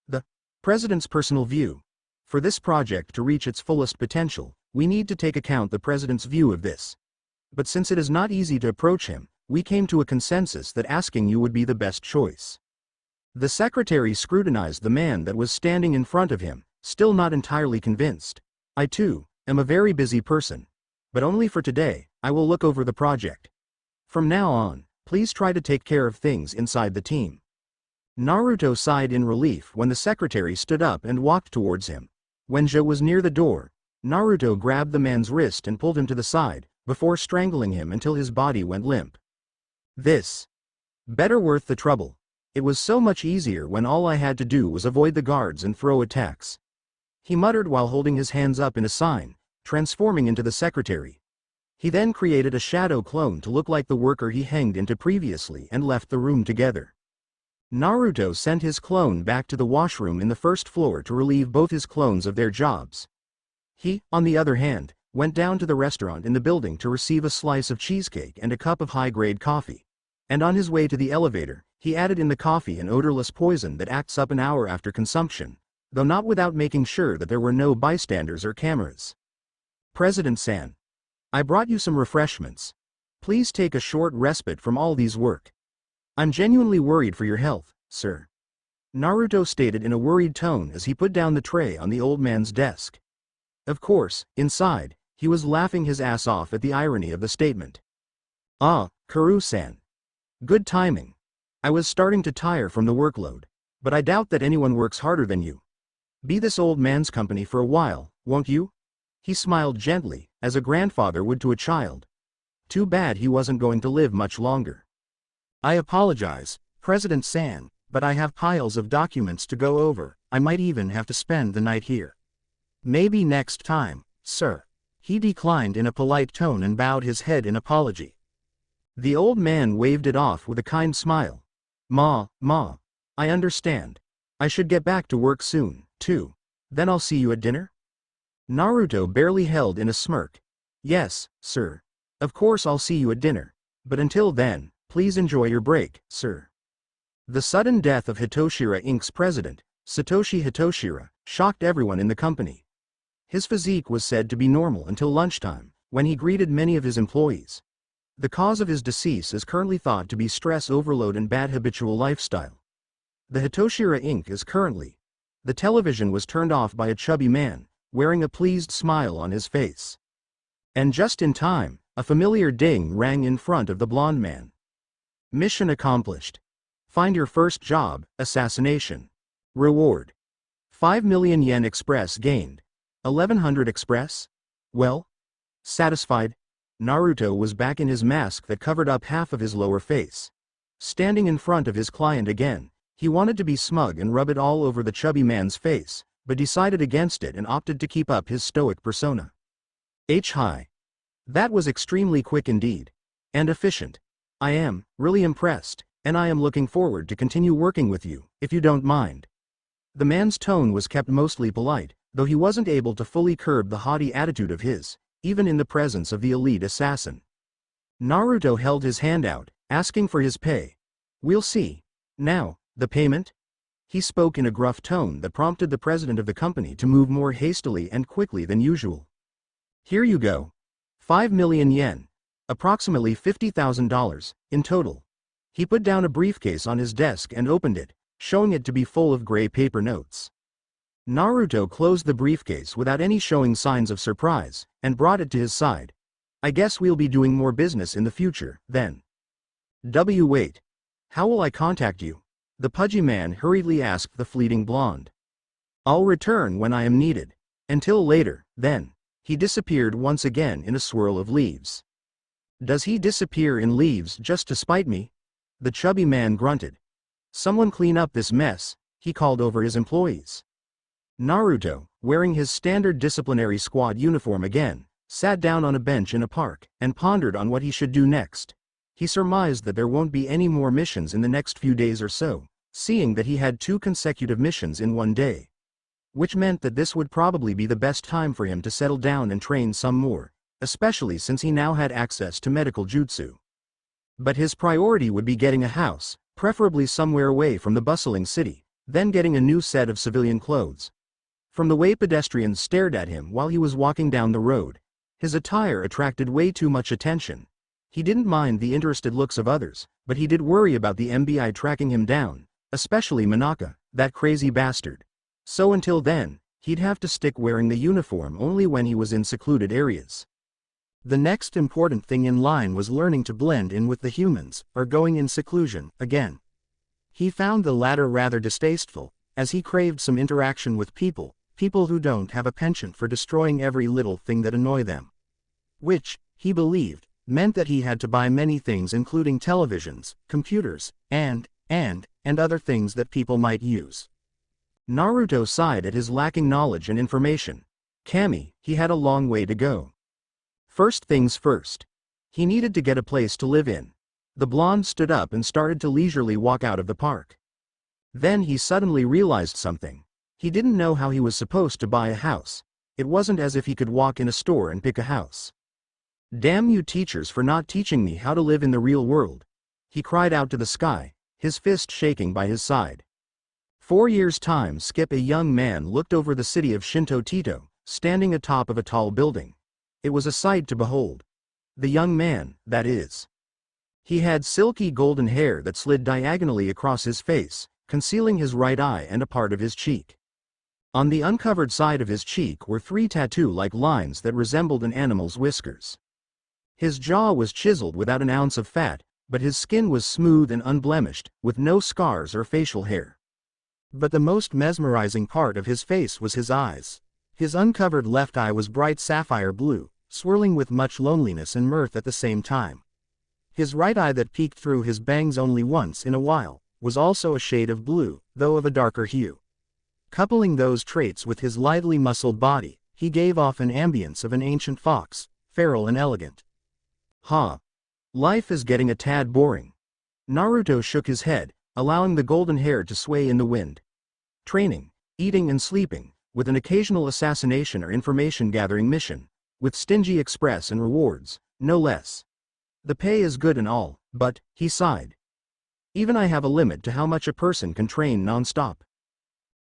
S1: "The president's personal view. For this project to reach its fullest potential, we need to take account the president's view of this. But since it is not easy to approach him, we came to a consensus that asking you would be the best choice." The secretary scrutinized the man that was standing in front of him, still not entirely convinced. "I too am a very busy person. But only for today, I will look over the project. From now on, please try to take care of things inside the team." Naruto sighed in relief when the secretary stood up and walked towards him. When Joe was near the door, Naruto grabbed the man's wrist and pulled him to the side, before strangling him until his body went limp. "This better worth the trouble. It was so much easier when all I had to do was avoid the guards and throw attacks," he muttered while holding his hands up in a sign, transforming into the secretary. He then created a shadow clone to look like the worker he hanged into previously and left the room together. Naruto sent his clone back to the washroom in the first floor to relieve both his clones of their jobs. He, on the other hand, went down to the restaurant in the building to receive a slice of cheesecake and a cup of high-grade coffee. And on his way to the elevator, he added in the coffee an odorless poison that acts up an hour after consumption, though not without making sure that there were no bystanders or cameras. "President-san, I brought you some refreshments. Please take a short respite from all these work. I'm genuinely worried for your health, sir," Naruto stated in a worried tone as he put down the tray on the old man's desk. Of course, inside, he was laughing his ass off at the irony of the statement. "Ah, Karu-san. Good timing. I was starting to tire from the workload, but I doubt that anyone works harder than you. Be this old man's company for a while, won't you?" He smiled gently, as a grandfather would to a child. Too bad he wasn't going to live much longer.
S2: "I apologize, President-san, but I have piles of documents to go over. I might even have to spend the night here. Maybe next time, sir." He declined in a polite tone and bowed his head in apology.
S1: The old man waved it off with a kind smile. Ma, I understand. I should get back to work soon, too. Then I'll see you at dinner?" Naruto barely held in a smirk. "Yes, sir. Of course I'll see you at dinner. But until then, please enjoy your break, sir." The sudden death of Hitoshira Inc.'s president, Satoshi Hitoshira, shocked everyone in the company. His physique was said to be normal until lunchtime, when he greeted many of his employees. The cause of his decease is currently thought to be stress overload and bad habitual lifestyle. The Hitoshira Inc. is currently. The television was turned off by a chubby man, wearing a pleased smile on his face. And just in time, a familiar ding rang in front of the blonde man. Mission accomplished. Find your first job, assassination. Reward. 5 million yen express gained. 1100 express? Well? Satisfied? Naruto was back in his mask that covered up half of his lower face. Standing in front of his client again, he wanted to be smug and rub it all over the chubby man's face, but decided against it and opted to keep up his stoic persona. Hi. That was extremely quick indeed. And efficient. I am really impressed, and I am looking forward to continue working with you, if you don't mind. The man's tone was kept mostly polite, though he wasn't able to fully curb the haughty attitude of his, even in the presence of the elite assassin. Naruto held his hand out, asking for his pay. We'll see. Now, the payment? He spoke in a gruff tone that prompted the president of the company to move more hastily and quickly than usual. Here you go. 5 million yen. Approximately $50,000, in total. He put down a briefcase on his desk and opened it, showing it to be full of gray paper notes. Naruto closed the briefcase without any showing signs of surprise, and brought it to his side. I guess we'll be doing more business in the future, then. Wait. How will I contact you? The pudgy man hurriedly asked the fleeting blonde. I'll return when I am needed. Until later, then. He disappeared once again in a swirl of leaves. Does he disappear in leaves just to spite me? The chubby man grunted. Someone clean up this mess, he called over his employees. Naruto, wearing his standard disciplinary squad uniform again, sat down on a bench in a park, and pondered on what he should do next. He surmised that there won't be any more missions in the next few days or so, seeing that he had 2 consecutive missions in one day. Which meant that this would probably be the best time for him to settle down and train some more, especially since he now had access to medical jutsu. But his priority would be getting a house, preferably somewhere away from the bustling city, then getting a new set of civilian clothes. From the way pedestrians stared at him while he was walking down the road, his attire attracted way too much attention. He didn't mind the interested looks of others, but he did worry about the MBI tracking him down, especially Manaka, that crazy bastard. So until then, he'd have to stick wearing the uniform only when he was in secluded areas. The next important thing in line was learning to blend in with the humans, or going in seclusion, again. He found the latter rather distasteful, as he craved some interaction with people who don't have a penchant for destroying every little thing that annoy them. Which, he believed, meant that he had to buy many things including televisions, computers, and other things that people might use. Naruto sighed at his lacking knowledge and information. Kami, he had a long way to go. First things first. He needed to get a place to live in. The blonde stood up and started to leisurely walk out of the park. Then he suddenly realized something. He didn't know how he was supposed to buy a house. It wasn't as if he could walk in a store and pick a house. Damn you teachers for not teaching me how to live in the real world. He cried out to the sky, his fist shaking by his side. 4 years' time skip. A young man looked over the city of Shinto Tito, standing atop of a tall building. It was a sight to behold. The young man, that is. He had silky golden hair that slid diagonally across his face, concealing his right eye and a part of his cheek. On the uncovered side of his cheek were 3 tattoo-like lines that resembled an animal's whiskers. His jaw was chiseled without an ounce of fat, but his skin was smooth and unblemished, with no scars or facial hair. But the most mesmerizing part of his face was his eyes. His uncovered left eye was bright sapphire blue, swirling with much loneliness and mirth at the same time. His right eye that peeked through his bangs only once in a while, was also a shade of blue, though of a darker hue. Coupling those traits with his lightly muscled body, he gave off an ambience of an ancient fox, feral and elegant. Life is getting a tad boring. Naruto shook his head, allowing the golden hair to sway in the wind. Training, eating and sleeping, with an occasional assassination or information-gathering mission, with stingy express and rewards, no less. The pay is good and all, but, he sighed. Even I have a limit to how much a person can train non-stop.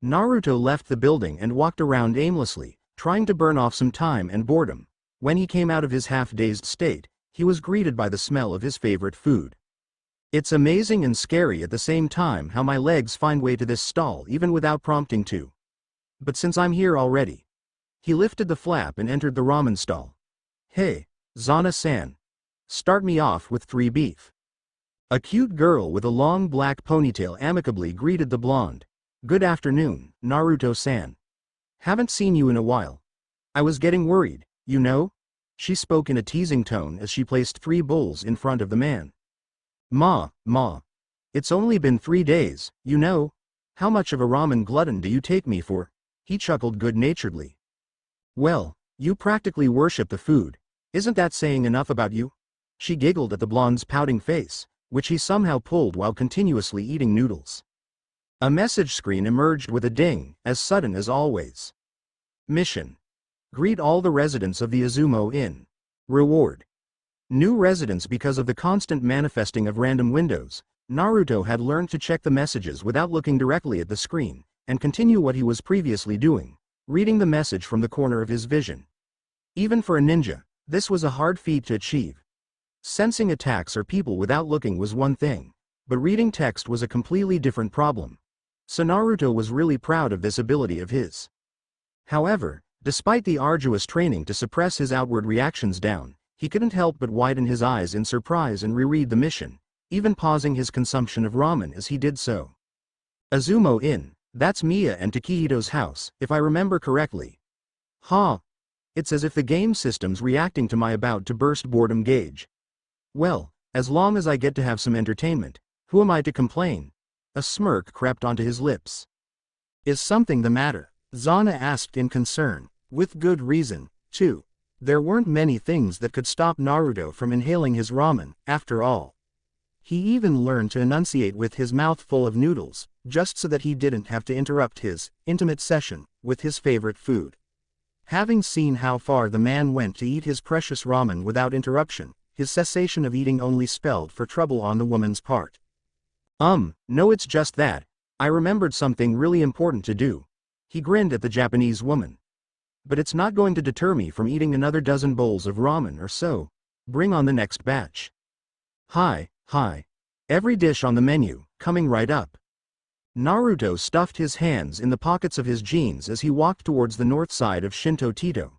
S1: Naruto left the building and walked around aimlessly, trying to burn off some time and boredom. When he came out of his half-dazed state, he was greeted by the smell of his favorite food. It's amazing and scary at the same time how my legs find way to this stall even without prompting to. But since I'm here already. He lifted the flap and entered the ramen stall. Hey, Zana-san. Start me off with 3 beef. A cute girl with a long black ponytail amicably greeted the blonde. Good afternoon, Naruto-san. Haven't seen you in a while. I was getting worried, you know? She spoke in a teasing tone as she placed 3 bowls in front of the man. Ma. It's only been 3 days, you know. How much of a ramen glutton do you take me for? He chuckled good-naturedly. Well, you practically worship the food. Isn't that saying enough about you? She giggled at the blonde's pouting face, which he somehow pulled while continuously eating noodles. A message screen emerged with a ding, as sudden as always. Mission. Greet all the residents of the Izumo Inn. Reward. New residents. Because of the constant manifesting of random windows, Naruto had learned to check the messages without looking directly at the screen, and continue what he was previously doing, reading the message from the corner of his vision. Even for a ninja, this was a hard feat to achieve. Sensing attacks or people without looking was one thing, but reading text was a completely different problem. So Naruto was really proud of this ability of his. However, despite the arduous training to suppress his outward reactions down, he couldn't help but widen his eyes in surprise and reread the mission, even pausing his consumption of ramen as he did so. Izumo Inn, that's Miya and Takehito's house, if I remember correctly. Ha! It's as if the game system's reacting to my about-to-burst boredom gauge. Well, as long as I get to have some entertainment, who am I to complain? A smirk crept onto his lips.
S2: Is something the matter? Zana asked in concern, with good reason, too. There weren't many things that could stop Naruto from inhaling his ramen, after all. He even learned to enunciate with his mouth full of noodles, just so that he didn't have to interrupt his intimate session with his favorite food. Having seen how far the man went to eat his precious ramen without interruption, his cessation of eating only spelled for trouble on the woman's part.
S1: No, it's just that. I remembered something really important to do. He grinned at the Japanese woman. But it's not going to deter me from eating another dozen bowls of ramen or so. Bring on the next batch. Hi. Every dish on the menu, coming right up. Naruto stuffed his hands in the pockets of his jeans as he walked towards the north side of Shinto Tito.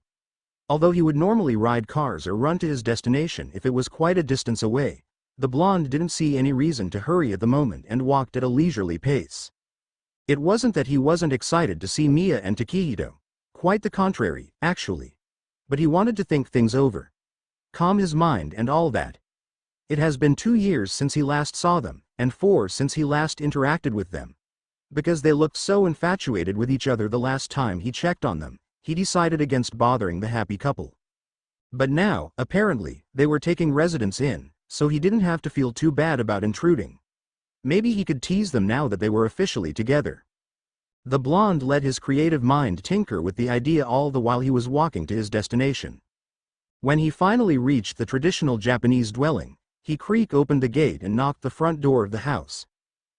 S1: Although he would normally ride cars or run to his destination if it was quite a distance away, the blonde didn't see any reason to hurry at the moment and walked at a leisurely pace. It wasn't that he wasn't excited to see Miya and Takehito. Quite the contrary, actually. But he wanted to think things over. Calm his mind and all that. It has been 2 years since he last saw them, and 4 since he last interacted with them. Because they looked so infatuated with each other the last time he checked on them, he decided against bothering the happy couple. But now, apparently, they were taking residence in, so he didn't have to feel too bad about intruding. Maybe he could tease them now that they were officially together. The blonde let his creative mind tinker with the idea all the while he was walking to his destination. When he finally reached the traditional Japanese dwelling, he opened the gate and knocked the front door of the house.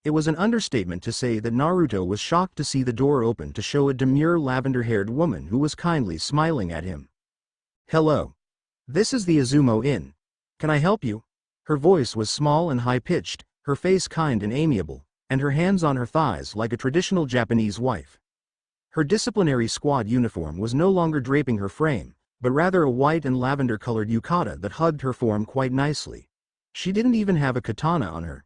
S1: It was an understatement to say that Naruto was shocked to see the door open to show a demure lavender-haired woman who was kindly smiling at him. Hello. This is the Izumo Inn. Can I help you? Her voice was small and high-pitched, her face kind and amiable, and her hands on her thighs like a traditional Japanese wife. Her disciplinary squad uniform was no longer draping her frame, but rather a white and lavender-colored yukata that hugged her form quite nicely. She didn't even have a katana on her.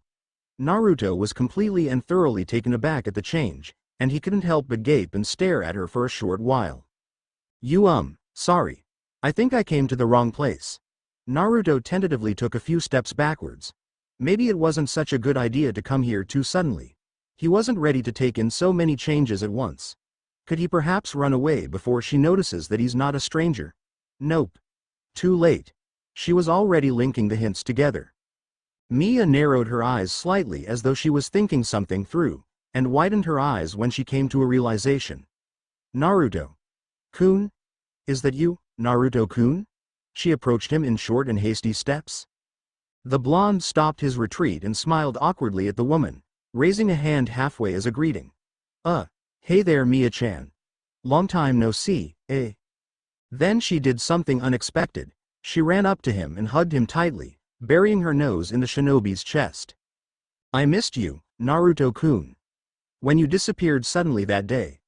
S1: Naruto was completely and thoroughly taken aback at the change, and he couldn't help but gape and stare at her for a short while. Sorry. I think I came to the wrong place. Naruto tentatively took a few steps backwards. Maybe it wasn't such a good idea to come here too suddenly. He wasn't ready to take in so many changes at once. Could he perhaps run away before she notices that he's not a stranger? Nope. Too late. She was already linking the hints together. Miya narrowed her eyes slightly as though she was thinking something through, and widened her eyes when she came to a realization. Naruto-kun? Is that you, Naruto-kun? She approached him in short and hasty steps. The blonde stopped his retreat and smiled awkwardly at the woman, raising a hand halfway as a greeting. Hey there Miya-chan. Long time no see, eh? Then she did something unexpected. She ran up to him and hugged him tightly, burying her nose in the shinobi's chest. I missed you, Naruto-kun. When you disappeared suddenly that day,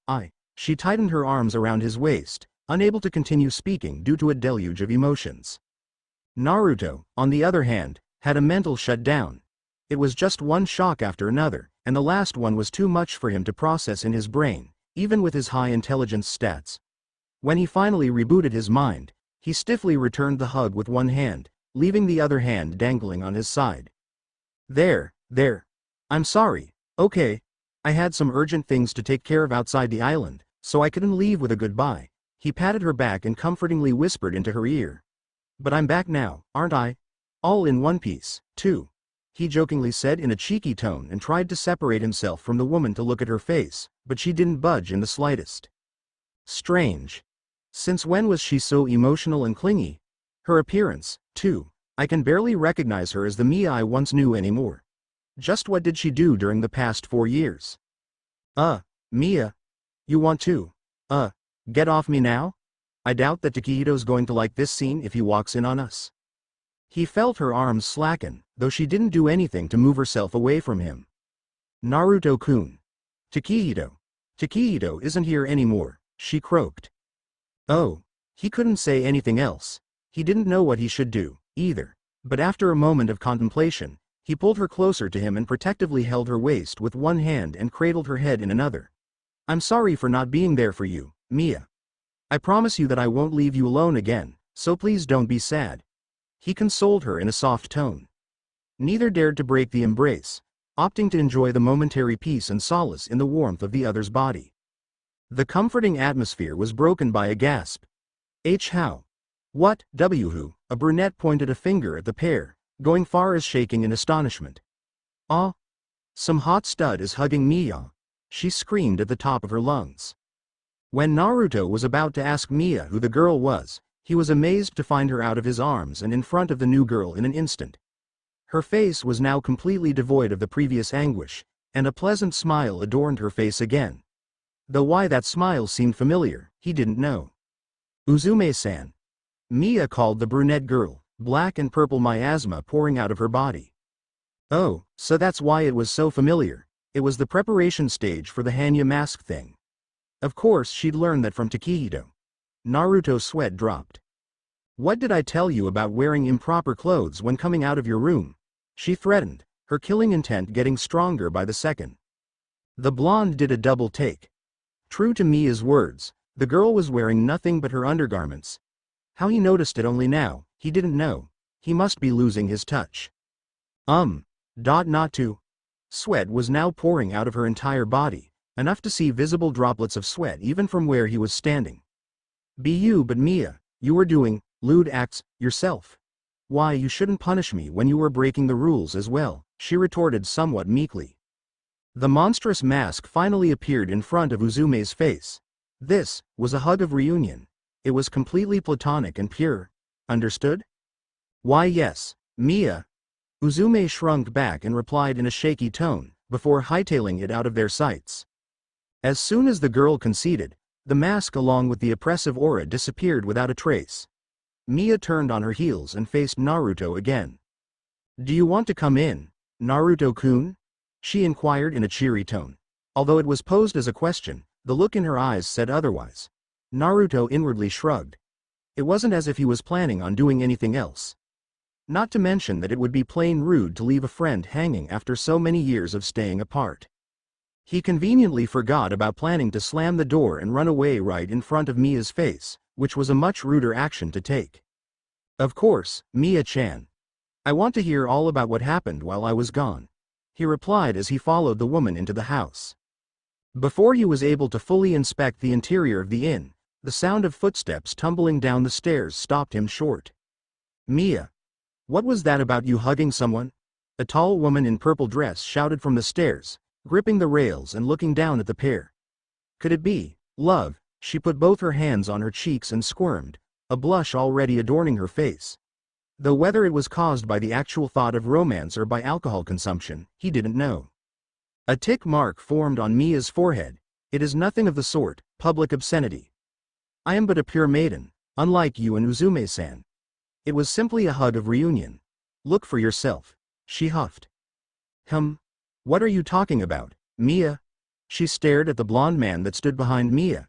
S1: she tightened her arms around his waist, unable to continue speaking due to a deluge of emotions. Naruto, on the other hand, had a mental shutdown. It was just one shock after another, and the last one was too much for him to process in his brain, even with his high intelligence stats. When he finally rebooted his mind, he stiffly returned the hug with one hand, leaving the other hand dangling on his side. There. I'm sorry, okay. I had some urgent things to take care of outside the island, so I couldn't leave with a goodbye. He patted her back and comfortingly whispered into her ear. But I'm back now, aren't I? All in one piece, too. He jokingly said in a cheeky tone and tried to separate himself from the woman to look at her face, but she didn't budge in the slightest. Strange. Since when was she so emotional and clingy? Her appearance, too. I can barely recognize her as the Miya I once knew anymore. Just what did she do during the past 4 years? Miya. You want to, get off me now? I doubt that Takehito's going to like this scene if he walks in on us. He felt her arms slacken, though she didn't do anything to move herself away from him. Naruto-kun. Takehito isn't here anymore, she croaked. Oh. He couldn't say anything else. He didn't know what he should do, either. But after a moment of contemplation, he pulled her closer to him and protectively held her waist with one hand and cradled her head in another. I'm sorry for not being there for you, Miya. I promise you that I won't leave you alone again, so please don't be sad. He consoled her in a soft tone. Neither dared to break the embrace, opting to enjoy the momentary peace and solace in the warmth of the other's body. The comforting atmosphere was broken by a gasp. How? What, who? A brunette pointed a finger at the pair, going far as shaking in astonishment. Some hot stud is hugging Miya, she screamed at the top of her lungs. When Naruto was about to ask Miya who the girl was, he was amazed to find her out of his arms and in front of the new girl in an instant. Her face was now completely devoid of the previous anguish, and a pleasant smile adorned her face again. Though why that smile seemed familiar, he didn't know. Uzume-san. Miya called the brunette girl, black and purple miasma pouring out of her body. Oh, so that's why it was so familiar. It was the preparation stage for the Hanya mask thing. Of course she'd learned that from Takehito. Naruto's sweat dropped. What did I tell you about wearing improper clothes when coming out of your room? She threatened, her killing intent getting stronger by the second. The blonde did a double take. True to Miya's words, the girl was wearing nothing but her undergarments. How he noticed it only now, he didn't know. He must be losing his touch. Not to. Sweat was now pouring out of her entire body, enough to see visible droplets of sweat even from where he was standing. But Miya, you were doing lewd acts yourself. Why, you shouldn't punish me when you were breaking the rules as well, she retorted somewhat meekly. The monstrous mask finally appeared in front of Uzume's face. This was a hug of reunion. It was completely platonic and pure. Understood? Why yes, Miya. Uzume shrunk back and replied in a shaky tone, before hightailing it out of their sights. As soon as the girl conceded, the mask along with the oppressive aura disappeared without a trace. Miya turned on her heels and faced Naruto again. Do you want to come in, Naruto-kun? She inquired in a cheery tone. Although it was posed as a question, the look in her eyes said otherwise. Naruto inwardly shrugged. It wasn't as if he was planning on doing anything else. Not to mention that it would be plain rude to leave a friend hanging after so many years of staying apart. He conveniently forgot about planning to slam the door and run away right in front of Miya's face, which was a much ruder action to take. Of course, Miya-chan. I want to hear all about what happened while I was gone, he replied as he followed the woman into the house. Before he was able to fully inspect the interior of the inn, the sound of footsteps tumbling down the stairs stopped him short. Miya. What was that about you hugging someone? A tall woman in purple dress shouted from the stairs, gripping the rails and looking down at the pair. Could it be love? She put both her hands on her cheeks and squirmed, a blush already adorning her face. Though whether it was caused by the actual thought of romance or by alcohol consumption, he didn't know. A tick mark formed on Miya's forehead. It is nothing of the sort, public obscenity. I am but a pure maiden, unlike you and Uzume-san. It was simply a hug of reunion. Look for yourself, she huffed. What are you talking about, Miya? She stared at the blonde man that stood behind Miya.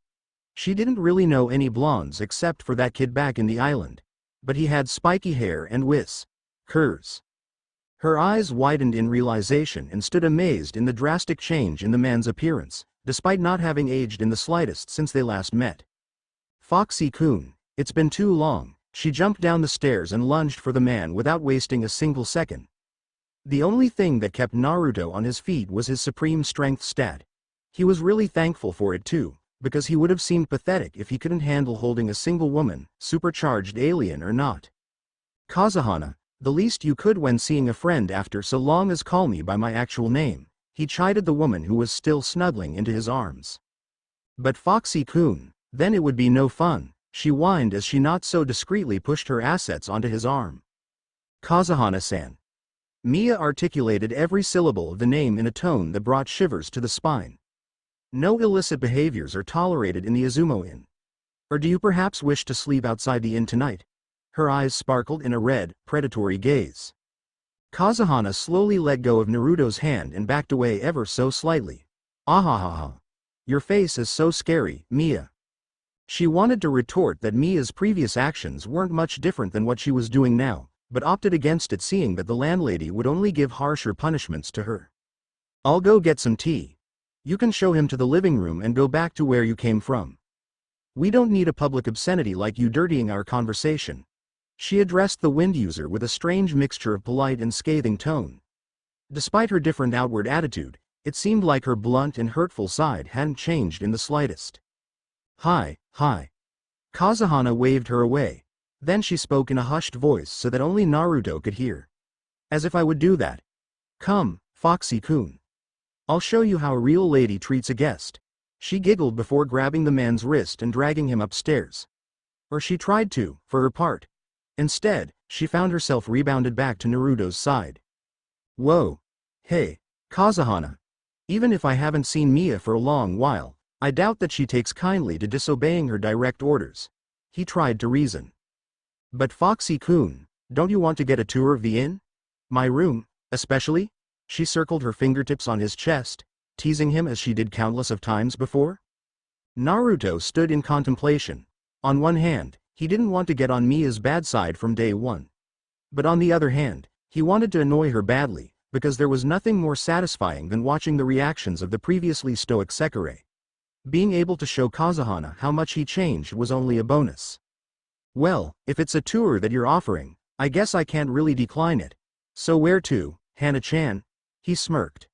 S1: She didn't really know any blondes except for that kid back in the island. But he had spiky hair and whiskers. Her eyes widened in realization and stood amazed in the drastic change in the man's appearance, despite not having aged in the slightest since they last met. Foxy-kun, it's been too long. She jumped down the stairs and lunged for the man without wasting a single second. The only thing that kept Naruto on his feet was his supreme strength stat. He was really thankful for it too, because he would have seemed pathetic if he couldn't handle holding a single woman, supercharged alien or not. Kazehana, the least you could when seeing a friend after so long as call me by my actual name, he chided the woman who was still snuggling into his arms. But Foxy-kun, then it would be no fun, she whined as she not so discreetly pushed her assets onto his arm. Kazehana-san. Miya articulated every syllable of the name in a tone that brought shivers to the spine. No illicit behaviors are tolerated in the Izumo Inn. Or do you perhaps wish to sleep outside the inn tonight? Her eyes sparkled in a red, predatory gaze. Kazehana slowly let go of Naruto's hand and backed away ever so slightly. Ahahaha. Your face is so scary, Miya. She wanted to retort that Miya's previous actions weren't much different than what she was doing now, but opted against it seeing that the landlady would only give harsher punishments to her. I'll go get some tea. You can show him to the living room and go back to where you came from. We don't need a public obscenity like you dirtying our conversation. She addressed the wind user with a strange mixture of polite and scathing tone. Despite her different outward attitude, it seemed like her blunt and hurtful side hadn't changed in the slightest. Hi. Kazehana waved her away. Then she spoke in a hushed voice so that only Naruto could hear. As if I would do that. Come, Foxy-kun. I'll show you how a real lady treats a guest. She giggled before grabbing the man's wrist and dragging him upstairs. Or she tried to, for her part. Instead, she found herself rebounded back to Naruto's side. Whoa. Hey, Kazehana. Even if I haven't seen Miya for a long while, I doubt that she takes kindly to disobeying her direct orders. He tried to reason. But Foxy-kun, don't you want to get a tour of the inn? My room, especially? She circled her fingertips on his chest, teasing him as she did countless of times before. Naruto stood in contemplation. On one hand, he didn't want to get on Miya's bad side from day one. But on the other hand, he wanted to annoy her badly, because there was nothing more satisfying than watching the reactions of the previously stoic Sekirei. Being able to show Kazehana how much he changed was only a bonus. Well, if it's a tour that you're offering, I guess I can't really decline it. So where to, Hana-chan? He smirked.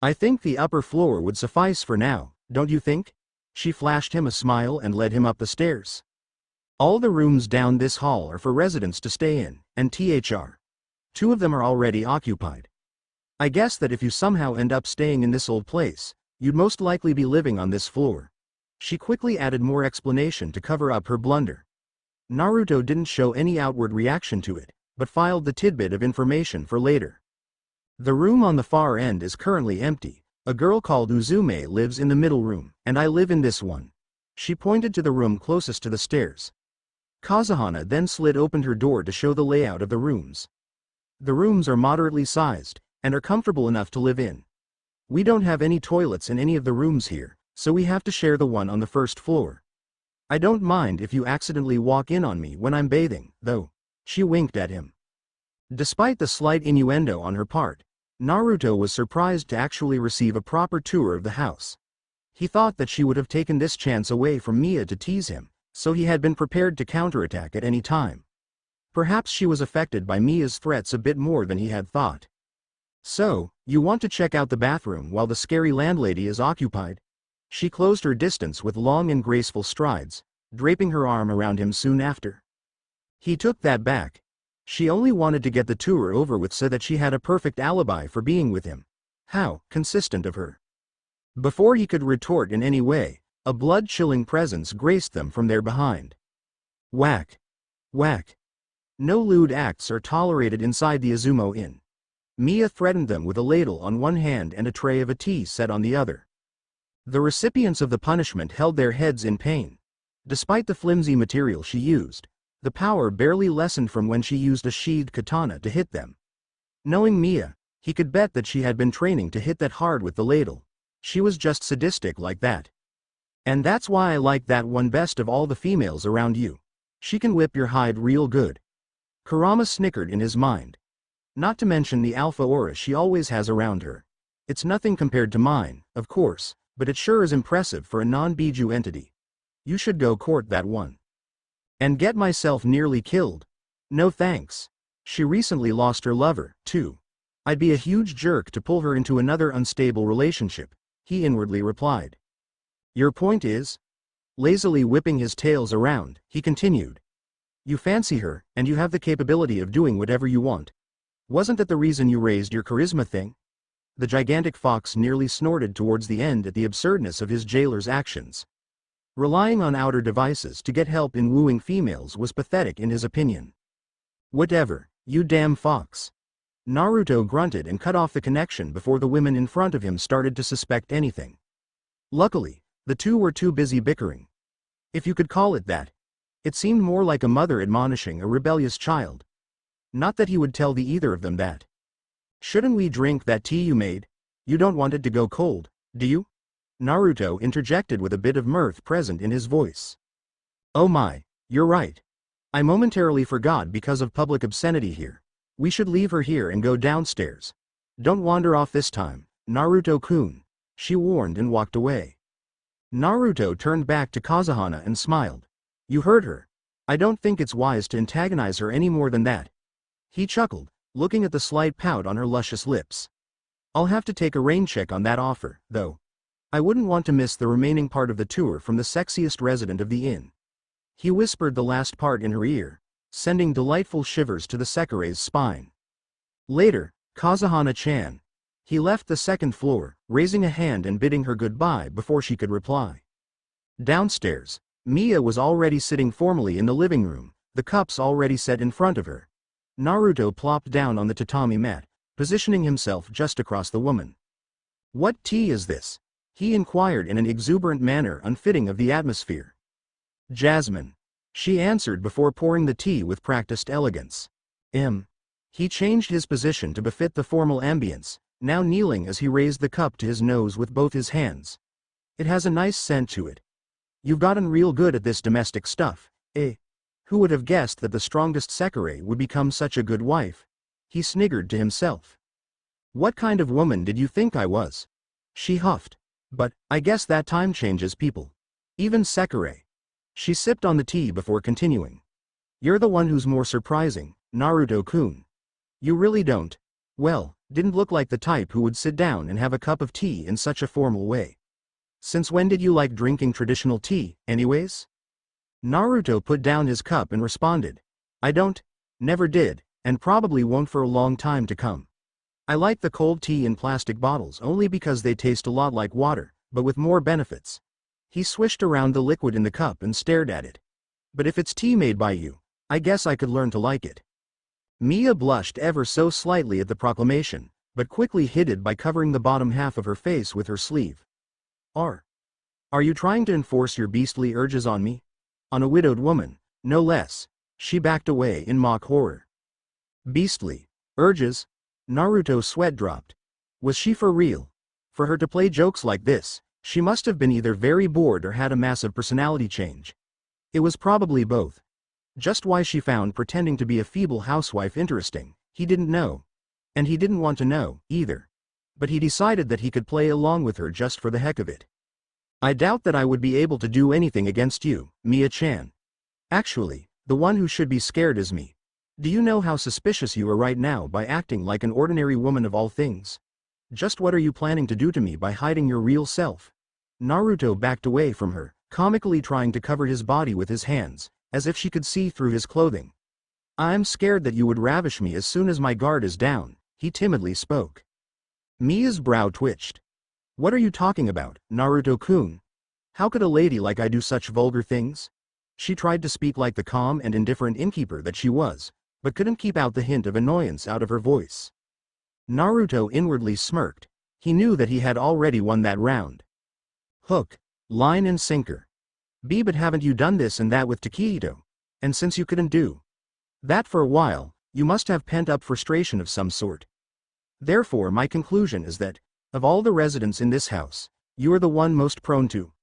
S1: I think the upper floor would suffice for now, don't you think? She flashed him a smile and led him up the stairs. All the rooms down this hall are for residents to stay in, and THR. 2 of them are already occupied. I guess that if you somehow end up staying in this old place, you'd most likely be living on this floor. She quickly added more explanation to cover up her blunder. Naruto didn't show any outward reaction to it, but filed the tidbit of information for later. The room on the far end is currently empty. A girl called Uzume lives in the middle room, and I live in this one. She pointed to the room closest to the stairs. Kazehana then slid open her door to show the layout of the rooms. The rooms are moderately sized, and are comfortable enough to live in. We don't have any toilets in any of the rooms here, so we have to share the one on the first floor. I don't mind if you accidentally walk in on me when I'm bathing, though. She winked at him. Despite the slight innuendo on her part, Naruto was surprised to actually receive a proper tour of the house. He thought that she would have taken this chance away from Miya to tease him, so he had been prepared to counterattack at any time. Perhaps she was affected by Miya's threats a bit more than he had thought. So, you want to check out the bathroom while the scary landlady is occupied? She closed her distance with long and graceful strides, draping her arm around him soon after. He took that back. She only wanted to get the tour over with so that she had a perfect alibi for being with him. How consistent of her. Before he could retort in any way, a blood-chilling presence graced them from their behind. Whack. Whack. No lewd acts are tolerated inside the Izumo Inn. Miya threatened them with a ladle on one hand and a tray of a tea set on the other. The recipients of the punishment held their heads in pain. Despite the flimsy material she used, the power barely lessened from when she used a sheathed katana to hit them. Knowing Miya, he could bet that she had been training to hit that hard with the ladle. She was just sadistic like that. And that's why I like that one best of all the females around you. She can whip your hide real good. Kurama snickered in his mind. Not to mention the alpha aura she always has around her. It's nothing compared to mine, of course, but it sure is impressive for a non-Biju entity. You should go court that one. And get myself nearly killed? No thanks. She recently lost her lover, too. I'd be a huge jerk to pull her into another unstable relationship, he inwardly replied. Your point is? Lazily whipping his tails around, he continued. You fancy her, and you have the capability of doing whatever you want. Wasn't that the reason you raised your charisma thing? The gigantic fox nearly snorted towards the end at the absurdness of his jailer's actions. Relying on outer devices to get help in wooing females was pathetic in his opinion. Whatever, you damn fox. Naruto grunted and cut off the connection before the women in front of him started to suspect anything. Luckily, the two were too busy bickering. If you could call it that. It seemed more like a mother admonishing a rebellious child. Not that he would tell the either of them that. Shouldn't we drink that tea you made? You don't want it to go cold, do you? Naruto interjected with a bit of mirth present in his voice. Oh my, you're right. I momentarily forgot because of public obscenity here. We should leave her here and go downstairs. Don't wander off this time, Naruto-kun, she warned and walked away. Naruto turned back to Kazehana and smiled. You heard her. I don't think it's wise to antagonize her any more than that. He chuckled, looking at the slight pout on her luscious lips. I'll have to take a rain check on that offer, though. I wouldn't want to miss the remaining part of the tour from the sexiest resident of the inn. He whispered the last part in her ear, sending delightful shivers to the Sekirei's spine. Later, Kazehana-chan. He left the second floor, raising a hand and bidding her goodbye before she could reply. Downstairs, Miya was already sitting formally in the living room, the cups already set in front of her. Naruto plopped down on the tatami mat, positioning himself just across the woman. What tea is this? He inquired in an exuberant manner unfitting of the atmosphere. Jasmine. She answered before pouring the tea with practiced elegance. He changed his position to befit the formal ambience, now kneeling as he raised the cup to his nose with both his hands. It has a nice scent to it. You've gotten real good at this domestic stuff, eh? Who would have guessed that the strongest Sekirei would become such a good wife? He sniggered to himself. What kind of woman did you think I was? She huffed. But, I guess that time changes people. Even Sekirei. She sipped on the tea before continuing. You're the one who's more surprising, Naruto-kun. You really don't. Well, didn't look like the type who would sit down and have a cup of tea in such a formal way. Since when did you like drinking traditional tea, anyways? Naruto put down his cup and responded. I don't, never did, and probably won't for a long time to come. I like the cold tea in plastic bottles only because they taste a lot like water, but with more benefits. He swished around the liquid in the cup and stared at it. But if it's tea made by you, I guess I could learn to like it. Miya blushed ever so slightly at the proclamation, but quickly hid it by covering the bottom half of her face with her sleeve. Are you trying to enforce your beastly urges on me? On a widowed woman, no less. She backed away in mock horror. Beastly urges? Naruto's sweat dropped. Was she for real? For her to play jokes like this, she must have been either very bored or had a massive personality change. It was probably both. Just why she found pretending to be a feeble housewife interesting, he didn't know. And he didn't want to know, either. But he decided that he could play along with her just for the heck of it. I doubt that I would be able to do anything against you, Miya-chan. Actually, the one who should be scared is me. Do you know how suspicious you are right now by acting like an ordinary woman of all things? Just what are you planning to do to me by hiding your real self? Naruto backed away from her, comically trying to cover his body with his hands, as if she could see through his clothing. I'm scared that you would ravish me as soon as my guard is down, he timidly spoke. Miya's brow twitched. What are you talking about, Naruto-kun? How could a lady like I do such vulgar things? She tried to speak like the calm and indifferent innkeeper that she was, but couldn't keep out the hint of annoyance out of her voice. Naruto inwardly smirked. He knew that he had already won that round. Hook, line and sinker. But haven't you done this and that with Takehito? And since you couldn't do that for a while, you must have pent-up frustration of some sort. Therefore my conclusion is that, of all the residents in this house, you are the one most prone to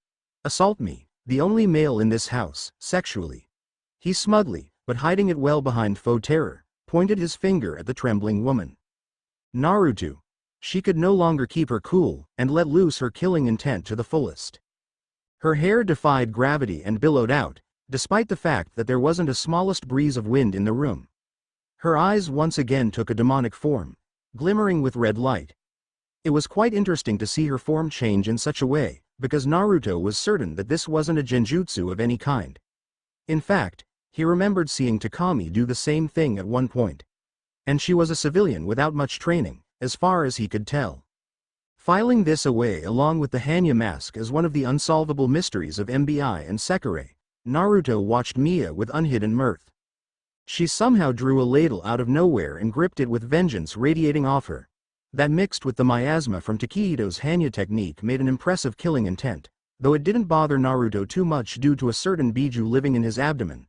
S1: Assault me, the only male in this house, sexually. He smugly, but hiding it well behind faux terror, pointed his finger at the trembling woman. Naruto. She could no longer keep her cool, and let loose her killing intent to the fullest. Her hair defied gravity and billowed out, despite the fact that there wasn't a smallest breeze of wind in the room. Her eyes once again took a demonic form, glimmering with red light. It was quite interesting to see her form change in such a way, because Naruto was certain that this wasn't a genjutsu of any kind. In fact, he remembered seeing Takami do the same thing at one point. And she was a civilian without much training, as far as he could tell. Filing this away along with the Hanya mask as one of the unsolvable mysteries of MBI and Sekirei, Naruto watched Miya with unhidden mirth. She somehow drew a ladle out of nowhere and gripped it with vengeance radiating off her. That mixed with the miasma from Takeito's Hanya technique made an impressive killing intent, though it didn't bother Naruto too much due to a certain biju living in his abdomen.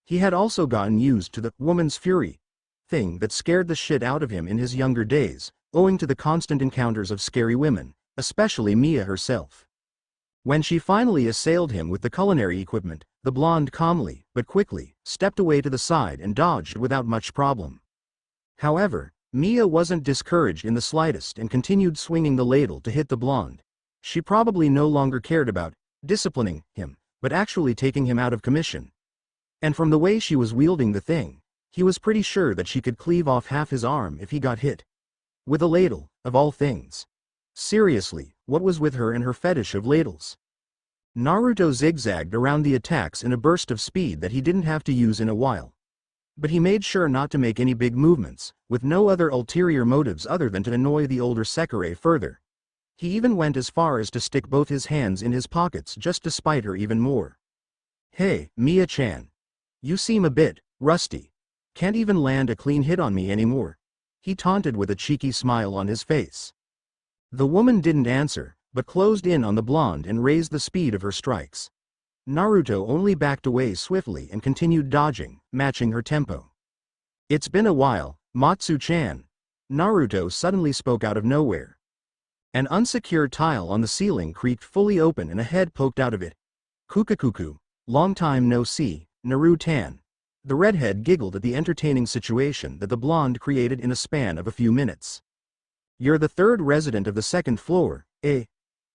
S1: He had also gotten used to the woman's fury thing that scared the shit out of him in his younger days, owing to the constant encounters of scary women, especially Miya herself. When she finally assailed him with the culinary equipment, the blonde calmly, but quickly, stepped away to the side and dodged without much problem. However, Miya wasn't discouraged in the slightest and continued swinging the ladle to hit the blonde. She probably no longer cared about disciplining him, but actually taking him out of commission. And from the way she was wielding the thing, he was pretty sure that she could cleave off half his arm if he got hit. With a ladle, of all things. Seriously, what was with her and her fetish of ladles? Naruto zigzagged around the attacks in a burst of speed that he didn't have to use in a while. But he made sure not to make any big movements, with no other ulterior motives other than to annoy the older Sekirei further. He even went as far as to stick both his hands in his pockets just to spite her even more. Hey, Miya-chan. You seem a bit rusty. Can't even land a clean hit on me anymore. He taunted with a cheeky smile on his face. The woman didn't answer, but closed in on the blonde and raised the speed of her strikes. Naruto only backed away swiftly and continued dodging, matching her tempo. It's been a while, Matsu-chan. Naruto suddenly spoke out of nowhere. An unsecured tile on the ceiling creaked fully open and a head poked out of it. Kukakuku, long time no see, Naru-tan. The redhead giggled at the entertaining situation that the blonde created in a span of a few minutes. You're the third resident of the second floor, eh?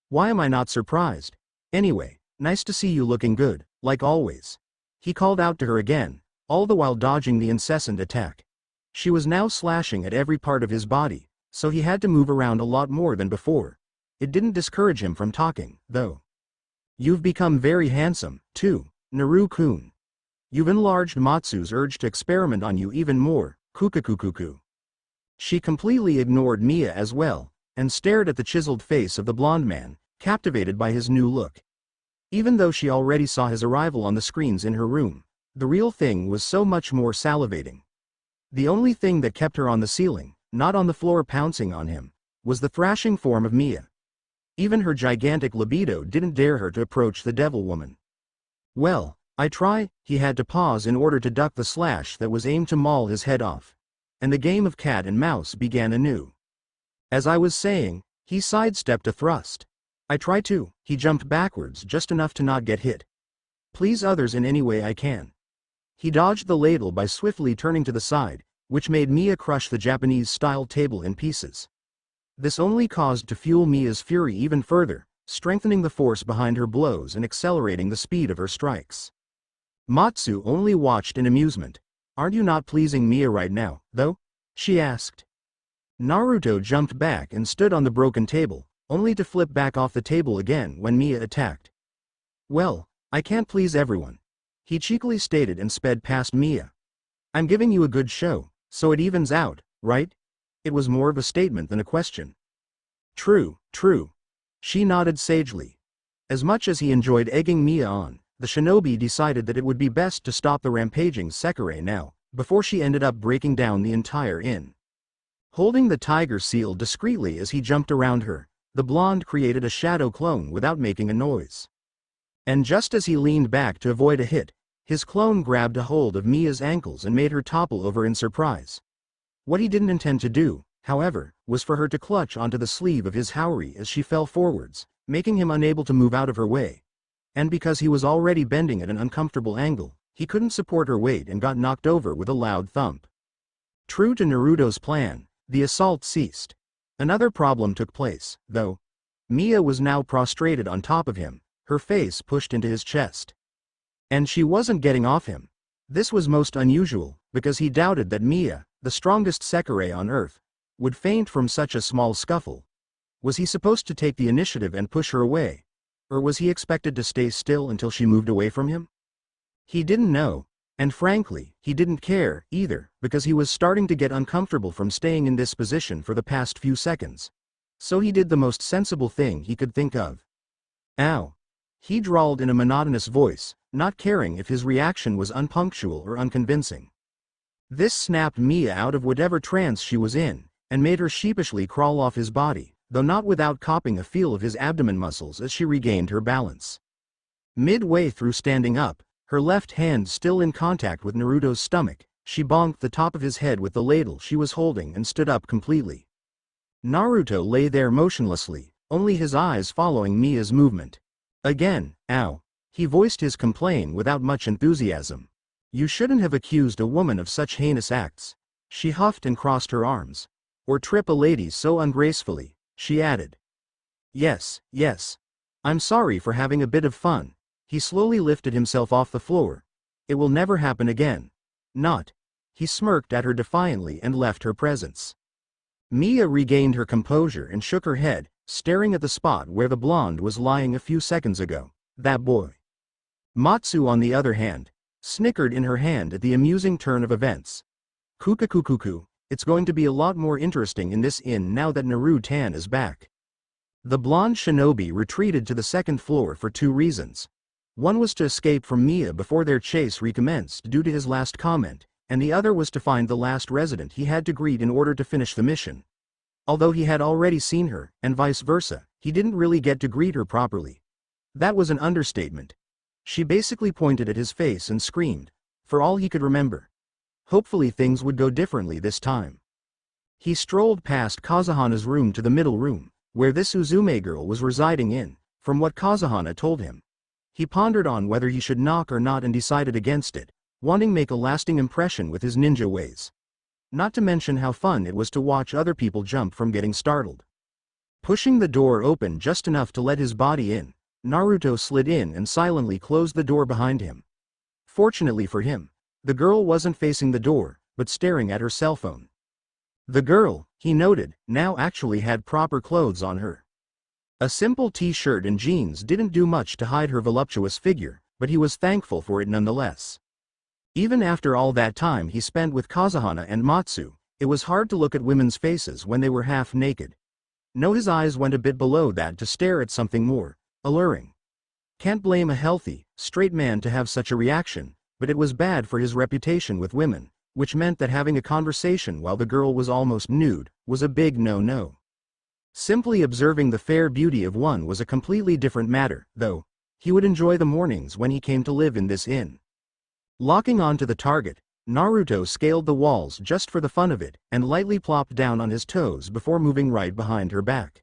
S1: Why am I not surprised? Anyway, nice to see you looking good, like always. He called out to her again, all the while dodging the incessant attack. She was now slashing at every part of his body, so he had to move around a lot more than before. It didn't discourage him from talking, though. You've become very handsome, too, Naru-kun. You've enlarged Matsu's urge to experiment on you even more, Kukakukuku. She completely ignored Miya as well, and stared at the chiseled face of the blonde man, captivated by his new look. Even though she already saw his arrival on the screens in her room, the real thing was so much more salivating. The only thing that kept her on the ceiling, not on the floor pouncing on him, was the thrashing form of Miya. Even her gigantic libido didn't dare her to approach the devil woman. Well, I try, he had to pause in order to duck the slash that was aimed to maul his head off. And the game of cat and mouse began anew. As I was saying, he sidestepped a thrust. I try to, he jumped backwards just enough to not get hit. Please others in any way I can. He dodged the ladle by swiftly turning to the side, which made Miya crush the Japanese-style table in pieces. This only caused to fuel Miya's fury even further, strengthening the force behind her blows and accelerating the speed of her strikes. Matsu only watched in amusement. Aren't you not pleasing Miya right now, though? She asked. Naruto jumped back and stood on the broken table, only to flip back off the table again when Miya attacked. Well, I can't please everyone. He cheekily stated and sped past Miya. I'm giving you a good show, so it evens out, right? It was more of a statement than a question. True, true. She nodded sagely. As much as he enjoyed egging Miya on, the shinobi decided that it would be best to stop the rampaging Sekirei now, before she ended up breaking down the entire inn. Holding the tiger seal discreetly as he jumped around her, the blonde created a shadow clone without making a noise. And just as he leaned back to avoid a hit, his clone grabbed a hold of Miya's ankles and made her topple over in surprise. What he didn't intend to do, however, was for her to clutch onto the sleeve of his haori as she fell forwards, making him unable to move out of her way. and because he was already bending at an uncomfortable angle, he couldn't support her weight and got knocked over with a loud thump. True to Naruto's plan, the assault ceased. Another problem took place, though. Miya was now prostrated on top of him, her face pushed into his chest. And she wasn't getting off him. This was most unusual, because he doubted that Miya, the strongest Sekirei on Earth, would faint from such a small scuffle. Was he supposed to take the initiative and push her away? Or was he expected to stay still until she moved away from him? He didn't know, and frankly, he didn't care, either, because he was starting to get uncomfortable from staying in this position for the past few seconds. So he did the most sensible thing he could think of. Ow! He drawled in a monotonous voice, not caring if his reaction was unpunctual or unconvincing. This snapped Miya out of whatever trance she was in, and made her sheepishly crawl off his body, though not without copping a feel of his abdomen muscles as she regained her balance. Midway through standing up, her left hand still in contact with Naruto's stomach, she bonked the top of his head with the ladle she was holding and stood up completely. Naruto lay there motionlessly, only his eyes following Miya's movement. Again, ow. He voiced his complaint without much enthusiasm. You shouldn't have accused a woman of such heinous acts. She huffed and crossed her arms. Or trip a lady so ungracefully, she added. Yes, yes. I'm sorry for having a bit of fun. He slowly lifted himself off the floor. It will never happen again. Not. He smirked at her defiantly and left her presence. Miya regained her composure and shook her head, staring at the spot where the blonde was lying a few seconds ago. That boy. Matsu, on the other hand, snickered in her hand at the amusing turn of events. Kukakukuku, it's going to be a lot more interesting in this inn now that Naruto is back. The blonde shinobi retreated to the second floor for two reasons. One was to escape from Miya before their chase recommenced due to his last comment, and the other was to find the last resident he had to greet in order to finish the mission. Although he had already seen her, and vice versa, he didn't really get to greet her properly. That was an understatement. She basically pointed at his face and screamed, for all he could remember. Hopefully things would go differently this time. He strolled past Kazehana's room to the middle room, where this Uzume girl was residing in, from what Kazehana told him. He pondered on whether he should knock or not and decided against it, wanting to make a lasting impression with his ninja ways. Not to mention how fun it was to watch other people jump from getting startled. Pushing the door open just enough to let his body in, Naruto slid in and silently closed the door behind him. Fortunately for him, the girl wasn't facing the door, but staring at her cell phone. The girl, he noted, now actually had proper clothes on her. A simple t-shirt and jeans didn't do much to hide her voluptuous figure, but he was thankful for it nonetheless. Even after all that time he spent with Kazehana and Matsu, it was hard to look at women's faces when they were half naked. No, his eyes went a bit below that to stare at something more alluring. Can't blame a healthy, straight man to have such a reaction, but it was bad for his reputation with women, which meant that having a conversation while the girl was almost nude was a big no-no. Simply observing the fair beauty of one was a completely different matter, though. He would enjoy the mornings when he came to live in this inn. Locking onto the target, Naruto scaled the walls just for the fun of it and lightly plopped down on his toes before moving right behind her back.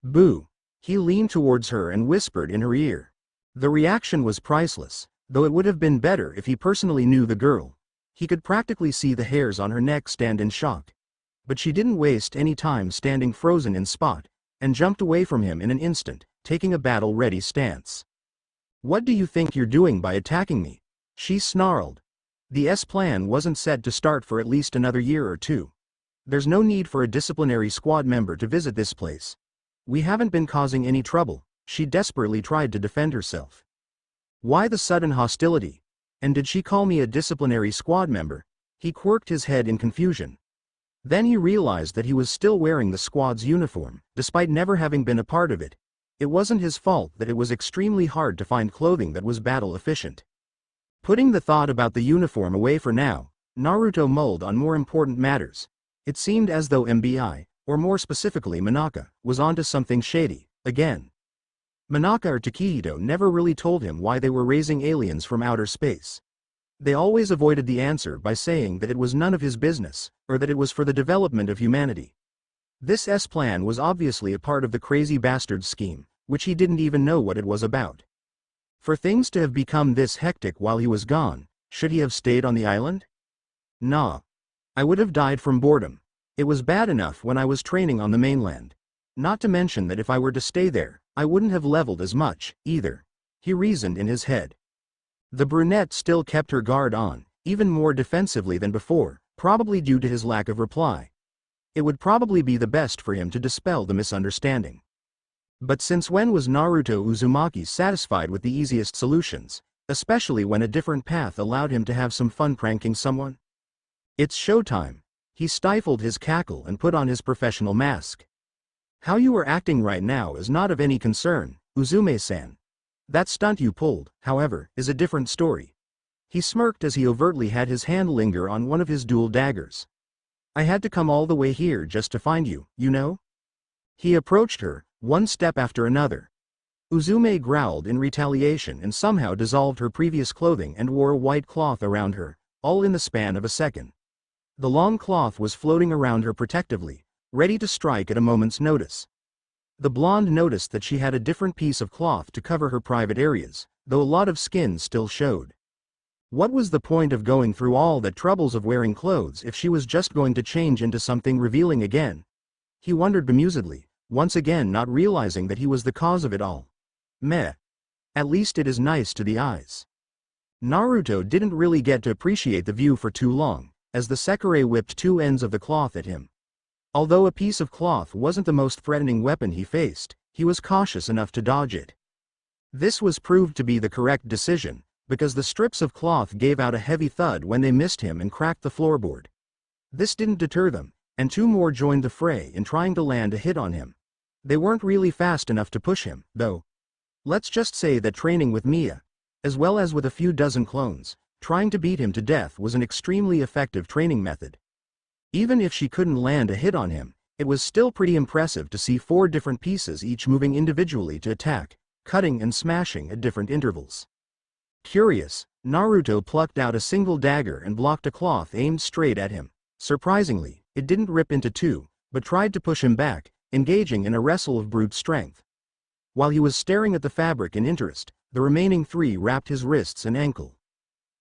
S1: Boo! He leaned towards her and whispered in her ear. The reaction was priceless, though it would have been better if he personally knew the girl. He could practically see the hairs on her neck stand in shock. But she didn't waste any time standing frozen in spot, and jumped away from him in an instant, taking a battle-ready stance. What do you think you're doing by attacking me? She snarled. The plan wasn't set to start for at least another year or two. There's no need for a disciplinary squad member to visit this place. We haven't been causing any trouble. She desperately tried to defend herself. Why the sudden hostility? And did she call me a disciplinary squad member? He quirked his head in confusion. Then he realized that he was still wearing the squad's uniform, despite never having been a part of it. It wasn't his fault that it was extremely hard to find clothing that was battle efficient. Putting the thought about the uniform away for now, Naruto mulled on more important matters. It seemed as though MBI, or more specifically Manaka, was onto something shady, again. Manaka or Takehito never really told him why they were raising aliens from outer space. They always avoided the answer by saying that it was none of his business, or that it was for the development of humanity. This plan was obviously a part of the crazy bastard's scheme, which he didn't even know what it was about. For things to have become this hectic while he was gone, should he have stayed on the island? Nah. I would have died from boredom. It was bad enough when I was training on the mainland. Not to mention that if I were to stay there, I wouldn't have leveled as much, either. He reasoned in his head. The brunette still kept her guard on, even more defensively than before, probably due to his lack of reply. It would probably be the best for him to dispel the misunderstanding. But since when was Naruto Uzumaki satisfied with the easiest solutions, especially when a different path allowed him to have some fun pranking someone? It's showtime. He stifled his cackle and put on his professional mask. How you are acting right now is not of any concern, Uzume-san. That stunt you pulled, however, is a different story. He smirked as he overtly had his hand linger on one of his dual daggers. I had to come all the way here just to find you, you know? He approached her, one step after another. Uzume growled in retaliation and somehow dissolved her previous clothing and wore a white cloth around her, all in the span of a second. The long cloth was floating around her protectively, ready to strike at a moment's notice. The blonde noticed that she had a different piece of cloth to cover her private areas, though a lot of skin still showed. What was the point of going through all the troubles of wearing clothes if she was just going to change into something revealing again? He wondered bemusedly, once again not realizing that he was the cause of it all. Meh. At least it is nice to the eyes. Naruto didn't really get to appreciate the view for too long, as the Sekirei whipped two ends of the cloth at him. Although a piece of cloth wasn't the most threatening weapon he faced, he was cautious enough to dodge it. This was proved to be the correct decision, because the strips of cloth gave out a heavy thud when they missed him and cracked the floorboard. This didn't deter them, and two more joined the fray in trying to land a hit on him. They weren't really fast enough to push him, though. Let's just say that training with Miya, as well as with a few dozen clones, trying to beat him to death was an extremely effective training method. Even if she couldn't land a hit on him, it was still pretty impressive to see 4 different pieces each moving individually to attack, cutting and smashing at different intervals. Curious, Naruto plucked out a single dagger and blocked a cloth aimed straight at him. Surprisingly, it didn't rip into two, but tried to push him back, engaging in a wrestle of brute strength. While he was staring at the fabric in interest, the remaining 3 wrapped his wrists and ankle.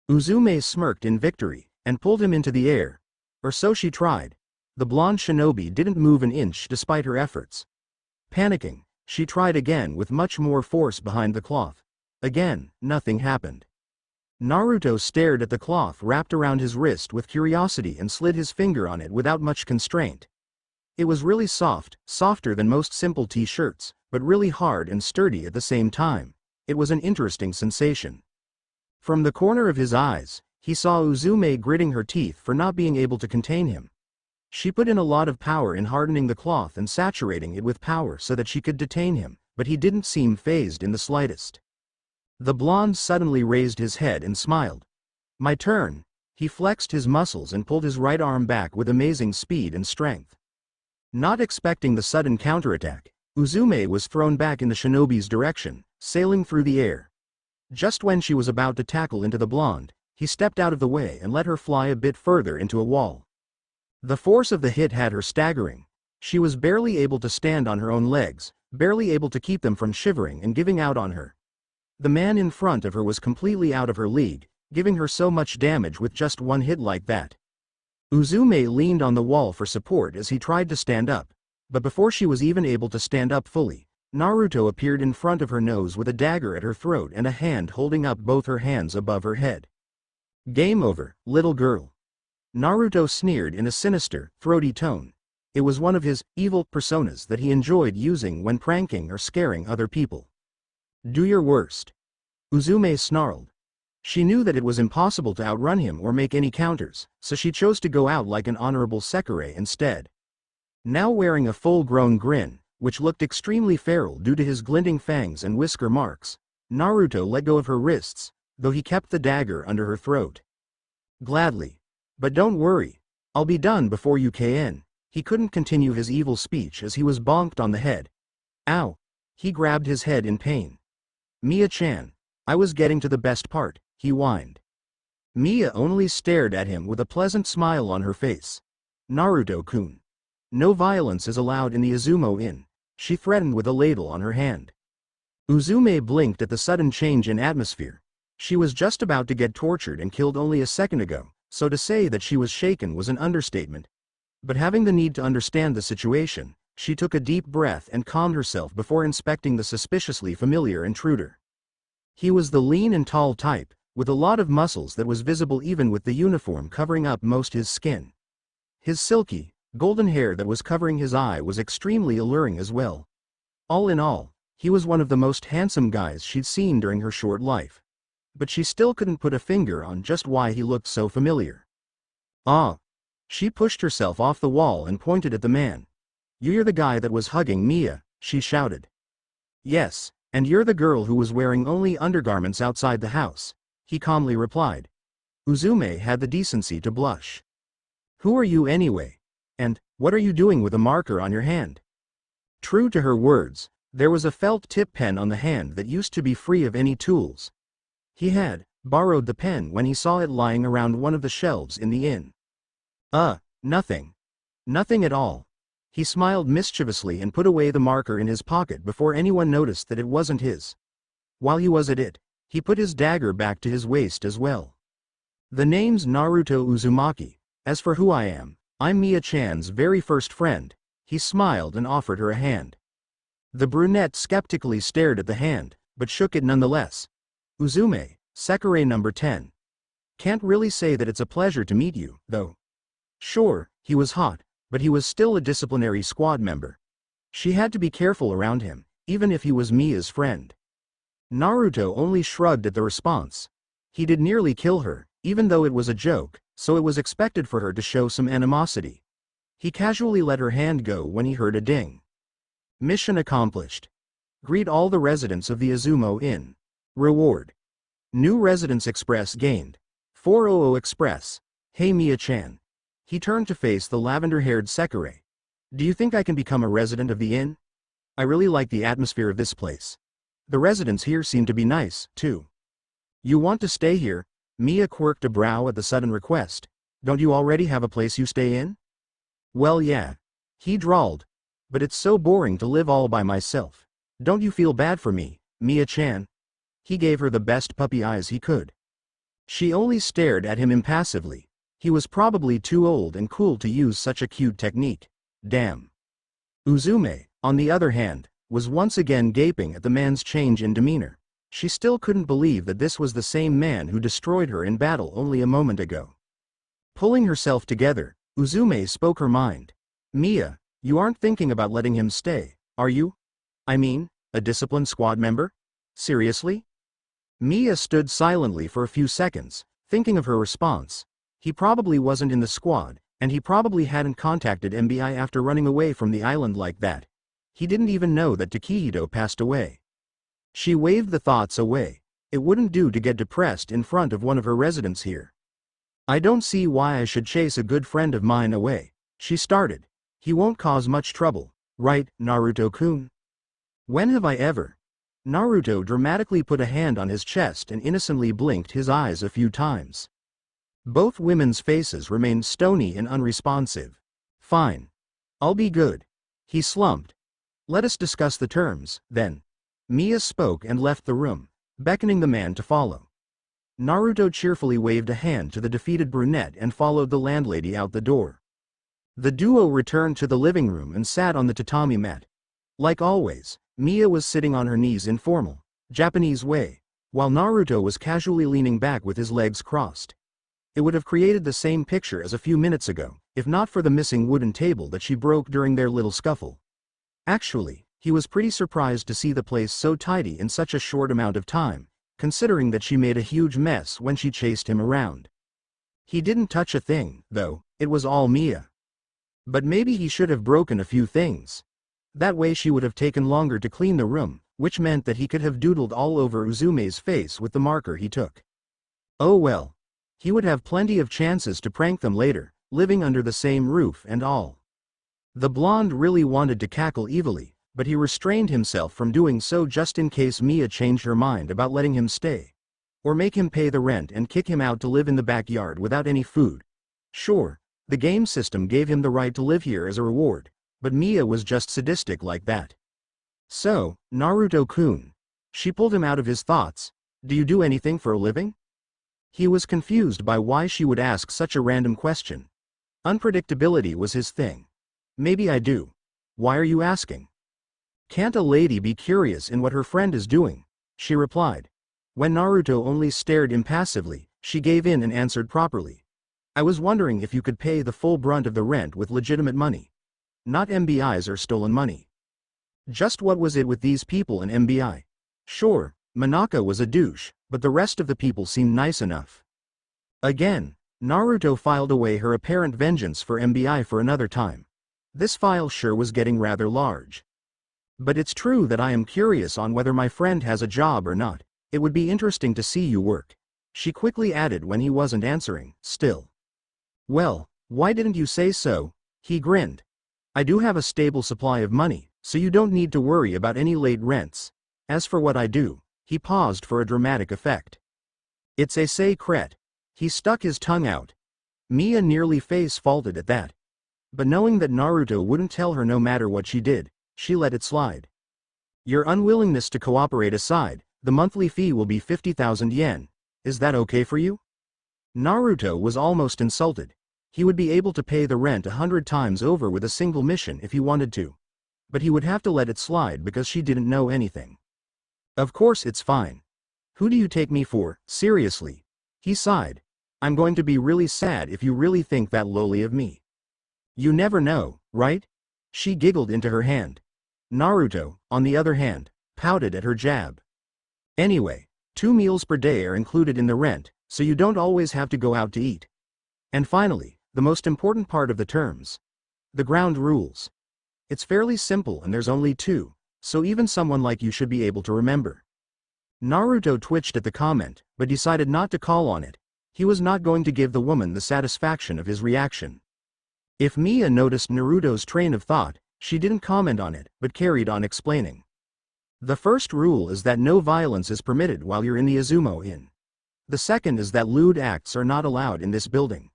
S1: Uzume smirked in victory, and pulled him into the air. Or so she tried. The blonde shinobi didn't move an inch despite her efforts. Panicking, she tried again with much more force behind the cloth. Again, nothing happened. Naruto stared at the cloth wrapped around his wrist with curiosity and slid his finger on it without much constraint. It was really soft, softer than most simple t-shirts, but really hard and sturdy at the same time. It was an interesting sensation. From the corner of his eyes, he saw Uzume gritting her teeth for not being able to contain him. She put in a lot of power in hardening the cloth and saturating it with power so that she could detain him, but he didn't seem fazed in the slightest. The blonde suddenly raised his head and smiled. My turn. He flexed his muscles and pulled his right arm back with amazing speed and strength. Not expecting the sudden counterattack, Uzume was thrown back in the shinobi's direction, sailing through the air. Just when she was about to tackle into the blonde, he stepped out of the way and let her fly a bit further into a wall. The force of the hit had her staggering. She was barely able to stand on her own legs, barely able to keep them from shivering and giving out on her. The man in front of her was completely out of her league, giving her so much damage with just one hit like that. Uzume leaned on the wall for support as he tried to stand up, but before she was even able to stand up fully, Naruto appeared in front of her nose with a dagger at her throat and a hand holding up both her hands above her head. Game over, little girl. Naruto sneered in a sinister, throaty tone. It was one of his evil personas that he enjoyed using when pranking or scaring other people. Do your worst. Uzume snarled. She knew that it was impossible to outrun him or make any counters, so she chose to go out like an honorable Sekirei instead. Now wearing a full-grown grin, which looked extremely feral due to his glinting fangs and whisker marks, Naruto let go of her wrists, though he kept the dagger under her throat. Gladly. But don't worry. I'll be done before you KN. He couldn't continue his evil speech as he was bonked on the head. Ow. He grabbed his head in pain. Miya-chan. I was getting to the best part, he whined. Miya only stared at him with a pleasant smile on her face. Naruto-kun. No violence is allowed in the Izumo Inn, she threatened with a ladle on her hand. Uzume blinked at the sudden change in atmosphere. She was just about to get tortured and killed only a second ago, so to say that she was shaken was an understatement. But having the need to understand the situation, she took a deep breath and calmed herself before inspecting the suspiciously familiar intruder. He was the lean and tall type, with a lot of muscles that was visible even with the uniform covering up most his skin. His silky, golden hair that was covering his eye was extremely alluring as well. All in all, he was one of the most handsome guys she'd seen during her short life. But she still couldn't put a finger on just why he looked so familiar. Ah! She pushed herself off the wall and pointed at the man. "You're the guy that was hugging Miya," she shouted. "Yes, and you're the girl who was wearing only undergarments outside the house," he calmly replied. Uzume had the decency to blush. "Who are you anyway? And what are you doing with a marker on your hand?" True to her words, there was a felt tip pen on the hand that used to be free of any tools. He had borrowed the pen when he saw it lying around one of the shelves in the inn. Nothing. Nothing at all." He smiled mischievously and put away the marker in his pocket before anyone noticed that it wasn't his. While he was at it, he put his dagger back to his waist as well. "The name's Naruto Uzumaki. As for who I am, I'm Miya-chan's very first friend." He smiled and offered her a hand. The brunette skeptically stared at the hand, but shook it nonetheless. "Uzume, Sekirei number 10. Can't really say that it's a pleasure to meet you, though." Sure, he was hot, but he was still a disciplinary squad member. She had to be careful around him, even if he was Miya's friend. Naruto only shrugged at the response. He did nearly kill her, even though it was a joke, so it was expected for her to show some animosity. He casually let her hand go when he heard a ding. Mission accomplished. Greet all the residents of the Izumo Inn. Reward. New Residence Express gained. 400 Express. Hey Miya-chan. He turned to face the lavender-haired Sekirei. "Do you think I can become a resident of the inn? I really like the atmosphere of this place. The residents here seem to be nice, too." "You want to stay here?" Miya quirked a brow at the sudden request. "Don't you already have a place you stay in?" "Well yeah," he drawled. "But it's so boring to live all by myself. Don't you feel bad for me, Miya-chan?" He gave her the best puppy eyes he could. She only stared at him impassively. He was probably too old and cool to use such a cute technique. Damn. Uzume, on the other hand, was once again gaping at the man's change in demeanor. She still couldn't believe that this was the same man who destroyed her in battle only a moment ago. Pulling herself together, Uzume spoke her mind. "Miya, you aren't thinking about letting him stay, are you? I mean, a disciplined squad member? Seriously?" Miya stood silently for a few seconds, thinking of her response. He probably wasn't in the squad, and he probably hadn't contacted MBI after running away from the island like that. He didn't even know that Takehito passed away. She waved the thoughts away. It wouldn't do to get depressed in front of one of her residents here. "I don't see why I should chase a good friend of mine away," she started. "He won't cause much trouble, right, Naruto-kun?" "When have I ever?" Naruto dramatically put a hand on his chest and innocently blinked his eyes a few times. Both women's faces remained stony and unresponsive. "Fine. I'll be good." He slumped. "Let us discuss the terms, then." Miya spoke and left the room, beckoning the man to follow. Naruto cheerfully waved a hand to the defeated brunette and followed the landlady out the door. The duo returned to the living room and sat on the tatami mat. Like always, Miya was sitting on her knees in formal, Japanese way, while Naruto was casually leaning back with his legs crossed. It would have created the same picture as a few minutes ago, if not for the missing wooden table that she broke during their little scuffle. Actually, he was pretty surprised to see the place so tidy in such a short amount of time, considering that she made a huge mess when she chased him around. He didn't touch a thing, though. It was all Miya. But maybe he should have broken a few things. That way she would have taken longer to clean the room, which meant that he could have doodled all over Uzume's face with the marker he took. Oh well. He would have plenty of chances to prank them later, living under the same roof and all. The blonde really wanted to cackle evilly, but he restrained himself from doing so just in case Miya changed her mind about letting him stay. Or make him pay the rent and kick him out to live in the backyard without any food. Sure, the game system gave him the right to live here as a reward, but Miya was just sadistic like that. "So, Naruto-kun, She pulled him out of his thoughts. Do you do anything for a living? He was confused by why she would ask such a random question. Unpredictability was his thing. Maybe I do. Why are you asking? Can't a lady be curious in what her friend is doing? She replied. When Naruto only stared impassively, she gave in and answered properly. I was wondering if you could pay the full brunt of the rent with legitimate money. Not MBIs or stolen money. Just what was it with these people and MBI? Sure, Manaka was a douche, but the rest of the people seemed nice enough. Again, Naruto filed away her apparent vengeance for MBI for another time. This file sure was getting rather large. But it's true that I am curious on whether my friend has a job or not. It would be interesting to see you work. She quickly added when he wasn't answering, still. Well, why didn't you say so? He grinned. I do have a stable supply of money, so you don't need to worry about any late rents. As for what I do, he paused for a dramatic effect. It's a secret. He stuck his tongue out. Miya nearly face-faulted at that. But knowing that Naruto wouldn't tell her no matter what she did, she let it slide. Your unwillingness to cooperate aside, the monthly fee will be 50,000 yen. Is that okay for you? Naruto was almost insulted. He would be able to pay the rent 100 times over with a single mission if he wanted to. But he would have to let it slide because she didn't know anything. Of course it's fine. Who do you take me for, seriously? He sighed. I'm going to be really sad if you really think that lowly of me. You never know, right? She giggled into her hand. Naruto, on the other hand, pouted at her jab. Anyway, 2 meals per day are included in the rent, so you don't always have to go out to eat. And finally, the most important part of the terms. The ground rules. It's fairly simple and there's only 2, so even someone like you should be able to remember. Naruto twitched at the comment, but decided not to call on it. He was not going to give the woman the satisfaction of his reaction. If Miya noticed Naruto's train of thought, she didn't comment on it, but carried on explaining. The first rule is that no violence is permitted while you're in the Izumo Inn. The second is that lewd acts are not allowed in this building.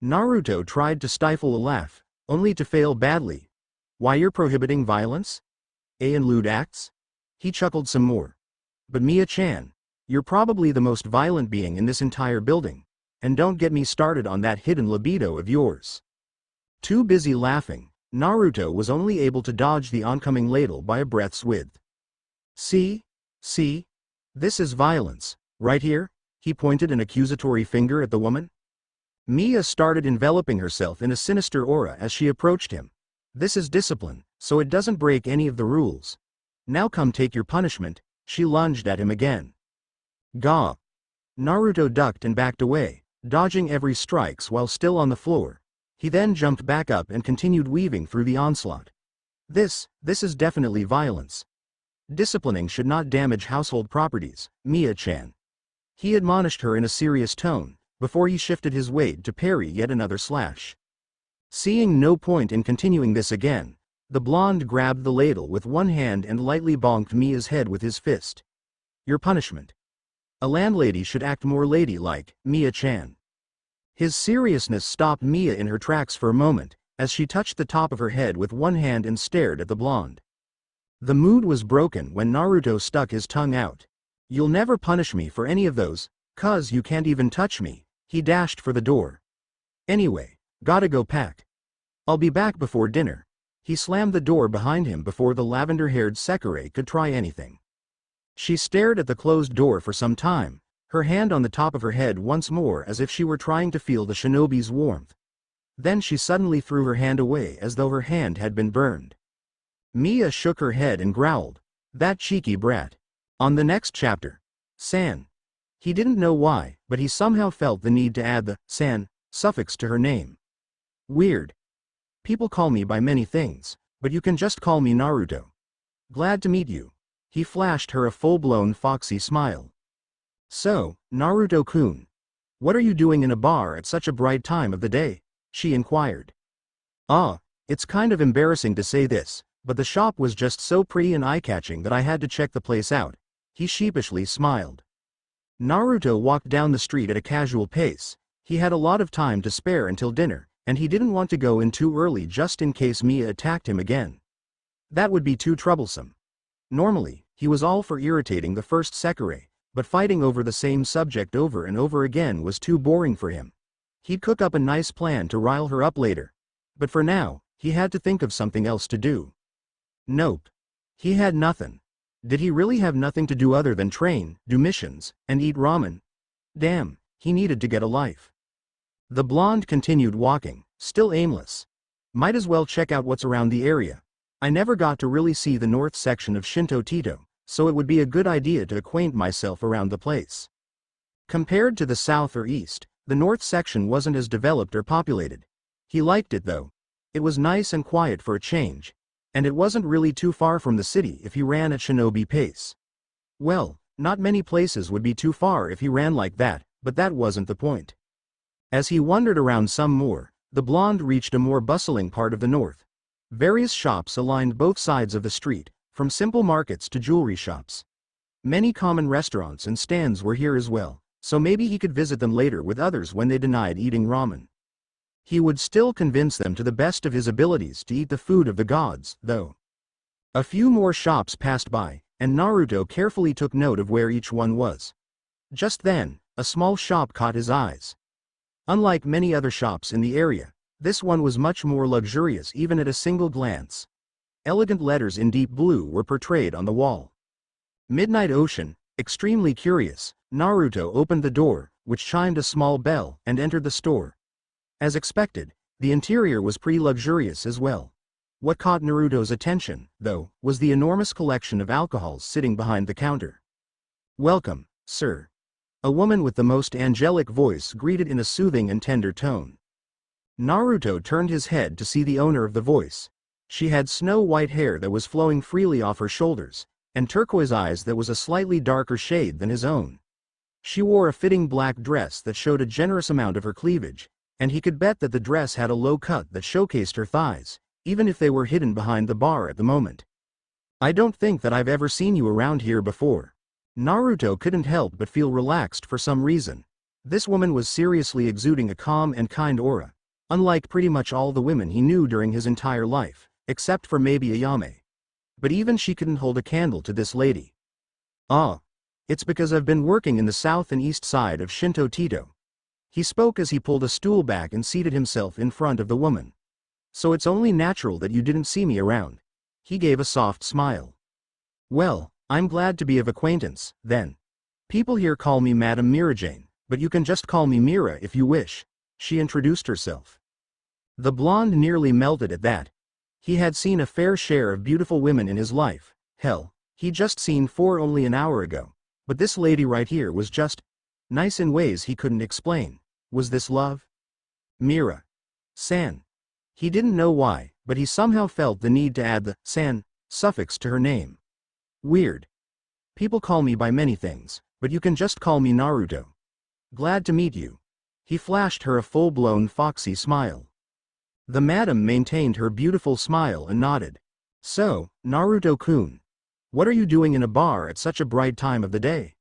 S1: Naruto tried to stifle a laugh, only to fail badly. Why you're prohibiting violence? And lewd acts? He chuckled some more. But Miya-chan, you're probably the most violent being in this entire building, and don't get me started on that hidden libido of yours. Too busy laughing, Naruto was only able to dodge the oncoming ladle by a breath's width. See? This is violence, right here? He pointed an accusatory finger at the woman. Miya started enveloping herself in a sinister aura as she approached him. This is discipline, so it doesn't break any of the rules. Now come take your punishment. She lunged at him again. Gah! Naruto ducked and backed away, dodging every strikes while still on the floor. He then jumped back up and continued weaving through the onslaught. This is definitely violence. Disciplining should not damage household properties, Miya-chan. He admonished her in a serious tone, before he shifted his weight to parry yet another slash. Seeing no point in continuing this again, the blonde grabbed the ladle with one hand and lightly bonked Miya's head with his fist. Your punishment. A landlady should act more ladylike, Miya-chan. His seriousness stopped Miya in her tracks for a moment, as she touched the top of her head with one hand and stared at the blonde. The mood was broken when Naruto stuck his tongue out. You'll never punish me for any of those, 'cause you can't even touch me. He dashed for the door. Anyway, gotta go pack. I'll be back before dinner. He slammed the door behind him before the lavender-haired Sekirei could try anything. She stared at the closed door for some time, her hand on the top of her head once more as if she were trying to feel the shinobi's warmth. Then she suddenly threw her hand away as though her hand had been burned. Miya shook her head and growled, "That cheeky brat." On the next chapter, San. He didn't know why, but he somehow felt the need to add the San suffix to her name. Weird. People call me by many things, but you can just call me Naruto. Glad to meet you. He flashed her a full-blown foxy smile. So, Naruto-kun, what are you doing in a bar at such a bright time of the day? She inquired. It's kind of embarrassing to say this, but the shop was just so pretty and eye-catching that I had to check the place out. He sheepishly smiled. Naruto walked down the street at a casual pace. He had a lot of time to spare until dinner, and he didn't want to go in too early just in case Miya attacked him again. That would be too troublesome. Normally, He was all for irritating the first Sekirei, but fighting over the same subject over and over again was too boring for him. He'd cook up a nice plan to rile her up later. But for now, he had to think of something else to do. Nope. He had nothing. Did he really have nothing to do other than train, do missions, and eat ramen? Damn, he needed to get a life. The blonde continued walking, still aimless. Might as well check out what's around the area. I never got to really see the north section of Shinto Tito, so it would be a good idea to acquaint myself around the place. Compared to the south or east, the north section wasn't as developed or populated. He liked it though. It was nice and quiet for a change. And it wasn't really too far from the city if he ran at shinobi pace. Well, not many places would be too far if he ran like that, but that wasn't the point. As he wandered around some more, the blonde reached a more bustling part of the north. Various shops aligned both sides of the street, from simple markets to jewelry shops. Many common restaurants and stands were here as well, so maybe he could visit them later with others when they denied eating ramen. He would still convince them to the best of his abilities to eat the food of the gods, though. A few more shops passed by, and Naruto carefully took note of where each one was. Just then, a small shop caught his eyes. Unlike many other shops in the area, this one was much more luxurious even at a single glance. Elegant letters in deep blue were portrayed on the wall. Midnight Ocean. Extremely curious, Naruto opened the door, which chimed a small bell, and entered the store. As expected, the interior was pretty luxurious as well. What caught Naruto's attention, though, was the enormous collection of alcohols sitting behind the counter. "Welcome, sir." A woman with the most angelic voice greeted in a soothing and tender tone. Naruto turned his head to see the owner of the voice. She had snow-white hair that was flowing freely off her shoulders, and turquoise eyes that was a slightly darker shade than his own. She wore a fitting black dress that showed a generous amount of her cleavage, and he could bet that the dress had a low cut that showcased her thighs, even if they were hidden behind the bar at the moment. "I don't think that I've ever seen you around here before." Naruto couldn't help but feel relaxed for some reason. This woman was seriously exuding a calm and kind aura, unlike pretty much all the women he knew during his entire life, except for maybe Ayame. But even she couldn't hold a candle to this lady. "Ah, it's because I've been working in the south and east side of Shinto Tito." He spoke as he pulled a stool back and seated himself in front of the woman. "So it's only natural that you didn't see me around." He gave a soft smile. "Well, I'm glad to be of acquaintance, then. People here call me Madame Mirajane, but you can just call me Mira if you wish." She introduced herself. The blonde nearly melted at that. He had seen a fair share of beautiful women in his life. Hell, he'd just seen 4 only an hour ago. But this lady right here was just nice in ways he couldn't explain. Was this love? Mira-san. He didn't know why, but he somehow felt the need to add the san suffix to her name. Weird. People call me by many things, but you can just call me Naruto. Glad to meet you. He flashed her a full-blown foxy smile. The madam maintained her beautiful smile and nodded. "So, Naruto-kun. What are you doing in a bar at such a bright time of the day?"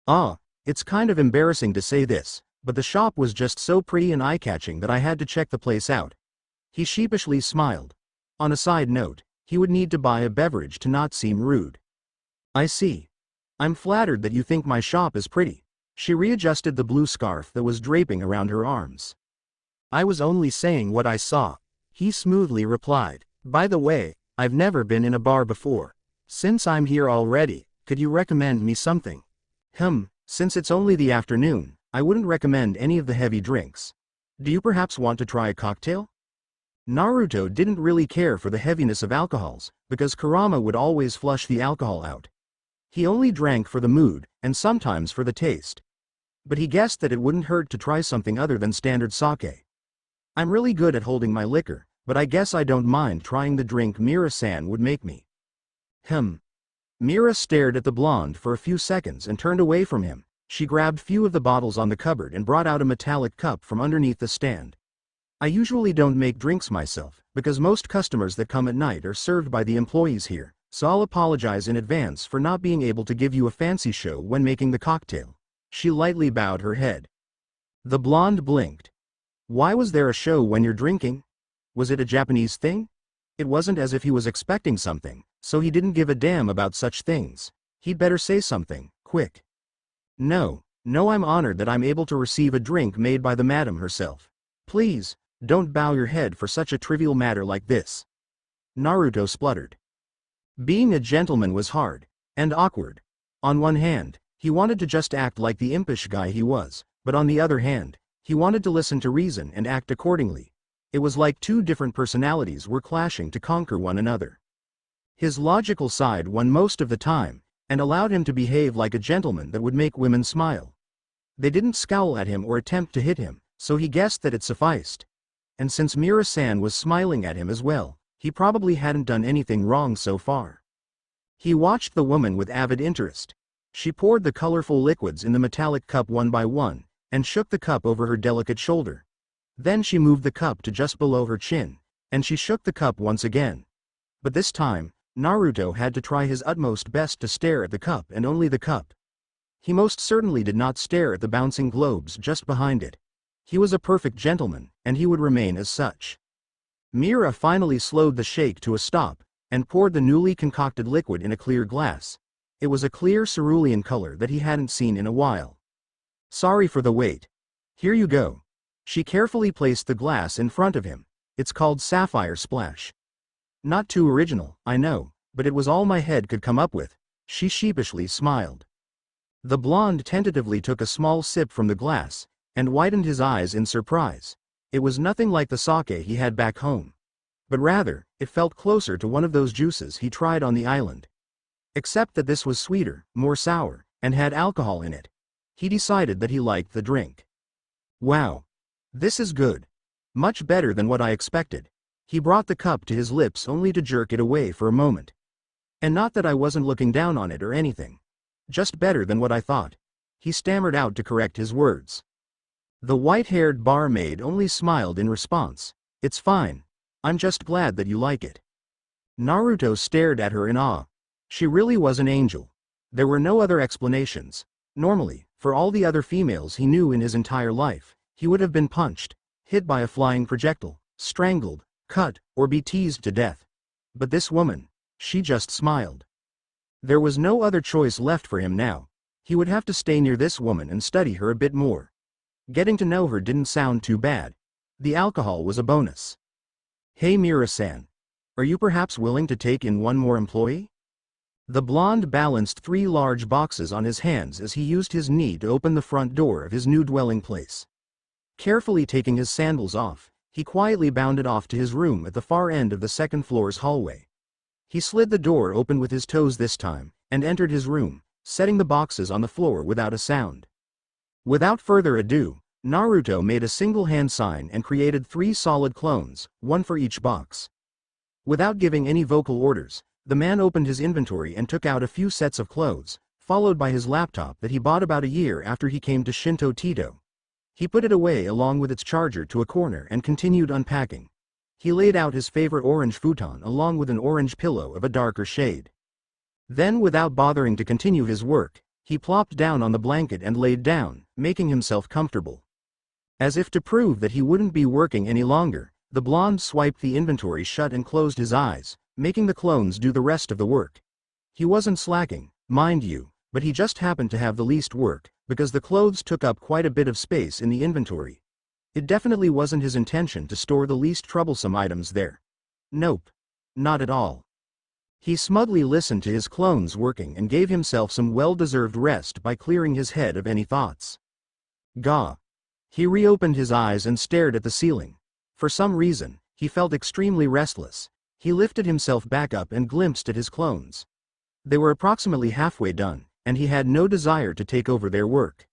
S1: "Ah, it's kind of embarrassing to say this, but the shop was just so pretty and eye-catching that I had to check the place out." He sheepishly smiled. On a side note, he would need to buy a beverage to not seem rude. "I see. I'm flattered that you think my shop is pretty." She readjusted the blue scarf that was draping around her arms. "I was only saying what I saw," he smoothly replied. "By the way, I've never been in a bar before. Since I'm here already, could you recommend me something?" Since it's only the afternoon, I wouldn't recommend any of the heavy drinks. Do you perhaps want to try a cocktail?" Naruto didn't really care for the heaviness of alcohols, because Kurama would always flush the alcohol out. He only drank for the mood, and sometimes for the taste. But he guessed that it wouldn't hurt to try something other than standard sake. "I'm really good at holding my liquor, but I guess I don't mind trying the drink Mira-san would make me." Mira stared at the blonde for a few seconds and turned away from him. She grabbed few of the bottles on the cupboard and brought out a metallic cup from underneath the stand. "I usually don't make drinks myself, because most customers that come at night are served by the employees here, so I'll apologize in advance for not being able to give you a fancy show when making the cocktail." She lightly bowed her head. The blonde blinked. Why was there a show when you're drinking? Was it a Japanese thing? It wasn't as if he was expecting something, so he didn't give a damn about such things. He'd better say something, quick. No, no, I'm honored that I'm able to receive a drink made by the madam herself. Please, don't bow your head for such a trivial matter like this. Naruto spluttered. Being a gentleman was hard, and awkward. On one hand, he wanted to just act like the impish guy he was, but on the other hand, he wanted to listen to reason and act accordingly. It was like two different personalities were clashing to conquer one another. His logical side won most of the time, and allowed him to behave like a gentleman that would make women smile. They didn't scowl at him or attempt to hit him, so he guessed that it sufficed. And since Miura-san was smiling at him as well, he probably hadn't done anything wrong so far. He watched the woman with avid interest. She poured the colorful liquids in the metallic cup one by one, and shook the cup over her delicate shoulder. Then she moved the cup to just below her chin, and she shook the cup once again. But this time, Naruto had to try his utmost best to stare at the cup and only the cup. He most certainly did not stare at the bouncing globes just behind it. He was a perfect gentleman, and he would remain as such. Miura finally slowed the shake to a stop, and poured the newly concocted liquid in a clear glass. It was a clear cerulean color that he hadn't seen in a while. Sorry for the wait. Here you go. She carefully placed the glass in front of him. It's called Sapphire Splash. Not too original, I know, but it was all my head could come up with. She sheepishly smiled. The blonde tentatively took a small sip from the glass, and widened his eyes in surprise. It was nothing like the sake he had back home. But rather, it felt closer to one of those juices he tried on the island. Except that this was sweeter, more sour, and had alcohol in it. He decided that he liked the drink. Wow. This is good. Much better than what I expected. He brought the cup to his lips only to jerk it away for a moment. And not that I wasn't looking down on it or anything. Just better than what I thought. He stammered out to correct his words. The white-haired barmaid only smiled in response. It's fine. I'm just glad that you like it. Naruto stared at her in awe. She really was an angel. There were no other explanations. Normally, for all the other females he knew in his entire life, he would have been punched, hit by a flying projectile, strangled, cut, or be teased to death. But this woman, she just smiled. There was no other choice left for him now. He would have to stay near this woman and study her a bit more. Getting to know her didn't sound too bad. The alcohol was a bonus. Hey Miura-san. Are you perhaps willing to take in one more employee? The blonde balanced 3 large boxes on his hands as he used his knee to open the front door of his new dwelling place. Carefully taking his sandals off, he quietly bounded off to his room at the far end of the second floor's hallway. He slid the door open with his toes this time, and entered his room, setting the boxes on the floor without a sound. Without further ado, Naruto made a single hand sign and created 3 solid clones, one for each box. Without giving any vocal orders, the man opened his inventory and took out a few sets of clothes, followed by his laptop that he bought about a year after he came to Shinto Tito. He put it away along with its charger to a corner and continued unpacking. He laid out his favorite orange futon along with an orange pillow of a darker shade. Then, without bothering to continue his work, he plopped down on the blanket and laid down, making himself comfortable. As if to prove that he wouldn't be working any longer, the blonde swiped the inventory shut and closed his eyes, making the clones do the rest of the work. He wasn't slacking, mind you, but he just happened to have the least work, because the clothes took up quite a bit of space in the inventory. It definitely wasn't his intention to store the least troublesome items there. Nope. Not at all. He smugly listened to his clones working and gave himself some well-deserved rest by clearing his head of any thoughts. Gah. He reopened his eyes and stared at the ceiling. For some reason, he felt extremely restless. He lifted himself back up and glimpsed at his clones. They were approximately halfway done, and he had no desire to take over their work.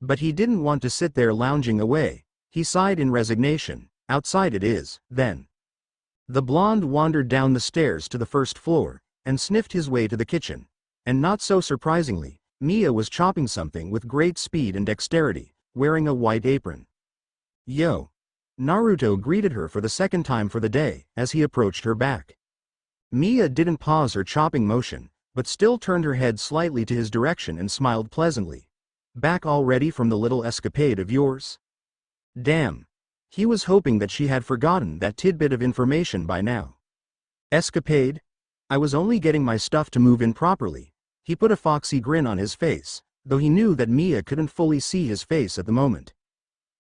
S1: But he didn't want to sit there lounging away. He sighed in resignation. Outside it is, then. The blonde wandered down the stairs to the first floor, and sniffed his way to the kitchen. And not so surprisingly, Miya was chopping something with great speed and dexterity, wearing a white apron. Yo. Naruto greeted her for the second time for the day, as he approached her back. Miya didn't pause her chopping motion, but still turned her head slightly to his direction and smiled pleasantly. Back already from the little escapade of yours? Damn. He was hoping that she had forgotten that tidbit of information by now. Escapade? I was only getting my stuff to move in properly. He put a foxy grin on his face, though he knew that Miya couldn't fully see his face at the moment.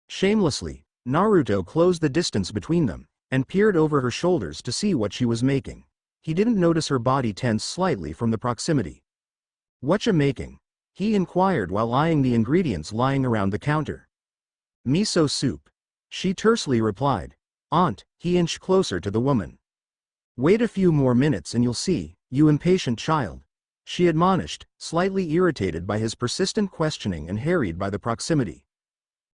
S1: Shamelessly, Naruto closed the distance between them, and peered over her shoulders to see what she was making. He didn't notice her body tense slightly from the proximity. "Whatcha making?" he inquired while eyeing the ingredients lying around the counter. "Miso soup," she tersely replied. "Aunt," he inched closer to the woman. "Wait a few more minutes and you'll see, you impatient child," she admonished, slightly irritated by his persistent questioning and harried by the proximity.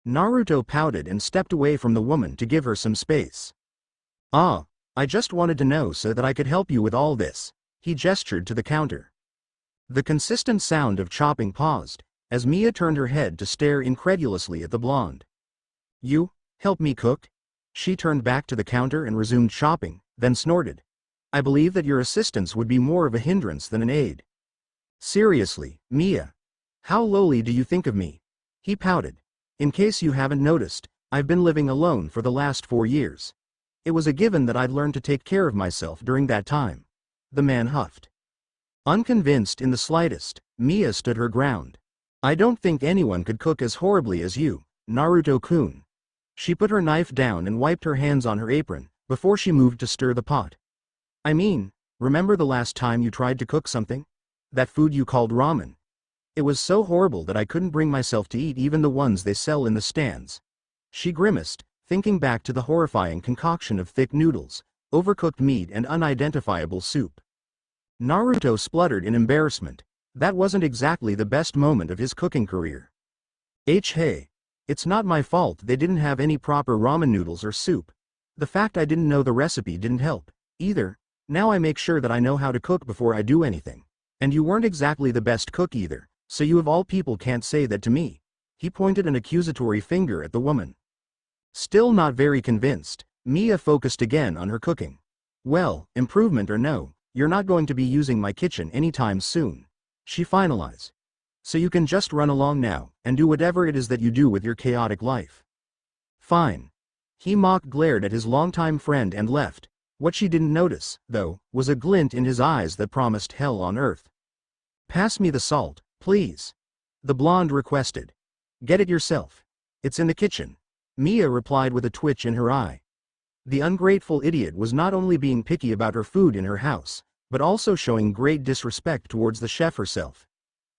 S1: Naruto pouted and stepped away from the woman to give her some space. "Ah, I just wanted to know so that I could help you with all this," he gestured to the counter. The consistent sound of chopping paused, as Miya turned her head to stare incredulously at the blonde. "You, help me cook?" She turned back to the counter and resumed chopping, then snorted. "I believe that your assistance would be more of a hindrance than an aid." "Seriously, Miya. How lowly do you think of me?" he pouted. "In case you haven't noticed, I've been living alone for the last 4 years. It was a given that I'd learn to take care of myself during that time." The man huffed. Unconvinced in the slightest, Miya stood her ground. "I don't think anyone could cook as horribly as you, Naruto-kun." She put her knife down and wiped her hands on her apron, before she moved to stir the pot. "I mean, remember the last time you tried to cook something? That food you called ramen. It was so horrible that I couldn't bring myself to eat even the ones they sell in the stands." She grimaced, thinking back to the horrifying concoction of thick noodles, overcooked meat and unidentifiable soup. Naruto spluttered in embarrassment. That wasn't exactly the best moment of his cooking career. Hey. It's not my fault they didn't have any proper ramen noodles or soup. The fact I didn't know the recipe didn't help, either. Now I make sure that I know how to cook before I do anything. And you weren't exactly the best cook either, so you of all people can't say that to me." He pointed an accusatory finger at the woman. Still not very convinced, Miya focused again on her cooking. "Well, improvement or no, you're not going to be using my kitchen anytime soon," she finalized. "So you can just run along now, and do whatever it is that you do with your chaotic life." "Fine." He glared at his longtime friend and left. What she didn't notice, though, was a glint in his eyes that promised hell on earth. "Pass me the salt, please," the blonde requested. "Get it yourself. It's in the kitchen," Miya replied with a twitch in her eye. The ungrateful idiot was not only being picky about her food in her house, but also showing great disrespect towards the chef herself.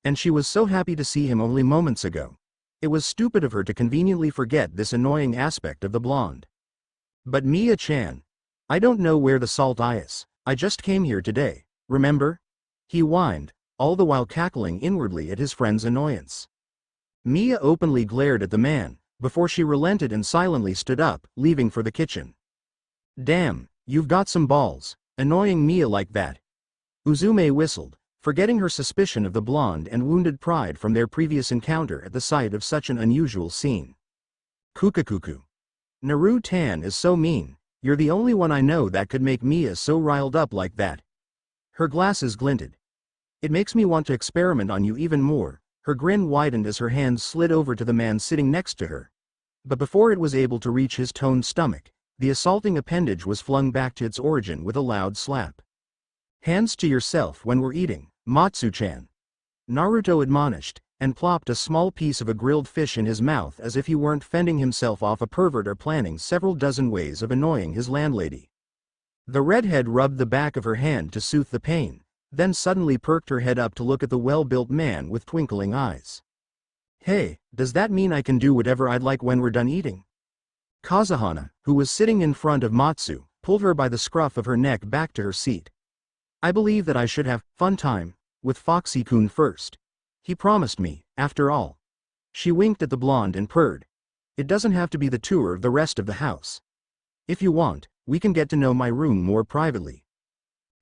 S1: And she was so happy to see him only moments ago. It was stupid of her to conveniently forget this annoying aspect of the blonde. "But Miya-chan, I don't know where the salt is. I just came here today, remember?" he whined, all the while cackling inwardly at his friend's annoyance. Miya openly glared at the man, before she relented and silently stood up, leaving for the kitchen. "Damn, you've got some balls, annoying Miya like that." Uzume whistled, forgetting her suspicion of the blonde and wounded pride from their previous encounter at the sight of such an unusual scene. "Kukakuku. Naru-tan is so mean, you're the only one I know that could make Miya so riled up like that." Her glasses glinted. "It makes me want to experiment on you even more." Her grin widened as her hand slid over to the man sitting next to her. But before it was able to reach his toned stomach, the assaulting appendage was flung back to its origin with a loud slap. "Hands to yourself when we're eating, Matsu-chan," Naruto admonished, and plopped a small piece of a grilled fish in his mouth as if he weren't fending himself off a pervert or planning several dozen ways of annoying his landlady. The redhead rubbed the back of her hand to soothe the pain, then suddenly perked her head up to look at the well-built man with twinkling eyes. "Hey, does that mean I can do whatever I'd like when we're done eating?" Kazehana, who was sitting in front of Matsu, pulled her by the scruff of her neck back to her seat. "I believe that I should have fun time with Foxy-kun first. He promised me, after all." She winked at the blonde and purred. "It doesn't have to be the tour of the rest of the house. If you want, we can get to know my room more privately."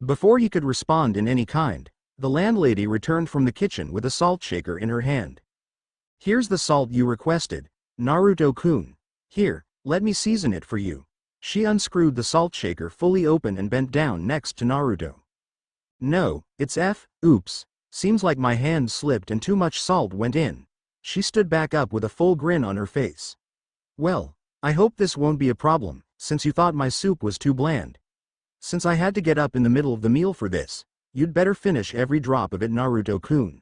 S1: Before he could respond in any kind, the landlady returned from the kitchen with a salt shaker in her hand. "Here's the salt you requested, Naruto-kun. Here, let me season it for you." She unscrewed the salt shaker fully open and bent down next to Naruto. "No, it's oops. Seems like my hand slipped and too much salt went in." She stood back up with a full grin on her face. "Well, I hope this won't be a problem, since you thought my soup was too bland." Since I had to get up in the middle of the meal for this, you'd better finish every drop of it, Naruto-kun.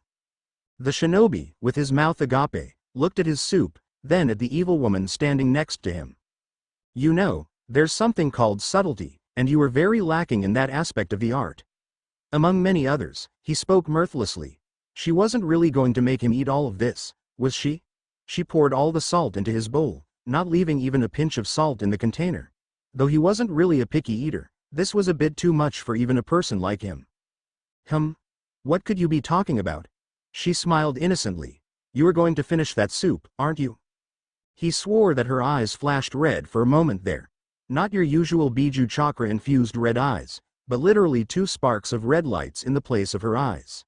S1: The shinobi, with his mouth agape, looked at his soup, then at the evil woman standing next to him. You know, there's something called subtlety, and you were very lacking in that aspect of the art. Among many others, he spoke mirthlessly. She wasn't really going to make him eat all of this, was she? She poured all the salt into his bowl, not leaving even a pinch of salt in the container. Though he wasn't really a picky eater, this was a bit too much for even a person like him. What could you be talking about? She smiled innocently. You are going to finish that soup, aren't you? He swore that her eyes flashed red for a moment there. Not your usual Biju chakra-infused red eyes, but literally 2 sparks of red lights in the place of her eyes.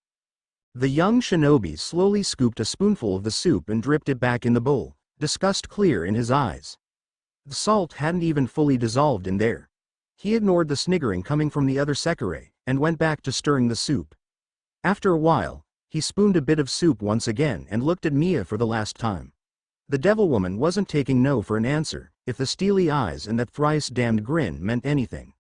S1: The young shinobi slowly scooped a spoonful of the soup and dripped it back in the bowl, disgust clear in his eyes. The salt hadn't even fully dissolved in there. He ignored the sniggering coming from the other Sekirei, and went back to stirring the soup. After a while, he spooned a bit of soup once again and looked at Miya for the last time. The devil woman wasn't taking no for an answer, if the steely eyes and that thrice damned grin meant anything.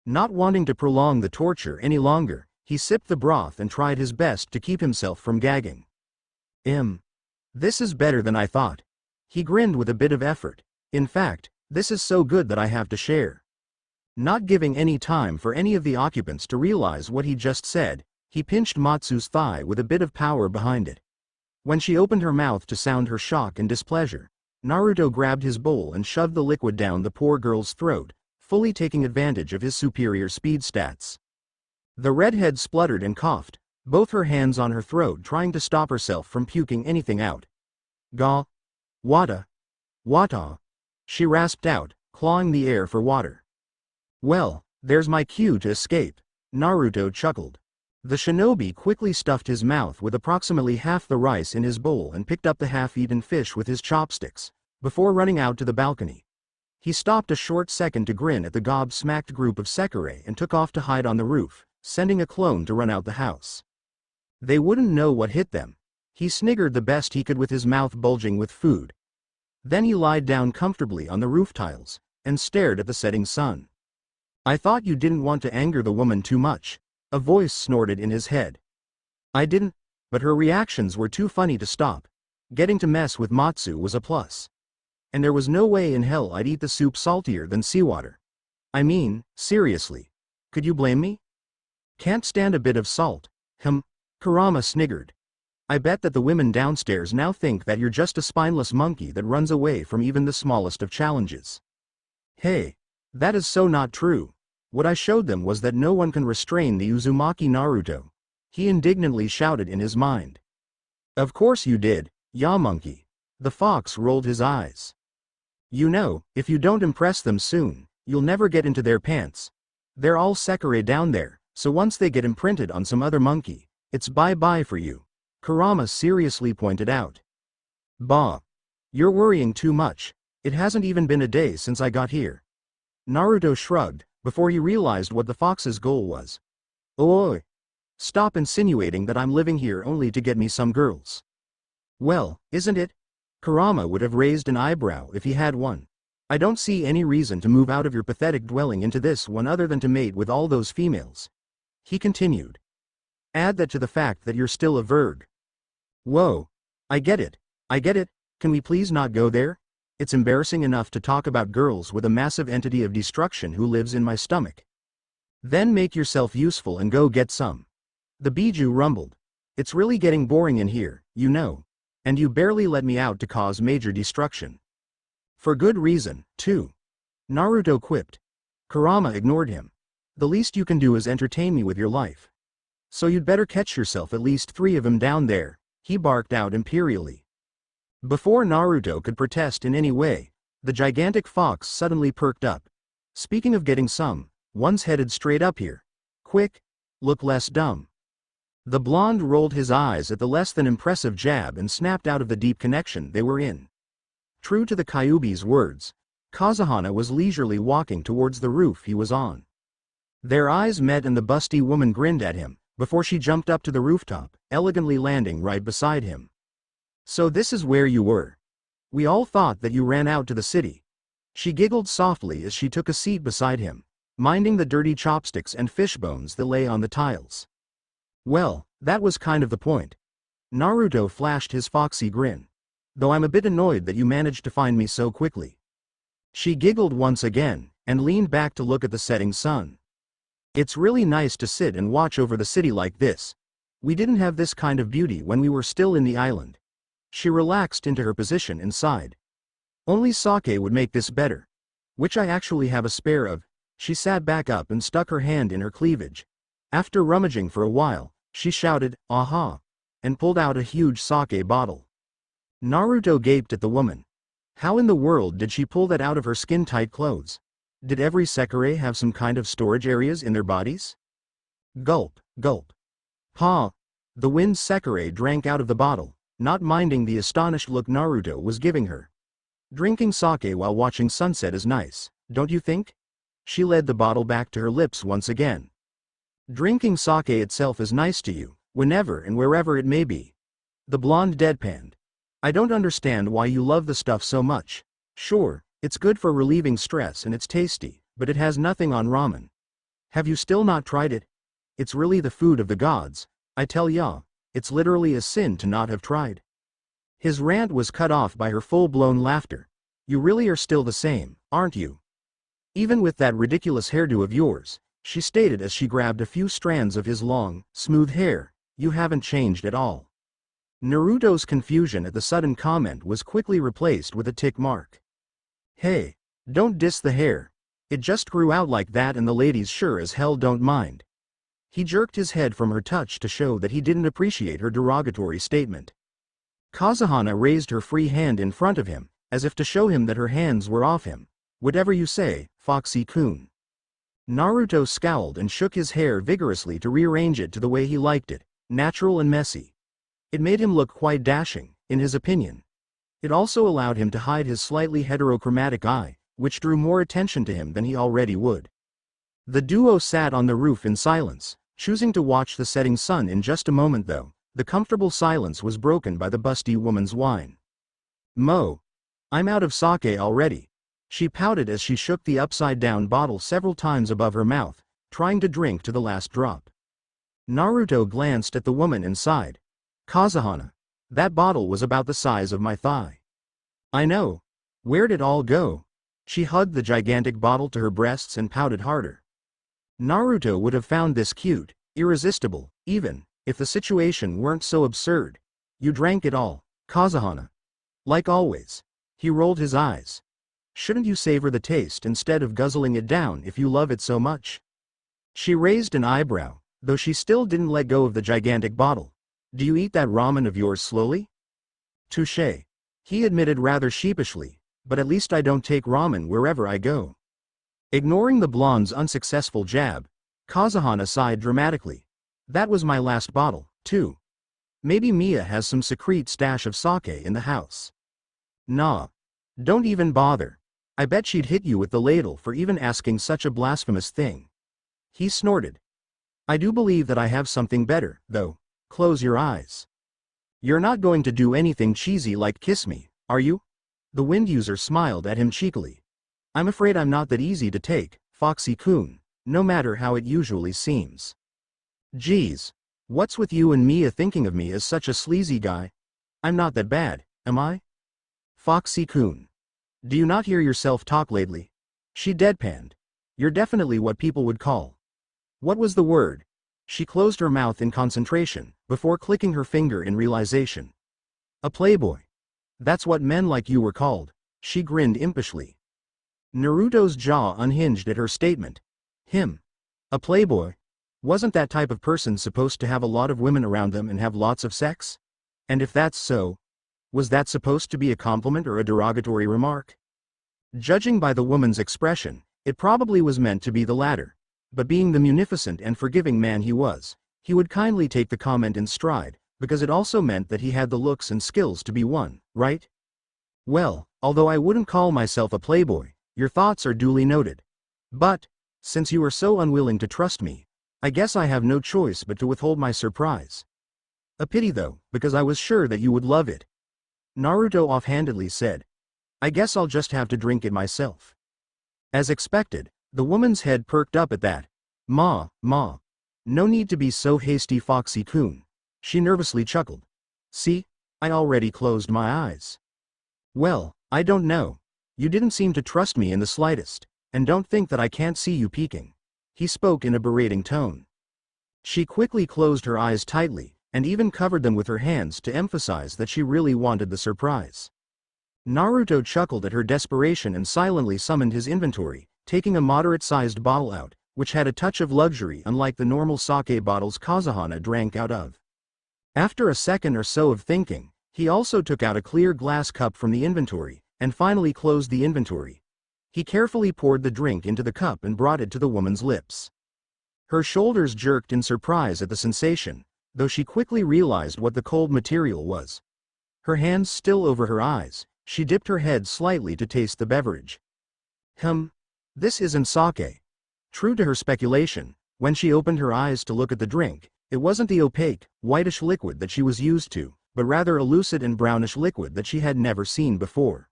S1: Not wanting to prolong the torture any longer, he sipped the broth and tried his best to keep himself from gagging. This is better than I thought. He grinned with a bit of effort. In fact, this is so good that I have to share. Not giving any time for any of the occupants to realize what he just said, he pinched Matsu's thigh with a bit of power behind it. When she opened her mouth to sound her shock and displeasure, Naruto grabbed his bowl and shoved the liquid down the poor girl's throat, fully taking advantage of his superior speed stats. The redhead spluttered and coughed, both her hands on her throat trying to stop herself from puking anything out. Ga. Wata. She rasped out, clawing the air for water. Well, there's my cue to escape, Naruto chuckled. The shinobi quickly stuffed his mouth with approximately half the rice in his bowl and picked up the half-eaten fish with his chopsticks, before running out to the balcony. He stopped a short second to grin at the gob-smacked group of Sekirei and took off to hide on the roof, sending a clone to run out the house. They wouldn't know what hit them. He sniggered the best he could with his mouth bulging with food. Then he lied down comfortably on the roof tiles, and stared at the setting sun. I thought you didn't want to anger the woman too much, a voice snorted in his head. I didn't, but her reactions were too funny to stop. Getting to mess with Matsu was a plus. And there was no way in hell I'd eat the soup saltier than seawater. I mean, seriously. Could you blame me? Can't stand a bit of salt. Kurama sniggered. I bet that the women downstairs now think that you're just a spineless monkey that runs away from even the smallest of challenges. Hey, that is so not true. What I showed them was that no one can restrain the Uzumaki Naruto. He indignantly shouted in his mind. Of course you did, ya monkey. The fox rolled his eyes. You know, if you don't impress them soon, you'll never get into their pants. They're all Sekirei down there, so once they get imprinted on some other monkey, it's bye-bye for you, Kurama seriously pointed out. Bah. You're worrying too much. It hasn't even been a day since I got here. Naruto shrugged, before he realized what the fox's goal was. Oi! Stop insinuating that I'm living here only to get me some girls. Well, isn't it? Kurama would have raised an eyebrow if he had one. I don't see any reason to move out of your pathetic dwelling into this one other than to mate with all those females. He continued. Add that to the fact that you're still a virg. Whoa. I get it. Can we please not go there? It's embarrassing enough to talk about girls with a massive entity of destruction who lives in my stomach. Then make yourself useful and go get some. The Biju rumbled. It's really getting boring in here, you know. And you barely let me out to cause major destruction. For good reason, too. Naruto quipped. Kurama ignored him. The least you can do is entertain me with your life. So you'd better catch yourself at least 3 of them down there, he barked out imperially. Before Naruto could protest in any way, the gigantic fox suddenly perked up. Speaking of getting some, one's headed straight up here. Quick, look less dumb. The blonde rolled his eyes at the less than impressive jab and snapped out of the deep connection they were in. True to the Kyuubi's words, Kazehana was leisurely walking towards the roof he was on. Their eyes met and the busty woman grinned at him, before she jumped up to the rooftop, elegantly landing right beside him. So this is where you were. We all thought that you ran out to the city. She giggled softly as she took a seat beside him. minding the dirty chopsticks and fish bones that lay on the tiles. Well, that was kind of the point. Naruto flashed his foxy grin. Though I'm a bit annoyed that you managed to find me so quickly. She giggled once again, and leaned back to look at the setting sun. It's really nice to sit and watch over the city like this. We didn't have this kind of beauty when we were still in the island. She relaxed into her position and sighed. Only sake would make this better. Which I actually have a spare of. She sat back up and stuck her hand in her cleavage. After rummaging for a while, she shouted, "Aha!" and pulled out a huge sake bottle. Naruto gaped at the woman. How in the world did she pull that out of her skin-tight clothes? Did every Sekirei have some kind of storage areas in their bodies? Gulp, gulp. Pa! The wind Sekirei drank out of the bottle, not minding the astonished look Naruto was giving her. Drinking sake while watching sunset is nice, don't you think? She led the bottle back to her lips once again. Drinking sake itself is nice to you, whenever and wherever it may be. The blonde deadpanned. I don't understand why you love the stuff so much. Sure, it's good for relieving stress and it's tasty, but it has nothing on ramen. Have you still not tried it? It's really the food of the gods, I tell ya, it's literally a sin to not have tried. His rant was cut off by her full-blown laughter. You really are still the same, aren't you? Even with that ridiculous hairdo of yours, she stated as she grabbed a few strands of his long, smooth hair, you haven't changed at all. Naruto's confusion at the sudden comment was quickly replaced with a tick mark. Hey, don't diss the hair. It just grew out like that and the ladies sure as hell don't mind. He jerked his head from her touch to show that he didn't appreciate her derogatory statement. Kazehana raised her free hand in front of him, as if to show him that her hands were off him. Whatever you say, Foxy-kun. Naruto scowled and shook his hair vigorously to rearrange it to the way he liked it, natural and messy. It made him look quite dashing, in his opinion. It also allowed him to hide his slightly heterochromatic eye, which drew more attention to him than he already would. The duo sat on the roof in silence, choosing to watch the setting sun. In just a moment though, the comfortable silence was broken by the busty woman's whine. Mo! I'm out of sake already. She pouted as she shook the upside-down bottle several times above her mouth, trying to drink to the last drop. Naruto glanced at the woman and sighed. Kazehana. That bottle was about the size of my thigh. I know. Where'd it all go? She hugged the gigantic bottle to her breasts and pouted harder. Naruto would have found this cute, irresistible, even if the situation weren't so absurd. You drank it all, Kazehana. Like always. He rolled his eyes. Shouldn't you savor the taste instead of guzzling it down if you love it so much? She raised an eyebrow, though she still didn't let go of the gigantic bottle. Do you eat that ramen of yours slowly? Touché. He admitted rather sheepishly, but at least I don't take ramen wherever I go. Ignoring the blonde's unsuccessful jab, Kazehana sighed dramatically. That was my last bottle, too. Maybe Miya has some secret stash of sake in the house. Nah. Don't even bother. I bet she'd hit you with the ladle for even asking such a blasphemous thing. He snorted. I do believe that I have something better, though. Close your eyes. You're not going to do anything cheesy like kiss me, are you? The wind user smiled at him cheekily. I'm afraid I'm not that easy to take, Foxy-kun, no matter how it usually seems. Geez. What's with you and Miya thinking of me as such a sleazy guy? I'm not that bad, am I? Foxy-kun. Do you not hear yourself talk lately? She deadpanned. You're definitely what people would call. What was the word? She closed her mouth in concentration, before clicking her finger in realization. A playboy. That's what men like you were called. She grinned impishly. Naruto's jaw unhinged at her statement. Him. A playboy? Wasn't that type of person supposed to have a lot of women around them and have lots of sex? And if that's so, was that supposed to be a compliment or a derogatory remark? Judging by the woman's expression, it probably was meant to be the latter. But being the munificent and forgiving man he was, he would kindly take the comment in stride, because it also meant that he had the looks and skills to be one, right? Well, although I wouldn't call myself a playboy, your thoughts are duly noted. But, since you are so unwilling to trust me, I guess I have no choice but to withhold my surprise. A pity though, because I was sure that you would love it. Naruto offhandedly said. I guess I'll just have to drink it myself. As expected, The woman's head perked up at that. Ma. No need to be so hasty, Foxy-kun. She nervously chuckled. See? I already closed my eyes. Well, I don't know. You didn't seem to trust me in the slightest, and don't think that I can't see you peeking. He spoke in a berating tone. She quickly closed her eyes tightly, and even covered them with her hands to emphasize that she really wanted the surprise. Naruto chuckled at her desperation and silently summoned his inventory, taking a moderate-sized bottle out, which had a touch of luxury unlike the normal sake bottles Kazehana drank out of. After a second or so of thinking, he also took out a clear glass cup from the inventory, and finally closed the inventory. He carefully poured the drink into the cup and brought it to the woman's lips. Her shoulders jerked in surprise at the sensation, though she quickly realized what the cold material was. Her hands still over her eyes, she dipped her head slightly to taste the beverage. This isn't sake. True to her speculation, when she opened her eyes to look at the drink, it wasn't the opaque, whitish liquid that she was used to, but rather a lucid and brownish liquid that she had never seen before.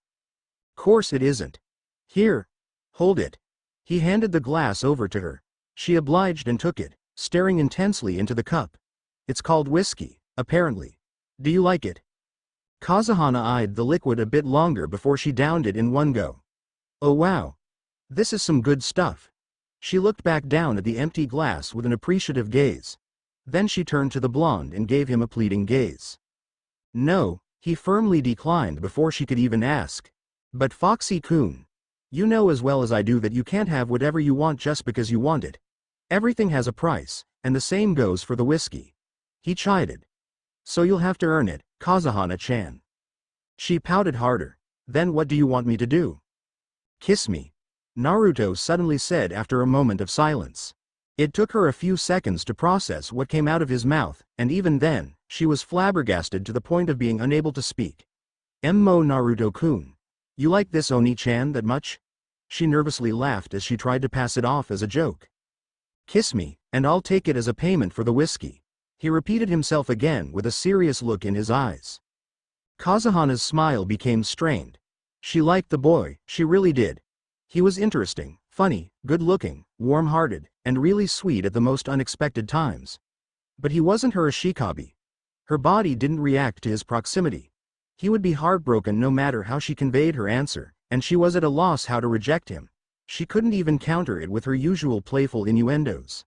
S1: Course it isn't. Here. Hold it. He handed the glass over to her. She obliged and took it, staring intensely into the cup. It's called whiskey, apparently. Do you like it? Kazehana eyed the liquid a bit longer before she downed it in one go. Oh wow. This is some good stuff. She looked back down at the empty glass with an appreciative gaze. Then she turned to the blonde and gave him a pleading gaze. No, he firmly declined before she could even ask. But Foxy-kun, you know as well as I do that you can't have whatever you want just because you want it. Everything has a price, and the same goes for the whiskey. He chided. So you'll have to earn it, Kazehana-chan. She pouted harder. Then what do you want me to do? Kiss me. Naruto suddenly said after a moment of silence. It took her a few seconds to process what came out of his mouth, and even then, she was flabbergasted to the point of being unable to speak. Naruto-kun. You like this Oni-chan that much? She nervously laughed as she tried to pass it off as a joke. Kiss me, and I'll take it as a payment for the whiskey. He repeated himself again with a serious look in his eyes. Kazehana's smile became strained. She liked the boy, she really did. He was interesting, funny, good-looking, warm-hearted, and really sweet at the most unexpected times. But he wasn't her ashikabi. Her body didn't react to his proximity. He would be heartbroken no matter how she conveyed her answer, and she was at a loss how to reject him. She couldn't even counter it with her usual playful innuendos.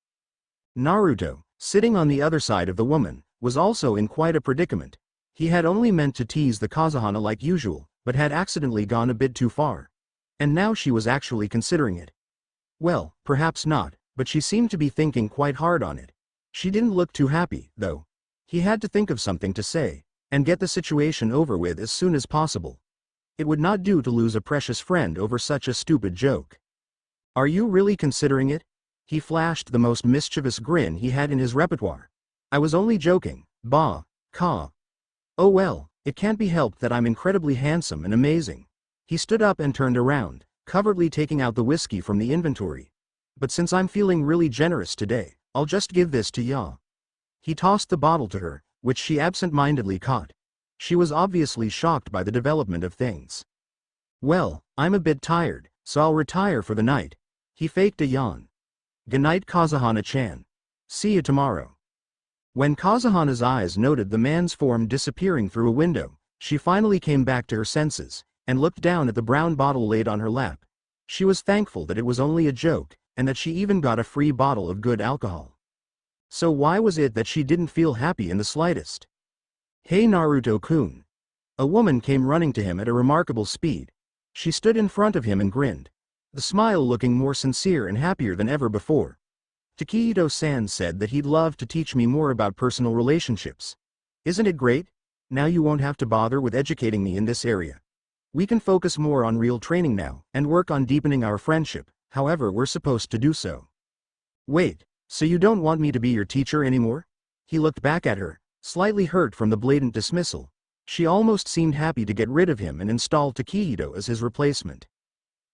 S1: Naruto, sitting on the other side of the woman, was also in quite a predicament. He had only meant to tease the Kazehana like usual, but had accidentally gone a bit too far. And now she was actually considering it. Well, perhaps not, but she seemed to be thinking quite hard on it. She didn't look too happy, though. He had to think of something to say, and get the situation over with as soon as possible. It would not do to lose a precious friend over such a stupid joke. Are you really considering it? He flashed the most mischievous grin he had in his repertoire. I was only joking, ka. Oh well, it can't be helped that I'm incredibly handsome and amazing. He stood up and turned around, covertly taking out the whiskey from the inventory. But since I'm feeling really generous today, I'll just give this to ya. He tossed the bottle to her, which she absent-mindedly caught. She was obviously shocked by the development of things. Well, I'm a bit tired, so I'll retire for the night. He faked a yawn. Goodnight, Kazehana-chan. See you tomorrow. When Kazehana's eyes noted the man's form disappearing through a window, she finally came back to her senses, and looked down at the brown bottle laid on her lap. She was thankful that it was only a joke, and that she even got a free bottle of good alcohol. So why was it that she didn't feel happy in the slightest? Hey Naruto-kun. A woman came running to him at a remarkable speed. She stood in front of him and grinned, the smile looking more sincere and happier than ever before. Takehito-san said that he'd love to teach me more about personal relationships. Isn't it great? Now you won't have to bother with educating me in this area. We can focus more on real training now, and work on deepening our friendship, however we're supposed to do so. Wait, so you don't want me to be your teacher anymore? He looked back at her, slightly hurt from the blatant dismissal. She almost seemed happy to get rid of him and install Takehito as his replacement.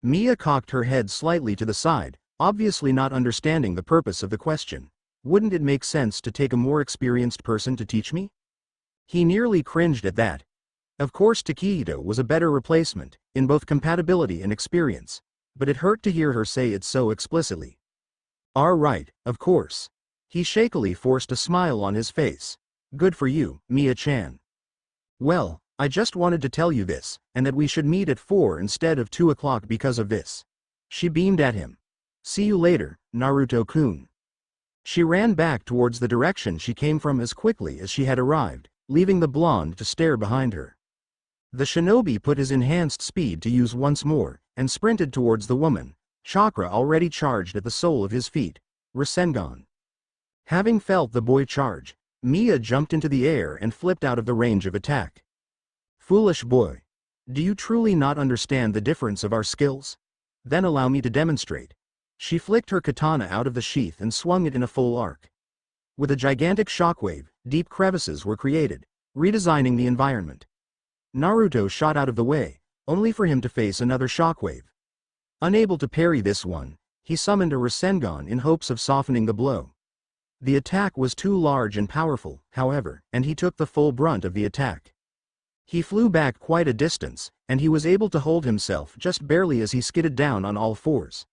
S1: Miya cocked her head slightly to the side, obviously not understanding the purpose of the question. Wouldn't it make sense to take a more experienced person to teach me? He nearly cringed at that. Of course Takehito was a better replacement, in both compatibility and experience. but it hurt to hear her say it so explicitly. "All right, of course." He shakily forced a smile on his face. "Good for you, Miya-chan. Well, I just wanted to tell you this, and that we should meet at 4 instead of 2 o'clock because of this." She beamed at him. "See you later, Naruto-kun." She ran back towards the direction she came from as quickly as she had arrived, leaving the blonde to stare behind her. The shinobi put his enhanced speed to use once more, and sprinted towards the woman, chakra already charged at the sole of his feet, Rasengan. Having felt the boy charge, Miya jumped into the air and flipped out of the range of attack. "Foolish boy. Do you truly not understand the difference of our skills? Then allow me to demonstrate." She flicked her katana out of the sheath and swung it in a full arc. With a gigantic shockwave, deep crevices were created, redesigning the environment. Naruto shot out of the way, only for him to face another shockwave. Unable to parry this one, he summoned a Rasengan in hopes of softening the blow. The attack was too large and powerful, however, and he took the full brunt of the attack. He flew back quite a distance, and he was able to hold himself just barely as he skidded down on all fours.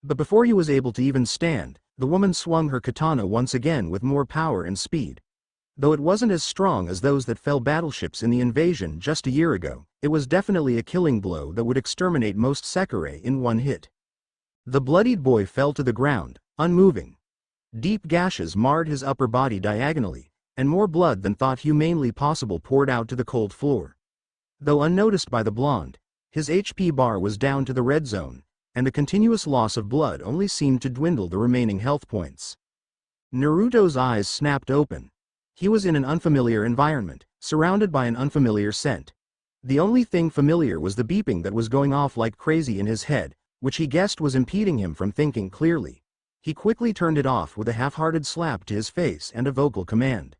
S1: But before he was able to even stand, the woman swung her katana once again with more power and speed. Though it wasn't as strong as those that fell battleships in the invasion just a year ago, it was definitely a killing blow that would exterminate most Sekirei in one hit. The bloodied boy fell to the ground, unmoving. Deep gashes marred his upper body diagonally, and more blood than thought humanely possible poured out to the cold floor. Though unnoticed by the blonde, his HP bar was down to the red zone, and the continuous loss of blood only seemed to dwindle the remaining health points. Naruto's eyes snapped open. He was in an unfamiliar environment, surrounded by an unfamiliar scent. The only thing familiar was the beeping that was going off like crazy in his head, which he guessed was impeding him from thinking clearly. He quickly turned it off with a half-hearted slap to his face and a vocal command.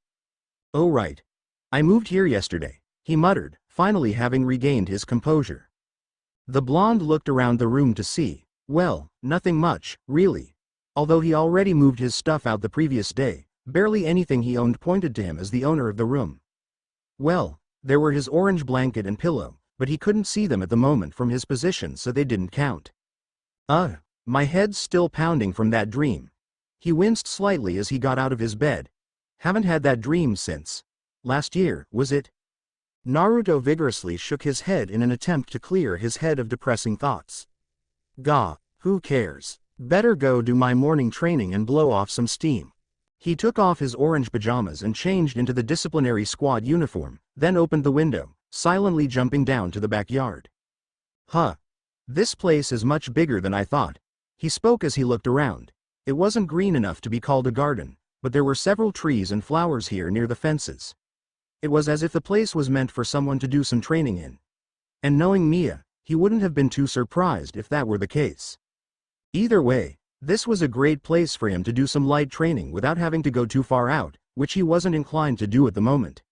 S1: "Oh right. I moved here yesterday," he muttered, finally having regained his composure. The blonde looked around the room to see, well, nothing much, really. Although he already moved his stuff out the previous day, barely anything he owned pointed to him as the owner of the room. Well, there were his orange blanket and pillow, but he couldn't see them at the moment from his position, so they didn't count. My head's still pounding from that dream." He winced slightly as he got out of his bed. "Haven't had that dream since last year, was it?" Naruto vigorously shook his head in an attempt to clear his head of depressing thoughts. "Gah, who cares? Better go do my morning training and blow off some steam." He took off his orange pajamas and changed into the disciplinary squad uniform, then opened the window, silently jumping down to the backyard. This place is much bigger than I thought." He spoke as he looked around. It wasn't green enough to be called a garden, but there were several trees and flowers here near the fences. It was as if the place was meant for someone to do some training in. And knowing Miya, he wouldn't have been too surprised if that were the case. Either way, this was a great place for him to do some light training without having to go too far out, which he wasn't inclined to do at the moment.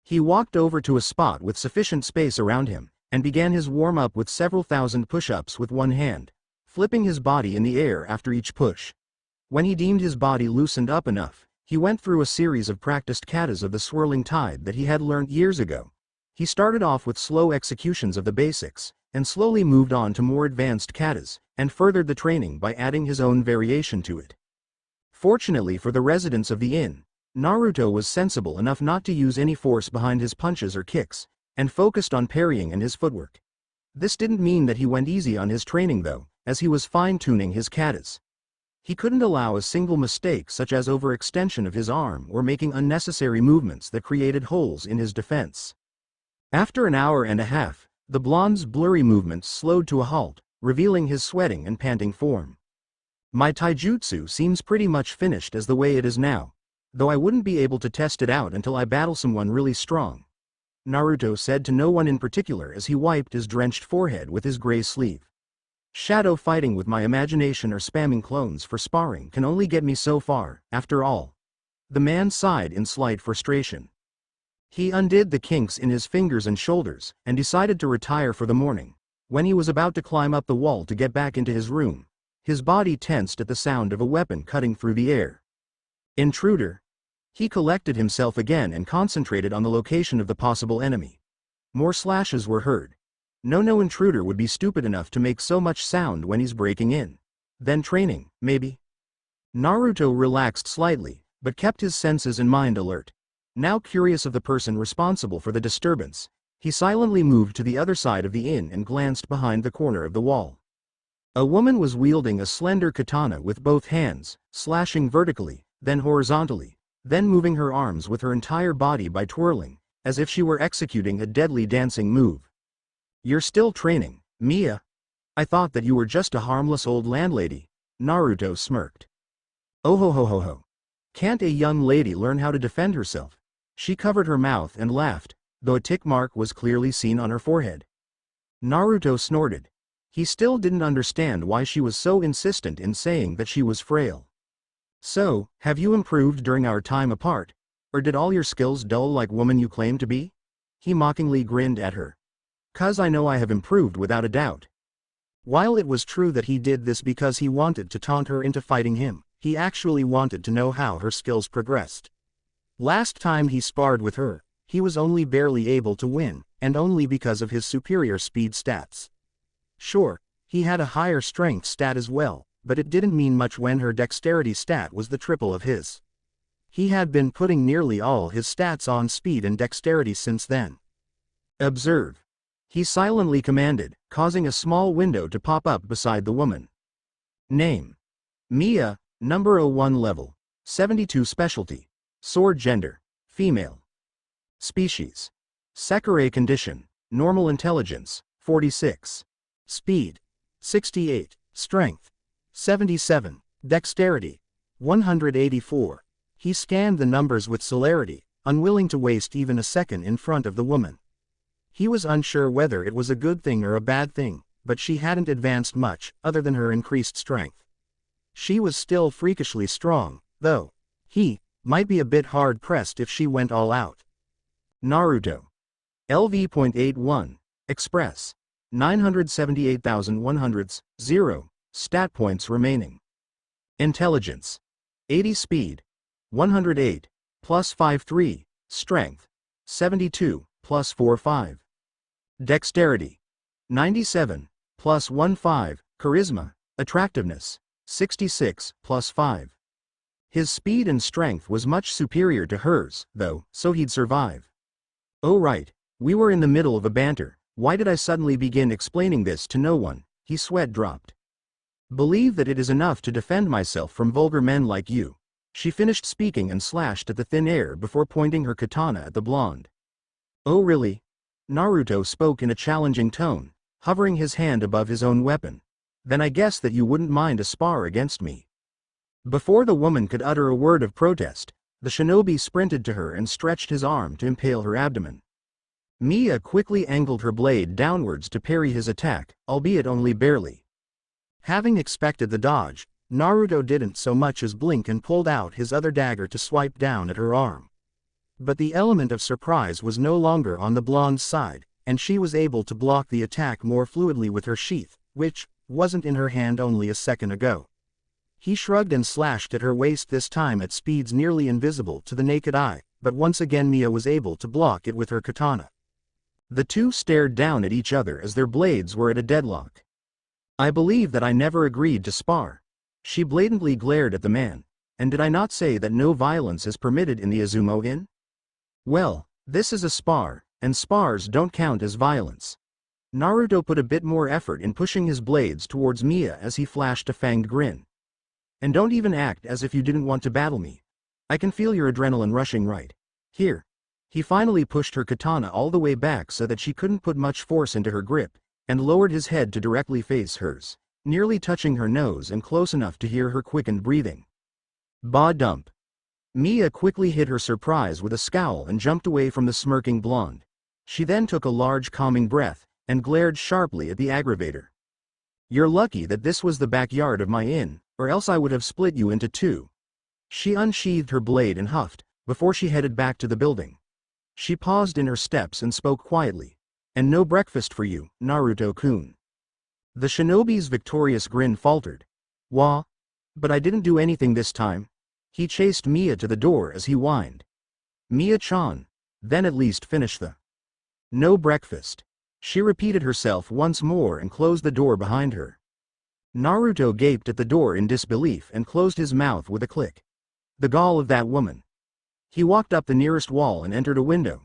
S1: He walked over to a spot with sufficient space around him, and began his warm-up with several thousand push-ups with one hand, flipping his body in the air after each push. When he deemed his body loosened up enough, he went through a series of practiced katas of the swirling tide that he had learned years ago. He started off with slow executions of the basics, and slowly moved on to more advanced katas, and furthered the training by adding his own variation to it. Fortunately for the residents of the inn, Naruto was sensible enough not to use any force behind his punches or kicks, and focused on parrying and his footwork. This didn't mean that he went easy on his training though, as he was fine-tuning his katas. He couldn't allow a single mistake such as overextension of his arm or making unnecessary movements that created holes in his defense. After an hour and a half, the blonde's blurry movements slowed to a halt, revealing his sweating and panting form. "My taijutsu seems pretty much finished as the way it is now, though I wouldn't be able to test it out until I battle someone really strong," Naruto said to no one in particular as he wiped his drenched forehead with his gray sleeve. "Shadow fighting with my imagination or spamming clones for sparring can only get me so far, after all." The man sighed in slight frustration. He undid the kinks in his fingers and shoulders, and decided to retire for the morning. When he was about to climb up the wall to get back into his room, his body tensed at the sound of a weapon cutting through the air. Intruder. He collected himself again and concentrated on the location of the possible enemy. More slashes were heard. No intruder would be stupid enough to make so much sound when he's breaking in. Then training, maybe? Naruto relaxed slightly, but kept his senses and mind alert. Now curious of the person responsible for the disturbance, he silently moved to the other side of the inn and glanced behind the corner of the wall. A woman was wielding a slender katana with both hands, slashing vertically, then horizontally, then moving her arms with her entire body by twirling, as if she were executing a deadly dancing move. "You're still training, Miya? I thought that you were just a harmless old landlady," Naruto smirked. "Oh ho ho ho ho. Can't a young lady learn how to defend herself?" She covered her mouth and laughed, though a tick mark was clearly seen on her forehead. Naruto snorted. He still didn't understand why she was so insistent in saying that she was frail. "So, have you improved during our time apart? Or did all your skills dull like woman you claim to be?" He mockingly grinned at her. "'Cause I know I have improved without a doubt."
S2: While it was true that he did this because he wanted to taunt her into fighting him, he actually wanted to know how her skills progressed. Last time he sparred with her, he was only barely able to win, and only because of his superior speed stats. Sure, he had a higher strength stat as well, but it didn't mean much when her dexterity stat was the triple of his. He had been putting nearly all his stats on speed and dexterity since then.
S1: "Observe," he silently commanded, causing a small window to pop up beside the woman. "Name: Miya, number 01 level, 72 specialty, sword gender, female. Species: Sekirei condition, normal intelligence, 46.
S2: Speed: 68, strength: 77, dexterity: 184. He scanned the numbers with celerity, unwilling to waste even a second in front of the woman. He was unsure whether it was a good thing or a bad thing, but she hadn't advanced much, other than her increased strength. She was still freakishly strong, though. He might be a bit hard-pressed if she went all out.
S1: Naruto. LV.81, Express. 978,100, 0, stat points remaining. Intelligence: 80 speed, 108, plus 53, strength, 72, plus 45. Dexterity: 97, plus 15, charisma, attractiveness, 66, plus 5. His speed and strength was much superior to hers, though, so he'd survive. "Oh right, we were in the middle of a banter. Why did I suddenly begin explaining this to no one?" He sweat dropped. "Believe that it is enough to defend myself from vulgar men like you." She finished speaking and slashed at the thin air before pointing her katana at the blonde. "Oh really?" Naruto spoke in a challenging tone, hovering his hand above his own weapon. "Then I guess that you wouldn't mind a spar against me." Before the woman could utter a word of protest, the shinobi sprinted to her and stretched his arm to impale her abdomen. Miya quickly angled her blade downwards to parry his attack, albeit only barely.
S2: Having expected the dodge, Naruto didn't so much as blink and pulled out his other dagger to swipe down at her arm. But the element of surprise was no longer on the blonde's side, and she was able to block the attack more fluidly with her sheath, which wasn't in her hand only a second ago. He shrugged and slashed at her waist, this time at speeds nearly invisible to the naked eye, but once again Miya was able to block it with her katana. The two stared down at each other as their blades were at a deadlock. "I believe that I never agreed to spar." She blatantly glared at the man. "And did I not say that no violence is permitted in the Izumo Inn?" "Well, this is a spar, and spars don't count as violence." Naruto put a bit more effort in pushing his blades towards Miya as he flashed a fanged grin. "And don't even act as if you didn't want to battle me. I can feel your adrenaline rushing right here." He finally pushed her katana all the way back so that she couldn't put much force into her grip, and lowered his head to directly face hers, nearly touching her nose and close enough to hear her quickened breathing. "Bah dump." Miya quickly hid her surprise with a scowl and jumped away from the smirking blonde. She then took a large calming breath, and glared sharply at the aggravator. "You're lucky that this was the backyard of my inn, or else I would have split you into two." She unsheathed her blade and huffed, before she headed back to the building. She paused in her steps and spoke quietly. "And no breakfast for you, Naruto-kun." The shinobi's victorious grin faltered. "Wah? But I didn't do anything this time." He chased Miya to the door as he whined. "Miya-chan, then at least finish the..." "No breakfast."
S1: She repeated herself once more and closed the door behind her. Naruto gaped at the door in disbelief and closed his mouth with a click. The gall of that woman. He walked up the nearest wall and entered a window.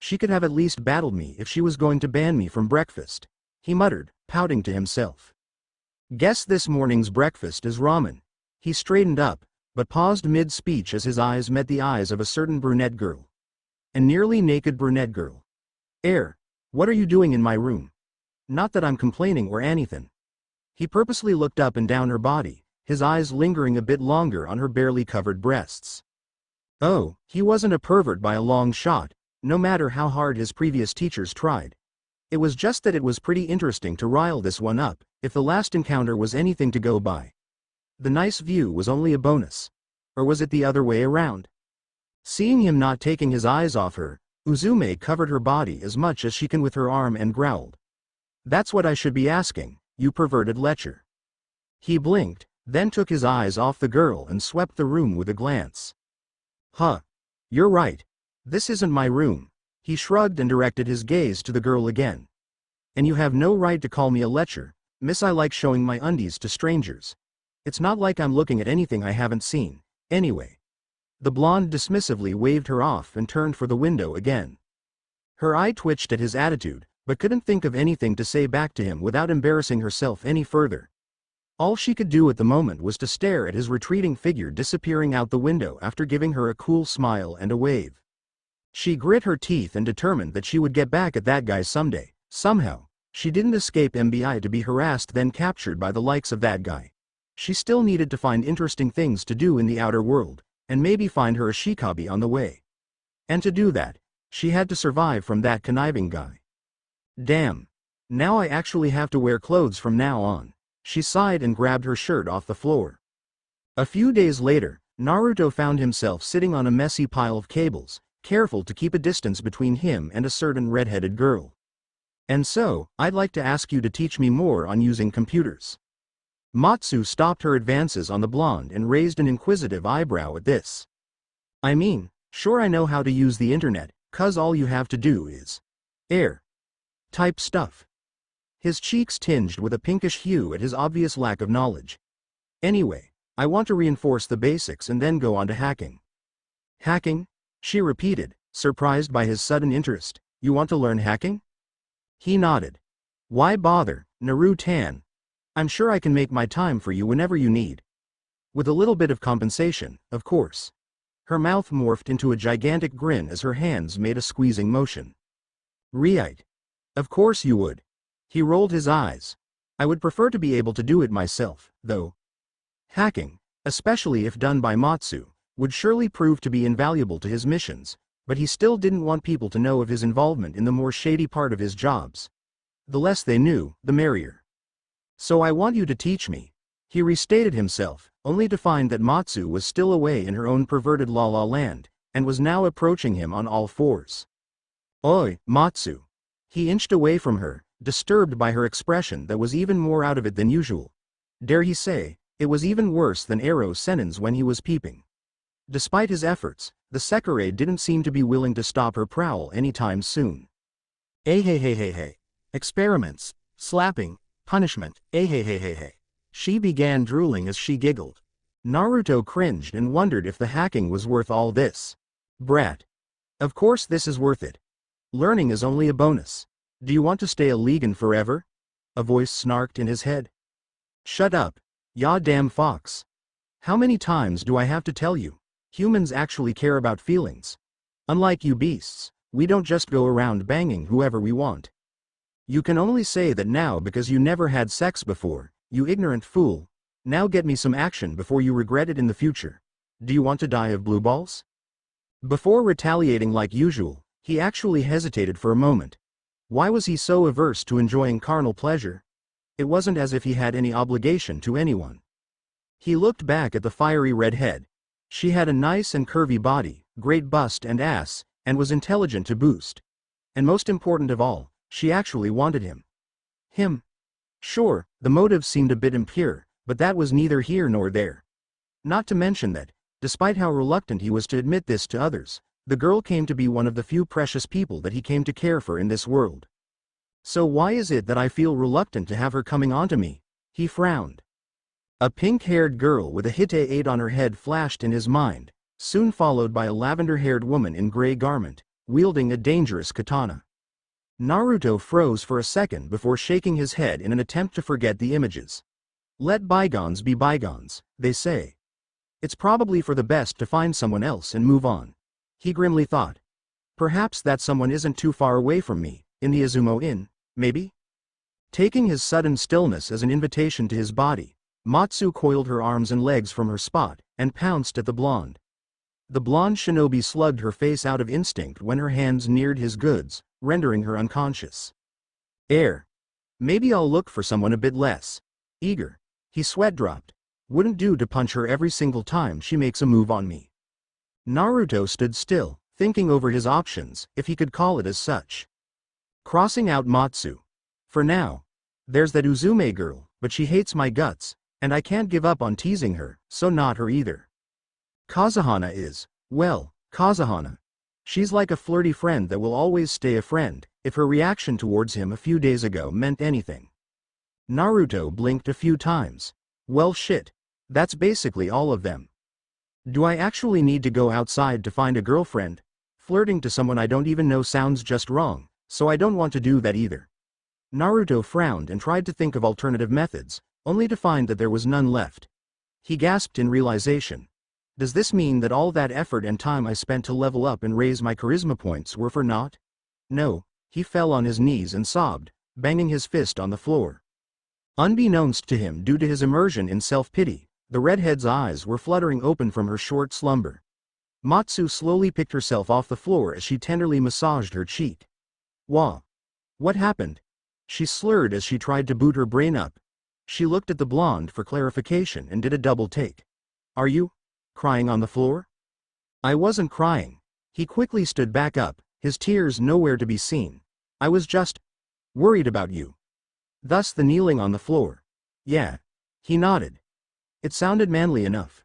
S1: She could have at least battled me if she was going to ban me from breakfast, he muttered, pouting to himself. Guess this morning's breakfast is ramen. He straightened up, but paused mid-speech as his eyes met the eyes of a certain brunette girl. A nearly naked brunette girl. What are you doing in my room? Not that I'm complaining or anything. He purposely looked up and down her body, his eyes lingering a bit longer on her barely covered breasts. Oh, he wasn't a pervert by a long shot, no matter how hard his previous teachers tried. It was just that it was pretty interesting to rile this one up, if the last encounter was anything to go by. The nice view was only a bonus. Or was it the other way around? Seeing him not taking his eyes off her, Uzume covered her body as much as she can with her arm and growled. That's what I should be asking, you perverted lecher. He blinked, then took his eyes off the girl and swept the room with a glance. Huh. You're right. This isn't my room. He shrugged and directed his gaze to the girl again. And you have no right to call me a lecher, miss. I like showing my undies to strangers. It's not like I'm looking at anything I haven't seen, anyway. The blonde dismissively waved her off and turned for the window again. Her eye twitched at his attitude, but couldn't think of anything to say back to him without embarrassing herself any further. All she could do at the moment was to stare at his retreating figure disappearing out the window after giving her a cool smile and a wave. She grit her teeth and determined that she would get back at that guy someday. Somehow, she didn't escape MBI to be harassed then captured by the likes of that guy. She still needed to find interesting things to do in the outer world, and maybe find her a shikabi on the way. And to do that, she had to survive from that conniving guy. Damn. Now I actually have to wear clothes from now on. She sighed and grabbed her shirt off the floor. A few days later, Naruto found himself sitting on a messy pile of cables, careful to keep a distance between him and a certain red-headed girl. And so, I'd like to ask you to teach me more on using computers. Matsu stopped her advances on the blonde and raised an inquisitive eyebrow at this. I mean, sure I know how to use the internet, 'cause all you have to do is type stuff. His cheeks tinged with a pinkish hue at his obvious lack of knowledge. Anyway, I want to reinforce the basics and then go on to hacking. Hacking? She repeated, surprised by his sudden interest. You want to learn hacking? He nodded. Why bother, Naruto-tan? I'm sure I can make my time for you whenever you need. With a little bit of compensation, of course. Her mouth morphed into a gigantic grin as her hands made a squeezing motion. Right. Of course you would. He rolled his eyes. I would prefer to be able to do it myself, though. Hacking, especially if done by Matsu, would surely prove to be invaluable to his missions, but he still didn't want people to know of his involvement in the more shady part of his jobs. The less they knew, the merrier. So I want you to teach me. He restated himself, only to find that Matsu was still away in her own perverted la-la land, and was now approaching him on all fours. Oi, Matsu. He inched away from her, disturbed by her expression that was even more out of it than usual. Dare he say, it was even worse than Ero Sennin's when he was peeping. Despite his efforts, the Sekirei didn't seem to be willing to stop her prowl anytime soon. Hey. Experiments, slapping, punishment, hey. She began drooling as she giggled. Naruto cringed and wondered if the hacking was worth all this. Brat. Of course this is worth it. Learning is only a bonus. Do you want to stay a legan forever? A voice snarked in his head. Shut up, ya damn fox. How many times do I have to tell you? Humans actually care about feelings. Unlike you beasts, we don't just go around banging whoever we want. You can only say that now because you never had sex before, you ignorant fool. Now get me some action before you regret it in the future. Do you want to die of blue balls? Before retaliating like usual, he actually hesitated for a moment. Why was he so averse to enjoying carnal pleasure? It wasn't as if he had any obligation to anyone. He looked back at the fiery red head. She had a nice and curvy body, great bust and ass, and was intelligent to boost. And most important of all, she actually wanted him. Him? Sure, the motive seemed a bit impure, but that was neither here nor there. Not to mention that, despite how reluctant he was to admit this to others, the girl came to be one of the few precious people that he came to care for in this world. So why is it that I feel reluctant to have her coming onto me? He frowned. A pink-haired girl with a hite-8 on her head flashed in his mind, soon followed by a lavender-haired woman in gray garment, wielding a dangerous katana. Naruto froze for a second before shaking his head in an attempt to forget the images. Let bygones be bygones, they say. It's probably for the best to find someone else and move on. He grimly thought. Perhaps that someone isn't too far away from me, in the Izumo Inn, maybe? Taking his sudden stillness as an invitation to his body, Matsu coiled her arms and legs from her spot, and pounced at the blonde. The blonde shinobi slugged her face out of instinct when her hands neared his goods, rendering her unconscious. Maybe I'll look for someone a bit less eager. He sweat-dropped. Wouldn't do to punch her every single time she makes a move on me. Naruto stood still, thinking over his options, if he could call it as such. Crossing out Matsu. For now. There's that Uzume girl, but she hates my guts, and I can't give up on teasing her, so not her either. Kazehana is, well, Kazehana. She's like a flirty friend that will always stay a friend, if her reaction towards him a few days ago meant anything. Naruto blinked a few times. Well shit. That's basically all of them. Do I actually need to go outside to find a girlfriend? Flirting to someone I don't even know sounds just wrong, so I don't want to do that either. Naruto frowned and tried to think of alternative methods, only to find that there was none left. He gasped in realization. Does this mean that all that effort and time I spent to level up and raise my charisma points were for naught? No, he fell on his knees and sobbed, banging his fist on the floor. Unbeknownst to him due to his immersion in self-pity, the redhead's eyes were fluttering open from her short slumber. Matsu slowly picked herself off the floor as she tenderly massaged her cheek. Wah! What happened? She slurred as she tried to boot her brain up. She looked at the blonde for clarification and did a double take. Are you crying on the floor? I wasn't crying. He quickly stood back up, his tears nowhere to be seen. I was just worried about you. Thus the kneeling on the floor. Yeah. He nodded. It sounded manly enough.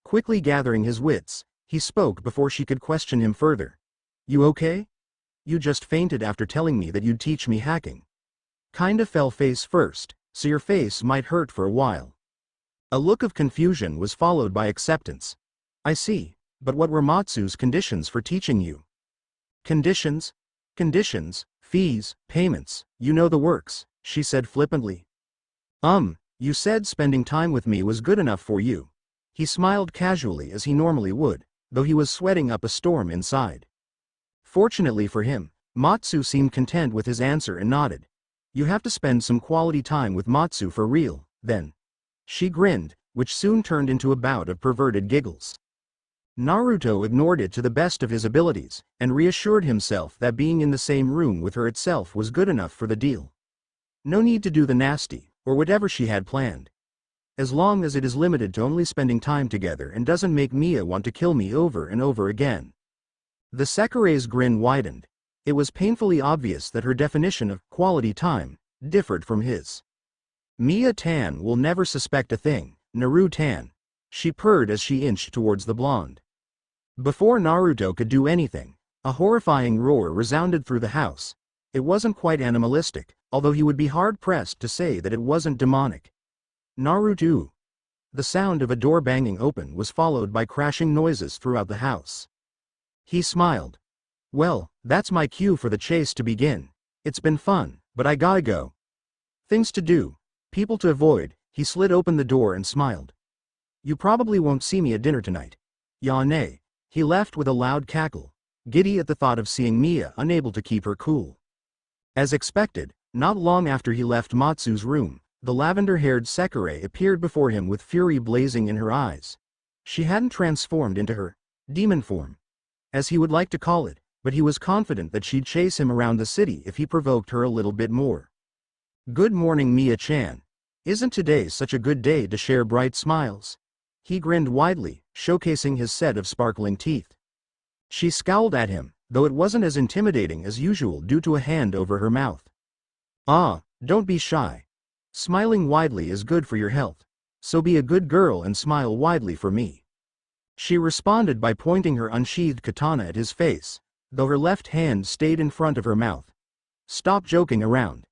S1: Quickly gathering his wits, he spoke before she could question him further. You okay? You just fainted after telling me that you'd teach me hacking. Kinda fell face first, so your face might hurt for a while. A look of confusion was followed by acceptance. I see, but what were Matsu's conditions for teaching you? Conditions? Conditions, fees, payments, you know the works, she said flippantly. You said spending time with me was good enough for you. He smiled casually as he normally would, though he was sweating up a storm inside. Fortunately for him, Matsu seemed content with his answer and nodded. You have to spend some quality time with Matsu for real, then. She grinned, which soon turned into a bout of perverted giggles. Naruto ignored it to the best of his abilities, and reassured himself that being in the same room with her itself was good enough for the deal. No need to do the nasty, or whatever she had planned. As long as it is limited to only spending time together and doesn't make Miya want to kill me over and over again. The Sekirei's grin widened. It was painfully obvious that her definition of quality time differed from his. Miya-tan will never suspect a thing, Naru-tan. She purred as she inched towards the blonde. Before Naruto could do anything, a horrifying roar resounded through the house. It wasn't quite animalistic, although he would be hard-pressed to say that it wasn't demonic. Naruto. The sound of a door banging open was followed by crashing noises throughout the house. He smiled. Well, that's my cue for the chase to begin. It's been fun, but I gotta go. Things to do. People to avoid. He slid open the door and smiled. You probably won't see me at dinner tonight. Yane. He left with a loud cackle, giddy at the thought of seeing Miya unable to keep her cool. As expected, not long after he left Matsu's room, the lavender-haired Sekirei appeared before him with fury blazing in her eyes. She hadn't transformed into her demon form, as he would like to call it, but he was confident that she'd chase him around the city if he provoked her a little bit more. Good morning, Miya-chan. Isn't today such a good day to share bright smiles? He grinned widely, showcasing his set of sparkling teeth. She scowled at him, though it wasn't as intimidating as usual due to a hand over her mouth. Ah, don't be shy. Smiling widely is good for your health, so be a good girl and smile widely for me. She responded by pointing her unsheathed katana at his face, though her left hand stayed in front of her mouth. Stop joking around.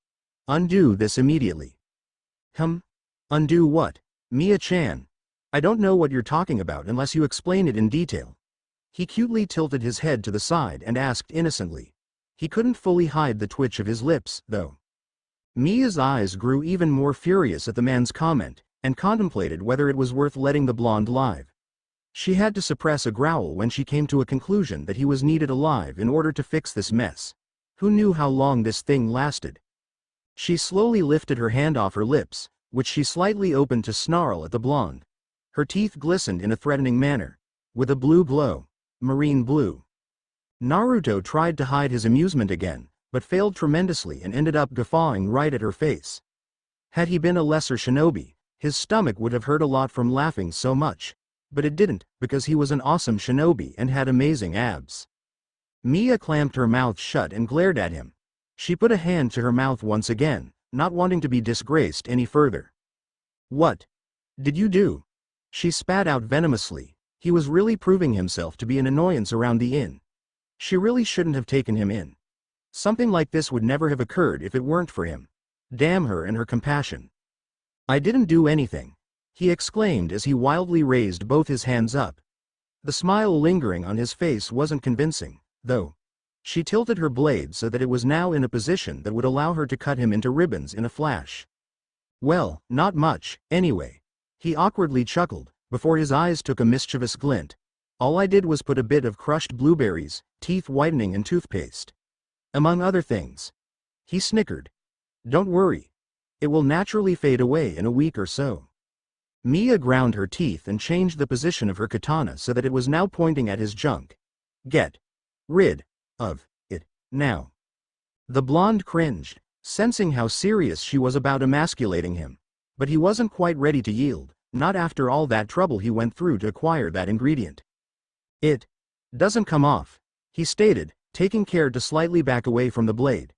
S1: Undo this immediately. Undo what? Miya-chan. I don't know what you're talking about unless you explain it in detail. He cutely tilted his head to the side and asked innocently. He couldn't fully hide the twitch of his lips, though. Mia's eyes grew even more furious at the man's comment, and contemplated whether it was worth letting the blonde live. She had to suppress a growl when she came to a conclusion that he was needed alive in order to fix this mess. Who knew how long this thing lasted? She slowly lifted her hand off her lips, which she slightly opened to snarl at the blonde. Her teeth glistened in a threatening manner, with a blue glow, marine blue. Naruto tried to hide his amusement again, but failed tremendously and ended up guffawing right at her face. Had he been a lesser shinobi, his stomach would have hurt a lot from laughing so much, but it didn't, because he was an awesome shinobi and had amazing abs. Miya clamped her mouth shut and glared at him. She put a hand to her mouth once again, not wanting to be disgraced any further. What did you do? She spat out venomously. He was really proving himself to be an annoyance around the inn. She really shouldn't have taken him in. Something like this would never have occurred if it weren't for him. Damn her and her compassion. I didn't do anything, he exclaimed as he wildly raised both his hands up. The smile lingering on his face wasn't convincing, though. She tilted her blade so that it was now in a position that would allow her to cut him into ribbons in a flash. Well, not much, anyway. He awkwardly chuckled, before his eyes took a mischievous glint. All I did was put a bit of crushed blueberries, teeth whitening and toothpaste. Among other things. He snickered. Don't worry. It will naturally fade away in a week or so. Miya ground her teeth and changed the position of her katana so that it was now pointing at his junk. Get rid of it, now. The blonde cringed, sensing how serious she was about emasculating him. But he wasn't quite ready to yield, not after all that trouble he went through to acquire that ingredient. It doesn't come off, he stated, taking care to slightly back away from the blade.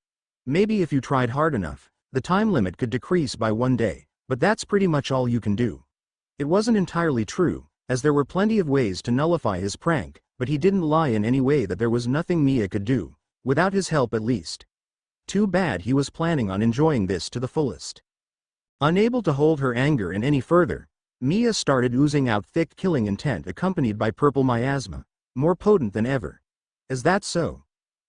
S1: Maybe if you tried hard enough, the time limit could decrease by 1 day, but that's pretty much all you can do. It wasn't entirely true, as there were plenty of ways to nullify his prank, but he didn't lie in any way that there was nothing Miya could do, without his help at least. Too bad he was planning on enjoying this to the fullest. Unable to hold her anger in any further, Miya started oozing out thick killing intent accompanied by purple miasma, more potent than ever. Is that so?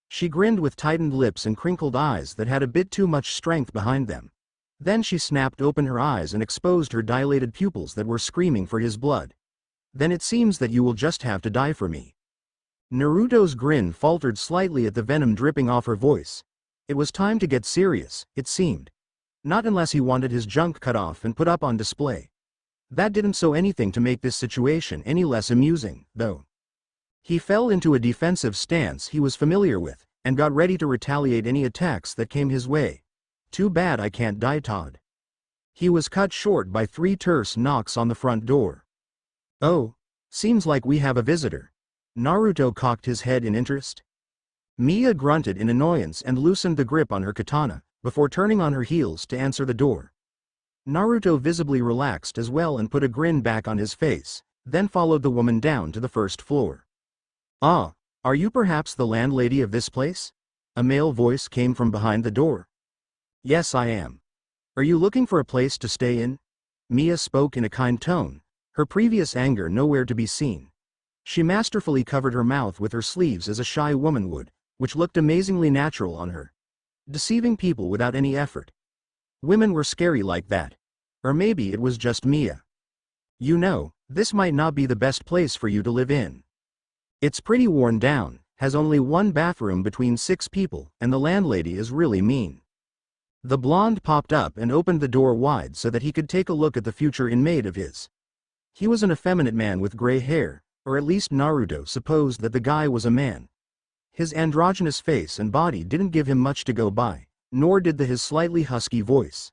S1: She grinned with tightened lips and crinkled eyes that had a bit too much strength behind them. Then she snapped open her eyes and exposed her dilated pupils that were screaming for his blood. Then it seems that you will just have to die for me. Naruto's grin faltered slightly at the venom dripping off her voice. It was time to get serious, it seemed. Not unless he wanted his junk cut off and put up on display. That didn't so anything to make this situation any less amusing, though. He fell into a defensive stance he was familiar with, and got ready to retaliate any attacks that came his way. Too bad I can't die, Todd. He was cut short by 3 terse knocks on the front door. Oh, seems like we have a visitor. Naruto cocked his head in interest. Miya grunted in annoyance and loosened the grip on her katana, before turning on her heels to answer the door. Naruto visibly relaxed as well and put a grin back on his face, then followed the woman down to the first floor. Ah, are you perhaps the landlady of this place? A male voice came from behind the door. Yes, I am. Are you looking for a place to stay in? Miya spoke in a kind tone, her previous anger nowhere to be seen. She masterfully covered her mouth with her sleeves as a shy woman would, which looked amazingly natural on her. Deceiving people without any effort. Women were scary like that. Or maybe it was just Miya. You know, this might not be the best place for you to live in. It's pretty worn down, has only 1 bathroom between 6 people, and the landlady is really mean. The blonde popped up and opened the door wide so that he could take a look at the future inmate of his. He was an effeminate man with gray hair, or at least Naruto supposed that the guy was a man. His androgynous face and body didn't give him much to go by, nor did his slightly husky voice.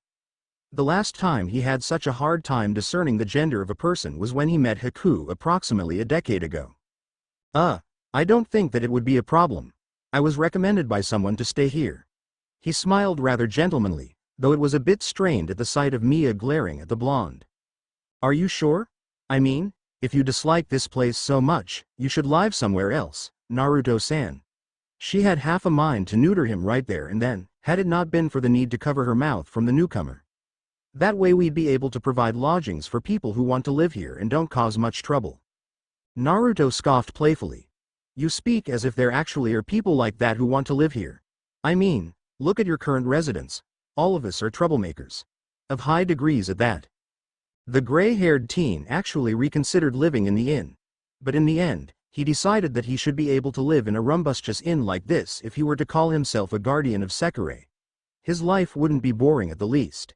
S1: The last time he had such a hard time discerning the gender of a person was when he met Haku approximately a decade ago. I don't think that it would be a problem. I was recommended by someone to stay here. He smiled rather gentlemanly, though it was a bit strained at the sight of Miya glaring at the blonde. Are you sure? I mean, if you dislike this place so much, you should live somewhere else, Naruto-san. She had half a mind to neuter him right there and then, had it not been for the need to cover her mouth from the newcomer. That way we'd be able to provide lodgings for people who want to live here and don't cause much trouble. Naruto scoffed playfully. You speak as if there actually are people like that who want to live here. I mean, look at your current residents. All of us are troublemakers. Of high degrees at that. The gray-haired teen actually reconsidered living in the inn. But in the end, he decided that he should be able to live in a rumbustious inn like this if he were to call himself a guardian of Sekirei. His life wouldn't be boring at the least.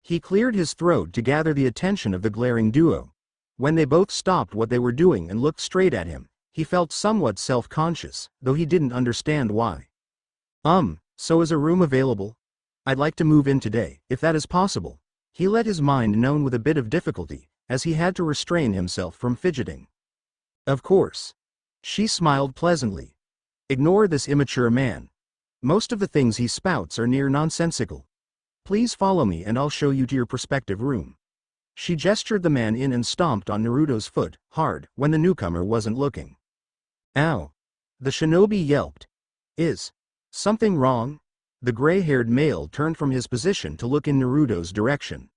S1: He cleared his throat to gather the attention of the glaring duo. When they both stopped what they were doing and looked straight at him, he felt somewhat self-conscious, though he didn't understand why. So is a room available? I'd like to move in today, if that is possible. He let his mind known with a bit of difficulty, as he had to restrain himself from fidgeting. Of course. She smiled pleasantly. Ignore this immature man. Most of the things he spouts are near nonsensical. Please follow me and I'll show you to your prospective room. She gestured the man in and stomped on Naruto's foot, hard, when the newcomer wasn't looking. Ow! The shinobi yelped. Is something wrong? The gray-haired male turned from his position to look in Naruto's direction.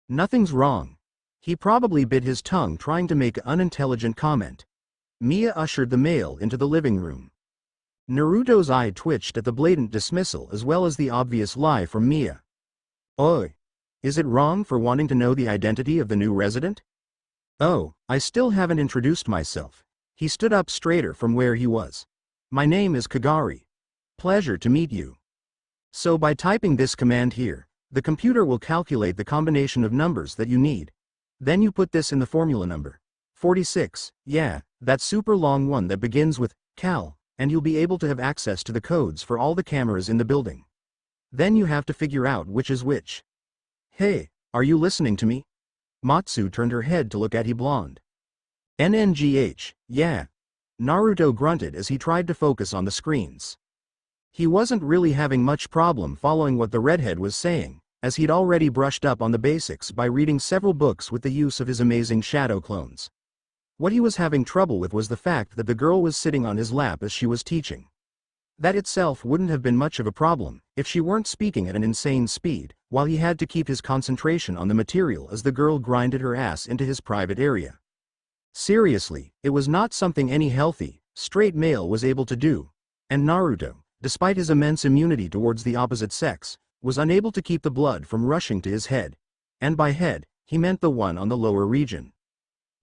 S1: Nothing's wrong. He probably bit his tongue trying to make an unintelligent comment. Miya ushered the male into the living room. Naruto's eye twitched at the blatant dismissal as well as the obvious lie from Miya. Oi! Is it wrong for wanting to know the identity of the new resident? Oh, I still haven't introduced myself. He stood up straighter from where he was. My name is Kagari. Pleasure to meet you. So by typing this command here, the computer will calculate the combination of numbers that you need. Then you put this in the formula number. 46, yeah, that super long one that begins with cal, and you'll be able to have access to the codes for all the cameras in the building. Then you have to figure out which is which. Hey, are you listening to me? Matsu turned her head to look at he blonde. NNGH, yeah. Naruto grunted as he tried to focus on the screens. He wasn't really having much problem following what the redhead was saying, as he'd already brushed up on the basics by reading several books with the use of his amazing shadow clones. What he was having trouble with was the fact that the girl was sitting on his lap as she was teaching. That itself wouldn't have been much of a problem, if she weren't speaking at an insane speed, while he had to keep his concentration on the material as the girl grinded her ass into his private area. Seriously, it was not something any healthy, straight male was able to do, and Naruto, despite his immense immunity towards the opposite sex, was unable to keep the blood from rushing to his head. And by head, he meant the one on the lower region.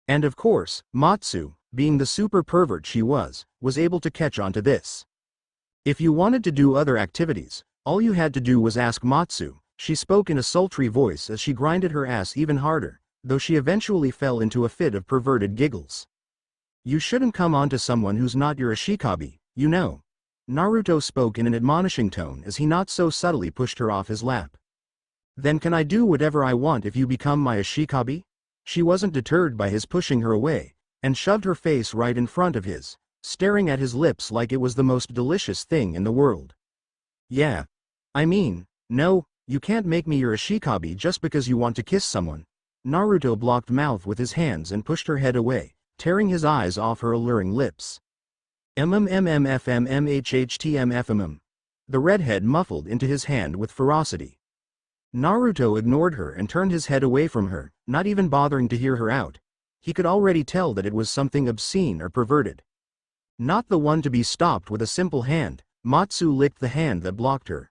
S1: And of course, Matsu, being the super pervert she was able to catch on to this. If you wanted to do other activities, all you had to do was ask Matsu. She spoke in a sultry voice as she grinded her ass even harder, though she eventually fell into a fit of perverted giggles. You shouldn't come on to someone who's not your ashikabi, you know. Naruto spoke in an admonishing tone as he not so subtly pushed her off his lap. Then can I do whatever I want if you become my ashikabi? She wasn't deterred by his pushing her away, and shoved her face right in front of his, staring at his lips like it was the most delicious thing in the world. Yeah. I mean, no, you can't make me your ashikabi just because you want to kiss someone. Naruto blocked mouth with his hands and pushed her head away, tearing his eyes off her alluring lips. MMMFMMHHTMFMM. The redhead muffled into his hand with ferocity. Naruto ignored her and turned his head away from her, not even bothering to hear her out. He could already tell that it was something obscene or perverted. Not the one to be stopped with a simple hand. Matsu licked the hand that blocked her.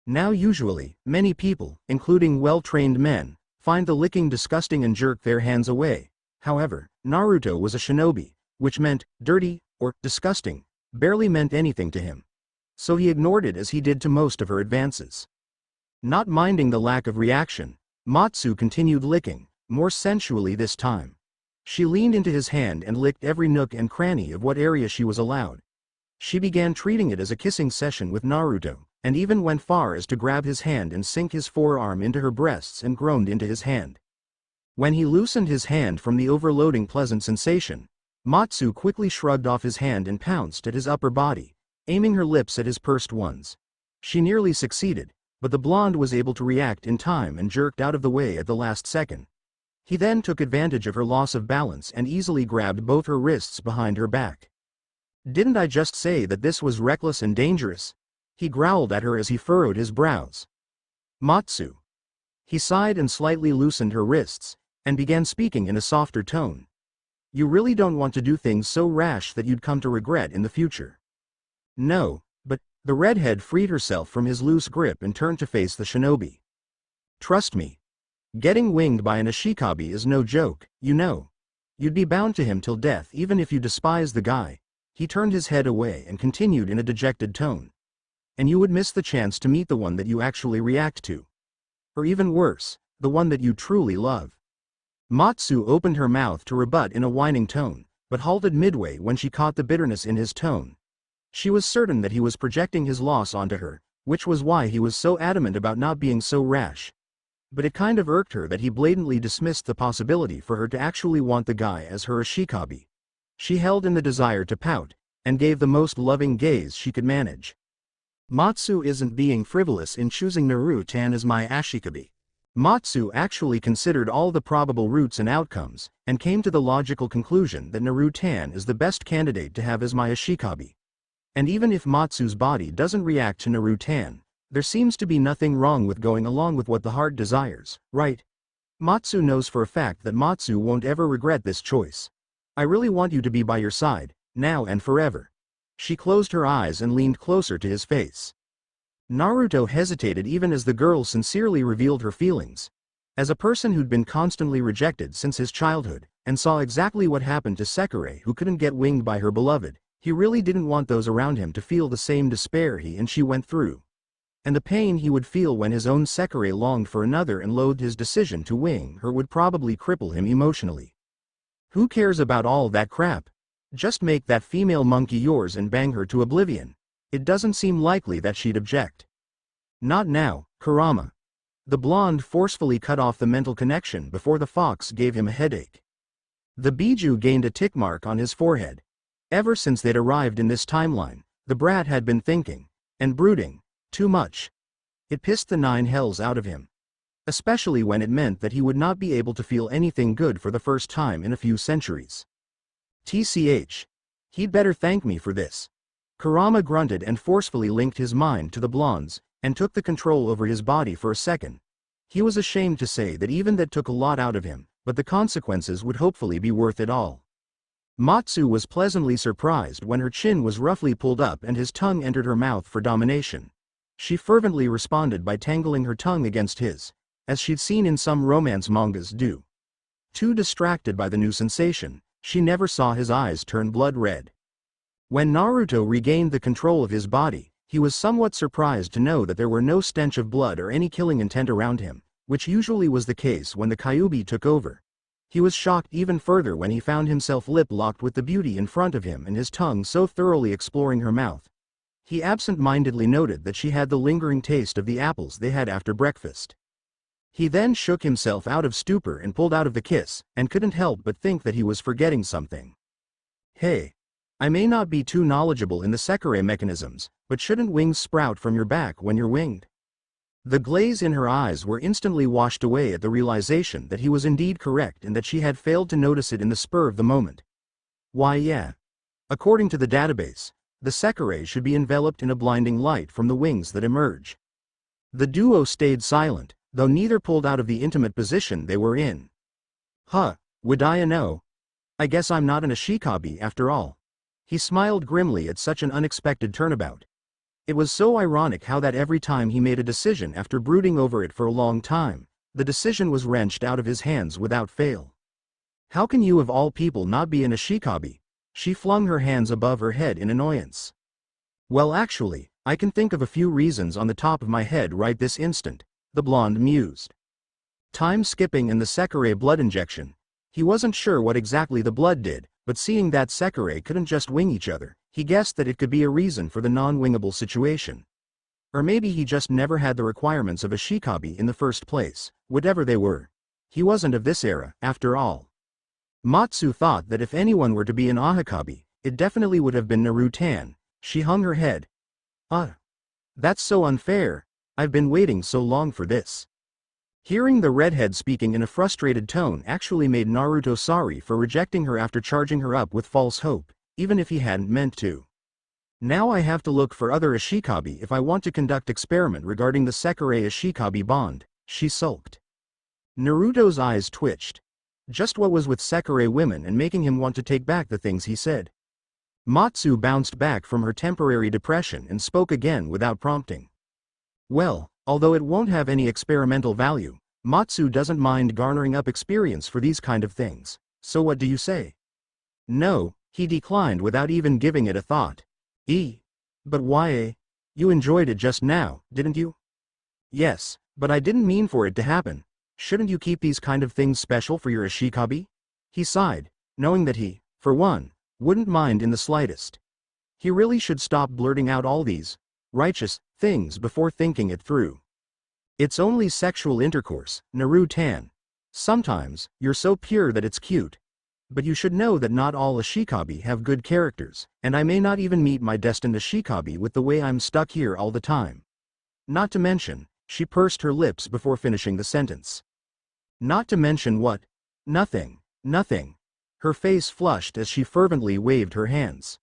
S1: Now usually, many people, including well-trained men, find the licking disgusting and jerk their hands away. However, Naruto was a shinobi, which meant dirty or disgusting, barely meant anything to him. So he ignored it as he did to most of her advances. Not minding the lack of reaction, Matsu continued licking, more sensually this time. She leaned into his hand and licked every nook and cranny of what area she was allowed. She began treating it as a kissing session with Naruto, and even went far as to grab his hand and sink his forearm into her breasts and groaned into his hand. When he loosened his hand from the overloading pleasant sensation, Matsu quickly shrugged off his hand and pounced at his upper body, aiming her lips at his pursed ones. She nearly succeeded, but the blonde was able to react in time and jerked out of the way at the last second. He then took advantage of her loss of balance and easily grabbed both her wrists behind her back. Didn't I just say that this was reckless and dangerous? He growled at her as he furrowed his brows. Matsu. He sighed and slightly loosened her wrists, and began speaking in a softer tone. You really don't want to do things so rash that you'd come to regret in the future. No, but, the redhead freed herself from his loose grip and turned to face the shinobi. Trust me. Getting winged by an ashikabi is no joke, you know. You'd be bound to him till death even if you despise the guy. He turned his head away and continued in a dejected tone. And you would miss the chance to meet the one that you actually react to. Or even worse, the one that you truly love. Matsu opened her mouth to rebut in a whining tone, but halted midway when she caught the bitterness in his tone. She was certain that he was projecting his loss onto her, which was why he was so adamant about not being so rash. But it kind of irked her that he blatantly dismissed the possibility for her to actually want the guy as her ashikabi. She held in the desire to pout, and gave the most loving gaze she could manage. Matsu isn't being frivolous in choosing Naruto as my ashikabi. Matsu actually considered all the probable routes and outcomes, and came to the logical conclusion that Naruto is the best candidate to have as my ashikabi. And even if Matsu's body doesn't react to Naruto, there seems to be nothing wrong with going along with what the heart desires, right? Matsu knows for a fact that Matsu won't ever regret this choice. I really want you to be by your side, now and forever. She closed her eyes and leaned closer to his face. Naruto hesitated even as the girl sincerely revealed her feelings. As a person who'd been constantly rejected since his childhood, and saw exactly what happened to Sekirei who couldn't get winged by her beloved, he really didn't want those around him to feel the same despair he and she went through. And the pain he would feel when his own Sekirei longed for another and loathed his decision to wing her would probably cripple him emotionally. Who cares about all that crap? Just make that female monkey yours and bang her to oblivion. It doesn't seem likely that she'd object. Not now, Kurama. The blonde forcefully cut off the mental connection before the fox gave him a headache. The Biju gained a tick mark on his forehead. Ever since they'd arrived in this timeline, the brat had been thinking, and brooding, too much. It pissed the nine hells out of him. Especially when it meant that he would not be able to feel anything good for the first time in a few centuries. TCH. He'd better thank me for this. Kurama grunted and forcefully linked his mind to the blonde's, and took the control over his body for a second. He was ashamed to say that even that took a lot out of him, but the consequences would hopefully be worth it all. Matsu was pleasantly surprised when her chin was roughly pulled up and his tongue entered her mouth for domination. She fervently responded by tangling her tongue against his, as she'd seen in some romance mangas do. Too distracted by the new sensation, she never saw his eyes turn blood red. When Naruto regained the control of his body, he was somewhat surprised to know that there were no stench of blood or any killing intent around him, which usually was the case when the Kyuubi took over. He was shocked even further when he found himself lip-locked with the beauty in front of him and his tongue so thoroughly exploring her mouth. He absent-mindedly noted that she had the lingering taste of the apples they had after breakfast. He then shook himself out of stupor and pulled out of the kiss, and couldn't help but think that he was forgetting something. Hey. I may not be too knowledgeable in the Sekirei mechanisms, but shouldn't wings sprout from your back when you're winged? The glaze in her eyes were instantly washed away at the realization that he was indeed correct and that she had failed to notice it in the spur of the moment. Why yeah. According to the database, the Sekirei should be enveloped in a blinding light from the wings that emerge. The duo stayed silent, though neither pulled out of the intimate position they were in. Huh, would I know? I guess I'm not an ashikabi after all. He smiled grimly at such an unexpected turnabout. It was so ironic how that every time he made a decision after brooding over it for a long time, the decision was wrenched out of his hands without fail. How can you of all people not be an ashikabi? She flung her hands above her head in annoyance. Well actually, I can think of a few reasons on the top of my head right this instant, the blonde mused. Time skipping and the Sekirei blood injection. He wasn't sure what exactly the blood did, but seeing that Sekirei couldn't just wing each other, he guessed that it could be a reason for the non-wingable situation. Or maybe he just never had the requirements of a shikabi in the first place, whatever they were. He wasn't of this era, after all. Matsu thought that if anyone were to be an ahikabi, it definitely would have been Naruto. She hung her head. That's so unfair. I've been waiting so long for this. Hearing the redhead speaking in a frustrated tone actually made Naruto sorry for rejecting her after charging her up with false hope, even if he hadn't meant to. Now I have to look for other ashikabi if I want to conduct experiment regarding the Sekirei ashikabi bond, she sulked. Naruto's eyes twitched. Just what was with Sekirei women and making him want to take back the things he said? Matsu bounced back from her temporary depression and spoke again without prompting. Well, although it won't have any experimental value, Matsu doesn't mind garnering up experience for these kind of things, so what do you say? No, he declined without even giving it a thought. But why? You enjoyed it just now, didn't you? Yes, but I didn't mean for it to happen. Shouldn't you keep these kind of things special for your ashikabi? He sighed, knowing that he, for one, wouldn't mind in the slightest. He really should stop blurting out all these righteous things before thinking it through. It's only sexual intercourse, Naru-tan. Sometimes, you're so pure that it's cute. But you should know that not all ashikabi have good characters, and I may not even meet my destined ashikabi with the way I'm stuck here all the time. Not to mention, she pursed her lips before finishing the sentence. Not to mention what? Nothing. Her face flushed as she fervently waved her hands.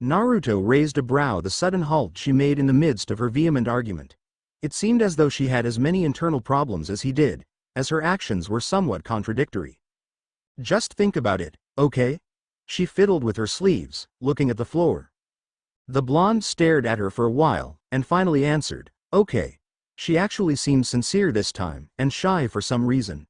S1: Naruto raised a brow the sudden halt she made in the midst of her vehement argument. It seemed as though she had as many internal problems as he did, as her actions were somewhat contradictory. Just think about it, okay? She fiddled with her sleeves, looking at the floor. The blonde stared at her for a while, and finally answered, okay. She actually seemed sincere this time, and shy for some reason.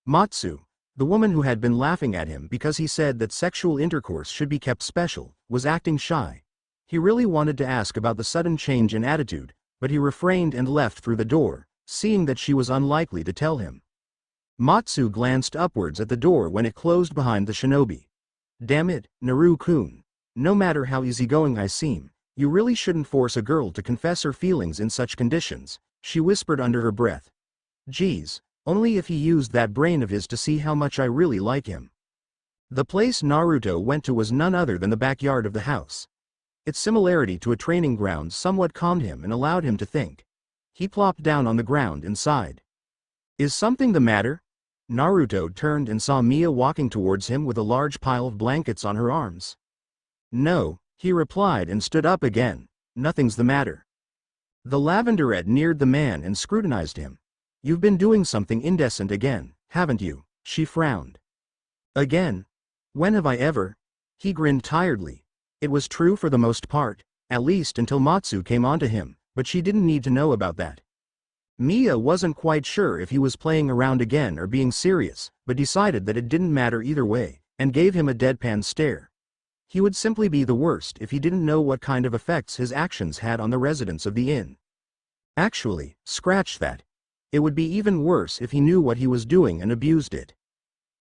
S1: Matsu, the woman who had been laughing at him because he said that sexual intercourse should be kept special, was acting shy. He really wanted to ask about the sudden change in attitude, but he refrained and left through the door, seeing that she was unlikely to tell him. Matsu glanced upwards at the door when it closed behind the shinobi. Damn it, Naru-kun. No matter how easygoing I seem, you really shouldn't force a girl to confess her feelings in such conditions, she whispered under her breath. Geez, only if he used that brain of his to see how much I really like him. The place Naruto went to was none other than the backyard of the house. Its similarity to a training ground somewhat calmed him and allowed him to think. He plopped down on the ground and sighed. Is something the matter? Naruto turned and saw Miya walking towards him with a large pile of blankets on her arms. No, he replied and stood up again. Nothing's the matter. The lavenderette neared the man and scrutinized him. You've been doing something indecent again, haven't you? She frowned. Again? When have I ever? He grinned tiredly. It was true for the most part, at least until Matsu came onto him, but she didn't need to know about that. Miya wasn't quite sure if he was playing around again or being serious, but decided that it didn't matter either way, and gave him a deadpan stare. He would simply be the worst if he didn't know what kind of effects his actions had on the residents of the inn. Actually, scratch that. It would be even worse if he knew what he was doing and abused it.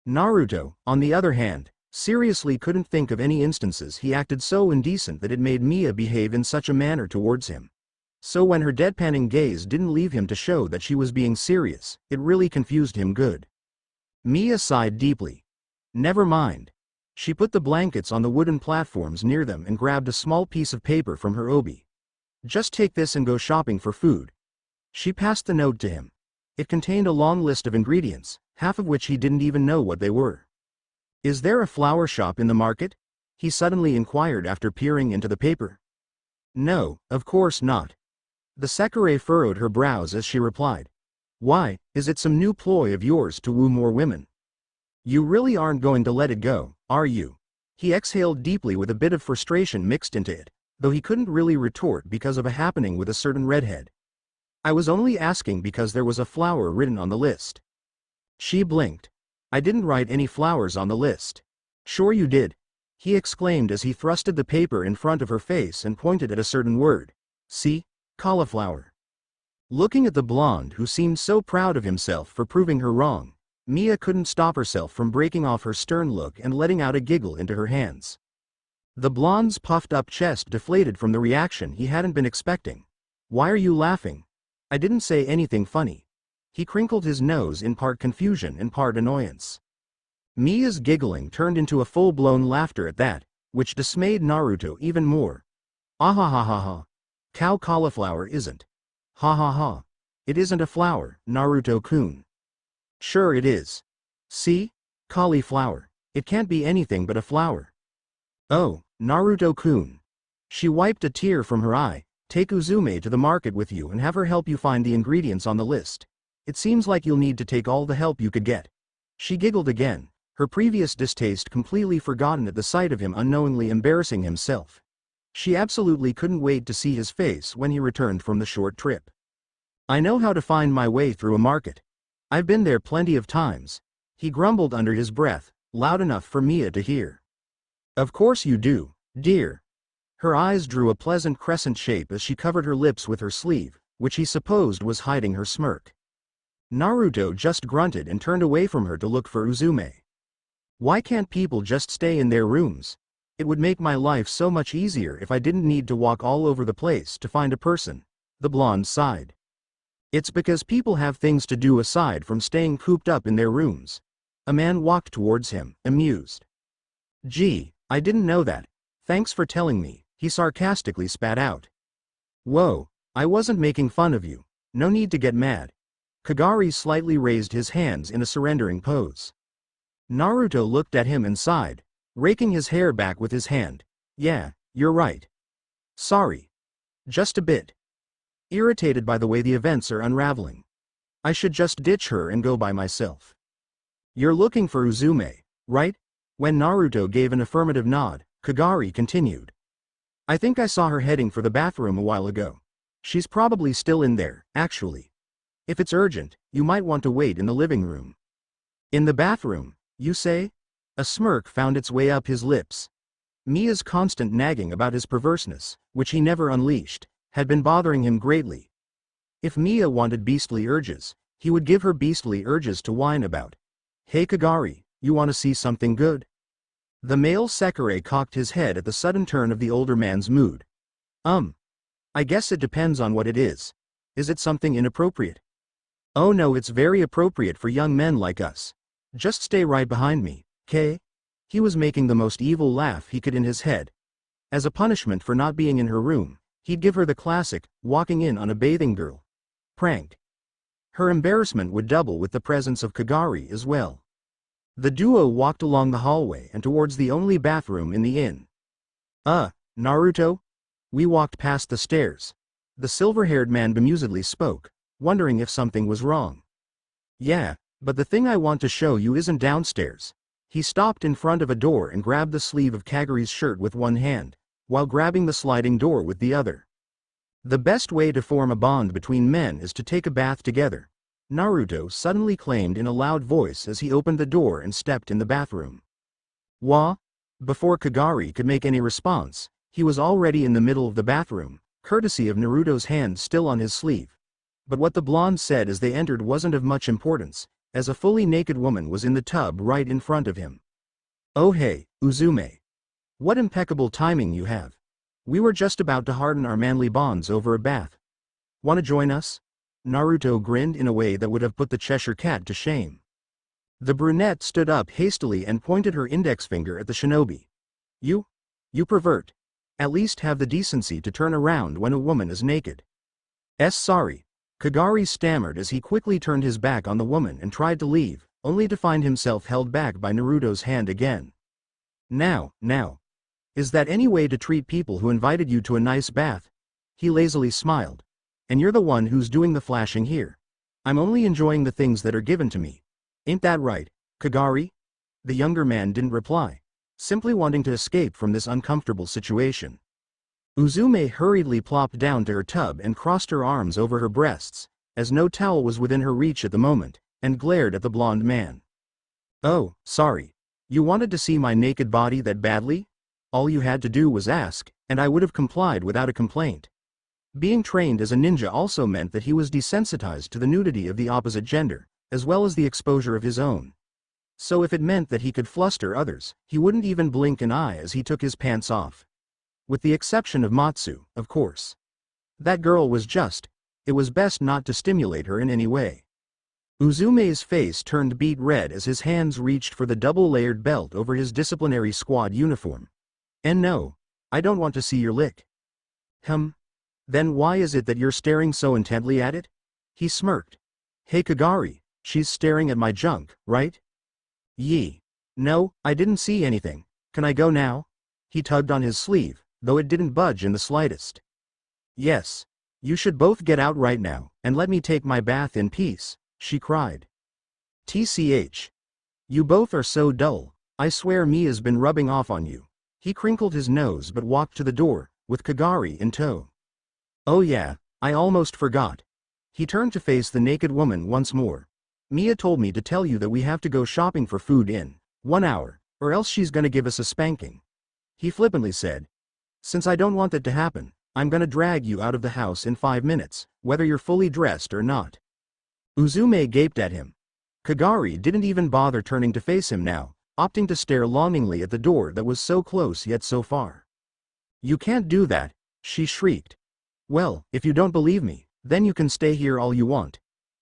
S1: Naruto, on the other hand, seriously couldn't think of any instances he acted so indecent that it made Miya behave in such a manner towards him. So when her deadpanning gaze didn't leave him to show that she was being serious, it really confused him good. Miya sighed deeply. Never mind. She put the blankets on the wooden platforms near them and grabbed a small piece of paper from her obi. Just take this and go shopping for food. She passed the note to him. It contained a long list of ingredients, half of which he didn't even know what they were. Is there a flower shop in the market? He suddenly inquired after peering into the paper. No, of course not. The Sekirei furrowed her brows as she replied. Why, is it some new ploy of yours to woo more women? You really aren't going to let it go, are you? He exhaled deeply with a bit of frustration mixed into it, though he couldn't really retort because of a happening with a certain redhead. I was only asking because there was a flower written on the list. She blinked. I didn't write any flowers on the list. Sure you did, he exclaimed as he thrusted the paper in front of her face and pointed at a certain word. See? Cauliflower. Looking at the blonde who seemed so proud of himself for proving her wrong, Miya couldn't stop herself from breaking off her stern look and letting out a giggle into her hands. The blonde's puffed-up chest deflated from the reaction he hadn't been expecting. Why are you laughing? I didn't say anything funny. He crinkled his nose in part confusion and part annoyance. Miya's giggling turned into a full-blown laughter at that, which dismayed Naruto even more. Ah ha ha ha ha. Cow cauliflower isn't. Ha ha ha. It isn't a flower, Naruto-kun. Sure it is. See? Cauliflower. It can't be anything but a flower. Oh, Naruto-kun. She wiped a tear from her eye. Take Uzume to the market with you and have her help you find the ingredients on the list. It seems like you'll need to take all the help you could get. She giggled again, her previous distaste completely forgotten at the sight of him unknowingly embarrassing himself. She absolutely couldn't wait to see his face when he returned from the short trip. I know how to find my way through a market. I've been there plenty of times. He grumbled under his breath, loud enough for Miya to hear. Of course you do, dear. Her eyes drew a pleasant crescent shape as she covered her lips with her sleeve, which he supposed was hiding her smirk. Naruto just grunted and turned away from her to look for Uzume. Why can't people just stay in their rooms? It would make my life so much easier if I didn't need to walk all over the place to find a person, the blonde sighed. It's because people have things to do aside from staying cooped up in their rooms. A man walked towards him, amused. Gee, I didn't know that. Thanks for telling me, he sarcastically spat out. Whoa, I wasn't making fun of you. No need to get mad. Kagari slightly raised his hands in a surrendering pose. Naruto looked at him and sighed, raking his hair back with his hand. Yeah, you're right. Sorry. Just a bit. Irritated by the way the events are unraveling. I should just ditch her and go by myself. You're looking for Uzume, right? When Naruto gave an affirmative nod, Kagari continued. I think I saw her heading for the bathroom a while ago. She's probably still in there, actually. If it's urgent, you might want to wait in the living room. In the bathroom, you say? A smirk found its way up his lips. Miya's constant nagging about his perverseness, which he never unleashed, had been bothering him greatly. If Miya wanted beastly urges, he would give her beastly urges to whine about. Hey Kagari, you want to see something good? The male Sekirei cocked his head at the sudden turn of the older man's mood. I guess it depends on what it is. Is it something inappropriate? Oh no, it's very appropriate for young men like us. Just stay right behind me, 'kay? He was making the most evil laugh he could in his head. As a punishment for not being in her room, he'd give her the classic, walking in on a bathing girl prank. Her embarrassment would double with the presence of Kagari as well. The duo walked along the hallway and towards the only bathroom in the inn. Naruto? We walked past the stairs. The silver-haired man bemusedly spoke, wondering if something was wrong. Yeah, but the thing I want to show you isn't downstairs. He stopped in front of a door and grabbed the sleeve of Kagari's shirt with one hand, while grabbing the sliding door with the other. The best way to form a bond between men is to take a bath together, Naruto suddenly claimed in a loud voice as he opened the door and stepped in the bathroom. Wah? Before Kagari could make any response, he was already in the middle of the bathroom, courtesy of Naruto's hand still on his sleeve. But what the blonde said as they entered wasn't of much importance, as a fully naked woman was in the tub right in front of him. Oh hey, Uzume. What impeccable timing you have. We were just about to harden our manly bonds over a bath. Wanna join us? Naruto grinned in a way that would have put the Cheshire Cat to shame. The brunette stood up hastily and pointed her index finger at the shinobi. You pervert. At least have the decency to turn around when a woman is naked. Sorry. Kagari stammered as he quickly turned his back on the woman and tried to leave, only to find himself held back by Naruto's hand again. Now. Is that any way to treat people who invited you to a nice bath? He lazily smiled. And you're the one who's doing the flashing here. I'm only enjoying the things that are given to me. Ain't that right, Kagari? The younger man didn't reply, simply wanting to escape from this uncomfortable situation. Uzume hurriedly plopped down to her tub and crossed her arms over her breasts, as no towel was within her reach at the moment, and glared at the blonde man. Oh, sorry. You wanted to see my naked body that badly? All you had to do was ask, and I would have complied without a complaint. Being trained as a ninja also meant that he was desensitized to the nudity of the opposite gender, as well as the exposure of his own. So if it meant that he could fluster others, he wouldn't even blink an eye as he took his pants off. With the exception of Matsu, of course. That girl was it was best not to stimulate her in any way. Uzume's face turned beet red as his hands reached for the double-layered belt over his disciplinary squad uniform. And no, I don't want to see your lick. Then why is it that you're staring so intently at it? He smirked. Hey Kagari, she's staring at my junk, right? Yee. No, I didn't see anything. Can I go now? He tugged on his sleeve, though it didn't budge in the slightest. Yes. You should both get out right now, and let me take my bath in peace, she cried. TCH. You both are so dull, I swear Miya's been rubbing off on you. He crinkled his nose but walked to the door, with Kagari in tow. Oh yeah, I almost forgot. He turned to face the naked woman once more. Miya told me to tell you that we have to go shopping for food in 1 hour, or else she's gonna give us a spanking. He flippantly said. Since I don't want that to happen, I'm gonna drag you out of the house in 5 minutes, whether you're fully dressed or not. Uzume gaped at him. Kagari didn't even bother turning to face him now, opting to stare longingly at the door that was so close yet so far. You can't do that, she shrieked. Well, if you don't believe me, then you can stay here all you want.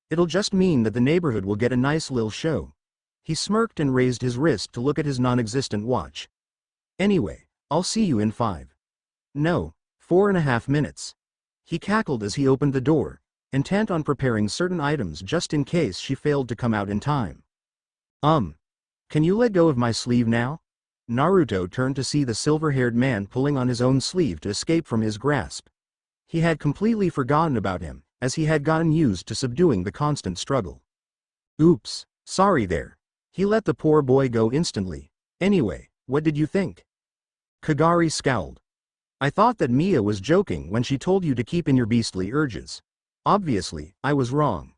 S1: It'll just mean that the neighborhood will get a nice little show. He smirked and raised his wrist to look at his non-existent watch. Anyway, I'll see you in 5. No, 4.5 minutes. He cackled as he opened the door, intent on preparing certain items just in case she failed to come out in time. Can you let go of my sleeve now? Naruto turned to see the silver-haired man pulling on his own sleeve to escape from his grasp. He had completely forgotten about him, as he had gotten used to subduing the constant struggle. Oops, sorry there. He let the poor boy go instantly. Anyway, what did you think? Kagari scowled. I thought that Miya was joking when she told you to keep in your beastly urges. Obviously, I was wrong.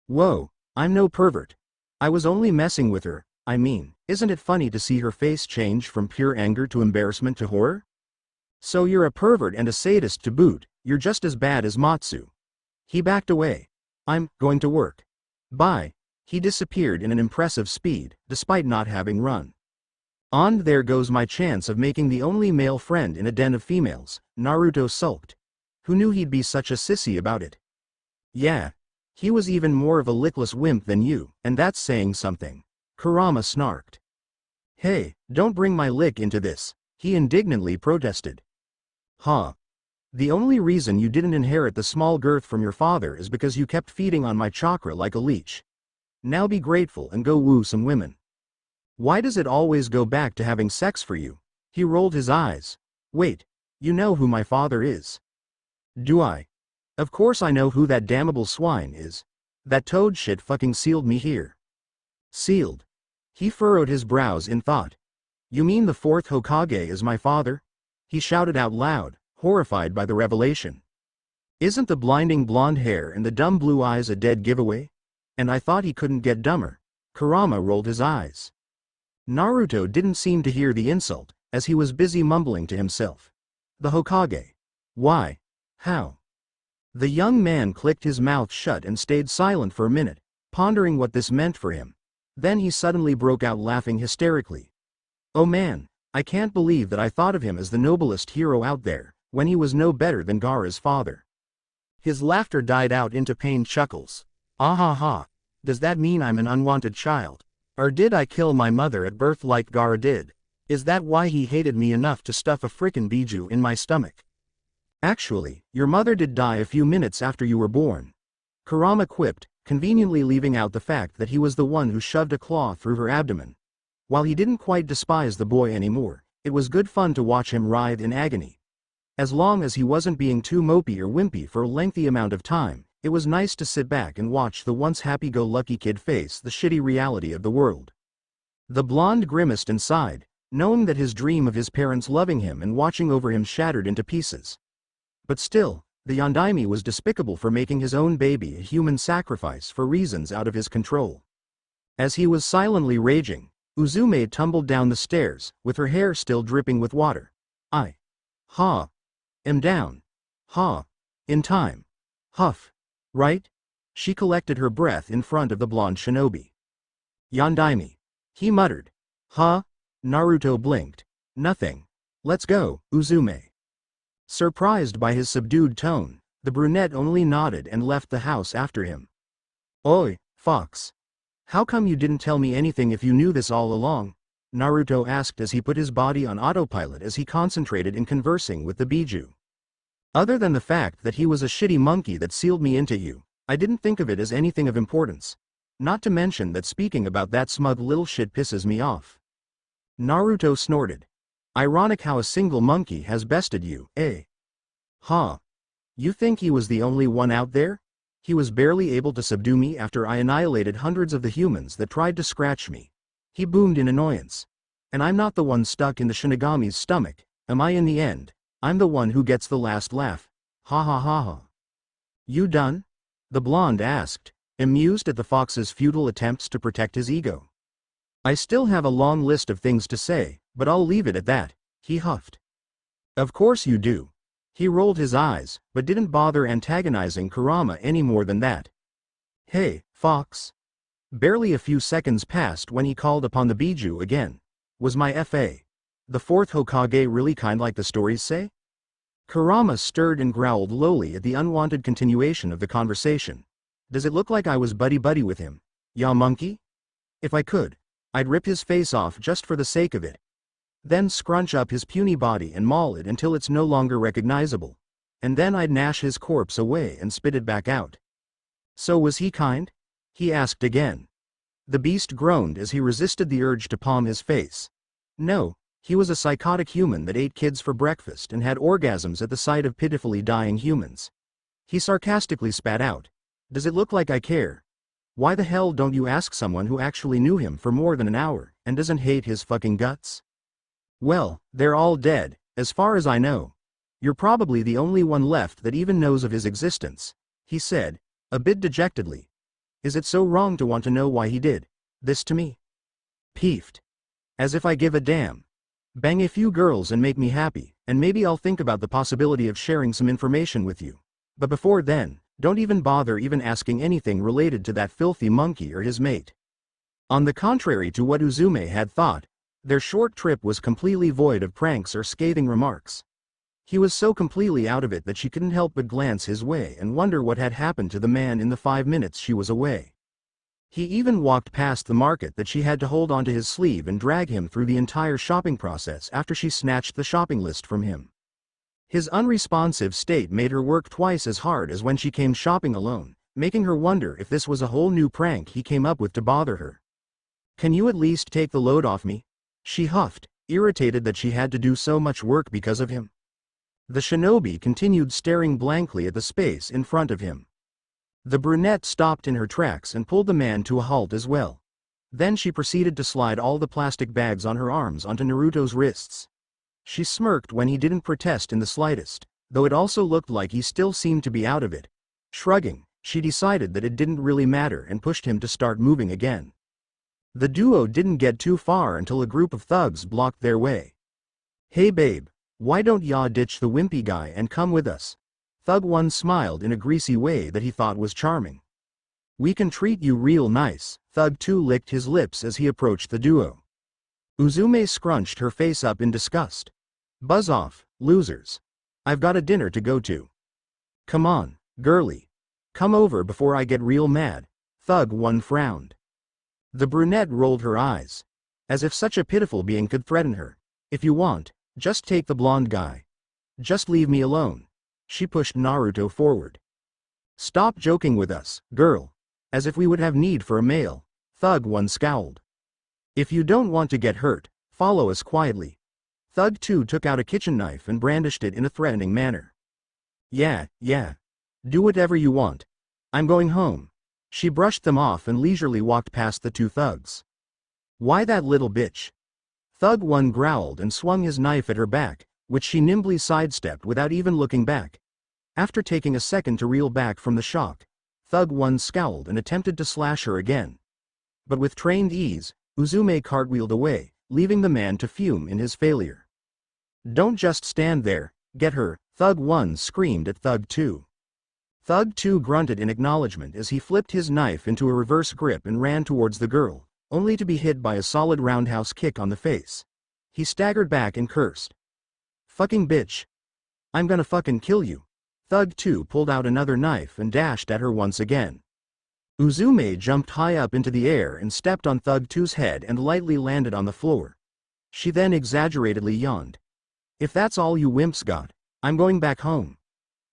S1: Whoa, I'm no pervert. I was only messing with her. I mean, isn't it funny to see her face change from pure anger to embarrassment to horror? So you're a pervert and a sadist to boot, you're just as bad as Matsu. He backed away. I'm going to work. Bye. He disappeared in an impressive speed, despite not having run. On there goes my chance of making the only male friend in a den of females, Naruto sulked. Who knew he'd be such a sissy about it? Yeah. He was even more of a lickless wimp than you, and that's saying something. Kurama snarked. Hey, don't bring my lick into this, he indignantly protested. Huh. The only reason you didn't inherit the small girth from your father is because you kept feeding on my chakra like a leech. Now be grateful and go woo some women. Why does it always go back to having sex for you? He rolled his eyes. Wait, you know who my father is? Do I? Of course I know who that damnable swine is. That toad shit fucking sealed me here. Sealed. He furrowed his brows in thought. You mean the 4th Hokage is my father? He shouted out loud, horrified by the revelation. Isn't the blinding blonde hair and the dumb blue eyes a dead giveaway? And I thought he couldn't get dumber. Kurama rolled his eyes. Naruto didn't seem to hear the insult, as he was busy mumbling to himself. The Hokage. Why? How? The young man clicked his mouth shut and stayed silent for a minute, pondering what this meant for him. Then he suddenly broke out laughing hysterically. Oh man, I can't believe that I thought of him as the noblest hero out there, when he was no better than Gaara's father. His laughter died out into pained chuckles. Ah ha ha. Does that mean I'm an unwanted child? Or did I kill my mother at birth like Gaara did? Is that why he hated me enough to stuff a frickin' biju in my stomach? Actually, your mother did die a few minutes after you were born. Kurama quipped, conveniently leaving out the fact that he was the one who shoved a claw through her abdomen. While he didn't quite despise the boy anymore, it was good fun to watch him writhe in agony. As long as he wasn't being too mopey or wimpy for a lengthy amount of time, it was nice to sit back and watch the once happy-go-lucky kid face the shitty reality of the world. The blonde grimaced and sighed, knowing that his dream of his parents loving him and watching over him shattered into pieces. But still, the Yondaime was despicable for making his own baby a human sacrifice for reasons out of his control. As he was silently raging, Uzume tumbled down the stairs, with her hair still dripping with water. Am down. In time. Huff. Right? She collected her breath in front of the blonde shinobi. Yondaime. He muttered. Huh? Naruto blinked. Nothing. Let's go, Uzume. Surprised by his subdued tone, the brunette only nodded and left the house after him. Oi, Fox. How come you didn't tell me anything if you knew this all along? Naruto asked as he put his body on autopilot as he concentrated in conversing with the biju. Other than the fact that he was a shitty monkey that sealed me into you, I didn't think of it as anything of importance. Not to mention that speaking about that smug little shit pisses me off. Naruto snorted. Ironic how a single monkey has bested you, eh? Huh. You think he was the only one out there? He was barely able to subdue me after I annihilated hundreds of the humans that tried to scratch me. He boomed in annoyance. And I'm not the one stuck in the Shinigami's stomach, am I in the end? I'm the one who gets the last laugh. Ha ha ha ha. You done? The blonde asked, amused at the fox's futile attempts to protect his ego. I still have a long list of things to say, but I'll leave it at that, he huffed. Of course you do. He rolled his eyes, but didn't bother antagonizing Kurama any more than that. Hey, fox. Barely a few seconds passed when he called upon the Biju again. Was my F.A. the fourth Hokage really kind like the stories say? Kurama stirred and growled lowly at the unwanted continuation of the conversation. Does it look like I was buddy-buddy with him? Ya monkey? If I could, I'd rip his face off just for the sake of it. Then scrunch up his puny body and maul it until it's no longer recognizable. And then I'd gnash his corpse away and spit it back out. So was he kind? He asked again. The beast groaned as he resisted the urge to palm his face. No, he was a psychotic human that ate kids for breakfast and had orgasms at the sight of pitifully dying humans. He sarcastically spat out. Does it look like I care? Why the hell don't you ask someone who actually knew him for more than an hour and doesn't hate his fucking guts? Well, they're all dead, as far as I know. You're probably the only one left that even knows of his existence, he said, a bit dejectedly. Is it so wrong to want to know why he did this to me? Peeved. As if I give a damn. Bang a few girls and make me happy, and maybe I'll think about the possibility of sharing some information with you. But before then, don't even bother even asking anything related to that filthy monkey or his mate. On the contrary to what Uzume had thought, their short trip was completely void of pranks or scathing remarks. He was so completely out of it that she couldn't help but glance his way and wonder what had happened to the man in the 5 minutes she was away. He even walked past the market that she had to hold onto his sleeve and drag him through the entire shopping process after she snatched the shopping list from him. His unresponsive state made her work twice as hard as when she came shopping alone, making her wonder if this was a whole new prank he came up with to bother her. Can you at least take the load off me? She huffed, irritated that she had to do so much work because of him. The shinobi continued staring blankly at the space in front of him. The brunette stopped in her tracks and pulled the man to a halt as well. Then she proceeded to slide all the plastic bags on her arms onto Naruto's wrists. She smirked when he didn't protest in the slightest, though it also looked like he still seemed to be out of it. Shrugging, she decided that it didn't really matter and pushed him to start moving again. The duo didn't get too far until a group of thugs blocked their way. Hey babe, why don't ya ditch the wimpy guy and come with us? Thug 1 smiled in a greasy way that he thought was charming. We can treat you real nice, Thug 2 licked his lips as he approached the duo. Uzume scrunched her face up in disgust. Buzz off, losers. I've got a dinner to go to. Come on, girly. Come over before I get real mad, Thug 1 frowned. The brunette rolled her eyes. As if such a pitiful being could threaten her. If you want, just take the blonde guy. Just leave me alone. She pushed Naruto forward. Stop joking with us, girl. As if we would have need for a male, Thug 1 scowled. If you don't want to get hurt, follow us quietly. Thug 2 took out a kitchen knife and brandished it in a threatening manner. Yeah. Do whatever you want. I'm going home. She brushed them off and leisurely walked past the two thugs. Why that little bitch? Thug 1 growled and swung his knife at her back, which she nimbly sidestepped without even looking back. After taking a second to reel back from the shock, Thug 1 scowled and attempted to slash her again. But with trained ease, Uzume cartwheeled away, leaving the man to fume in his failure. Don't just stand there, get her, Thug 1 screamed at Thug 2. Thug 2 grunted in acknowledgement as he flipped his knife into a reverse grip and ran towards the girl, only to be hit by a solid roundhouse kick on the face. He staggered back and cursed. Fucking bitch. I'm gonna fucking kill you. Thug 2 pulled out another knife and dashed at her once again. Uzume jumped high up into the air and stepped on Thug 2's head and lightly landed on the floor. She then exaggeratedly yawned. If that's all you wimps got, I'm going back home.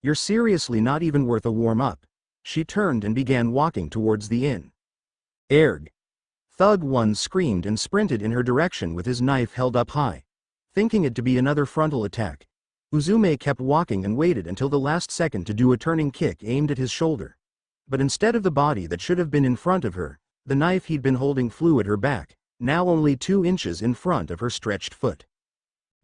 S1: You're seriously not even worth a warm-up. She turned and began walking towards the inn. Erg. Thug 1 screamed and sprinted in her direction with his knife held up high. Thinking it to be another frontal attack, Uzume kept walking and waited until the last second to do a turning kick aimed at his shoulder. But instead of the body that should have been in front of her, the knife he'd been holding flew at her back, now only 2 inches in front of her stretched foot.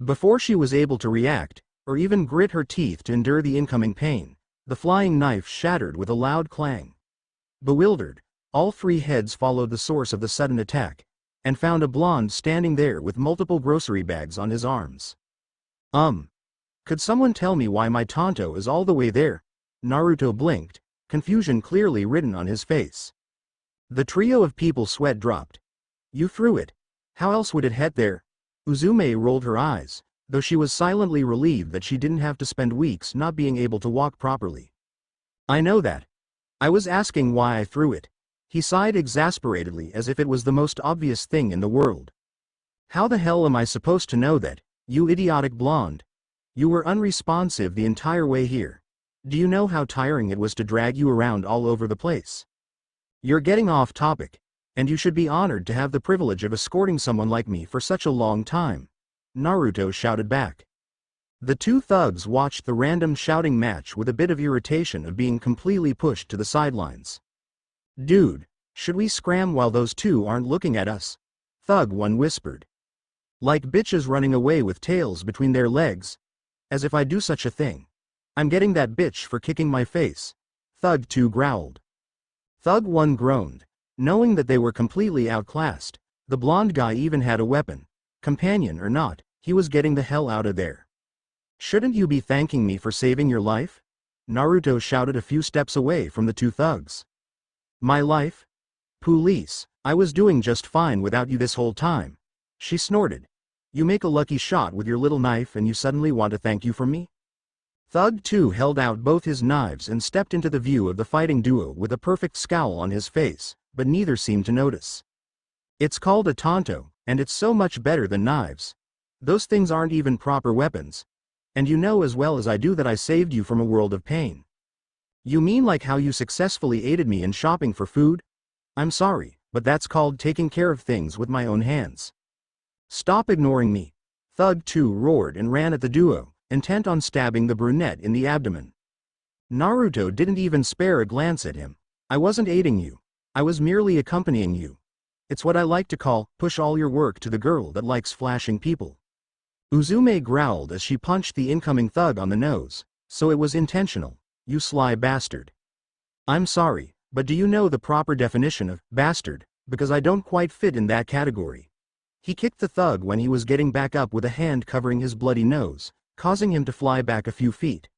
S1: Before she was able to react, or even grit her teeth to endure the incoming pain, the flying knife shattered with a loud clang. Bewildered, all 3 heads followed the source of the sudden attack, and found a blonde standing there with multiple grocery bags on his arms. Could someone tell me why my Tonto is all the way there? Naruto blinked, confusion clearly written on his face. The trio of people sweat dropped. You threw it. How else would it head there? Uzume rolled her eyes, though she was silently relieved that she didn't have to spend weeks not being able to walk properly. I know that. I was asking why I threw it. He sighed exasperatedly as if it was the most obvious thing in the world. How the hell am I supposed to know that, you idiotic blonde? You were unresponsive the entire way here. Do you know how tiring it was to drag you around all over the place? You're getting off topic, and you should be honored to have the privilege of escorting someone like me for such a long time, Naruto shouted back. The 2 thugs watched the random shouting match with a bit of irritation of being completely pushed to the sidelines. Dude, should we scram while those 2 aren't looking at us? Thug 1 whispered. Like bitches running away with tails between their legs. As if I'd do such a thing. I'm getting that bitch for kicking my face. Thug 2 growled. Thug 1 groaned, knowing that they were completely outclassed. The blonde guy even had a weapon. Companion or not, he was getting the hell out of there. Shouldn't you be thanking me for saving your life? Naruto shouted a few steps away from the 2 thugs. My life? Police, I was doing just fine without you this whole time. She snorted. You make a lucky shot with your little knife and you suddenly want to thank you for me? Thug 2 held out both his knives and stepped into the view of the fighting duo with a perfect scowl on his face, but neither seemed to notice. It's called a Tonto, and it's so much better than knives. Those things aren't even proper weapons. And you know as well as I do that I saved you from a world of pain. You mean like how you successfully aided me in shopping for food? I'm sorry, but that's called taking care of things with my own hands. Stop ignoring me. Thug 2 roared and ran at the duo, intent on stabbing the brunette in the abdomen. Naruto didn't even spare a glance at him. I wasn't aiding you. I was merely accompanying you. It's what I like to call, push all your work to the girl that likes flashing people. Uzume growled as she punched the incoming thug on the nose, so it was intentional, you sly bastard. I'm sorry, but do you know the proper definition of bastard, because I don't quite fit in that category. He kicked the thug when he was getting back up with a hand covering his bloody nose, causing him to fly back a few feet.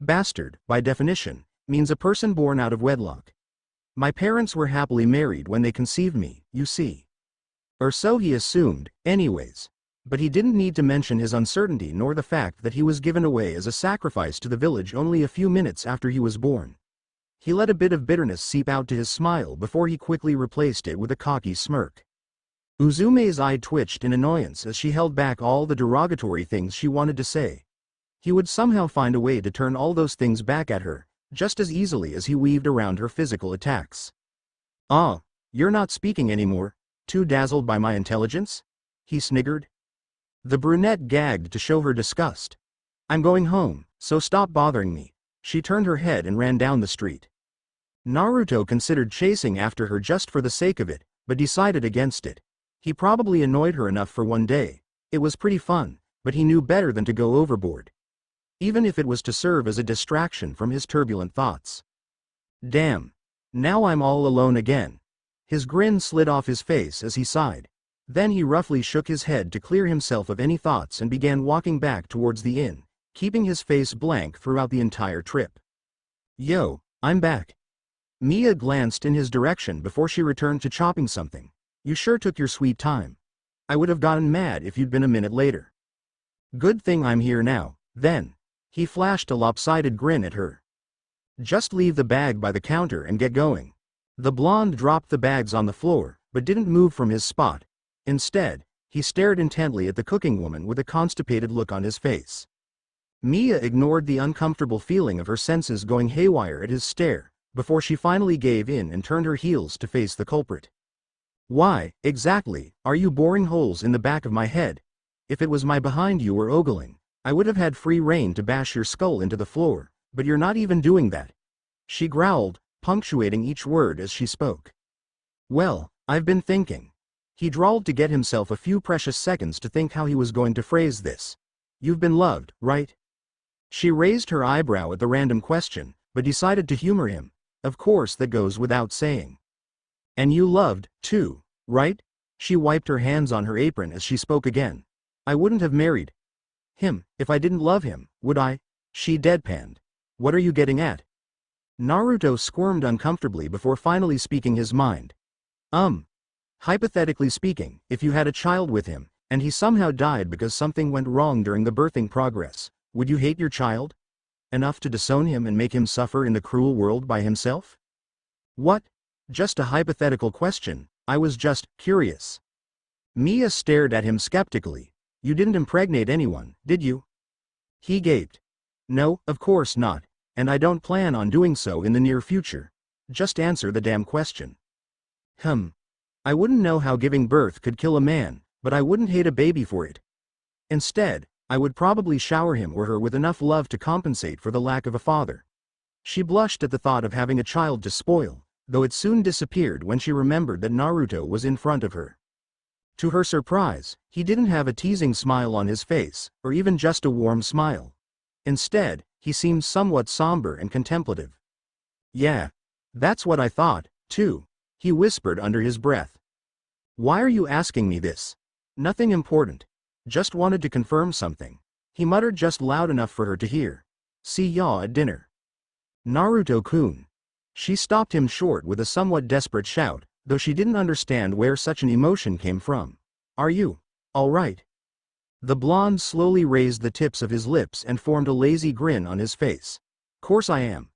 S1: Bastard, by definition, means a person born out of wedlock. My parents were happily married when they conceived me, you see. Or so he assumed, anyways. But he didn't need to mention his uncertainty nor the fact that he was given away as a sacrifice to the village only a few minutes after he was born. He let a bit of bitterness seep out to his smile before he quickly replaced it with a cocky smirk. Uzume's eye twitched in annoyance as she held back all the derogatory things she wanted to say. He would somehow find a way to turn all those things back at her, just as easily as he weaved around her physical attacks. Ah, you're not speaking anymore, too dazzled by my intelligence? He sniggered. The brunette gagged to show her disgust. I'm going home, so stop bothering me. She turned her head and ran down the street. Naruto considered chasing after her just for the sake of it, but decided against it. He probably annoyed her enough for one day. It was pretty fun, but he knew better than to go overboard. Even if it was to serve as a distraction from his turbulent thoughts. Damn. Now I'm all alone again. His grin slid off his face as he sighed. Then he roughly shook his head to clear himself of any thoughts and began walking back towards the inn, keeping his face blank throughout the entire trip. Yo, I'm back. Miya glanced in his direction before she returned to chopping something. You sure took your sweet time. I would have gotten mad if you'd been a minute later. Good thing I'm here now, then. He flashed a lopsided grin at her. Just leave the bag by the counter and get going. The blonde dropped the bags on the floor, but didn't move from his spot. Instead, he stared intently at the cooking woman with a constipated look on his face. Miya ignored the uncomfortable feeling of her senses going haywire at his stare, before she finally gave in and turned her heels to face the culprit. Why, exactly, are you boring holes in the back of my head? If it was my behind you were ogling, I would have had free rein to bash your skull into the floor, but you're not even doing that. She growled, punctuating each word as she spoke. Well, I've been thinking. He drawled to get himself a few precious seconds to think how he was going to phrase this. You've been loved, right? She raised her eyebrow at the random question, but decided to humor him. Of course, that goes without saying. And you loved, too, right? She wiped her hands on her apron as she spoke again. I wouldn't have married him if I didn't love him, would I? She deadpanned. What are you getting at? Naruto squirmed uncomfortably before finally speaking his mind. Hypothetically speaking, if you had a child with him, and he somehow died because something went wrong during the birthing progress, would you hate your child enough to disown him and make him suffer in the cruel world by himself? What? Just a hypothetical question, I was just curious. Miya stared at him skeptically. You didn't impregnate anyone, did you? He gaped. No, of course not, and I don't plan on doing so in the near future. Just answer the damn question. I wouldn't know how giving birth could kill a man, but I wouldn't hate a baby for it. Instead, I would probably shower him or her with enough love to compensate for the lack of a father. She blushed at the thought of having a child to spoil, though it soon disappeared when she remembered that Naruto was in front of her. To her surprise, he didn't have a teasing smile on his face, or even just a warm smile. Instead, he seemed somewhat somber and contemplative. Yeah, that's what I thought, too, he whispered under his breath. Why are you asking me this? Nothing important. Just wanted to confirm something. He muttered just loud enough for her to hear. See ya at dinner. Naruto-kun. She stopped him short with a somewhat desperate shout, though she didn't understand where such an emotion came from. Are you all right? The blonde slowly raised the tips of his lips and formed a lazy grin on his face. Course I am.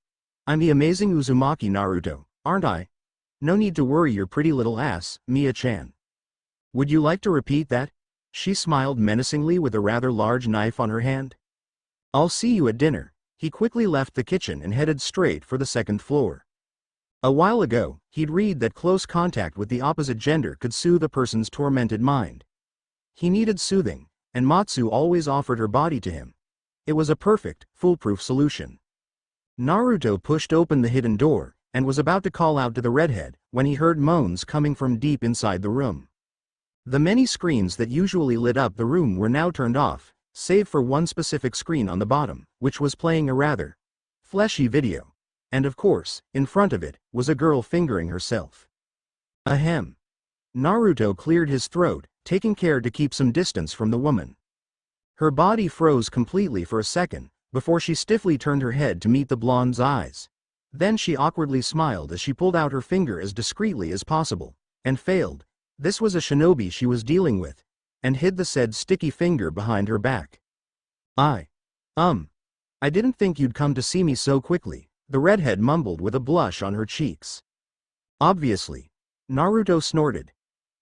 S1: I'm the amazing Uzumaki Naruto, aren't I? No need to worry your pretty little ass, Miya-chan. Would you like to repeat that? She smiled menacingly with a rather large knife on her hand. I'll see you at dinner. He quickly left the kitchen and headed straight for the second floor. A while ago, he'd read that close contact with the opposite gender could soothe a person's tormented mind. He needed soothing, and Matsu always offered her body to him. It was a perfect, foolproof solution. Naruto pushed open the hidden door, and was about to call out to the redhead, when he heard moans coming from deep inside the room. The many screens that usually lit up the room were now turned off, save for one specific screen on the bottom, which was playing a rather fleshy video. And of course, in front of it, was a girl fingering herself. Ahem. Naruto cleared his throat, taking care to keep some distance from the woman. Her body froze completely for a second, before she stiffly turned her head to meet the blonde's eyes. Then she awkwardly smiled as she pulled out her finger as discreetly as possible, and failed. This was a shinobi she was dealing with, and hid the said sticky finger behind her back. I didn't think you'd come to see me so quickly, the redhead mumbled with a blush on her cheeks. Obviously. Naruto snorted.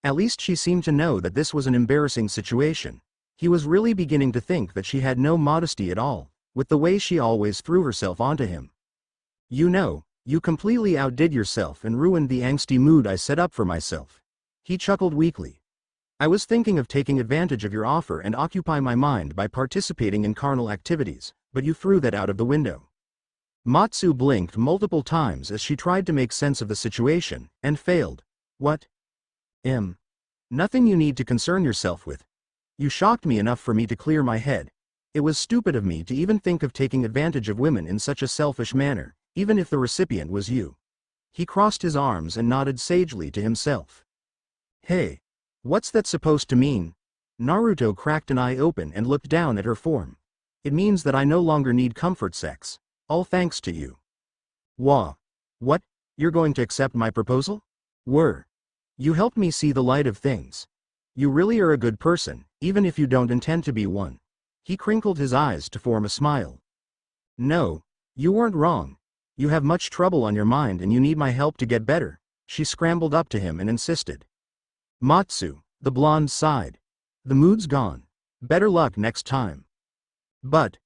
S1: At least she seemed to know that this was an embarrassing situation. He was really beginning to think that she had no modesty at all, with the way she always threw herself onto him. You know, you completely outdid yourself and ruined the angsty mood I set up for myself. He chuckled weakly. I was thinking of taking advantage of your offer and occupy my mind by participating in carnal activities, but you threw that out of the window. Matsu blinked multiple times as she tried to make sense of the situation, and failed. What? Nothing you need to concern yourself with. You shocked me enough for me to clear my head. It was stupid of me to even think of taking advantage of women in such a selfish manner, even if the recipient was you. He crossed his arms and nodded sagely to himself. Hey, what's that supposed to mean? Naruto cracked an eye open and looked down at her form. It means that I no longer need comfort sex. All thanks to you. Wah. What? You're going to accept my proposal? You helped me see the light of things. You really are a good person, even if you don't intend to be one. He crinkled his eyes to form a smile. No, you weren't wrong. You have much trouble on your mind and you need my help to get better. She scrambled up to him and insisted. Matsu, the blonde sighed. The mood's gone. Better luck next time. But,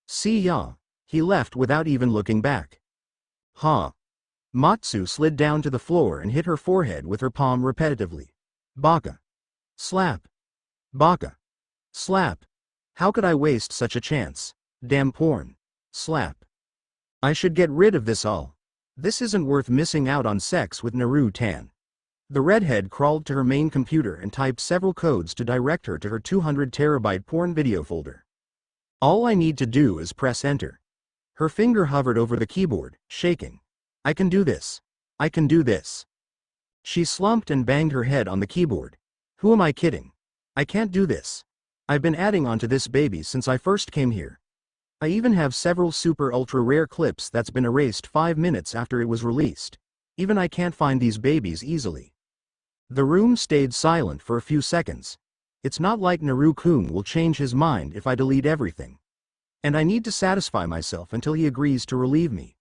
S1: see ya. He left without even looking back. Ha. Matsu slid down to the floor and hit her forehead with her palm repetitively. Baka. Slap. Baka. Slap. How could I waste such a chance? Damn porn. Slap. I should get rid of this all. This isn't worth missing out on sex with Naruto. The redhead crawled to her main computer and typed several codes to direct her to her 200 terabyte porn video folder. All I need to do is press enter. Her finger hovered over the keyboard, shaking. I can do this. I can do this. She slumped and banged her head on the keyboard. Who am I kidding? I can't do this. I've been adding on to this baby since I first came here. I even have several super ultra rare clips that's been erased 5 minutes after it was released. Even I can't find these babies easily. The room stayed silent for a few seconds. It's not like Naru-kun will change his mind if I delete everything. And I need to satisfy myself until he agrees to relieve me.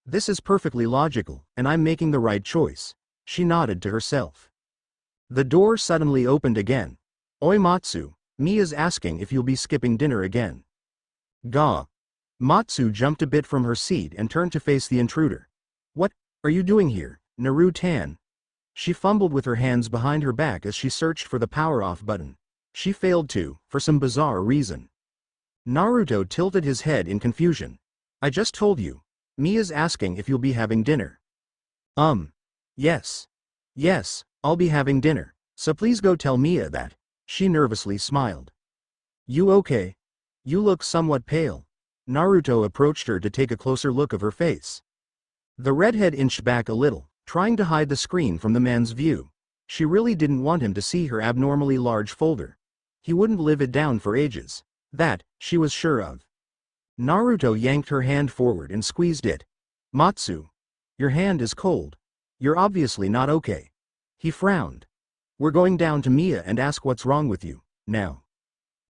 S1: This is perfectly logical, and I'm making the right choice. She nodded to herself. The door suddenly opened again. Oi Matsu, Miya's asking if you'll be skipping dinner again. Gah. Matsu jumped a bit from her seat and turned to face the intruder. What are you doing here, Naru-tan? She fumbled with her hands behind her back as she searched for the power-off button. She failed to, for some bizarre reason. Naruto tilted his head in confusion. I just told you. Miya's asking if you'll be having dinner. Yes. Yes, I'll be having dinner, so please go tell Miya that. She nervously smiled. You okay? You look somewhat pale. Naruto approached her to take a closer look of her face. The redhead inched back a little, trying to hide the screen from the man's view. She really didn't want him to see her abnormally large folder. He wouldn't live it down for ages. That, she was sure of. Naruto yanked her hand forward and squeezed it. Matsu. Your hand is cold. You're obviously not okay. He frowned. We're going down to Miya and ask what's wrong with you, now.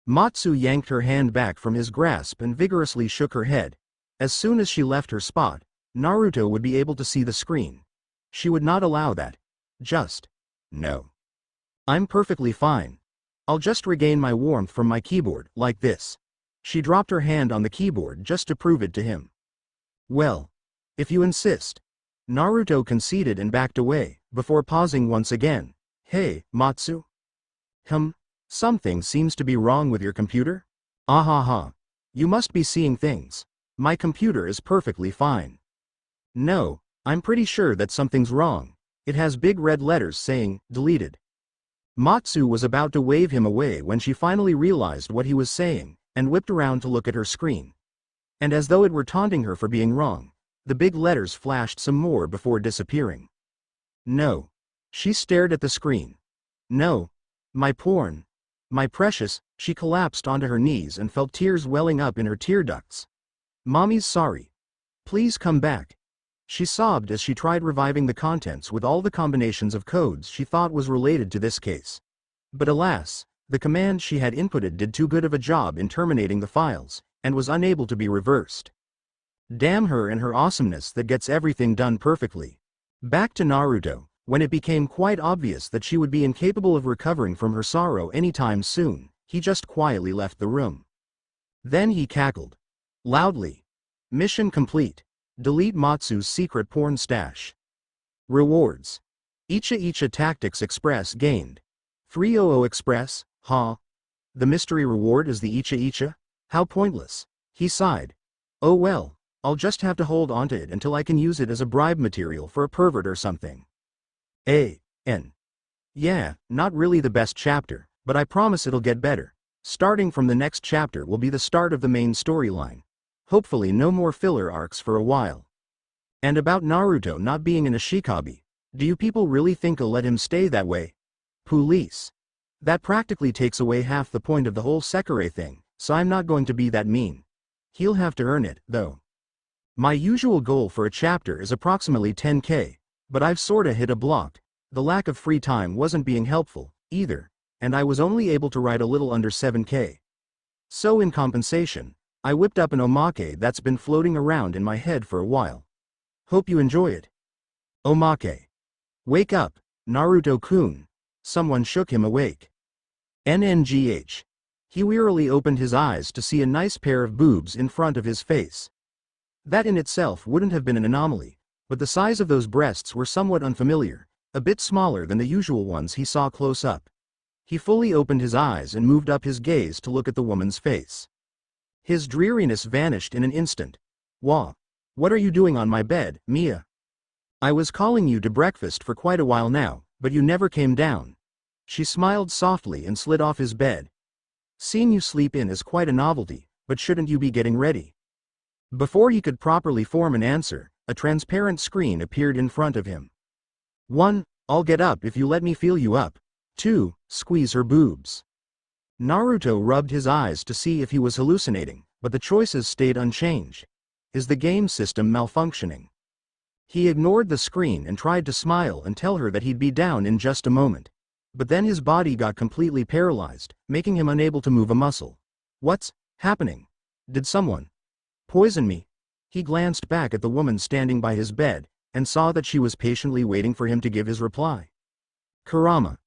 S1: Matsu yanked her hand back from his grasp and vigorously shook her head. As soon as she left her spot, Naruto would be able to see the screen. She would not allow that. Just. No. I'm perfectly fine. I'll just regain my warmth from my keyboard, like this. She dropped her hand on the keyboard just to prove it to him. Well. If you insist. Naruto conceded and backed away, before pausing once again. Hey, Matsu? Something seems to be wrong with your computer? Ahaha. You must be seeing things. My computer is perfectly fine. No, I'm pretty sure that something's wrong. It has big red letters saying, deleted. Matsu was about to wave him away when she finally realized what he was saying, and whipped around to look at her screen. And as though it were taunting her for being wrong, the big letters flashed some more before disappearing. No. She stared at the screen. No. My porn. My precious, she collapsed onto her knees and felt tears welling up in her tear ducts. Mommy's sorry. Please come back. She sobbed as she tried reviving the contents with all the combinations of codes she thought was related to this case. But alas, the command she had inputted did too good of a job in terminating the files, and was unable to be reversed. Damn her and her awesomeness that gets everything done perfectly. Back to Naruto, when it became quite obvious that she would be incapable of recovering from her sorrow anytime soon, he just quietly left the room. Then he cackled. Loudly. Mission complete. Delete Matsu's secret porn stash. Rewards. Icha Tactics Express gained. 300 Express, huh? The mystery reward is the Icha? How pointless. He sighed. Oh well, I'll just have to hold onto it until I can use it as a bribe material for a pervert or something. Yeah, not really the best chapter, but I promise it'll get better. Starting from the next chapter will be the start of the main storyline. Hopefully no more filler arcs for a while. And about Naruto not being an Ashikabi, do you people really think I'll let him stay that way? Police. That practically takes away half the point of the whole Sekirei thing, so I'm not going to be that mean. He'll have to earn it, though. My usual goal for a chapter is approximately 10k, but I've sorta hit a block. The lack of free time wasn't being helpful, either, and I was only able to write a little under 7k. So in compensation, I whipped up an omake that's been floating around in my head for a while. Hope you enjoy it. Omake. Wake up, Naruto-kun. Someone shook him awake. NNGH. He wearily opened his eyes to see a nice pair of boobs in front of his face. That in itself wouldn't have been an anomaly, but the size of those breasts were somewhat unfamiliar, a bit smaller than the usual ones he saw close up. He fully opened his eyes and moved up his gaze to look at the woman's face. His dreariness vanished in an instant. "Wah! What are you doing on my bed, Miya? I was calling you to breakfast for quite a while now, but you never came down." She smiled softly and slid off his bed. "Seeing you sleep in is quite a novelty, but shouldn't you be getting ready?" Before he could properly form an answer, a transparent screen appeared in front of him. 1. I'll get up if you let me feel you up. 2. Squeeze her boobs. Naruto rubbed his eyes to see if he was hallucinating, but the choices stayed unchanged. Is the game system malfunctioning? He ignored the screen and tried to smile and tell her that he'd be down in just a moment. But then his body got completely paralyzed, making him unable to move a muscle. What's happening? Did someone poison me? He glanced back at the woman standing by his bed, and saw that she was patiently waiting for him to give his reply. Kurama.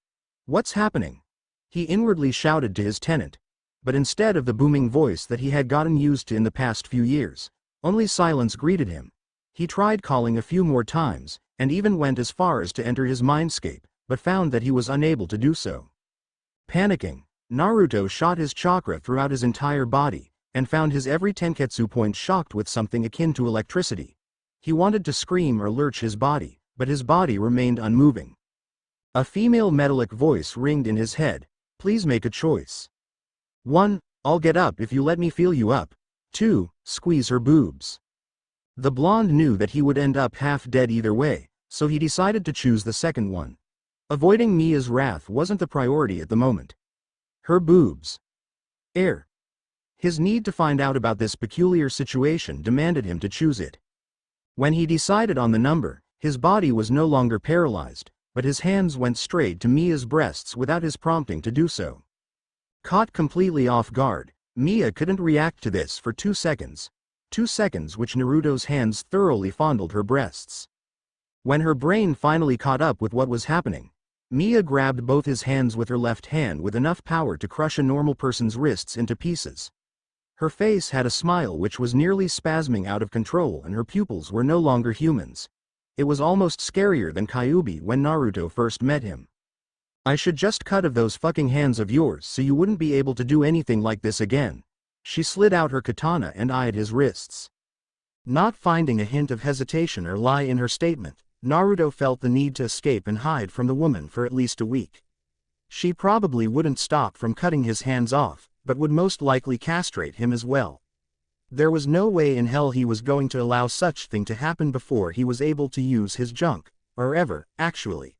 S1: What's happening? He inwardly shouted to his tenant. But instead of the booming voice that he had gotten used to in the past few years, only silence greeted him. He tried calling a few more times, and even went as far as to enter his mindscape, but found that he was unable to do so. Panicking, Naruto shot his chakra throughout his entire body, and found his every tenketsu point shocked with something akin to electricity. He wanted to scream or lurch his body, but his body remained unmoving. A female metallic voice ringed in his head. Please make a choice. 1. I'll get up if you let me feel you up. 2. Squeeze her boobs. The blonde knew that he would end up half dead either way, so he decided to choose the second one. Avoiding Miya's wrath wasn't the priority at the moment. Her boobs. Air. His need to find out about this peculiar situation demanded him to choose it. When he decided on the number, his body was no longer paralyzed, but his hands went straight to Miya's breasts without his prompting to do so. Caught completely off guard, Miya couldn't react to this for 2 seconds. 2 seconds which Naruto's hands thoroughly fondled her breasts. When her brain finally caught up with what was happening, Miya grabbed both his hands with her left hand with enough power to crush a normal person's wrists into pieces. Her face had a smile which was nearly spasming out of control, and her pupils were no longer humans. It was almost scarier than Kyuubi when Naruto first met him. I should just cut off those fucking hands of yours so you wouldn't be able to do anything like this again. She slid out her katana and eyed his wrists. Not finding a hint of hesitation or lie in her statement, Naruto felt the need to escape and hide from the woman for at least a week. She probably wouldn't stop from cutting his hands off, but would most likely castrate him as well. There was no way in hell he was going to allow such thing to happen before he was able to use his junk, or ever, actually.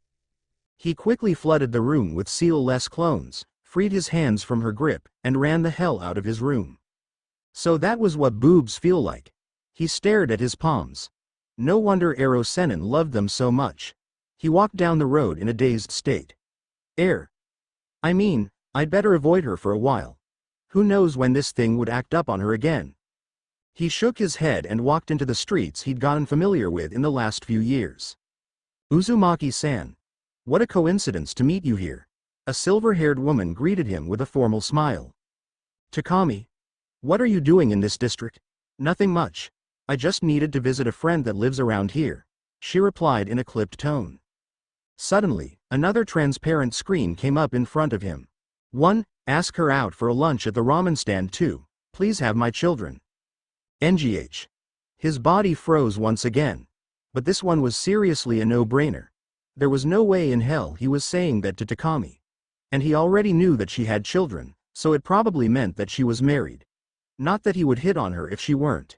S1: He quickly flooded the room with seal-less clones, freed his hands from her grip, and ran the hell out of his room. So that was what boobs feel like. He stared at his palms. No wonder Ero Sennin loved them so much. He walked down the road in a dazed state. I mean, I'd better avoid her for a while. Who knows when this thing would act up on her again. He shook his head and walked into the streets he'd gotten familiar with in the last few years. Uzumaki-san. What a coincidence to meet you here. A silver-haired woman greeted him with a formal smile. Takami. What are you doing in this district? Nothing much. I just needed to visit a friend that lives around here, she replied in a clipped tone. Suddenly, another transparent screen came up in front of him. 1. Ask her out for a lunch at the ramen stand. 2. Please have my children. NGH. His body froze once again. But this one was seriously a no-brainer. There was no way in hell he was saying that to Takami. And he already knew that she had children, so it probably meant that she was married. Not that he would hit on her if she weren't.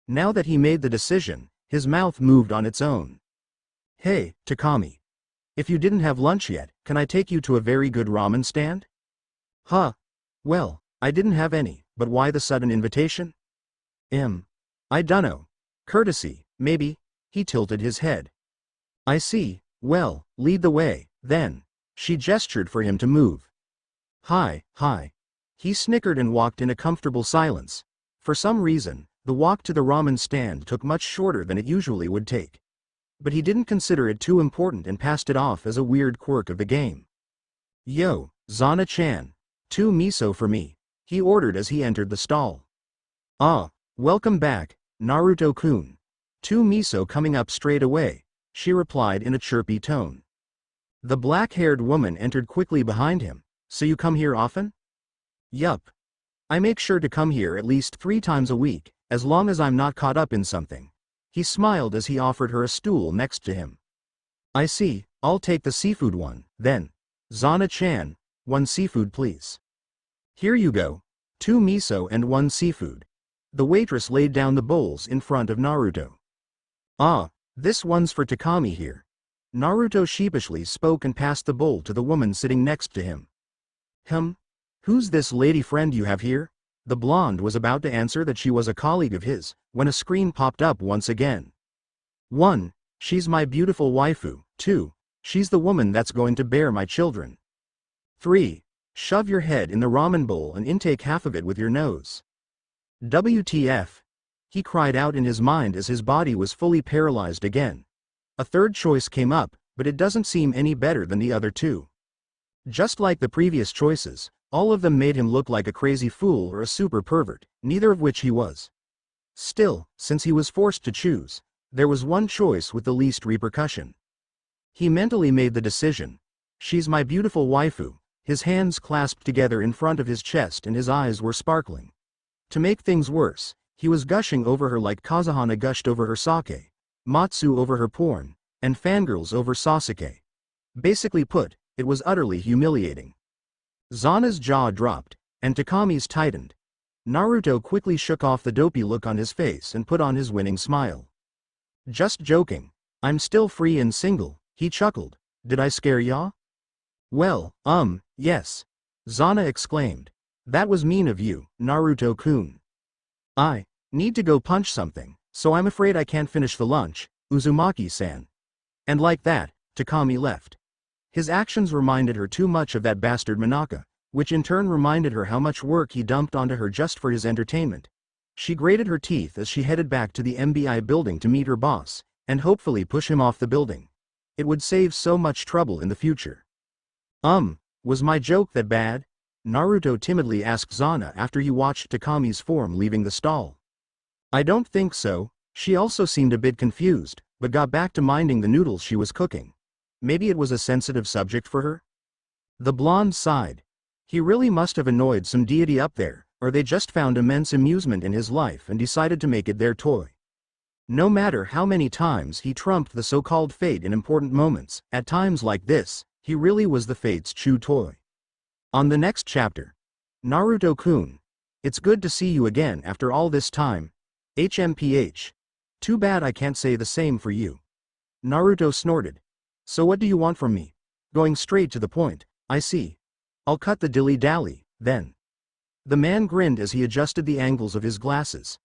S1: Now that he made the decision, his mouth moved on its own. Hey, Takami. If you didn't have lunch yet, can I take you to a very good ramen stand? Huh. Well, I didn't have any, but why the sudden invitation? I dunno. Courtesy, maybe. He tilted his head. I see. Well, lead the way, then. She gestured for him to move. Hi. He snickered and walked in a comfortable silence. For some reason, the walk to the ramen stand took much shorter than it usually would take. But he didn't consider it too important and passed it off as a weird quirk of the game. Yo, Zana-chan. 2 miso for me, he ordered as he entered the stall. Ah, welcome back, Naruto-kun. 2 miso coming up straight away, she replied in a chirpy tone. The black-haired woman entered quickly behind him. So you come here often? Yup. I make sure to come here at least 3 times a week, as long as I'm not caught up in something. He smiled as he offered her a stool next to him. I see, I'll take the seafood one, then. Zana-chan, 1 seafood please. Here you go. 2 miso and 1 seafood. The waitress laid down the bowls in front of Naruto. Ah, this one's for Takami here. Naruto sheepishly spoke and passed the bowl to the woman sitting next to him. Who's this lady friend you have here? The blonde was about to answer that she was a colleague of his, when a screen popped up once again. 1. She's my beautiful waifu. 2. She's the woman that's going to bear my children. 3. Shove your head in the ramen bowl and intake half of it with your nose. WTF? He cried out in his mind as his body was fully paralyzed again. A third choice came up, but it doesn't seem any better than the other 2. Just like the previous choices, all of them made him look like a crazy fool or a super pervert, neither of which he was. Still, since he was forced to choose, there was one choice with the least repercussion. He mentally made the decision. She's my beautiful waifu. His hands clasped together in front of his chest and his eyes were sparkling. To make things worse, he was gushing over her like Kazehana gushed over her sake, Matsu over her porn, and fangirls over Sasuke. Basically put, it was utterly humiliating. Zana's jaw dropped, and Takami's tightened. Naruto quickly shook off the dopey look on his face and put on his winning smile. Just joking. I'm still free and single, he chuckled. Did I scare ya? Well, yes. Zana exclaimed. That was mean of you, Naruto-kun. I need to go punch something, so I'm afraid I can't finish the lunch, Uzumaki-san. And like that, Takami left. His actions reminded her too much of that bastard Manaka, which in turn reminded her how much work he dumped onto her just for his entertainment. She grated her teeth as she headed back to the MBI building to meet her boss, and hopefully push him off the building. It would save so much trouble in the future. Was my joke that bad? Naruto timidly asked Zana after he watched Takami's form leaving the stall. I don't think so. She also seemed a bit confused, but got back to minding the noodles she was cooking. Maybe it was a sensitive subject for her? The blonde sighed. He really must have annoyed some deity up there, or they just found immense amusement in his life and decided to make it their toy. No matter how many times he trumped the so-called fate in important moments, at times like this, he really was the fate's chew toy. On the next chapter. Naruto-kun. It's good to see you again after all this time. HMPH. Too bad I can't say the same for you. Naruto snorted. So what do you want from me? Going straight to the point, I see. I'll cut the dilly-dally, then. The man grinned as he adjusted the angles of his glasses.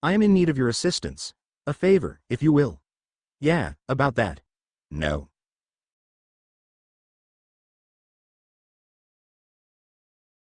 S1: I am in need of your assistance. A favor, if you will. Yeah, about that. No.